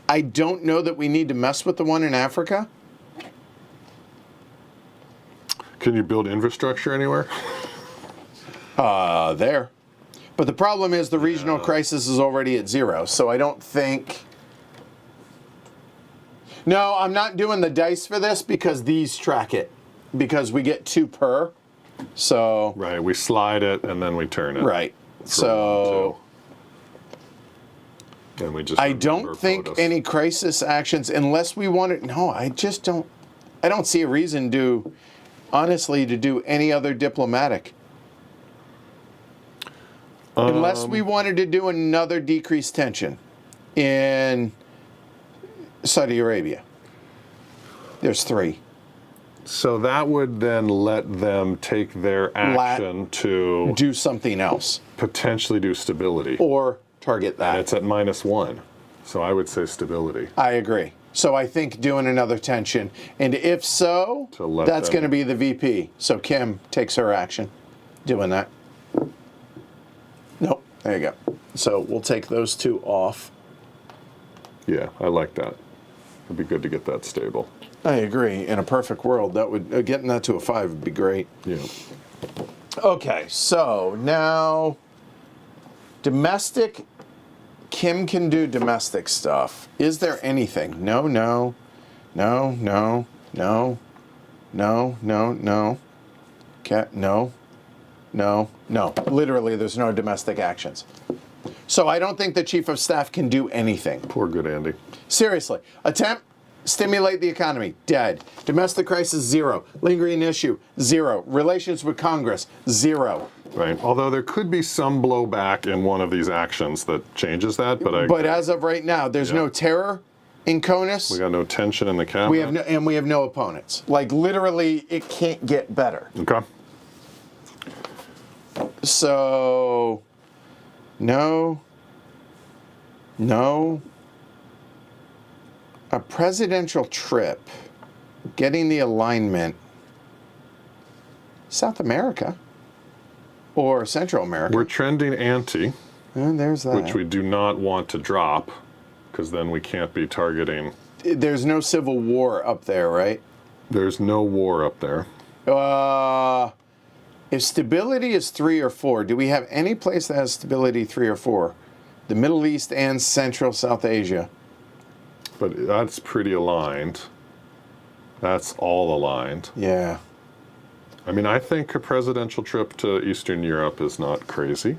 I don't know that we need to mess with the one in Africa. Can you build infrastructure anywhere? There. But the problem is the regional crisis is already at 0, so I don't think... No, I'm not doing the dice for this because these track it. Because we get 2 per. So... Right, we slide it and then we turn it. Right. So... And we just I don't remember think POTUS. any crisis actions, unless we want it... No, I just don't... I don't see a reason honestly, to do any other diplomatic. Unless we wanted to do another decreased tension in Saudi Arabia. There's 3. So that would then let them take their action to Do something else. potentially do stability. Or target And that. it's at -1. So I would say stability. I agree. So I think doing another tension. And if so, To let that's them- going to be the VP. So Kim takes her action doing that. Nope. There you go. So we'll take those 2 off. Yeah, I like that. It'd be good to get that stable. I agree. In a perfect world, that would getting that to a 5 would be great. Yeah. Okay, so now domestic. Kim can do domestic stuff. Is there anything? No. no, no, no. No, no, no. Literally, there's no domestic actions. So I don't think the chief of staff can do anything. Poor good Andy. Seriously. Attempt, stimulate the economy, dead. Domestic crisis, 0. Lingering issue, 0. Relations with Congress, 0. Right. Although there could be some blowback in one of these actions that changes that, But as of right now, there's no terror in CONUS. we got no tension in the cabinet. We have no opponents. Like literally, it can't get better. Okay. So, no. A presidential trip, getting the alignment, South America or Central America. We're trending anti, And there's that. which we do not want to drop, because then we can't be targeting. There's no civil war up there, right? There's no war up there. If stability is 3 or 4, do we have any place that has stability 3 or 4? The Middle East and Central South Asia. But that's pretty aligned. That's all aligned. Yeah. I mean, I think a presidential trip to Eastern Europe is not crazy.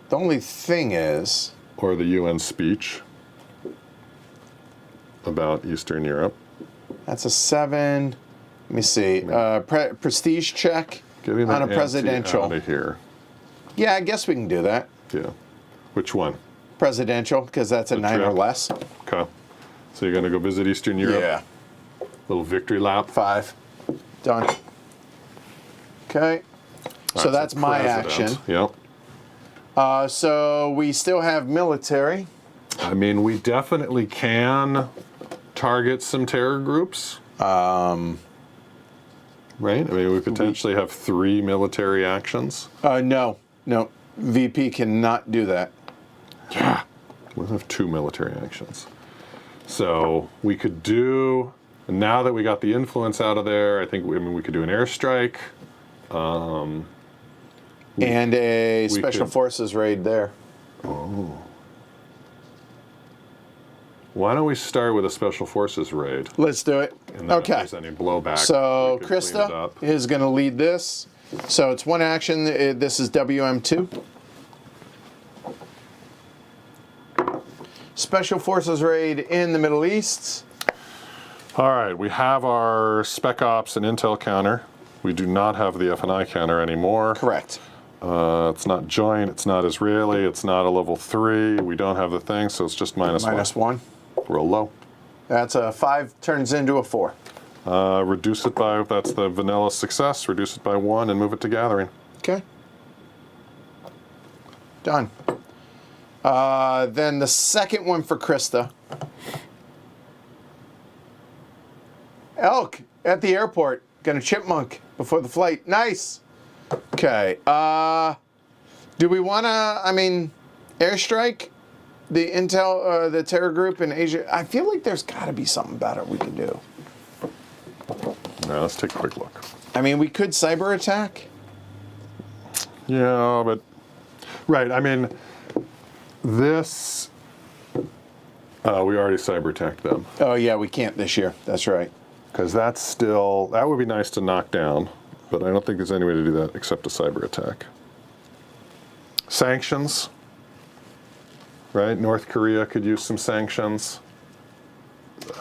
The only thing is, Or the UN speech about Eastern Europe. that's a 7. Let me see. Prestige check Getting that on a anti presidential. out of here. Yeah, I guess we can do that. Yeah. Which one? Presidential, because that's a 9 or trip. less. Okay. So you're going to go visit Eastern Europe? Yeah. Little victory lap. 5. Done. Okay. So that's my president. action. Yep. So we still have military. I mean, we definitely can target some terror groups. Right? I mean, we potentially have 3 military actions. No. VP cannot do that. Yeah. We'll have 2 military actions. So we could do, now that we got the influence out of there, I think we could do an airstrike. And a we special could- forces raid there. Why don't we start with a special forces raid? Let's do it. And then if Okay. there's any blowback, So we could clean it Krista up. is going to lead this. So it's one action. This is WM2. Special forces raid in the Middle East. All right, we have our spec ops and intel counter. We do not have the F&I counter anymore. Correct. It's not joint, it's not Israeli, it's not a level 3. We don't have the thing, so it's just minus -1. Real low. That's a 5 turns into a 4. Reduce it by, that's the vanilla success, reduce it by 1 and move it to gathering. Okay. Done. Then the second one for Krista. Elk at the airport. Gonna chipmunk before the flight. Nice. Okay. Do we want to, airstrike the intel, the terror group in Asia? I feel like there's got to be something better we can do. Now let's take a quick look. We could cyber attack. Yeah, but, right, this, we already cyber attacked them. Oh yeah, we can't this year. That's right. Because that's still, that would be nice to knock down, but I don't think there's any way to do that except a cyber attack. Sanctions, right? North Korea could use some sanctions.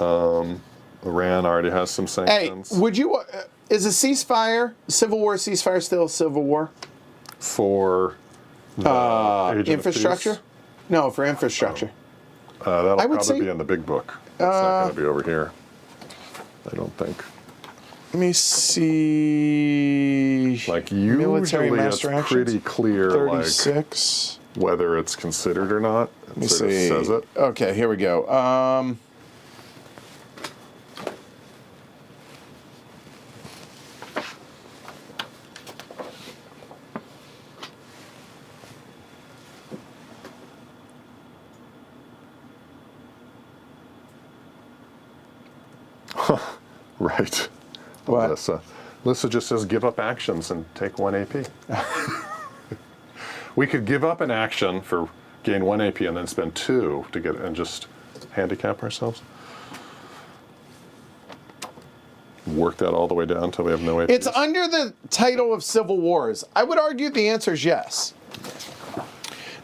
Iran already has some Hey, sanctions. would you? Is a ceasefire, Civil War ceasefire, still a civil war? For the Agent of Infrastructure? Peace. No, for infrastructure. That'll I would probably say- be in the big book. It's not going to be over here, I don't think. Let me see. Like Military usually it's master actions? pretty clear, like 36. whether it's considered or not. Let me It sort of see. says it. Okay, here we go. Right. What? Alyssa just says give up actions and take 1 AP. We could give up an action for gain 1 AP and then spend 2 to get and just handicap ourselves. work that all the way down until we have no APs? It's under the title of Civil Wars. I would argue the answer is yes.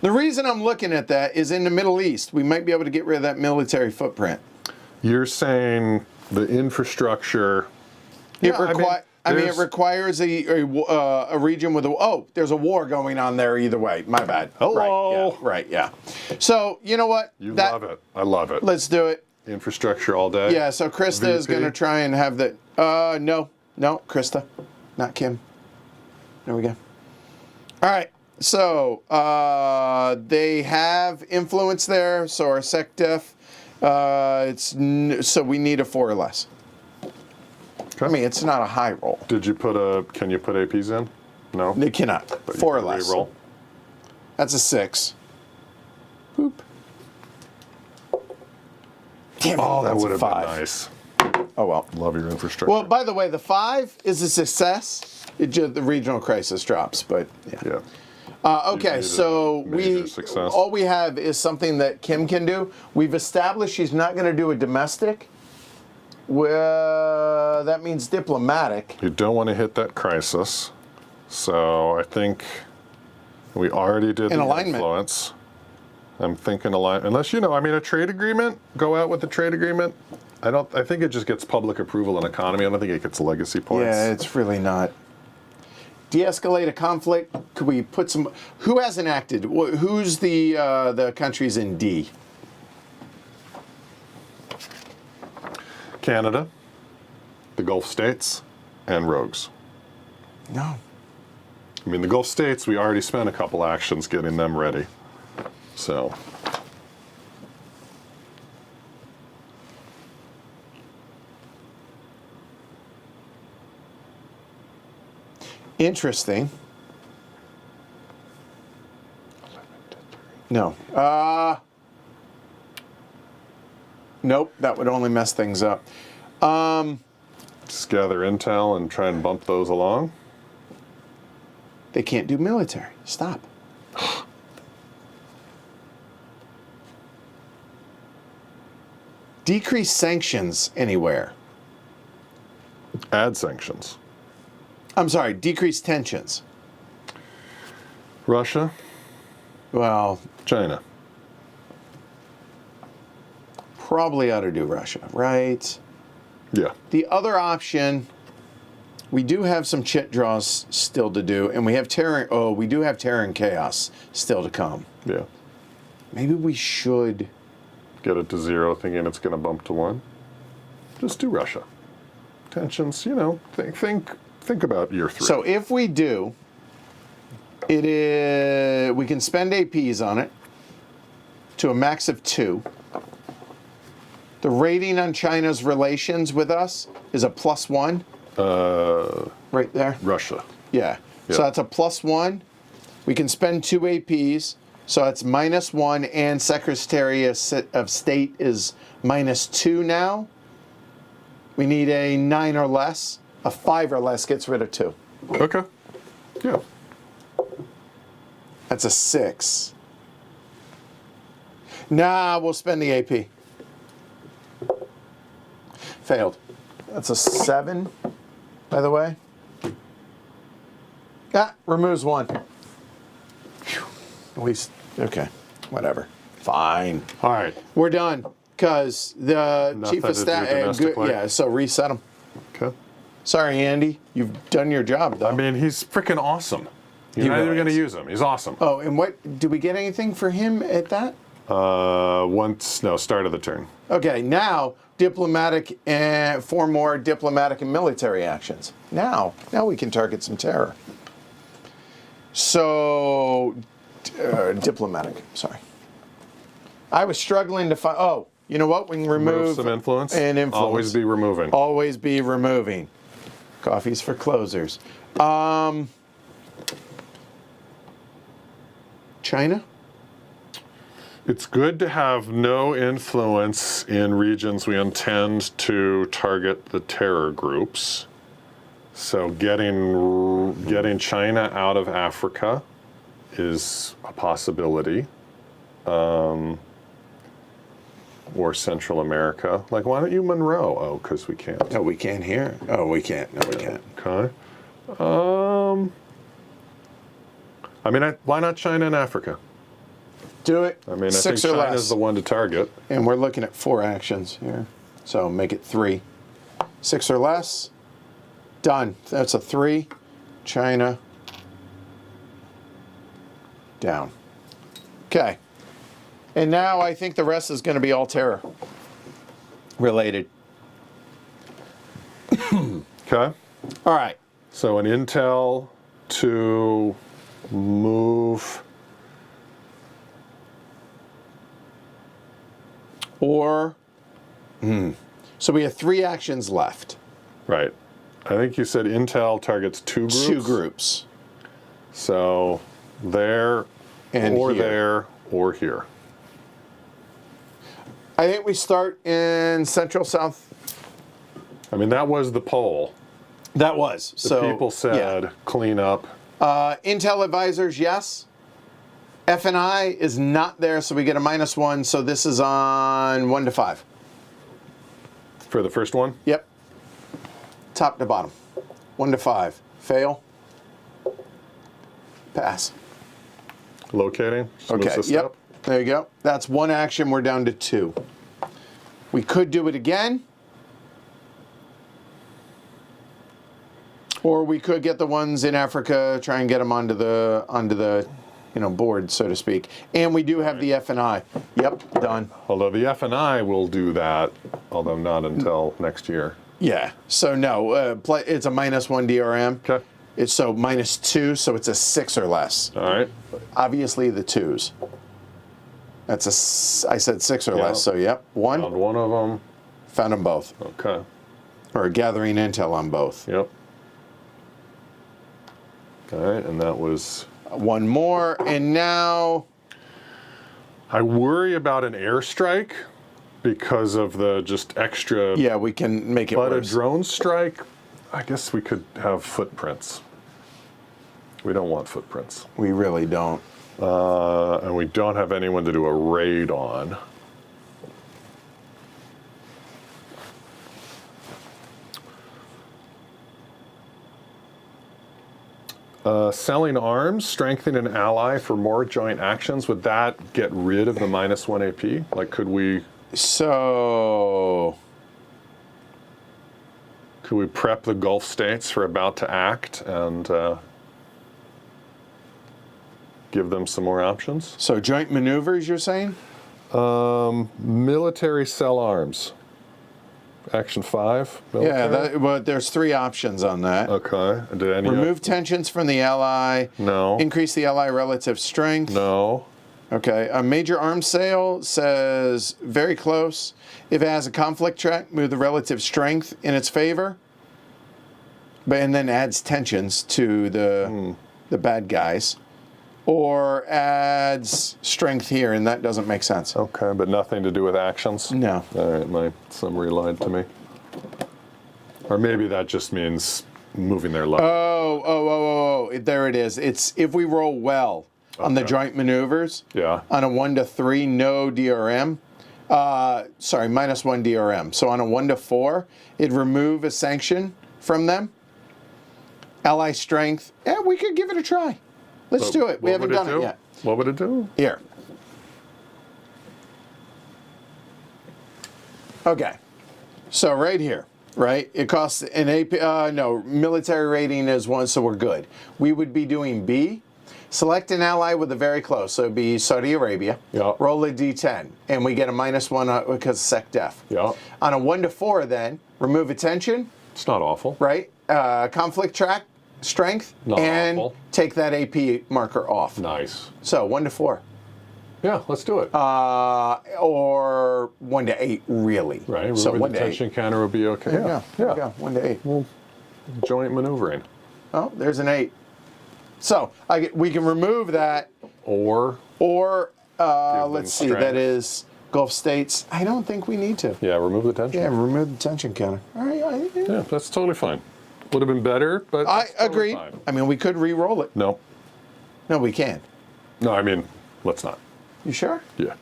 The reason I'm looking at that is in the Middle East, we might be able to get rid of that military footprint. You're saying the infrastructure. It requires a region with there's a war going on there either way. My bad. Hello. Right, yeah. So, you know what? Love it. I love it. Let's do it. Infrastructure all day. Yeah, so Krista is going to try and have the... No, Krista, not Kim. There we go. All right, so they have influence there, so our sec def, so we need a 4 or less. Okay. I mean, it's not a high roll. Can you put APs in? No? They cannot. But 4 or you can less. Re-roll. That's a 6. Boop. Damn it, Oh, that that's would a have been 5. nice. Oh, well. Love your infrastructure. Well, by the way, the 5 is a success. The regional crisis drops, but yeah. Okay, so all we have is something that Kim can do. We've established she's not going to do a domestic. Well, that means diplomatic. You don't want to hit that crisis. So I think we already did the alignment. Influence. I'm thinking alignment. Unless, a trade agreement, go out with the trade agreement. I think it just gets public approval in economy. I don't think it gets legacy points. Yeah, it's really not. De-escalate a conflict. Could we put some... Who hasn't acted? Who's the countries in D? Canada, the Gulf states, and rogues. No. I mean, the Gulf states, we already spent a couple actions getting them ready. So... Interesting. No. Nope, that would only mess things up. Just gather intel and try and bump those along. They can't do military. Stop. Decrease sanctions anywhere. Add sanctions. I'm sorry, decrease tensions. Russia, Well, China. probably ought to do Russia, right? Yeah. The other option, we do have some chit draws still to do, and we have terror. Oh, we do have terror and chaos still to come. Yeah. Maybe we should. Get it to 0, thinking it's going to bump to 1. Just do Russia. Tensions, think about year 3. So if we do, we can spend APs on it to a max of 2. The rating on China's relations with us is a +1. Right there. Russia. Yeah. Yeah. So that's a +1. We can spend 2 APs. So that's -1, and Secretary of State is -2 now. We need a 9 or less. A 5 or less gets rid of 2. Okay. Yeah. That's a 6. Nah, we'll spend the AP. Failed. That's a 7, by the way. Removes 1. Phew. At least, okay, whatever. Fine. All right. We're done, because the Enough chief of that is your staff... domestic play? Yeah, so reset him. Okay. Sorry, Andy. You've done your job, though. I mean, he's freaking awesome. You're He not really even going to is. use him. He's awesome. Oh, and what... Did we get anything for him at that? Start of the turn. Okay, now diplomatic and 4 more diplomatic and military actions. Now we can target some terror. So, diplomatic. Sorry, I was struggling to find. Oh, you know what? We can remove some influence. And influence. Always be removing. Always be removing. Coffee's for closers. China. It's good to have no influence in regions we intend to target the terror groups. So getting China out of Africa is a possibility. or Central America. Like, why don't you Monroe? Oh, because we can't. No, we can't here. Oh, we can't. No, we can't. Okay. I mean, why not China and Africa? Do it. I mean, I Six think or China's less. the one to target. And we're looking at 4 actions here. So make it 3. 6 or less. Done. That's a 3. China. Down. Okay. And now I think the rest is going to be all terror related. Okay. All right. So an intel to move. Or, so we have 3 actions left. Right. I think you said intel targets 2 groups. 2 groups. So there, And or here. there, or here. I think we start in Central South. I mean, that was the poll. That was. The So people said clean up. Intel advisors, yes. F&I is not there, so we get a -1. So this is on 1 to 5. For the first one? Yep. Top to bottom. 1 to 5. Fail. Pass. Locating? Just moves Okay. a step. Yep. There you go. That's 1 action. We're down to 2. We could do it again. Or we could get the ones in Africa, try and get them onto the board, so to speak. And we do have the F&I. Yep, done. Although the F&I will do that, although not until next year. Yeah. So no, it's a -1 DRM. Okay. It's so -2, so it's a 6 or less. All right. Obviously the 2s. That's I said 6 or Yeah. less. So yep, 1. Found one of them. Found them both. Okay. Or gathering intel on both. Yep. All right, and that was. 1 more, and now I worry about an airstrike because of the just extra. yeah, we can make it But worse. a drone strike, I guess we could have footprints. We don't want footprints. We really don't. And we don't have anyone to do a raid on. Selling arms, strengthening an ally for more joint actions. Would that get rid of the -1 AP? Like, could we prep the Gulf states for about to act and give them some more options? So joint maneuvers, you're saying? Military sell arms. Action 5. Military? Yeah, but there's 3 options on that. Okay. Did any Remove tensions from the ally. No. Increase the ally relative strength. No. Okay. A major arms sale says very close. If it has a conflict track, move the relative strength in its favor. And then adds tensions to the bad guys. Or adds strength here, and that doesn't make sense. Okay, but nothing to do with actions? No. All right, my summary lied to me. Or maybe that just means moving their level. Oh, there it is. It's if we roll well on the Okay. joint maneuvers. Yeah. On a 1 to 3, no DRM. Sorry, -1 DRM. So on a 1 to 4, it'd remove a sanction from them. Ally strength. Yeah, we could give it a try. Let's do it. We haven't done it yet. What would it do? Here. Okay. So right here, right? It costs an AP. No, military rating is 1, so we're good. We would be doing B. Select an ally with a very close. So it'd be Saudi Arabia. Yeah. Roll a D10, and we get a -1 because sec def. Yeah. On a 1 to 4, then remove a tension, It's not awful. right? Conflict track, strength, Not and awful. take that AP marker off. Nice. So 1 to 4. Yeah, let's do it. Or 1 to 8, really. Right. So Remove 1 the to 8. tension counter would be okay. There Yeah. you go. 1 to 8. Well, joint maneuvering. Oh, there's an 8. So we can remove that, Or let's them see, strength. that is Gulf states. I don't think we need to. yeah, remove the tension. Yeah, remove the tension counter. All right. Yeah, that's totally fine. Would have been better, but I it's totally agree. fine. I mean, we could re-roll it. No. No, we can't. No, I mean, let's not. You sure? Yeah.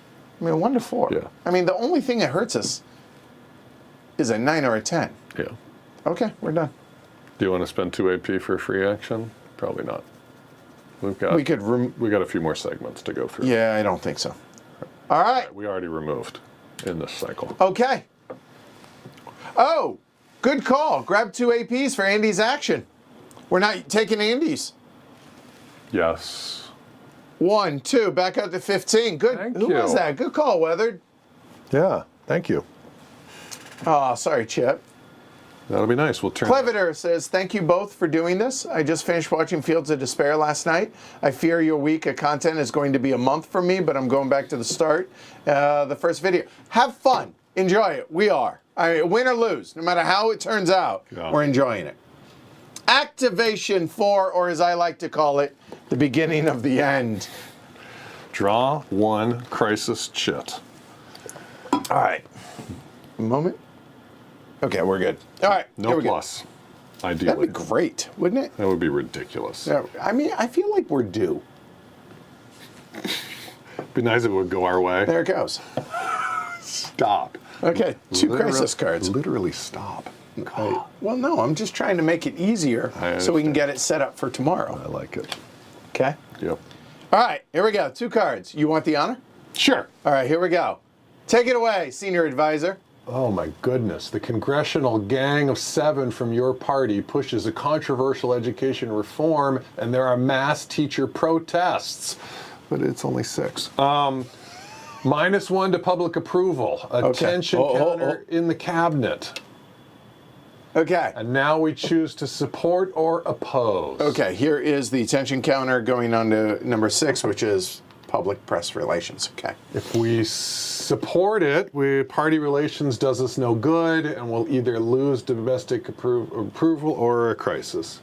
I mean, 1 to 4. Yeah. I mean, the only thing that hurts us is a 9 or a 10. Yeah. Okay, we're done. Do you want to spend 2 AP for a free action? Probably not. We got a few more segments to go through. Yeah, I don't think so. All right. We already removed in this cycle. Okay. Oh, good call. Grab 2 APs for Andy's action. We're not taking Andy's. Yes. 1, 2, back up to 15. Good. Thank Who you. was that? Good call, Weathered. Yeah. Thank you. Oh, sorry, Chip. That'll be nice. We'll turn. Cleveter says, thank you both for doing this. I just finished watching Fields of Despair last night. I fear your week of content is going to be a month for me, but I'm going back to the start. The first video. Have fun. Enjoy it. We are. I mean, win or lose, no matter how it turns out, we're enjoying it. Activation 4, or as I like to call it, the beginning of the end. Draw 1 crisis chit. All right. A moment. Okay, we're good. All right. No plus. Ideally. That'd be great, wouldn't it? That would be ridiculous. Yeah, I mean, I feel like we're due. It'd be nice if it would go our way. There it goes. Stop. Okay, 2 crisis cards. Literally stop. Well, no, I'm just trying to make it easier so we can get it set up for tomorrow. I like it. Okay? Yep. All right, here we go. 2 cards. You want the honor? Sure. All right, here we go. Take it away, senior advisor. Oh my goodness. The congressional gang of 7 from your party pushes a controversial education reform, and there are mass teacher protests. But it's only 6. -1 to public approval. A tension counter in the cabinet. Okay. And now we choose to support or oppose. Okay, here is the tension counter going on to number 6, which is public press relations. Okay. If we support it, party relations does us no good, and we'll either lose domestic approval or a crisis.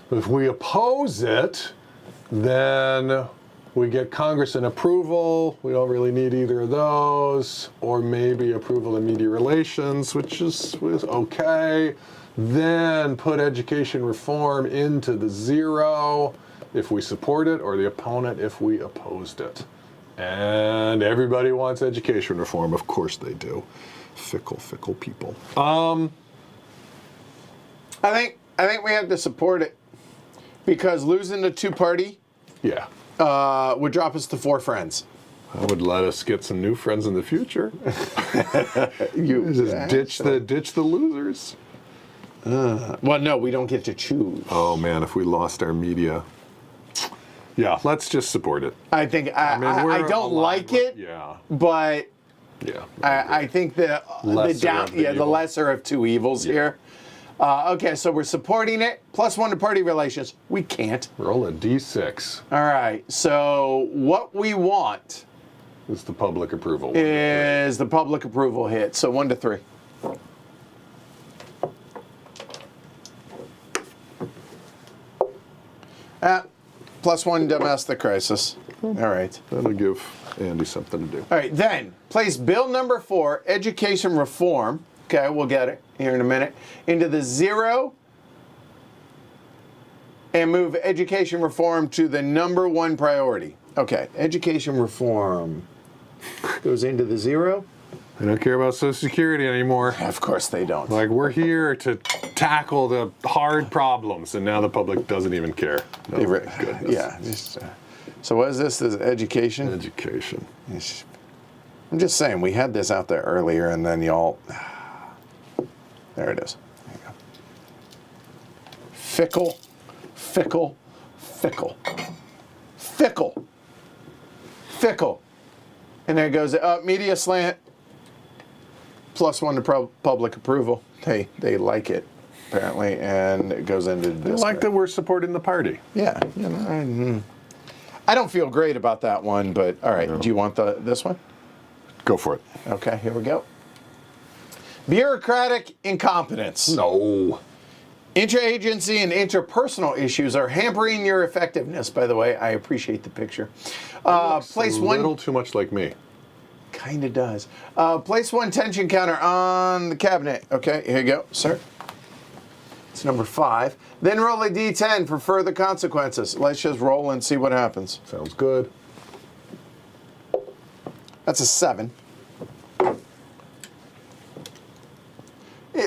But if we oppose it, then we get Congress and approval. We don't really need either of those, or maybe approval in media relations, which is okay. Then put education reform into the 0 if we support it, or the opponent if we opposed it. And everybody wants education reform. Of course they do. Fickle, fickle people. I think we have to support it because losing the 2-party Yeah. would drop us to 4 friends. That would let us get some new friends in the future. You Just ditch the losers. Well, no, we don't get to choose. Oh man, if we lost our media. Yeah, let's just support it. I think I don't like it, Yeah. but Yeah. I think the lesser of 2 evils here. Okay, so we're supporting it. +1 to party relations. We can't. Roll a D6. All right. So what we want It's the public approval. is the public approval hit. So 1 to 3. +1 domestic crisis. All right. That'll give Andy something to do. All right. Then place bill number 4, education reform. Okay, we'll get it here in a minute. Into the 0 and move education reform to the number 1 priority. Okay, education reform goes into the 0. They don't care about Social Security anymore. Of course they don't. Like, we're here to tackle the hard problems, and now the public doesn't even care. No, thank goodness. Yeah. So what is this? This is education? Education. I'm just saying, we had this out there earlier, and then y'all... There it is. There you go. Fickle, fickle, fickle. Fickle. Fickle. And there it goes. Media slant. +1 to public approval. They like it, apparently, and it goes into the I like that we're supporting the party. Yeah. You know, I don't feel great about that one, but all right. No. Do you want this one? Go for it. Okay, here we go. Bureaucratic incompetence. No. Interagency and interpersonal issues are hampering your effectiveness. By the way, I appreciate the picture. Place 1. A little too much like me. Kind of does. Place 1 tension counter on the cabinet. Okay, here you go, sir. It's number 5. Then roll a D10 for further consequences. Let's just roll and see what happens. Sounds good. That's a 7.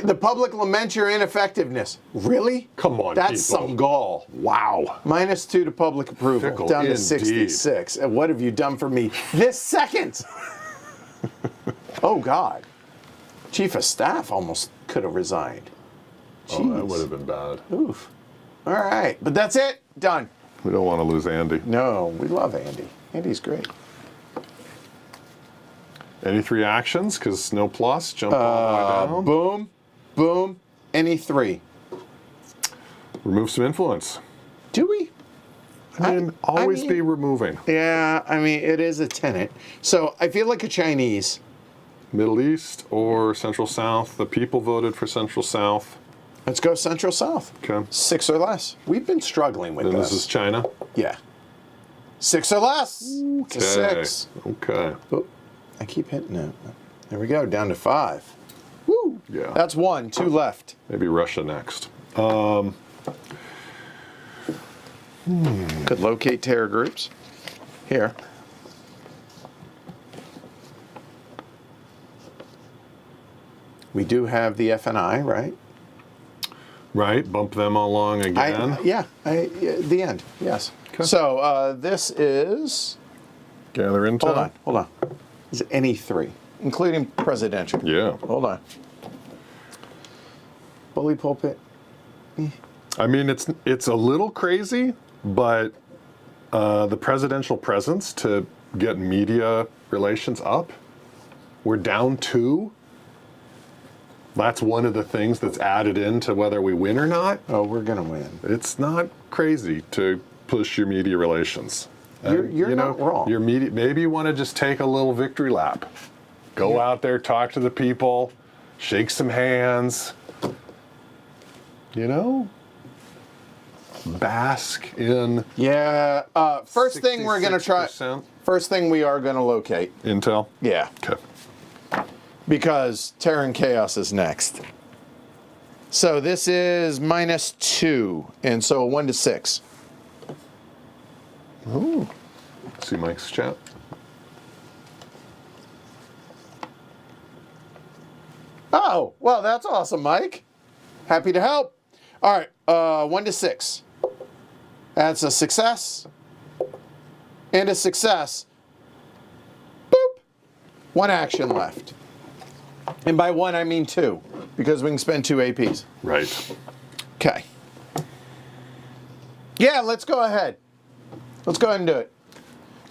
The public laments your ineffectiveness. Really? Come on, That's people. some gall. Wow. -2 to public approval, Fickle down to indeed. 66. And what have you done for me this second? Oh, God. Chief of Staff almost could have resigned. Oh, that Jeez. would have been bad. Oof. All right. But that's it. Done. We don't want to lose Andy. No, we love Andy. Andy's great. Any 3 actions? Because no plus. Jump all the way down. Boom. Boom. Any 3. Remove some influence. Do we? I mean, always mean- be removing. Yeah, I mean, it is a tenant. So I feel like a Chinese. Middle East or Central South. The people voted for Central South. Let's go Central South. Okay. 6 or less. We've been struggling with Then this. this is China. Yeah. 6 or less. It's a 6. Okay. Oh, I keep hitting it. There we go, down to 5. Woo! Yeah. That's 1, 2 left. Maybe Russia next. Could locate terror groups. Here. We do have the FNI, right? Right. Bump them along again. The end, yes. Okay. So this is, Gather intel. hold on. Is it any 3, including presidential? Yeah. Hold on. Bully pulpit. I mean, it's a little crazy, but the presidential presence to get media relations up, we're down 2. That's one of the things that's added into whether we win or not. Oh, we're gonna win. It's not crazy to push your media relations. And, You're not wrong. Your media, maybe you want to just take a little victory lap. Go out there, talk to the people, shake some hands. You know, bask in. Yeah. First thing we're gonna try. 66% First thing we are gonna locate. Intel. Yeah. Okay. Because Terror and Chaos is next. So this is -2, and so 1 to 6. Ooh. See Mike's chat. Oh, well, that's awesome, Mike. Happy to help. All right, 1 to 6. That's a success. And a success. Boop. 1 action left. And by 1, I mean 2, because we can spend 2 APs. Right. Okay. Yeah, let's go ahead. Let's go ahead and do it.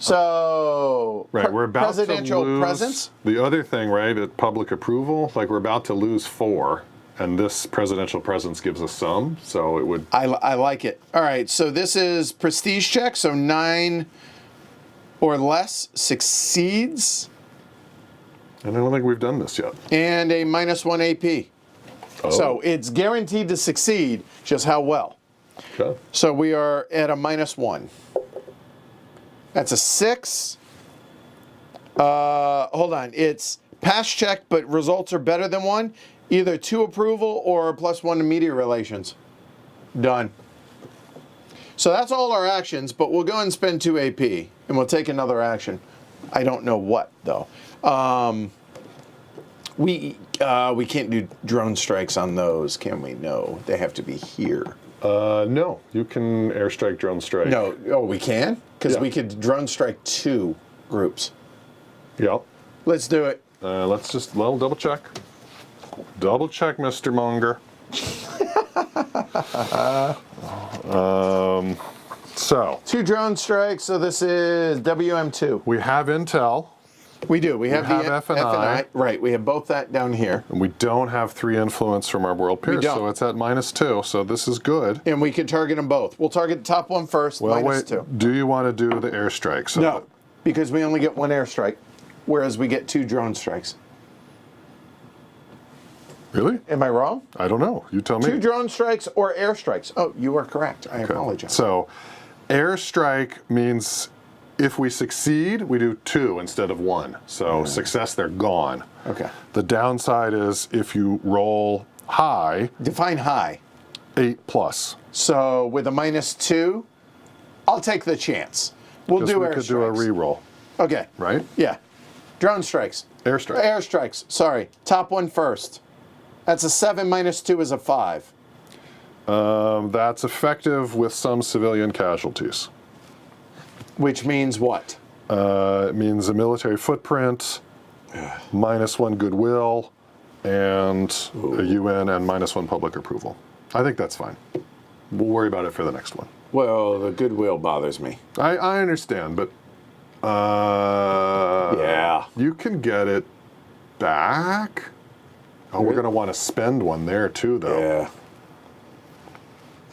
So, Right. We're about presidential to lose presence. the other thing, right? At public approval, like we're about to lose 4, and this presidential presence gives us some. So it would. I like it. All right, so this is prestige check, so 9 or less succeeds, And I don't think we've done this yet. and a -1 AP. Oh. So it's guaranteed to succeed, just how well. Okay. So we are at a -1. That's a 6. Hold on. It's pass check, but results are better than 1. Either 2 approval or +1 to media relations. Done. So that's all our actions, but we'll go and spend 2 AP, and we'll take another action. I don't know what, though. We can't do drone strikes on those, can we? No, they have to be here. No, you can airstrike, drone strike. No, oh, we can? Because Yeah. we could drone strike 2 groups. Yep. Let's do it. Let's just double check. Double check, Mr. Munger. So 2 drone strikes, so this is WM2. we have intel, We do. We have have the F&I. Right, we have both that down here. and we don't have 3 influence from our world peers, don't. so it's at -2. So this is good. And we can target them both. We'll target the top one first, Well, wait. -2. Do you want to do the airstrike? So No, because we only get 1 airstrike, whereas we get 2 drone strikes. Really? Am I wrong? I don't know. You tell me. 2 drone strikes or airstrikes. Oh, you are correct. I apologize. So, airstrike means if we succeed, we do 2 instead of 1. So, success, they're gone. Okay. The downside is if you roll high, Define high. 8+. So with a -2, I'll take the chance. We'll Because do we airstrikes. could do a re-roll, Okay. right? Yeah. Drone strikes. Airstrike. Airstrikes. Sorry. Top one first. That's a 7 minus 2 is a 5. That's effective with some civilian casualties. Which means what? It means a military footprint, -1 goodwill, and a UN and -1 public approval. I think that's fine. We'll worry about it for the next one. Well, the goodwill bothers me. I understand, but Yeah. you can get it back. Oh, we're going to want to spend one there too, though. Yeah.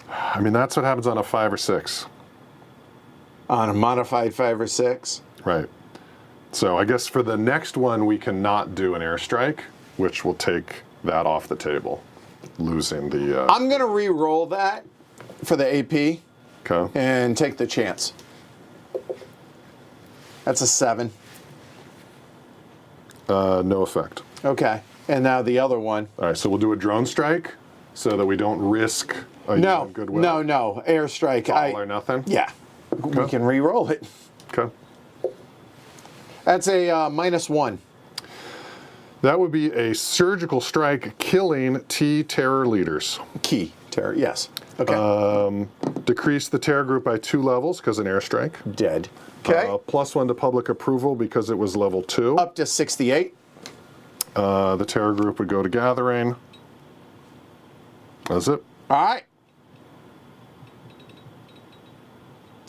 I mean, that's what happens on a 5 or 6. On a modified 5 or 6? Right. So I guess for the next one, we cannot do an airstrike, which will take that off the table, losing the... I'm going to re-roll that for the AP okay. and take the chance. That's a 7. No effect. Okay. And now the other one. All right, so we'll do a drone strike so that we don't risk a No. goodwill. No. Airstrike. All or nothing? Yeah. We can re-roll it. Okay. That's a -1. That would be a surgical strike killing T terror leaders. Key. Terror. Yes. Okay. Decrease the terror group by 2 levels because an airstrike. Dead. Okay. +1 to public approval because it was level 2. Up to 68. The terror group would go to gathering. That's it. All right.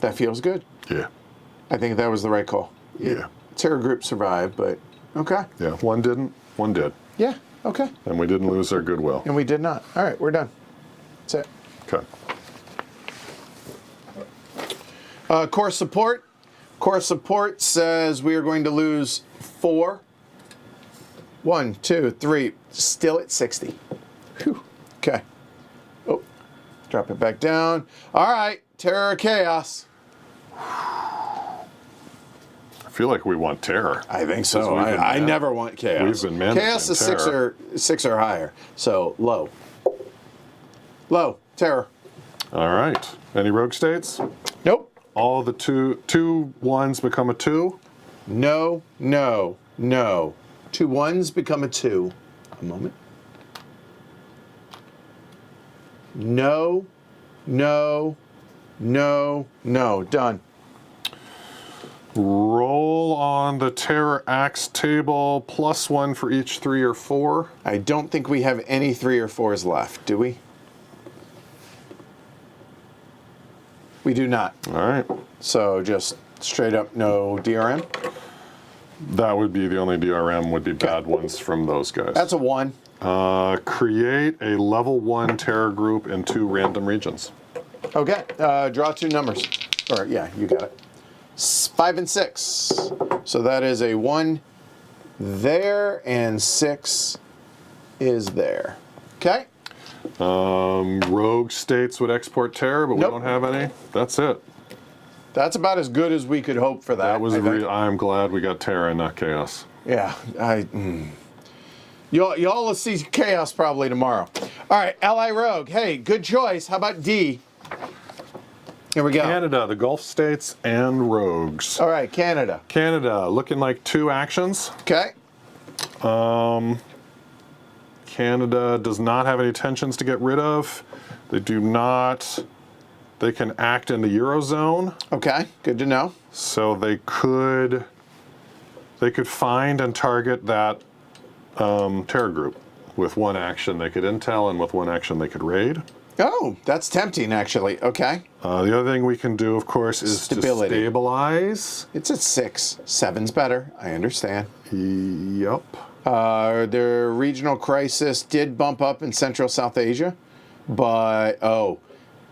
That feels good. Yeah. I think that was the right call. Yeah. Terror group survived, but okay. Yeah. One didn't, one did. Yeah. Okay. And we didn't lose our goodwill. And we did not. All right. We're done. That's it. Okay. Core support. Core support says we are going to lose 4. 1, 2, 3. Still at 60. Whew. Okay. Oh, drop it back down. All right. Terror or chaos? I feel like we want terror. I think so. We've been I never want chaos. We've been managing chaos is terror. 6 or higher. So low. Low. Terror. All right. Any rogue states? Nope. All the two ones become a 2? No. 2 1s become a 2. A moment. No. Done. Roll on the terror axe table, +1 for each 3 or 4. I don't think we have any 3 or 4s left, do we? We do not. All right. So just straight up no DRM. That would be the only DRM would be bad ones from those guys. That's a 1. Create a level 1 terror group in 2 random regions. Okay. Draw 2 numbers. Or yeah, you got it. 5 and 6. So that is a 1 there and 6 is there. Okay. Rogue states would export terror, but Nope. we don't have any. That's it. That's about as good as we could hope for that. That was I think. I'm glad we got terror and not chaos. Yeah. Y'all will see chaos probably tomorrow. All right, Ally Rogue. Hey, good choice. How about D? Here we go. Canada, the Gulf states, and rogues. All right, Canada. Canada, looking like 2 actions. Okay. Canada does not have any tensions to get rid of. They do not. They can act in the Eurozone. Okay, good to know. So they could find and target that terror group. With 1 action they could intel, and with 1 action they could raid. Oh, that's tempting, actually. Okay. The other thing we can do, of course, is Stability. to stabilize. It's at 6. 7's better. I understand. Yep. Their regional crisis did bump up in Central South Asia, but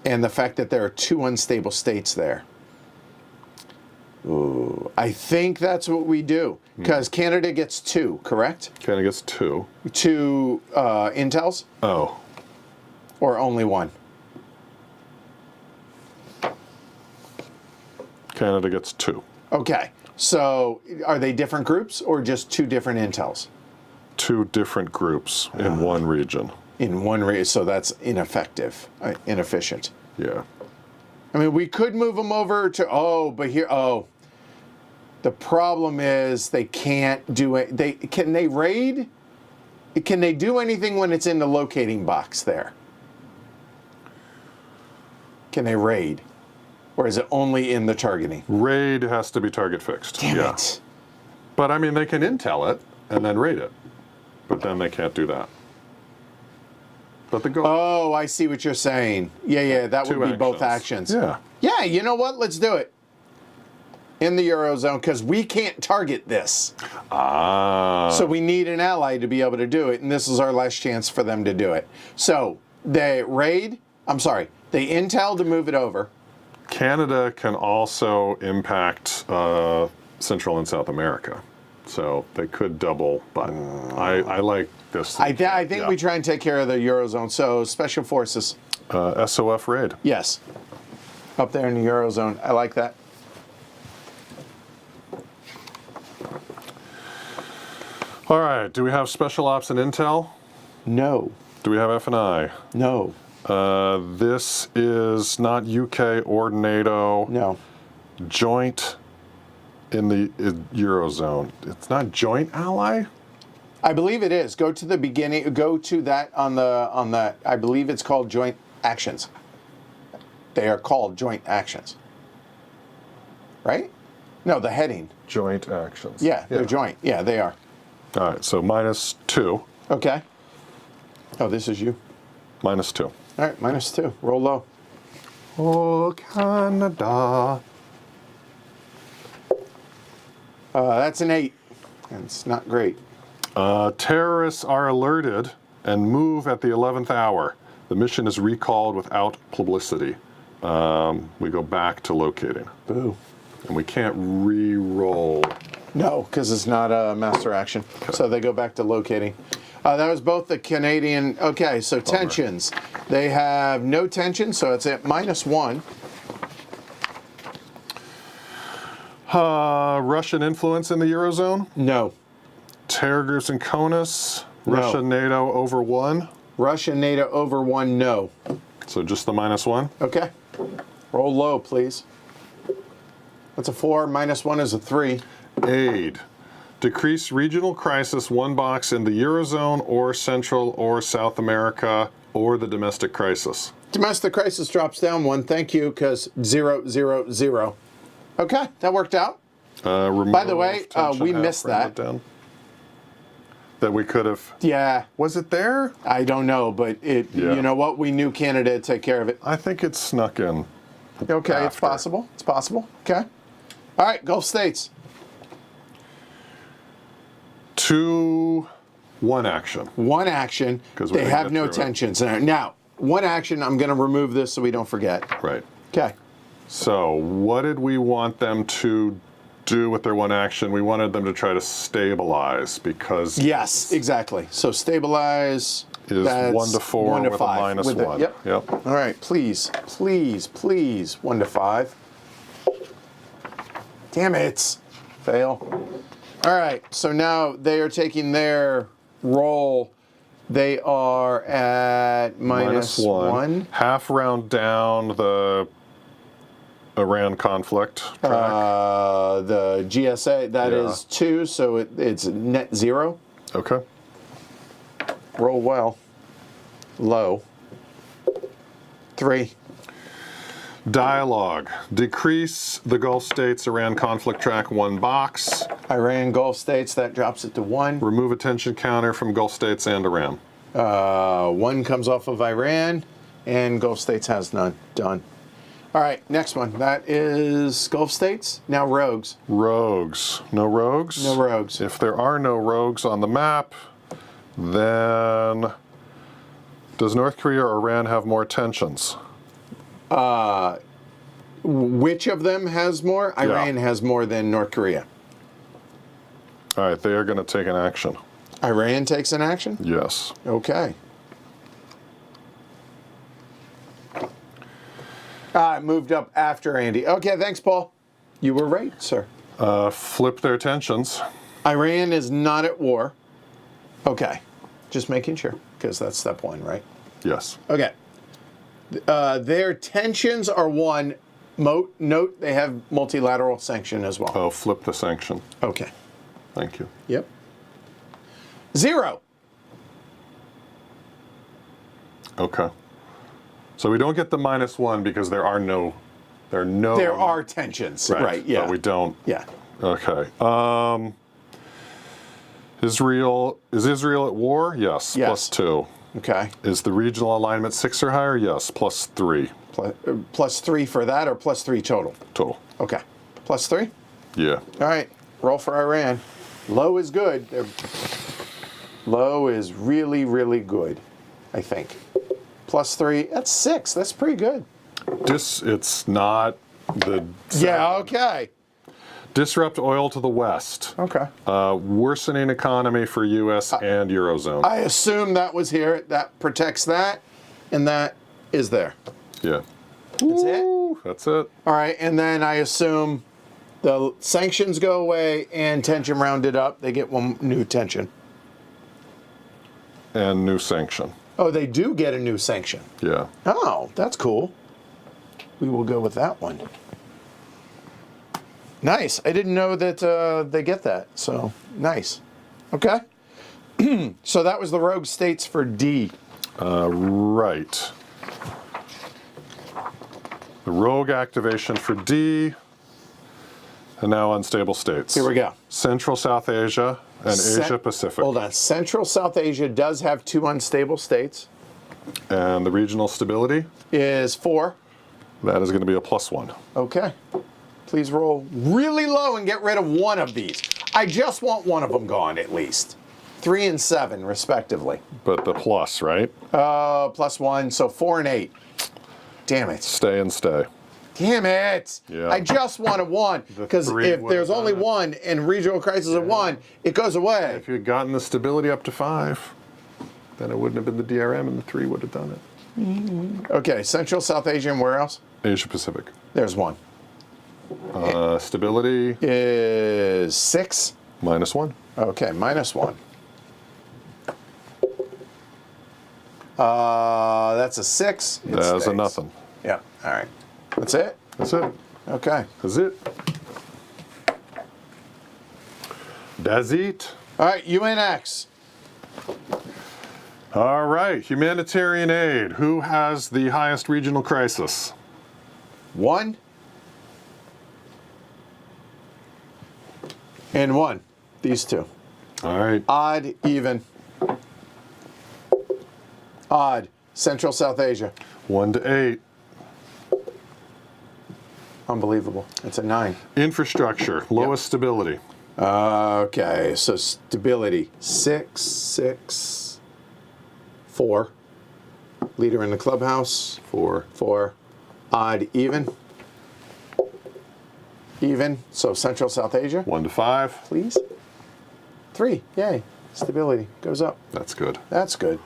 and the fact that there are 2 unstable states there. Ooh, I think that's what we do because Canada gets 2, correct? Canada gets 2. 2 intels Oh. or only 1? Canada gets 2. Okay, so are they different groups or just 2 different intels? 2 different groups in 1 region. In 1 region, so that's ineffective, inefficient. Yeah. I mean, we could move them over to, but here, The problem is they can't do it. Can they raid? Can they do anything when it's in the locating box there? Can they raid? Or is it only in the targeting? Raid has to be target fixed. Damn it. But I mean, they can intel it and then raid it. But then they can't do that. But the goal. Oh, I see what you're saying. Yeah, that would be both actions. Yeah. Yeah, you know what? Let's do it. In the Eurozone, because we can't target this. So we need an ally to be able to do it, and this is our last chance for them to do it. So they they intel to move it over. Canada can also impact Central and South America. So they could double, but I like this. I think we try and take care of the Eurozone. So Special Forces. SOF raid. Yes. Up there in the Eurozone. I like that. All right. Do we have Special Ops and Intel? No. Do we have F&I? No. This is not UK or NATO. No. Joint in the Eurozone. It's not joint ally? I believe it is. Go to the beginning. Go to that on the. I believe it's called joint actions. They are called joint actions. Right? No, the heading. Joint actions. Yeah, they're joint. Yeah, they are. All right, so -2. Okay. Oh, this is you. -2. All right, -2. Roll low. Oh, Canada. That's an 8. It's not great. Terrorists are alerted and move at the 11th hour. The mission is recalled without publicity. We go back to locating. Boo. And we can't re-roll. No, because it's not a master action. Okay. So they go back to locating. That was both the Canadian. Okay, so tensions. They have no tension, so it's at -1. Russian influence in the Eurozone? No. Terror groups in CONUS? No. Russia, NATO over 1? Russia, NATO over 1, no. So just the -1? Okay. Roll low, please. That's a 4. -1 is a 3. Aid. Decrease regional crisis 1 box in the Eurozone or Central or South America or the domestic crisis. Domestic crisis drops down 1. Thank you, because 0, 0, 0. Okay, that worked out. By the way, we missed that. That we could have. Yeah. Was it there? I don't know, but you know what? We knew Canada would take care of it. I think it snuck in. Okay, after. It's possible. It's possible. Okay. All right, Gulf states. 2, 1 action. 1 action. They have no tensions there. Now, 1 action, I'm going to remove this so we don't forget. Right. Okay. So what did we want them to do with their 1 action? We wanted them to try to stabilize because... Yes, exactly. So stabilize... is 1 to 4 1 to with 5. a -1. Yep. All right, please, 1 to 5. Damn it. Fail. All right, so now they are taking their roll. They are at -1. Half round down the Iran conflict track. The GSA, that is 2, so it's net 0. Okay. Roll well. Low. 3. Dialogue. Decrease the Gulf states Iran conflict track 1 box. Iran, Gulf states, that drops it to 1. Remove a tension counter from Gulf states and Iran. 1 comes off of Iran, and Gulf states has none. Done. All right, next one. That is Gulf states. Now rogues. Rogues. No rogues? No rogues. If there are no rogues on the map, then does North Korea or Iran have more tensions? Which of them has more? Iran has more than North Korea. All right, they are going to take an action. Iran takes an action? Yes. Okay. It moved up after Andy. Okay, thanks, Paul. You were right, sir. Flip their tensions. Iran is not at war. Okay. Just making sure, because that's step 1, right? Yes. Okay. Their tensions are 1. note they have multilateral sanction as well. Oh, flip the sanction. Okay. Thank you. Yep. 0. Okay. So we don't get the -1 because there are tensions. Right. Yeah. But we don't. Yeah. Okay. Is Israel at war? Yes. Yes. +2. Okay. Is the regional alignment 6 or higher? Yes. +3 +3 for that, or +3 total? total. Okay. +3. Yeah. All right. Roll for Iran. Low is good. Low is really, really good, I think. +3. That's 6. That's pretty good. It's not the. Yeah. Okay. Disrupt oil to the west. Okay. Worsening economy for U.S. and Eurozone. I assume that was here. That protects that, and that is there. Yeah. That's it? Ooh, that's it. All right, and then I assume the sanctions go away and tension rounded up. They get one new tension. And new sanction. Oh, they do get a new sanction. Yeah. Oh, that's cool. We will go with that one. Nice. I didn't know that they get that. So, nice. Okay. So that was the rogue states for D. Right. The rogue activation for D. And now unstable states. Here we go. Central South Asia and Asia Pacific. Hold on. Central South Asia does have 2 unstable states. And the regional stability, Is 4. that is going to be a +1. Okay. Please roll really low and get rid of one of these. I just want one of them gone at least. 3 and 7, respectively. But the plus, right? +1, so 4 and 8. Damn it. Stay and stay. Damn it. Yeah. I just wanted 1. Because three if would there's have only done it. 1 and regional crisis at 1, it goes away. If you had gotten the stability up to 5, then it wouldn't have been the DRM and the 3 would have done it. Okay, Central South Asia and where else? Asia Pacific. There's 1. Stability, Is 6. -1. Okay, -1. That's a 6. It That's a stays. nothing. Yeah, all right. That's it? That's it. Okay. That's it. That's it. All right, UNX. All right, humanitarian aid. Who has the highest regional crisis? 1 and 1. These two. All right. Odd, even. Odd. Central South Asia. 1 to 8. Unbelievable. It's a 9. Infrastructure, lowest stability. Okay, so stability. 6, 6, 4. Leader in the clubhouse. 4. 4. Odd, even. Even. So Central South Asia. 1 to 5. Please. 3. Yay. Stability goes up. That's good. That's good.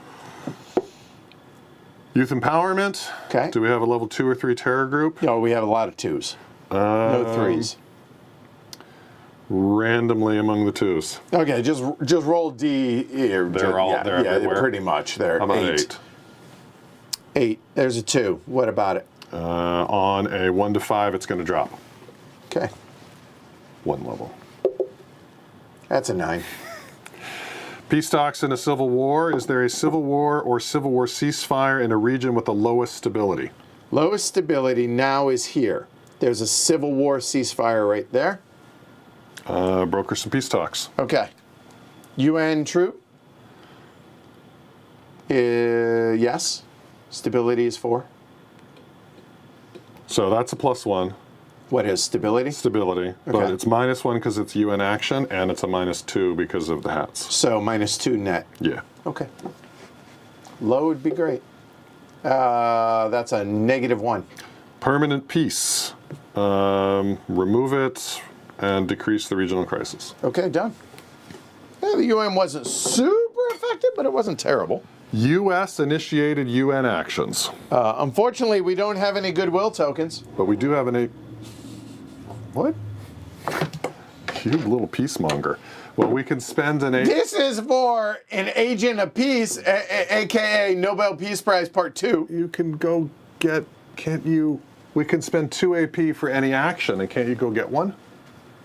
Youth empowerment. Okay. Do we have a level 2 or 3 terror group? No, we have a lot of 2s. No 3s. Randomly among the 2s. Okay, just roll D here. They're all they're everywhere. Pretty much. They're How about 8. 8. There's a 2. What about it? On a 1 to 5, it's going to drop Okay, 1 level. that's a 9. Peace talks in a civil war. Is there a civil war or civil war ceasefire in a region with the lowest stability? Lowest stability now is here. There's a civil war ceasefire right there. Broker some peace talks. Okay. UN troop? Yes. Stability is 4. So that's a +1 What is stability? stability, but Okay. it's -1 because it's UN action, and it's a -2 because of the hats. So -2 net. Yeah. Okay. Low would be great. That's a -1. Permanent peace. Remove it and decrease the regional crisis. Okay, done. Yeah, the UN wasn't super effective, but it wasn't terrible. U.S. initiated UN actions, Unfortunately, we don't have any goodwill tokens. but we do have an a. What? You little peacemonger. Well, we can spend an 8. This is for an agent of peace, aka Nobel Peace Prize Part 2. You can go get. Can't you? We can spend 2 AP for any action, and can't you go get one?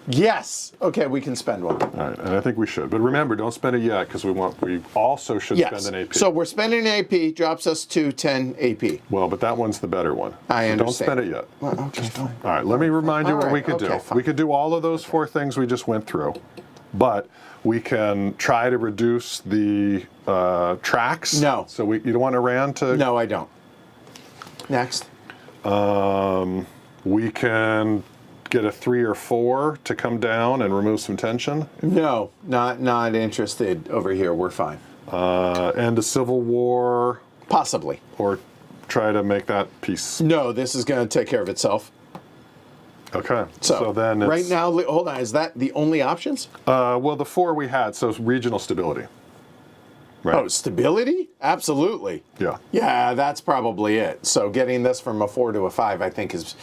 Yes. Okay, we can spend one. All right, and I think we should. But remember, don't spend it yet, because we also should Yes. spend an AP. So we're spending an AP, drops us to 10 AP. Well, but that one's the better one. I So understand. don't spend it yet. Well, okay, fine. All right, let me remind you All what we right, could do. okay, fine. We could do all of those 4 things we just went through, but we can try to reduce the tracks. No. So you don't want Iran to... No, I don't. Next. We can get a 3 or 4 to come down and remove some tension. No, not interested over here. We're fine. End a civil war, Possibly. or try to make that peace. No, this is going to take care of itself. Okay. So, then it's, right now, hold on. Is that the only options? well, the 4 we had, so it's regional stability. Right. Oh, stability? Absolutely. Yeah. Yeah, that's probably it. So getting this from a 4 to a 5, I think is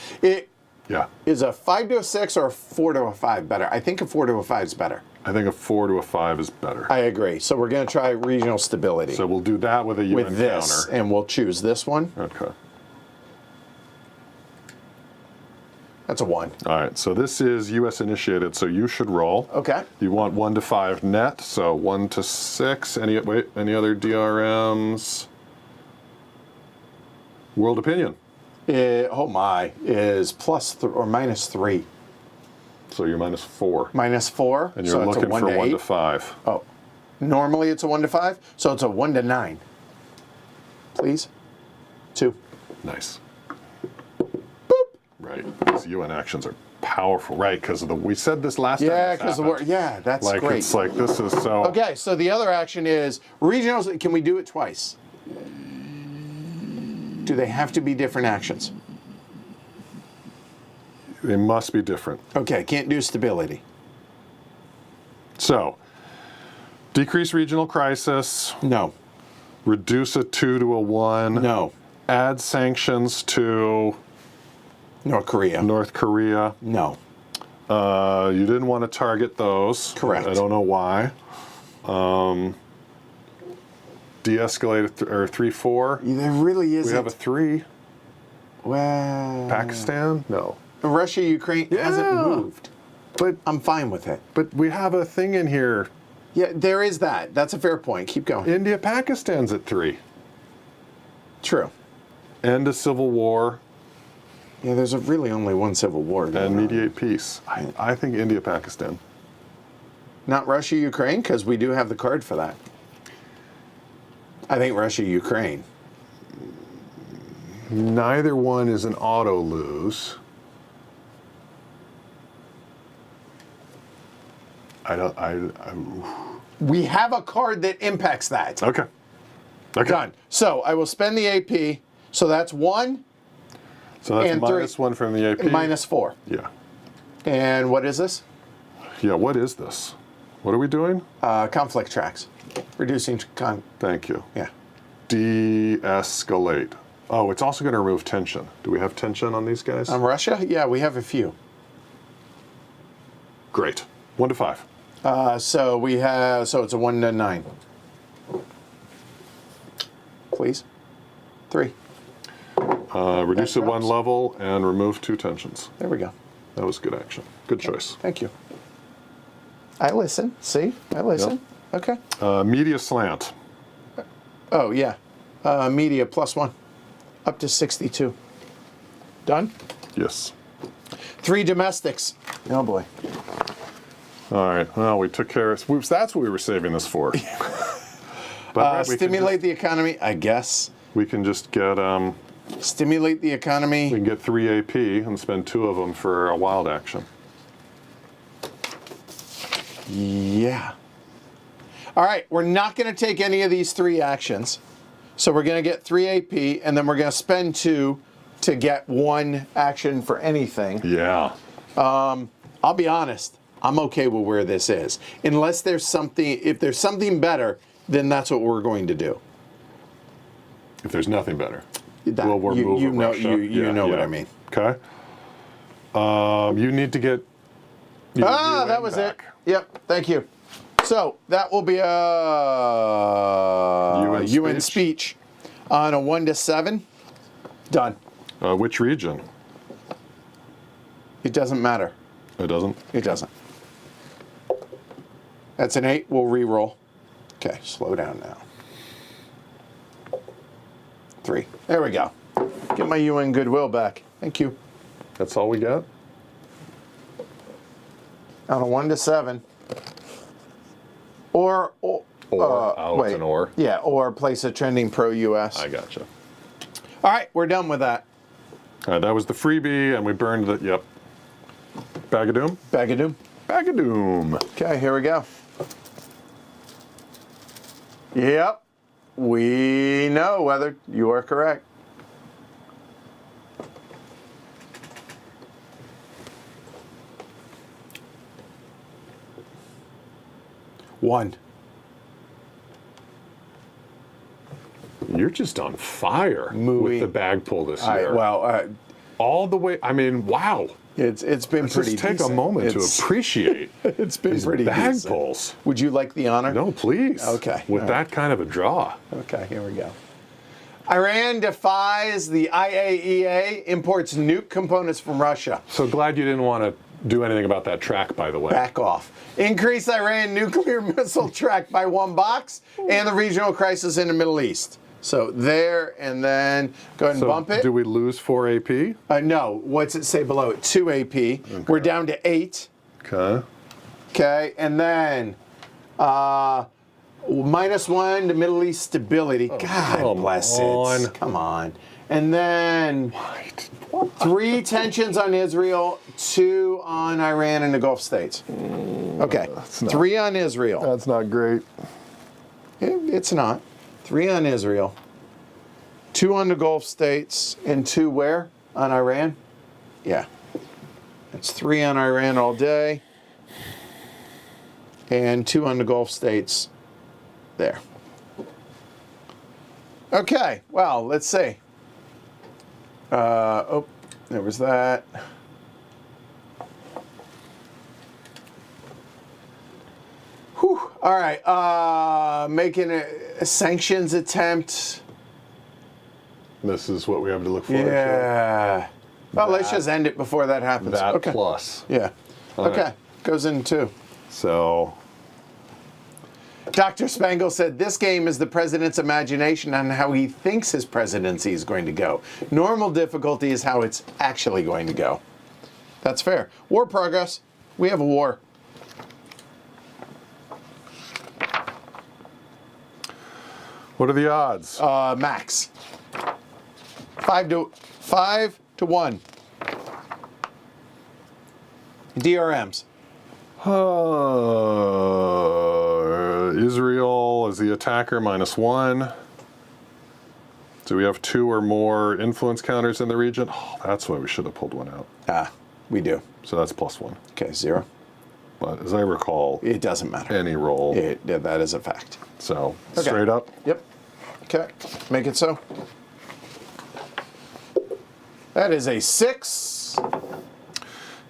Yeah. is a 5 to a 6 or a 4 to a 5 better? I think a 4 to a 5 is better. I think a 4 to a 5 is better. I agree. So we're going to try regional stability So we'll do that with a UN with this, counter. and we'll choose this one. Okay. That's a 1. All right. So this is U.S. initiated, so you should roll. Okay. You want 1 to 5 net, so 1 to 6. Any other DRMs? World opinion. Oh my, is or minus 3. So you're minus 4. Minus 4. And you're so it's a looking 1 for to 1 8. to 5. Oh, normally it's a 1 to 5, so it's a 1 to 9. Please. 2. Nice. Boop. Right. These UN actions are powerful, right? Because we said this last time. Yeah, this because the happened. word. Yeah, that's Like great. it's like this is so. Okay, so the other action is regionals. Can we do it twice? Do they have to be different actions? They must be different. Okay, can't do stability. So, decrease regional crisis, No. reduce a 2 to a 1, No. add sanctions to North Korea. North Korea. No. You didn't want to target those. Correct. I don't know why. De-escalate or 3-4. There really isn't. We have a 3. Well, Pakistan? No. Russia, Ukraine hasn't Yeah. moved. But I'm fine with it. we have a thing in here. Yeah, there is that. That's a fair point. Keep going. India, Pakistan's at 3. True. End a civil war Yeah, there's really only one civil war going and on. mediate peace. I think India, Pakistan. Not Russia, Ukraine, because we do have the card for that. I think Russia, Ukraine. Neither one is an auto lose. We have a card that impacts that. Okay. Okay. Done. So I will spend the AP. So that's 1 So that's And minus 3. 1 from the AP. minus 4. Yeah. And what is this? Yeah, what is this? What are we doing? Conflict tracks. Reducing Thank you. yeah. De-escalate. Oh, it's also going to remove tension. Do we have tension on these guys? Russia? Yeah, we have a few. Great. 1 to 5. So we have, so it's a 1 to 9. Please. 3. Reduce it 1 drops. level and remove 2 tensions. There we go. That was good action. Good choice. Thank you. I listen. See? I listen. Okay. Media slant. Oh, yeah. Media +1. Up to 62. Done? Yes. 3 domestics. Oh, boy. All right. Well, we took care of. Whoops, that's what we were saving this for. But we Stimulate the economy, I guess. We can just get Stimulate the economy. we can get 3 AP and spend 2 of them for a wild action. Yeah. All right, we're not going to take any of these 3 actions. So we're going to get 3 AP, and then we're going to spend 2 to get 1 action for anything. Yeah. I'll be honest, I'm okay with where this is. Unless there's something, if there's something better, then that's what we're going to do. If there's nothing better, That- we'll remove you know, Russia. you know what I mean. Okay. You need to get. That was it. Yep, thank you. So that will be a UN speech on a 1 to 7. Done. Which region? It doesn't matter. It doesn't? It doesn't. That's an 8. We'll re-roll. Okay, slow down now. 3. There we go. Get my UN goodwill back. Thank you. That's all we got? On a 1 to 7. Or It's an or. Yeah, or place a trending pro-US. I gotcha. All right, we're done with that. All right, that was the freebie, and we burned it. Yep. Bag of doom? Bag of doom. Bag of doom. Okay, here we go. Yep, we know whether you are correct. One. You're just on fire Movie. with the bag pull this year. Well, all the way. I mean, wow. it's been pretty Just take decent. a moment to It's- appreciate It's been these pretty bag decent. pulls. Would you like the honor? No, please. Okay, With all that kind of a draw. Okay, here we go. Iran defies the IAEA, imports nuke components from Russia. So glad you didn't want to do anything about that track, by the way. Back off. Increase Iran nuclear missile track by 1 box and the regional crisis in the Middle East. So there, and then go ahead and So bump it. do we lose 4 AP? No, what's it say below it? 2 AP. We're down to 8. Okay. Okay, and then -1 to Middle East stability. God come bless on. it. Come on. And then 3 tensions on Israel, 2 on Iran and the Gulf states. Okay, 3 on Israel. That's not great. It's not. 3 on Israel, 2 on the Gulf states, and 2 where? On Iran? Yeah. It's 3 on Iran all day, and 2 on the Gulf states there. Okay, well, let's see. Oh, there was that. Whew. All right, making a sanctions attempt. This is what we have to look forward to. Yeah. Well, let's just end it before that happens. That okay. plus. Yeah. All Okay. right. Goes in 2. So, Dr. Spangle said this game is the president's imagination on how he thinks his presidency is going to go. Normal difficulty is how it's actually going to go. That's fair. War progress. We have a war. what are the odds? Max. 5 to 1. DRMs. Israel as the attacker -1. Do we have 2 or more influence counters in the region? Oh, that's why we should have pulled one out. We do. So that's +1. Okay, 0. But as I recall, It doesn't matter. any roll. That is a fact. So Okay. straight up. Yep. Okay, make it so. That is a 6.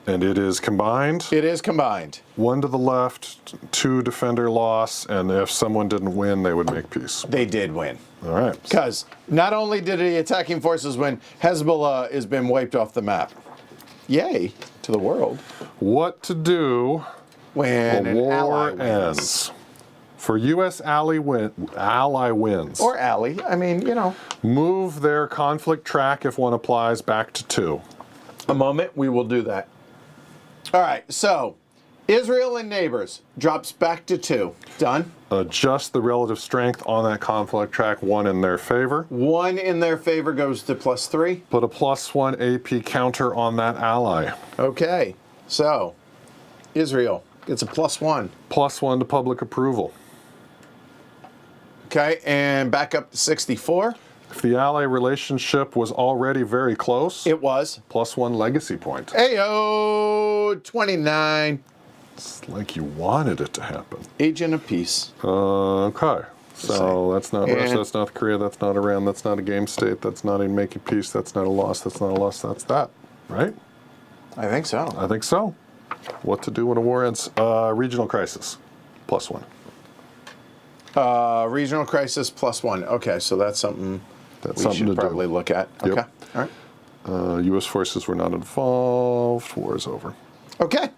And it is combined. It is combined. 1 to the left, 2 defender loss, and if someone didn't win, they would make peace. They did win. All right. Because not only did the attacking forces win, Hezbollah has been wiped off the map. Yay to the world. What to do When the an war ally wins. ends? For U.S. ally wins. Or ally. I mean, you know. Move their conflict track, if one applies, back to 2. A moment, we will do that. All right, so Israel and neighbors drops back to 2. Done. Adjust the relative strength on that conflict track, 1 in their favor. 1 in their favor goes to +3. Put a +1 AP counter on that ally. Okay, so Israel gets a +1. +1 to public approval. Okay, and back up to 64. If the ally relationship was already very close, It was. +1 legacy point. Ayo, 29. It's like you wanted it to happen. Agent of peace. Okay. So saying. that's not Russia, And- that's not Korea, that's not Iran, that's not a game state, that's not a making peace, that's not a loss, that's not a loss, that's that. Right? I think so. I think so. What to do when a war ends? Regional crisis. +1. Regional crisis +1. Okay, so that's something That's we something should to probably do. look at. Yep. Okay, all right. U.S. forces were not involved. resolved. War is over. Okay.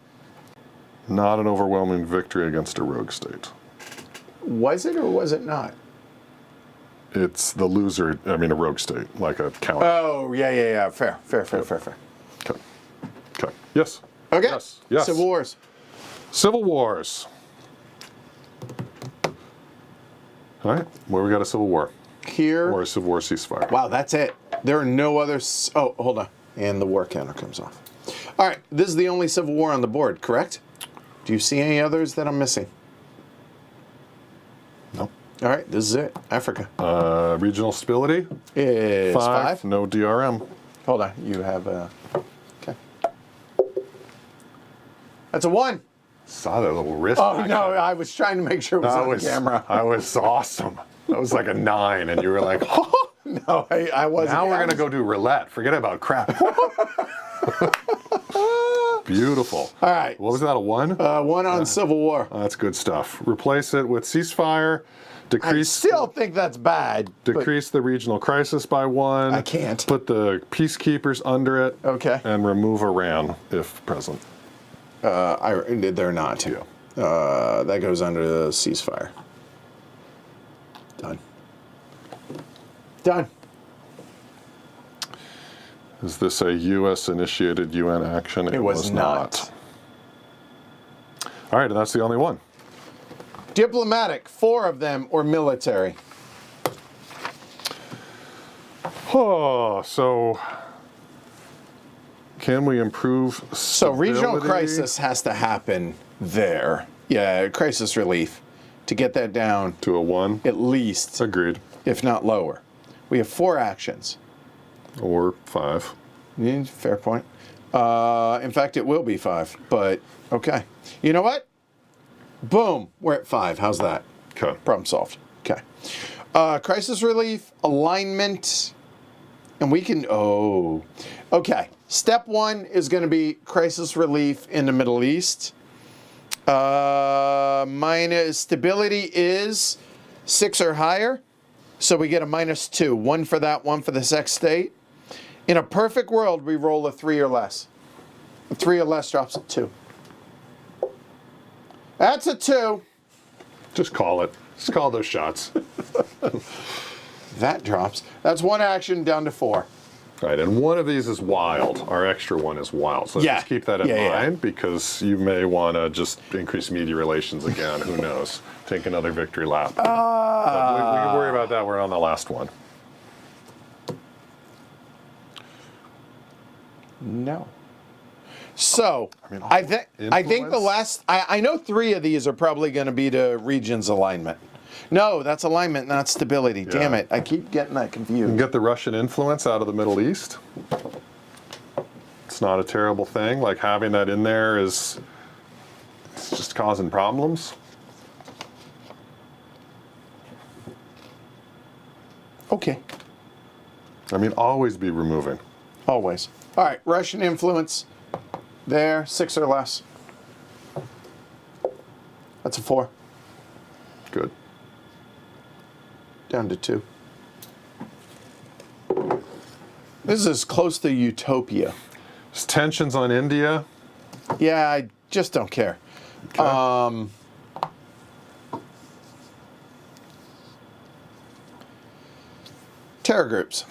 Not an overwhelming victory against a rogue state. Was it or was it not? It's the loser, I mean a rogue state, like a counter. Oh, yeah. Fair. Okay. Okay. Yes. Okay. Yes. Civil Wars. Civil Wars. All right. Where we got a civil war? Here. Or a civil war ceasefire. Wow, that's it. There are no others. Oh, hold on. And the war counter comes off. All right. This is the only civil war on the board, correct? Do you see any others that I'm missing? No. All right. This is it. Africa. Regional stability. Is 5. No DRM. Hold on. You have a... Okay. That's a 1. Saw that little wrist. Oh, action. no. I was trying to make sure it was on camera. That was awesome. That was like a 9, and you were like, No, I wasn't. now we're going to go do roulette. Forget about crap. Beautiful. All right. What was that, a 1? 1 on Civil War. That's good stuff. Replace it with ceasefire. I Decrease. still think that's bad. but- Decrease the regional crisis by 1. I can't. Put the peacekeepers under it. Okay. And remove Iran if present. They're not. Yeah. That goes under the ceasefire. Done. Is this a U.S.-initiated UN action? It was not. All right, and that's the only one. Diplomatic, 4 of them, or military. Oh, so can we improve So regional stability? crisis has to happen there. Yeah, crisis relief. To get that down To a 1? at least, Agreed. if not lower. We have 4 actions. Or 5. Yeah, fair point. In fact, it will be 5, but okay. You know what? Boom, we're at 5. How's that? Okay. Problem solved. Okay. Crisis relief, alignment, and we can, okay. Step 1 is going to be crisis relief in the Middle East. Minus stability is 6 or higher, so we get a -2. 1 for that, 1 for the sex state. In a perfect world, we roll a 3 or less. A 3 or less drops a 2. That's a 2. Just call it. Just call those shots. That drops. That's 1 action down to 4. Right, and one of these is wild. Our extra one is wild. So Yeah. just keep that in Yeah. mind because you may want to just increase media relations again. Who knows? Take another victory lap. But we can worry about that. We're on the last one. No. So, I think the influence? last, I know 3 of these are probably going to be to region's alignment. No, that's alignment, not stability. Damn it. I keep getting that confused. Get the Russian influence out of the Middle East. It's not a terrible thing. Like having that in there it's just causing problems. Okay. I mean, always be removing. Always. All right, Russian influence there, 6 or less. That's a 4. Good. Down to 2. This is as close to utopia. There's tensions on India. Yeah, I just don't care. Okay. Terror groups.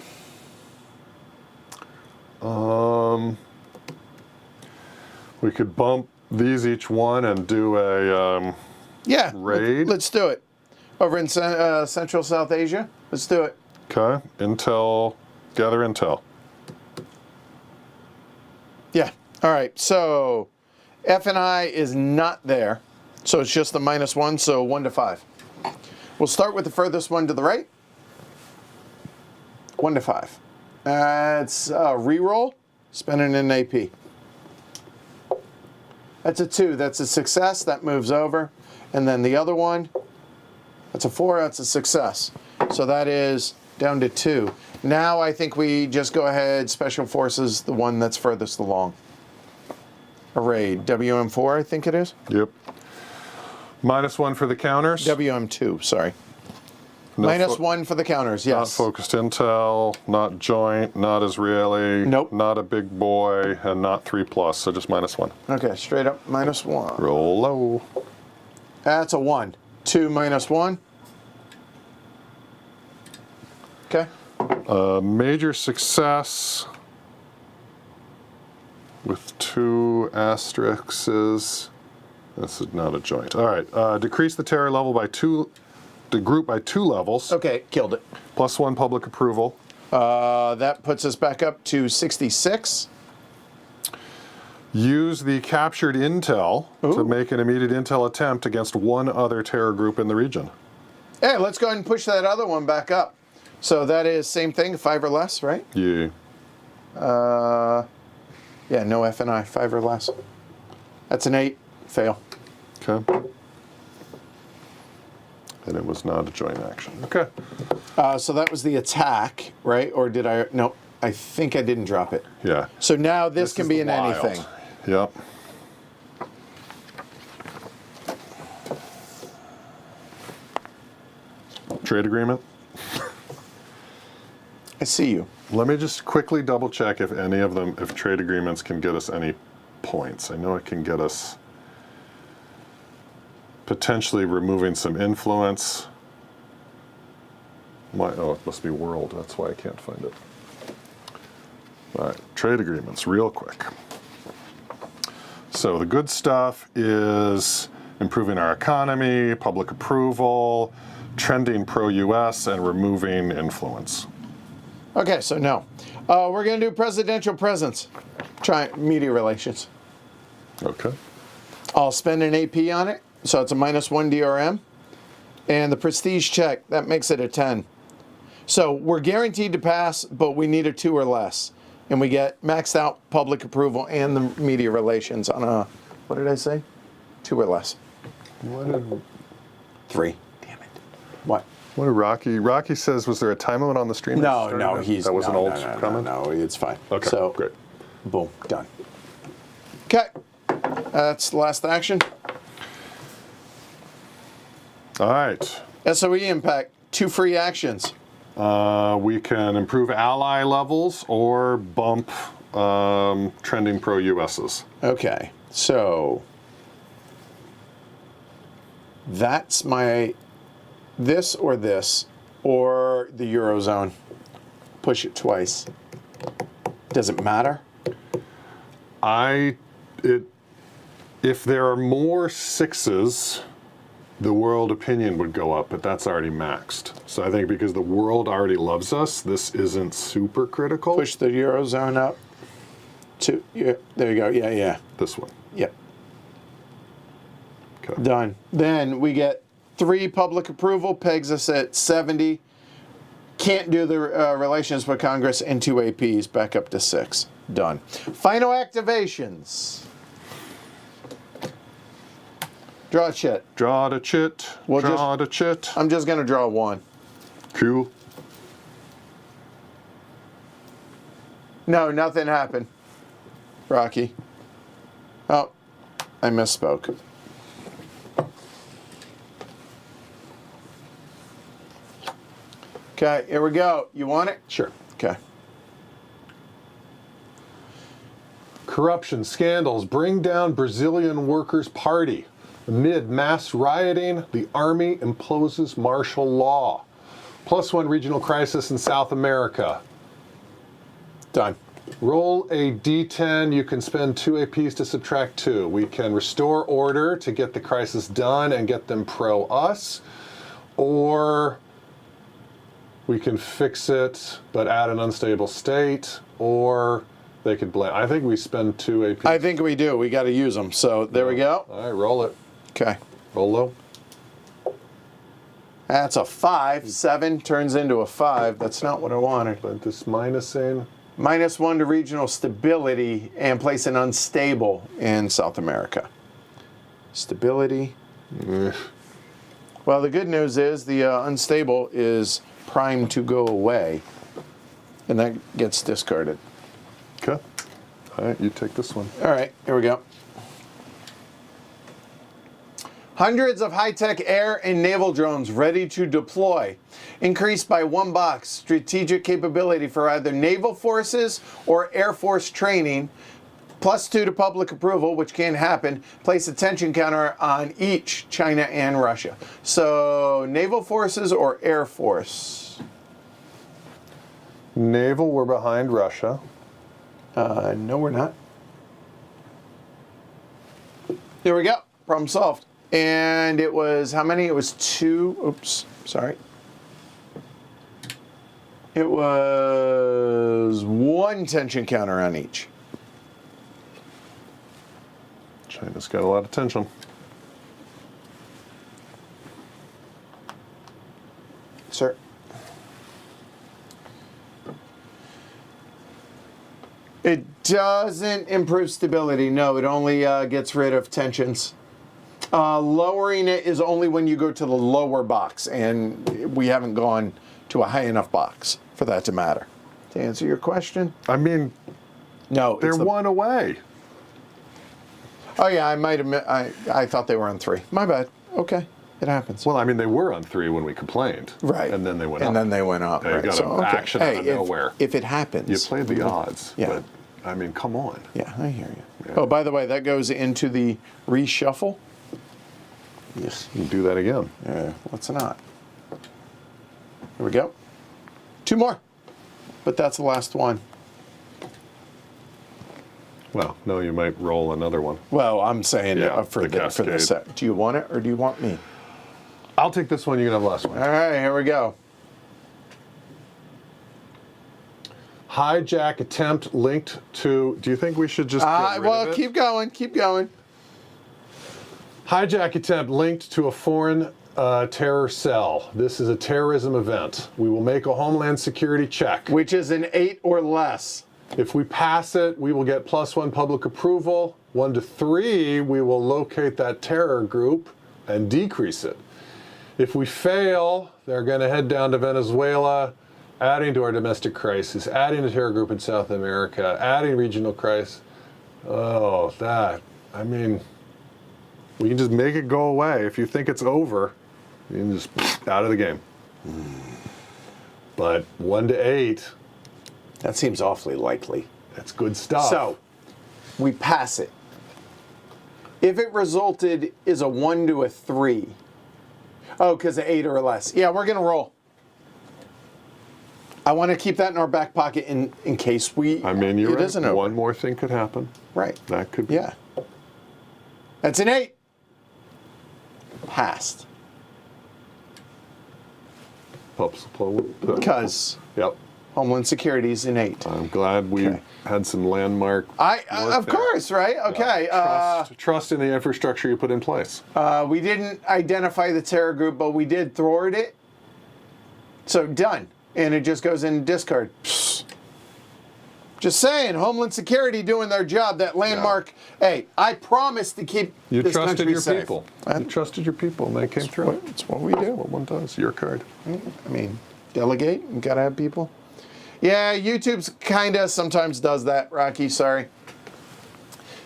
We could bump these each one and do a Yeah. Raid? Let's do it. Over in Central South Asia. Let's do it. okay. Intel, gather intel. Yeah. All right. So F&I is not there. So it's just the -1, so 1 to 5. We'll start with the furthest one to the right. 1 to 5. It's reroll, spending an AP. That's a 2. That's a success. That moves over. And then the other one, that's a 4. That's a success. So that is down to 2. Now I think we just go ahead, Special Forces, the one that's furthest along. A raid. WM4, I think it is. Yep. -1 for the counters. WM2, sorry. -1 for the counters, Not yes. focused intel, not joint, not Israeli, Nope. not a big boy, and not 3+, so just -1. Okay, straight up -1. Roll low. That's a 1. 2 -1. Okay. Major success with 2 asterisks. This is not a joint. All right. Decrease the terror level by 2, the group by 2 levels. Okay, killed it. +1 public approval. That puts us back up to 66. Use the captured intel to make an immediate intel attempt against 1 other terror group in the region. Hey, let's go ahead and push that other one back up. So that is same thing, 5 or less, right? Yeah. Yeah, no F and I, 5 or less. That's an 8. Fail. Okay. And it was not a joint action. Okay. So that was the attack, right? Or did I? No, I think I didn't drop it. Yeah. So now this can is be the in wild. anything. Yep. Trade agreement. I see you. Let me just quickly double check if any of them, if trade agreements can get us any points. I know it can get us potentially removing some influence. Oh, it must be world. That's why I can't find it. All right, trade agreements, real quick. So the good stuff is improving our economy, public approval, trending pro-US, and removing influence. Okay, so no. We're going to do presidential presence. Try media relations. Okay. I'll spend an AP on it, so it's a -1 DRM. And the prestige check, that makes it a 10. So we're guaranteed to pass, but we need a 2 or less. And we get maxed out public approval and the media relations on a, what did I say? 2 or less. What did 3. Damn it. What? Rocky says, was there a time limit on the stream? No, That was an old comment? No, it's fine. Okay, so, great. Boom, done. Okay, that's the last action. All right. SOE impact, 2 free actions. We can improve ally levels or bump trending pro-USs. Okay, so that's my this or the Eurozone. Push it twice. Does it matter? If there are more 6s, the world opinion would go up, but that's already maxed. So I think because the world already loves us, this isn't super critical. Push the Eurozone up. Yeah, there you go. Yeah. This one. Yep. Okay. Done. Then we get 3 public approval, pegs us at 70. Can't do the relations with Congress, and 2 APs, back up to 6. Done. Final activations. Draw a chit. Draw the chit. Draw the chit. I'm just going to draw 1. Cool. No, nothing happened. Rocky. Oh, I misspoke. Okay, here we go. You want it? Sure. Okay. Corruption scandals bring down Brazilian Workers' Party. Amid mass rioting, the army imposes martial law. +1 regional crisis in South America. Done. Roll a d10. You can spend 2 APs to subtract 2. We can restore order to get the crisis done and get them pro-us. Or we can fix it but add an unstable state. Or they could blame. I think we spend 2 APs. I think we do. We got to use them. So there we go. All right, roll it. Okay. Roll low. That's a 5. 7 turns into a 5. That's not what I wanted. But this minusing. -1 to regional stability and place an unstable in South America. Stability. Well, the good news is the unstable is primed to go away, and that gets discarded. Okay. All right, you take this one. All right, here we go. Hundreds of high-tech air and naval drones ready to deploy. Increased by 1 box. Strategic capability for either naval forces or Air Force training. +2 to public approval, which can happen. Place a tension counter on each, China and Russia. So, naval forces or Air Force? Naval, we're behind Russia. No, we're not. There we go. Problem solved. And it was how many? It was 2. Oops, sorry. It was 1 tension counter on each. China's got a lot of tension. Sir. It doesn't improve stability. No, it only gets rid of tensions. Lowering it is only when you go to the lower box, and we haven't gone to a high enough box for that to matter. To answer your question, I mean, no. they're 1 away. Oh yeah, I might have. I thought they were on 3. My bad. Okay, it happens. Well, I mean, they were on 3 when we complained. Right. And then they went up. And then they went up. They right. got an action out of nowhere. If it happens. You played the odds. Yeah. But, I mean, come on. Yeah, I hear you. Yeah. Oh, by the way, that goes into the reshuffle. Yes. You can do that again. Yeah, let's not. Here we go. 2 more. But that's the last one. Well, no, you might roll another one. Well, I'm saying Yeah, for the the set. Do you want it or do you want me? I'll take this one. You can have the last one. All right, here we go. Hijack attempt linked to. Do you think we should just? Get rid Well, of it? keep going. Keep going. Hijack attempt linked to a foreign terror cell. This is a terrorism event. We will make a homeland security check. Which is an 8 or less. If we pass it, we will get +1 public approval. 1 to 3, we will locate that terror group and decrease it. If we fail, they're going to head down to Venezuela, adding to our domestic crisis, adding a terror group in South America, adding regional crisis. Oh, I mean, we can just make it go away. If you think it's over, you can just out of the game. But 1 to 8, That seems awfully likely. that's good stuff. So, we pass it. If it resulted is a 1 to a 3. Oh, because of 8 or less. Yeah, we're going to roll. I want to keep that in our back pocket in case we. I mean, you're it isn't right. over. One more thing could happen. Right. That could be. Yeah. That's an 8. Passed. Because Yep. Homeland Security's an 8. I'm glad we Okay. had some landmark. Of course, right? Okay. Trust in the infrastructure you put in place. We didn't identify the terror group, but we did thwart it. So done. And it just goes in discard. Psst. Just saying, Homeland Security doing their job. That landmark. Hey, I promise to keep You this trusted country your safe. people. You trusted your people, and they came through. That's what we do. What one does. Your card. I mean, delegate. You gotta have people. Yeah, YouTube's kinda sometimes does that, Rocky, sorry.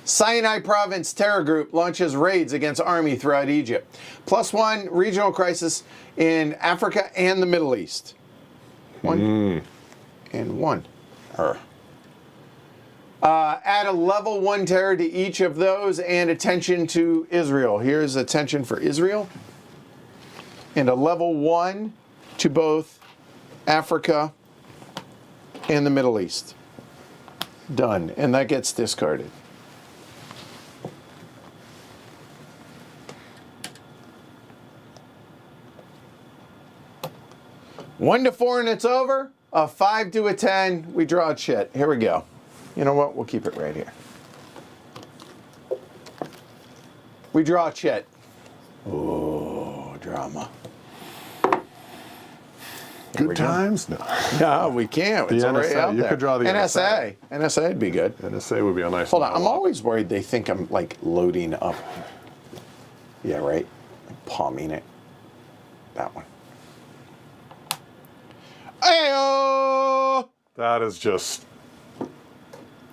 Sinai Province terror group launches raids against army throughout Egypt. +1 regional crisis in Africa and the Middle East. 1 and 1. Add a level 1 terror to each of those and attention to Israel. Here's attention for Israel. And a level 1 to both Africa and the Middle East. Done. And that gets discarded. One to 4 and it's over. A 5 to a 10. We draw a chit. Here we go. You know what? We'll keep it right here. We draw a chit. Oh, drama. Good times? No. No, we can't. It's The already NSA. out You there. could draw the NSA. NSA would be good. NSA would be a nice Hold one. on. I'm always worried they think I'm like loading up. Yeah, right. Palming it. That one. Ayo! That is just.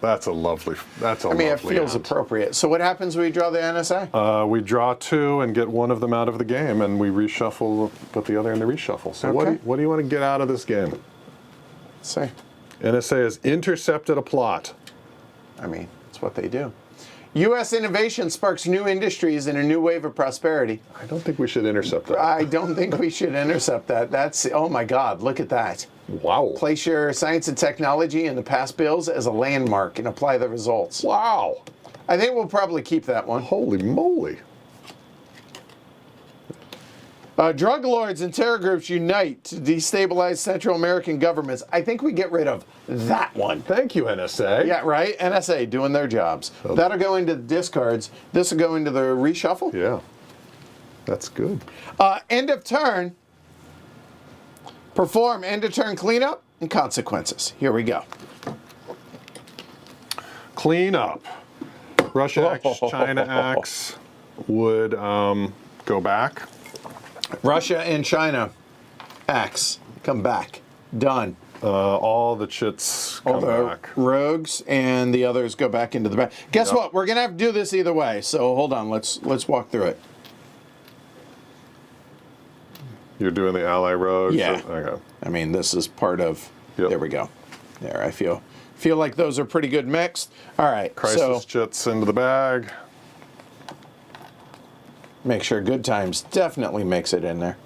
That's a lovely. That's a I mean, it lovely feels end. appropriate. So what happens when we draw the NSA? We draw 2 and get one of them out of the game, and we reshuffle, put the other in the reshuffle. So Okay. what do you want to get out of this game? Let's see. NSA has intercepted a plot. I mean, it's what they do. U.S. innovation sparks new industries and a new wave of prosperity. I don't think we should intercept that. I don't think we should intercept that. That's, oh my God, look at that. Wow. Place your science and technology in the past bills as a landmark and apply the results. Wow. I think we'll probably keep that one. Holy moly. Drug lords and terror groups unite to destabilize Central American governments. I think we get rid of that one. Thank you, NSA. Yeah, right? NSA doing their jobs. That'll go into the discards. This will go into the reshuffle. Yeah. That's good. End of turn. Perform end of turn cleanup and consequences. Here we go. Clean up. Russia acts, China acts would go back. Russia and China acts. Come back. Done. All the chits All come the back. rogues and the others go back into the back. Guess Yep. what? We're gonna have to do this either way. So hold on. Let's walk through it. You're doing the ally rogues? Yeah. Okay. I mean, this is part of. Yep. There we go. There, I feel like those are pretty good mixed. All right. Crisis So chits into the bag. make sure Good Times definitely makes it in there.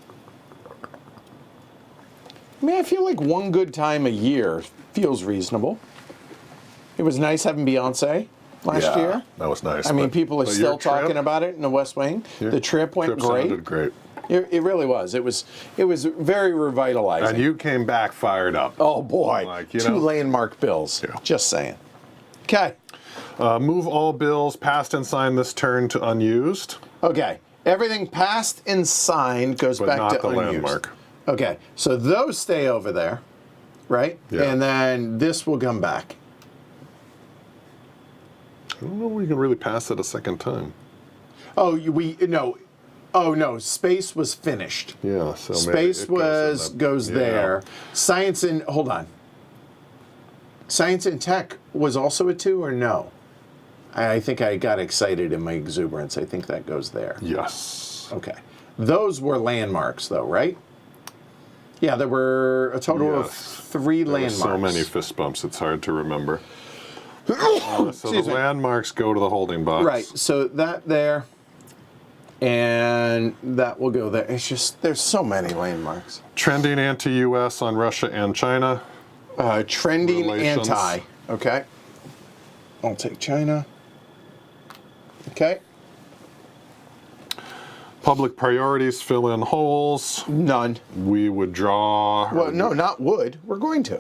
I mean, I feel like one good time a year feels reasonable. It was nice having Beyonce last year. That was nice. I mean, but- people are but still your trip- talking about it in the West Wing. your The trip went great. Sounded great. It really was. It was very revitalizing. And you came back fired up. Oh boy, Like, you 2 know. landmark bills. Yeah. Just saying. Okay. Move all bills passed and signed this turn to unused, Okay. Everything passed and signed goes but back not to the unused. landmark. Okay. So those stay over there, right? Yeah. And then this will come back. I don't know if we can really pass it a second time. Oh, no. Oh no, space was finished. Yeah, so maybe Space it goes goes in the- yeah. there. Science and hold on. Science and tech was also a 2 or no? I think I got excited in my exuberance. I think that goes there. Yes. Okay. Those were landmarks though, right? Yeah, there were a total of Yes. 3 There were landmarks. so many fist bumps, it's hard to remember. So the Excuse me. landmarks go to the holding box. Right. So that there and that will go there. It's just there's so many landmarks. Trending anti-U.S. on Russia and China. Trending Relations. anti. Okay. I'll take China. Okay. Public priorities fill in holes. None. We would draw. Well, no, not would. We're going to.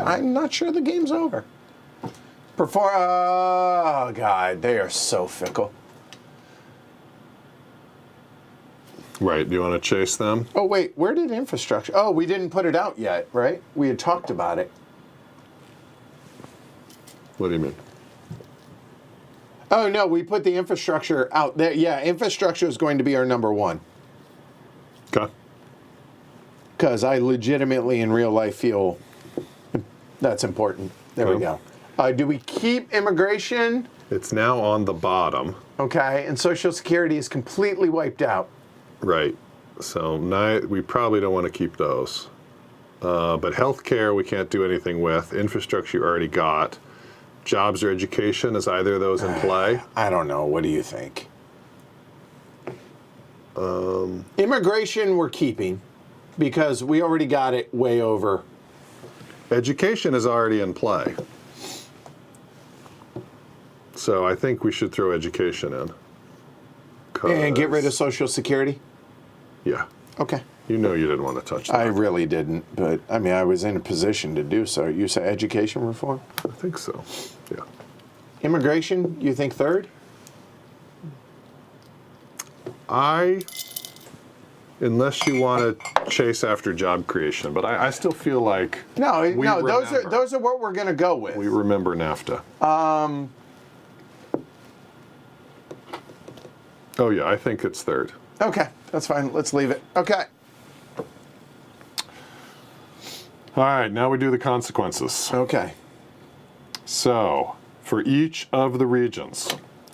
I'm not sure the game's over. Oh, God. They are so fickle. Right. Do you want to chase them? Oh, wait. Where did infrastructure? Oh, we didn't put it out yet, right? We had talked about it. What do you mean? Oh, no. We put the infrastructure out there. Yeah, infrastructure is going to be our number 1. Okay. Because I legitimately in real life feel that's important. There we Okay. go. Do we keep immigration? It's now on the bottom. Okay, and Social Security is completely wiped out. Right. So we probably don't want to keep those. But healthcare we can't do anything with. Infrastructure you already got. Jobs or education, is either of those in play? I don't know. What do you think? Immigration we're keeping because we already got it way over. Education is already in play. So I think we should throw education in. And get rid of Social Security? Yeah. Okay. You know you didn't want to touch that. I really didn't, but I mean, I was in a position to do so. You say education reform? I think so. Yeah. Immigration, you think 3rd? Unless you want to chase after job creation, but I still feel like No, we no, remember. those are what we're going to go with. We remember NAFTA. Oh yeah, I think it's 3rd. Okay, that's fine. Let's leave it. Okay. All right, now we do the consequences. Okay. So, for each of the regions,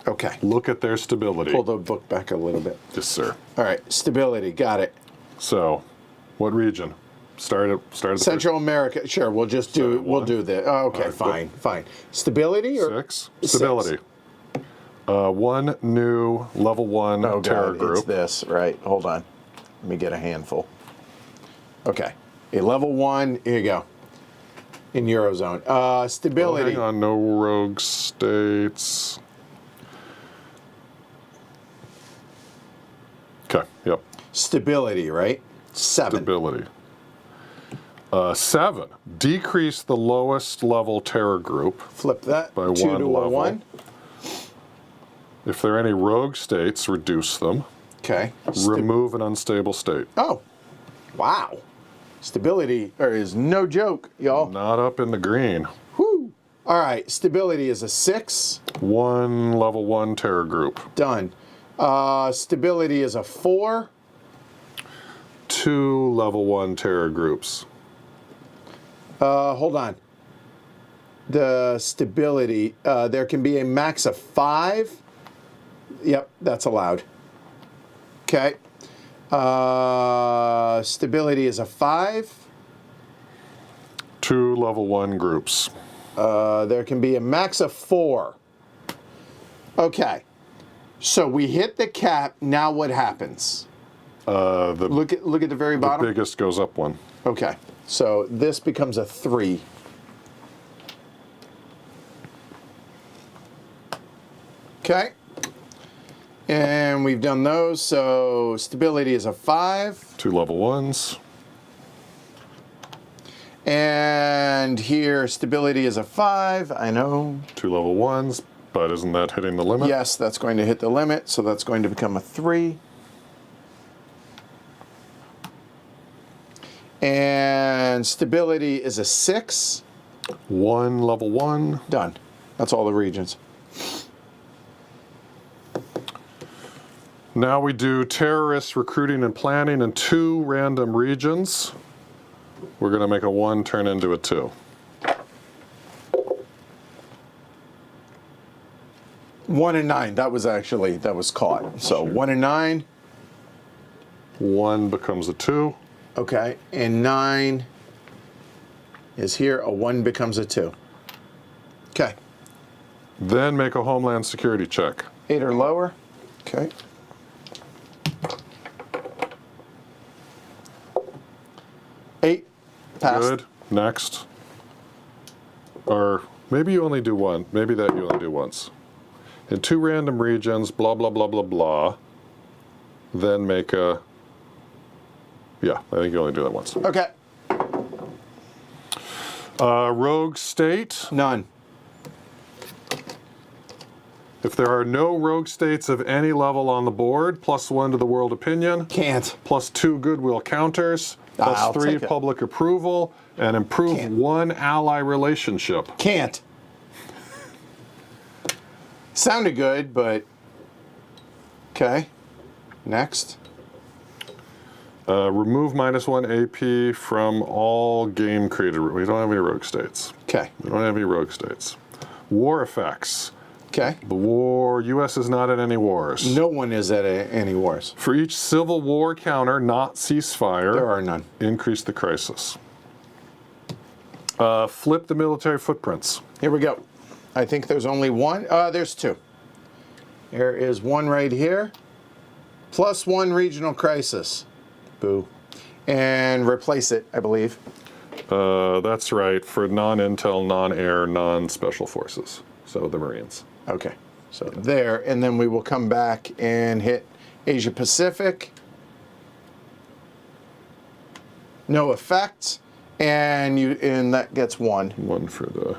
Okay. look at their stability. Pull the book back a little bit. Yes, sir. All right, stability, got it. So, what region? Start at the Central America, sure, we'll just do, Seven, we'll one. do that. Oh, okay, right, fine, fine. Stability or? Six. Stability. One new level 1 Oh, terror God, group. it's this, right, hold on. Let me get a handful. Okay, a level 1, here you go. In Eurozone. Oh, Stability. hang on, no rogue states. Okay, yep. Stability, right? 7. Stability. 7. Decrease the lowest level terror group Flip that. by 2 one to level. a 1. If there are any rogue states, reduce them. Okay. Remove an unstable state. Oh, wow. Stability is no joke, y'all. Not up in the green. Whew. All right, stability is a 6. One level 1 terror group. Done. Stability is a 4. 2 level 1 terror groups. Hold on. The stability, there can be a max of 5. Yep, that's allowed. Okay. Stability is a 5. 2 level 1 groups. There can be a max of 4. Okay. So we hit the cap. Now what happens? The Look at the very bottom. biggest goes up 1. Okay. So this becomes a 3. Okay. And we've done those. So stability is a 5. 2 level 1s. And here stability is a 5. I know. 2 level 1s, but isn't that hitting the limit? Yes, that's going to hit the limit. So that's going to become a 3. And stability is a 6. 1 level 1. Done. That's all the regions. Now we do terrorist recruiting and planning in 2 random regions. We're going to make a 1 turn into a 2. 1 and 9. That was caught. So 1 and 9. 1 becomes a 2. Okay. And 9 is here. A 1 becomes a 2. Okay. Then make a homeland security check. 8 or lower. Okay. 8. Passed. Good. Next. Or maybe you only do 1. Maybe that you only do once. In 2 random regions, blah, blah, blah, blah, blah. Then make a... Yeah, I think you only do that once. Okay. Rogue state. None. If there are no rogue states of any level on the board, +1 to the world opinion, Can't. +2 goodwill counters, I'll +3 take it. public approval, and improve Can't. 1 ally relationship. Can't. Sounded good, but okay. Next. Remove -1 AP from all game created. We don't have any rogue states. Okay. We don't have any rogue states. War effects. Okay. The war, U.S. is not in any wars. No one is at any wars. For each civil war counter, not ceasefire, There are none. increase the crisis. Flip the military footprints. Here we go. I think there's only 1. There's 2. There is 1 right here. +1 regional crisis. Boo. And replace it, I believe. That's right, for non-intel, non-air, non-special forces. So the Marines. Okay. So there, and then we will come back and hit Asia Pacific. No effect. And that gets 1. 1 for the...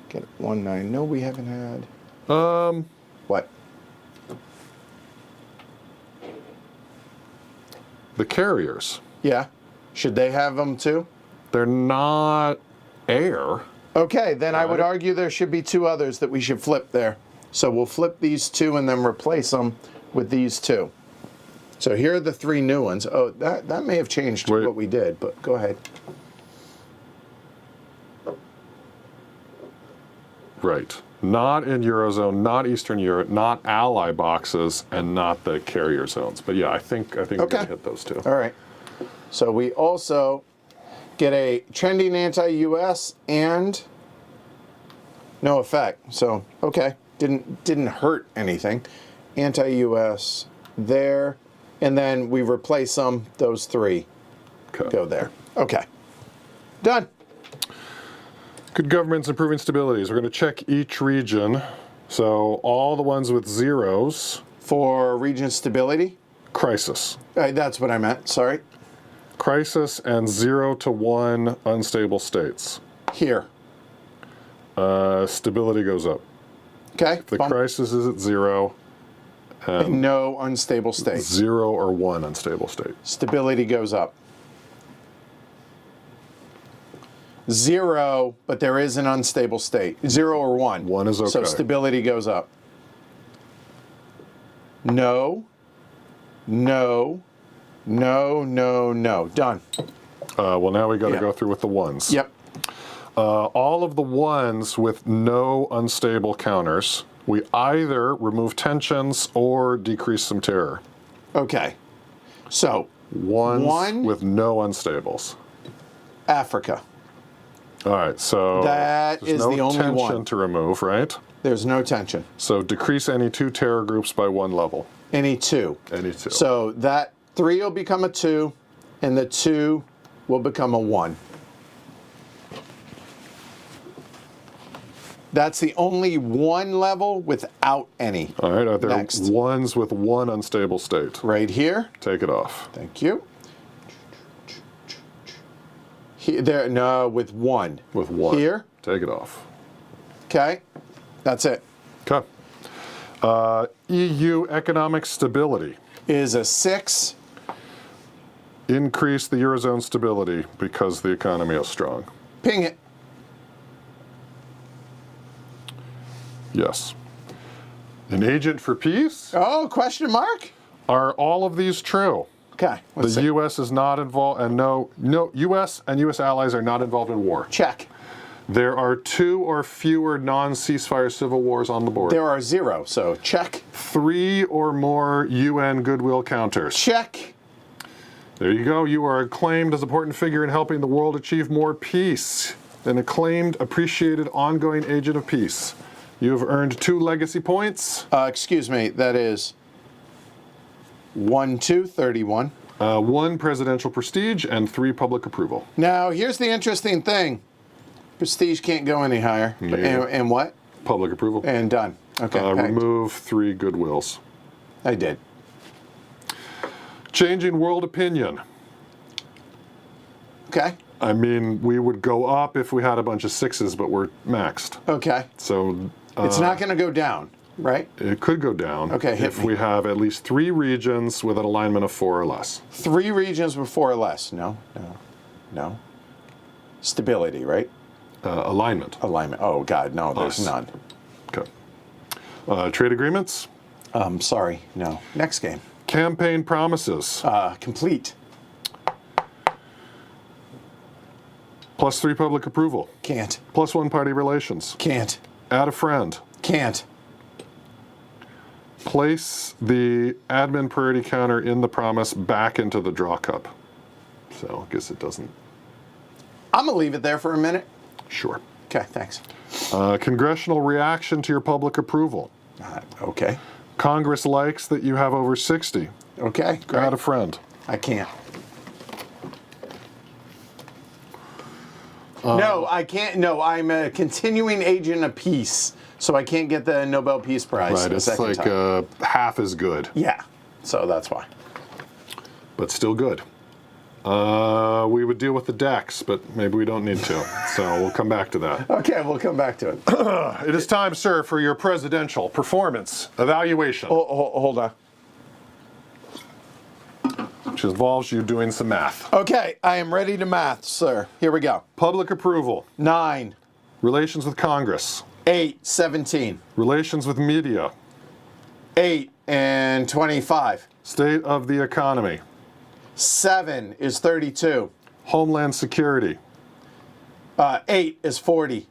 Get 1 9. No, we haven't had. What? The carriers. Yeah. Should they have them too? They're not air. Okay, then I would Right. argue there should be 2 others that we should flip there. So we'll flip these 2 and then replace them with these 2. So here are the 3 new ones. Oh, that may have changed Wait. what we did, but go ahead. Right. Not in Eurozone, not Eastern Europe, not ally boxes, and not the carrier zones. But yeah, I think we're going to hit those two. All right. So we also get a trending anti-US and no effect. So, okay. Didn't hurt anything. Anti-US there. And then we replace them, those three go there. Okay. Done. Good governance, improving stabilities. We're going to check each region. So all the ones with zeros. For region stability? Crisis. That's what I meant. Sorry. Crisis and 0 to 1 unstable states. Here. Stability goes up. Okay. The crisis is at 0. And no unstable states. 0 or 1 unstable state. Stability goes up. 0, but there is an unstable state. 0 or 1. 1 is okay. So stability goes up. No. No. No, no, no. Done. Well, now we got to go through with the ones. Yep. All of the ones with no unstable counters, we either remove tensions or decrease some terror. Okay. So, Ones with no unstables. Africa. All right, so That there's is no the only tension one. to remove, right? There's no tension. So decrease any 2 terror groups by 1 level. Any 2. Any 2. So that 3 will become a 2, and the 2 will become a 1. That's the only 1 level without any. All right, are there Next. ones with 1 unstable state? Right here. Take it off. Thank you. There, no, with 1. With 1. Here. Take it off. Okay. That's it. Okay. EU economic stability. Is a 6. Increase the Eurozone stability because the economy is strong. Ping it. Yes. An agent for peace? Oh, question mark? Are all of these true? Okay. Let's The see. U.S. is not involved, and no, U.S. and U.S. allies are not involved in war. Check. There are 2 or fewer non-ceasefire civil wars on the board. There are 0, so check. 3 or more UN goodwill counters. Check. There you go. You are acclaimed as an important figure in helping the world achieve more peace. An acclaimed, appreciated, ongoing agent of peace. You have earned 2 legacy points. Excuse me, that is 1, 2, 31. 1 presidential prestige and 3 public approval. Now, here's the interesting thing. Prestige can't go any higher. Yeah. And what? Public approval. And done. Okay. thanks. Remove 3 goodwills. I did. Changing world opinion. Okay. I mean, we would go up if we had a bunch of 6s, but we're maxed. Okay. So It's not going to go down, right? it could go down Okay, hit if me. we have at least 3 regions with an alignment of 4 or less. 3 regions with 4 or less. No, no, no. Stability, right? Alignment. Alignment. Oh, God, no, there's Us. none. Okay. Trade agreements. Sorry, no. Next game. Campaign promises. Complete. Plus 3 public approval. Can't. Plus 1 party relations. Can't. Add a friend. Can't. Place the admin priority counter in the promise back into the draw cup. So I guess it doesn't. I'm going to leave it there for a minute. Sure. Okay, thanks. Congressional reaction to your public approval. Okay. Congress likes that you have over 60. Okay, great. Add a friend. I can't. No, I can't. No, I'm a continuing agent of peace, so I can't get the Nobel Peace Prize Right, a it's second like time. half as good, Yeah, so that's why. but still good. We would deal with the decks, but maybe we don't need to. So we'll come back to that. Okay, we'll come back to it. It is time, sir, for your presidential performance evaluation, Hold on. which involves you doing some math. Okay, I am ready to math, sir. Here we go. Public approval, 9, relations with Congress, 8, 17, relations with media, 8, and 25. state of the economy, 7 is 32. homeland security, 8 is 40.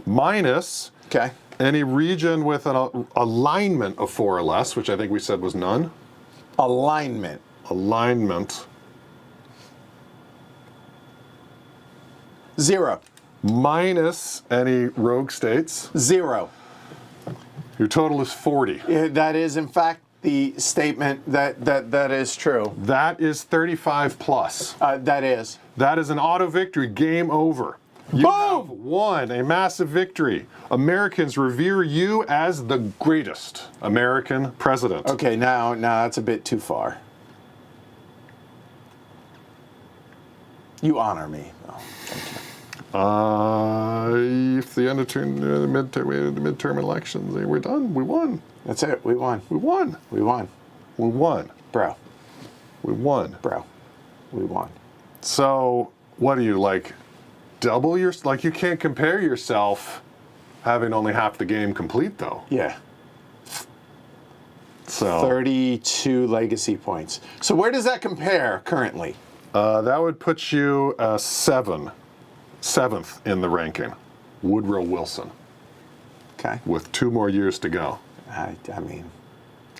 minus Okay. Any region with an alignment of 4 or less, which I think we said was none. Alignment. Alignment. 0. Minus any rogue states. 0. Your total is 40. That is, in fact, the statement that is true. That is 35 plus. That is. That is an auto victory. Game over. You have won a massive victory. Americans revere you as the greatest American president. Okay, now that's a bit too far. You honor me. Oh, thank you. If the midterm elections, we're done. We won. That's it. We won. We won. We won. We won. Bro. We won. Bro. We won. So, what do you like? Double your, like, you can't compare yourself having only half the game complete, though. Yeah. So 32 legacy points. So where does that compare currently? that would put you seventh in the ranking. Woodrow Wilson, Okay. with 2 more years to go. I mean,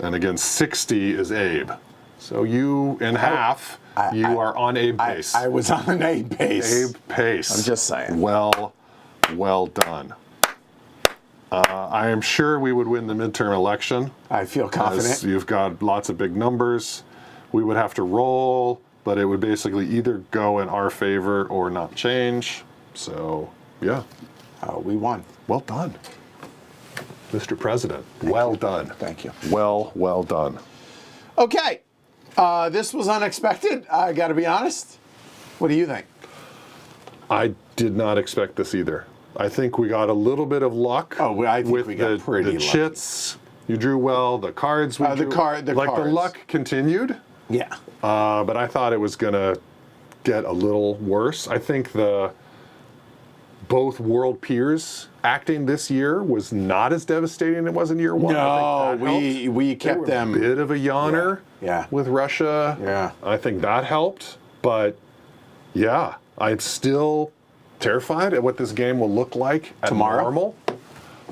And again, 60 is Abe. So you, in half, you are on Abe pace. I was on an A base. Abe pace. I'm just saying. Well done. I am sure we would win the midterm election. I feel As confident. you've got lots of big numbers. We would have to roll, but it would basically either go in our favor or not change. So, yeah, We won. well done, Mr. President. Well done. Thank you. Well done. Okay. This was unexpected. I got to be honest. What do you think? I did not expect this either. I think we got a little bit of luck. Oh, I think with we got pretty the lucky. chits. You drew well. The cards we The drew. cards. The luck continued. Yeah. But I thought it was going to get a little worse. I think both world peers acting this year was not as devastating as it was in year 1. No, I think that helped. we They kept were them. a bit of a yawner Yeah. with Russia. Yeah. I think that helped. But yeah, I'm still terrified at what this game will look like at Tomorrow? normal.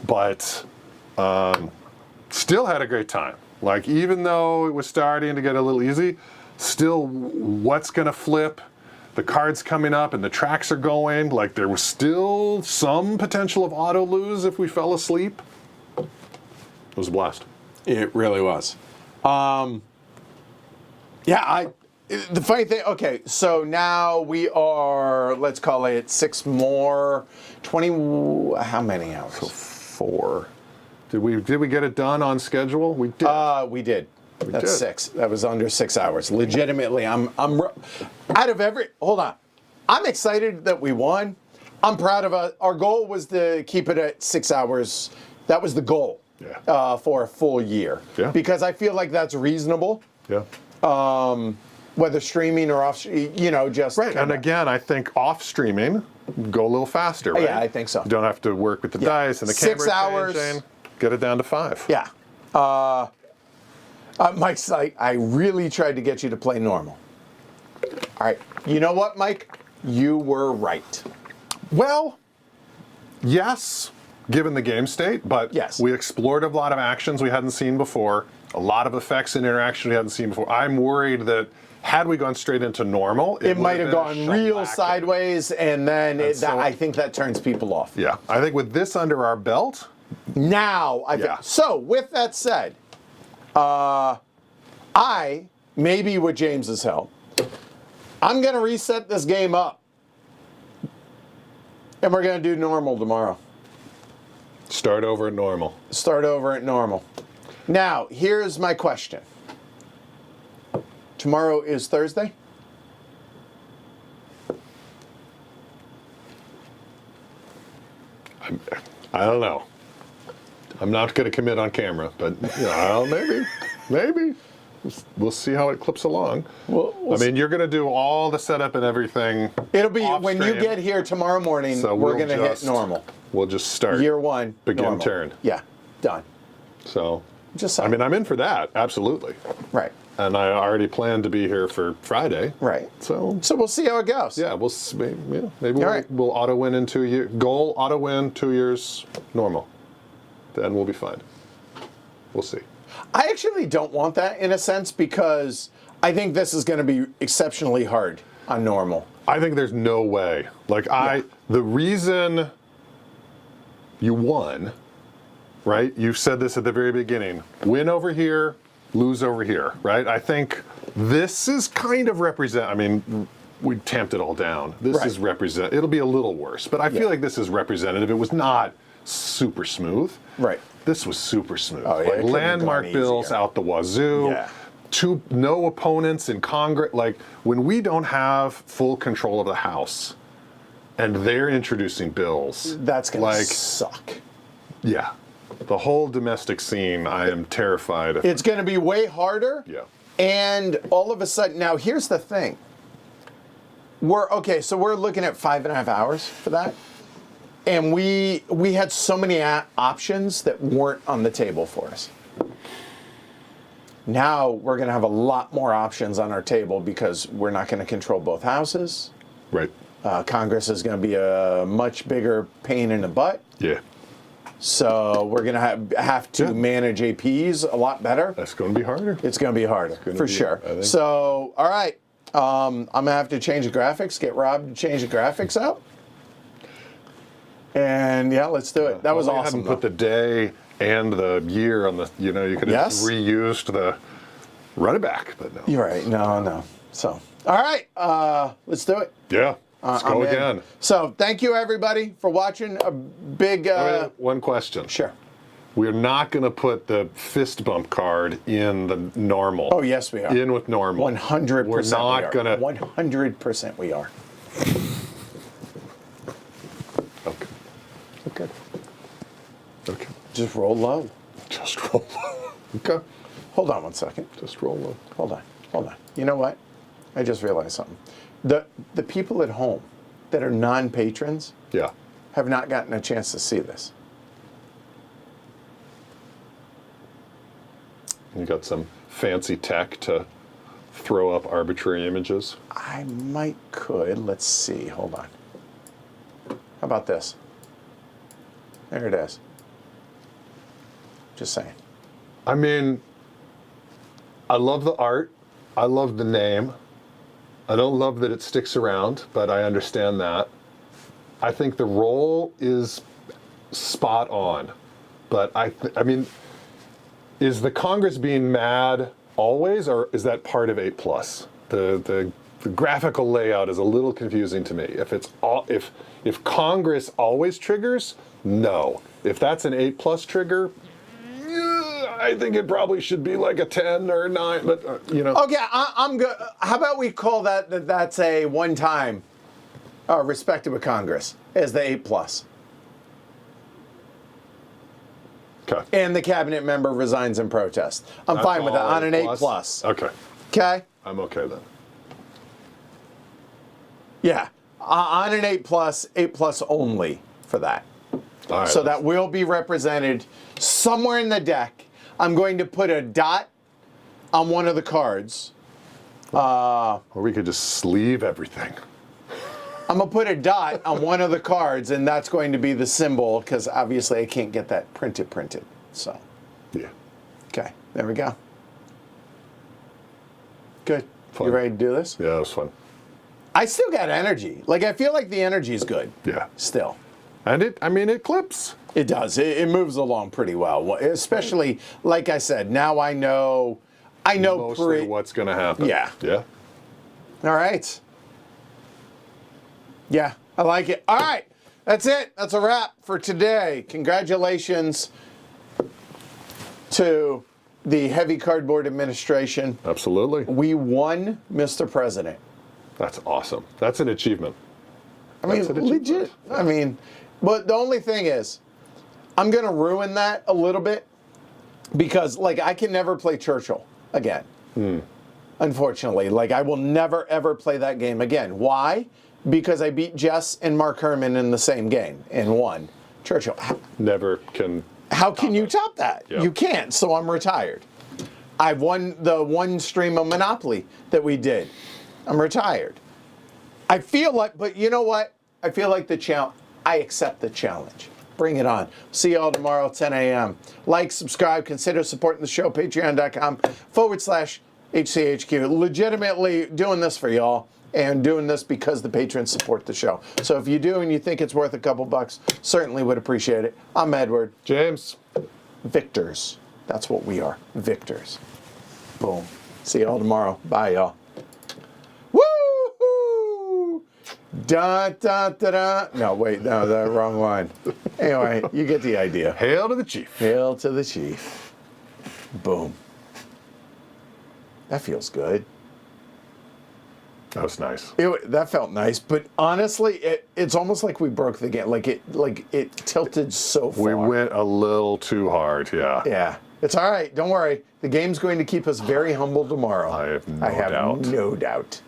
But still had a great time. Like, even though it was starting to get a little easy, still what's going to flip, the cards coming up and the tracks are going, like there was still some potential of auto lose if we fell asleep. It was a blast. It really was. The funny thing, okay, so now we are, let's call it 6 more, 20, how many hours? 4. Did we get it done on schedule? We did. We did. That's did. 6. That was under 6 hours. Legitimately, I'm out of hold on. I'm excited that we won. I'm proud of us. Our goal was to keep it at 6 hours. That was the goal. Yeah. For a full year. Yeah. Because I feel like that's reasonable. Yeah. Whether streaming or off, just Right, and again, I think off streaming, go a little faster, right? Yeah, I think so. You don't have to work with the dice and the 6 camera hours. changing. Get it down to 5. Yeah. Mike's like, I really tried to get you to play normal. All right. You know what, Mike? You were right. Well, yes, given the game state, but Yes. we explored a lot of actions we hadn't seen before, a lot of effects and interaction we hadn't seen before. I'm worried that had we gone straight into normal, It might have would've gone been a real shellacking. sideways, and then I think that turns people off. Yeah, I think with this under our belt, Now, so with that said, I, maybe with James's help, I'm going to reset this game up. And we're going to do normal tomorrow. start over at normal. Start over at normal. Now, here's my question. Tomorrow is Thursday? I don't know. I'm not going to commit on camera, but maybe. We'll see how it clips along. We'll I mean, you're going to do all the setup and everything. It'll be off when you stream. get here tomorrow morning, So we're we'll going to hit just- normal. We'll just start. Year 1, Begin normal. turn. Yeah, done. So, Just I mean, I'm in for that, absolutely. right. And I already planned to be here for Friday. Right. So, So we'll see how it goes. yeah, maybe All right. we'll auto win in 2 years. Goal, auto win, 2 years, normal. then we'll be fine. We'll see. I actually don't want that in a sense because I think this is going to be exceptionally hard on normal. I think there's no way. Like the reason you won, right? You said this at the very beginning. Win over here, lose over here, right? I think this is kind of I mean, we tamped it all down. This is it'll be a little worse, but I feel like this is representative. It was not super smooth. Right. This was super smooth. Oh, yeah, like landmark bills out the wazoo. Yeah. No opponents in Congress. Like when we don't have full control of the House and they're introducing bills. That's going to suck. Yeah. The whole domestic scene, I am terrified. It's going to be way harder. Yeah. And all of a sudden, now here's the thing. So we're looking at 5.5 hours for that. And we had so many options that weren't on the table for us. Now we're going to have a lot more options on our table because we're not going to control both houses. Right. Congress is going to be a much bigger pain in the butt. Yeah. So we're going to have to manage APs a lot better. That's going to be harder. It's going to be harder, for sure. So, all right. I'm going to have to change the graphics, get Rob to change the graphics out. And yeah, let's do it. That was awesome. You hadn't put the day and the year on the, you could have reused the run it back, but no. You're right. No. So, all right. Let's do it. Yeah. Let's go again. So, thank you everybody for watching. A big. One question. Sure. We're not going to put the fist bump card in the normal. Oh, yes, we are. In with normal. 100%. We're not going to. 100% we are. Okay. Okay. Okay. Just roll low. Just roll low. Okay. Hold on one second. Just roll low. Hold on. You know what? I just realized something. The people at home that are non-patrons have not gotten a chance to see this. You got some fancy tech to throw up arbitrary images? I could. Let's see. Hold on. How about this? There it is. Just saying. I mean, I love the art. I love the name. I don't love that it sticks around, but I understand that. I think the role is spot on. But I mean, is the Congress being mad always, or is that part of 8+? The graphical layout is a little confusing to me. If Congress always triggers, no. If that's an 8+ trigger, I think it probably should be like a 10 or 9, but Okay, I'm good. How about we call that's a one-time respected with Congress as the 8+. Okay. And the cabinet member resigns in protest. I'm fine with that on an 8+. Okay. Okay? I'm okay then. Yeah. On an 8+ only for that. All right, So that will be represented somewhere in the deck. I'm going to put a dot on one of the cards. Or we could just sleeve everything. I'm going to put a dot on one of the cards, and that's going to be the symbol, because obviously I can't get that printed. So, Yeah. okay, there we go. Good. Fun. You ready to do this? Yeah, it was fun. I still got energy. Like, I feel like the energy is good. Yeah. Still. And it clips. It does. It moves along pretty well. Especially, like I said, now I know Mostly what's going to happen. Yeah. Yeah. All right. Yeah, I like it. All right. That's it. That's a wrap for today. Congratulations to the Heavy Cardboard Administration. Absolutely. We won, Mr. President. That's awesome. That's an achievement. I mean, legit. I mean, but the only thing is, I'm going to ruin that a little bit because, like, I can never play Churchill again. Unfortunately. Like, I will never, ever play that game again. Why? Because I beat Jess and Mark Herman in the same game and won Churchill. Never can. How can you top that? Yep. You can't, so I'm retired. I've won the one stream of Monopoly that we did. I'm retired. I feel like, but you know what? I feel like I accept the challenge. Bring it on. See you all tomorrow at 10 a.m. Like, subscribe, consider supporting the show, patreon.com/HCHQ. Legitimately doing this for y'all and doing this because the patrons support the show. So if you do and you think it's worth a couple bucks, certainly would appreciate it. I'm Edward. James. Victors. That's what we are. Victors. Boom. See you all tomorrow. Bye, y'all. Woo-hoo! Da, da, da, da. No, wait. No, the wrong line. Anyway, you get the idea. Hail to the chief. Hail to the chief. Boom. That feels good. That was nice. That felt nice, but honestly, it's almost like we broke the game. Like it tilted so far. We went a little too hard, yeah. Yeah, it's all right. Don't worry. The game's going to keep us very humble tomorrow. I have no doubt.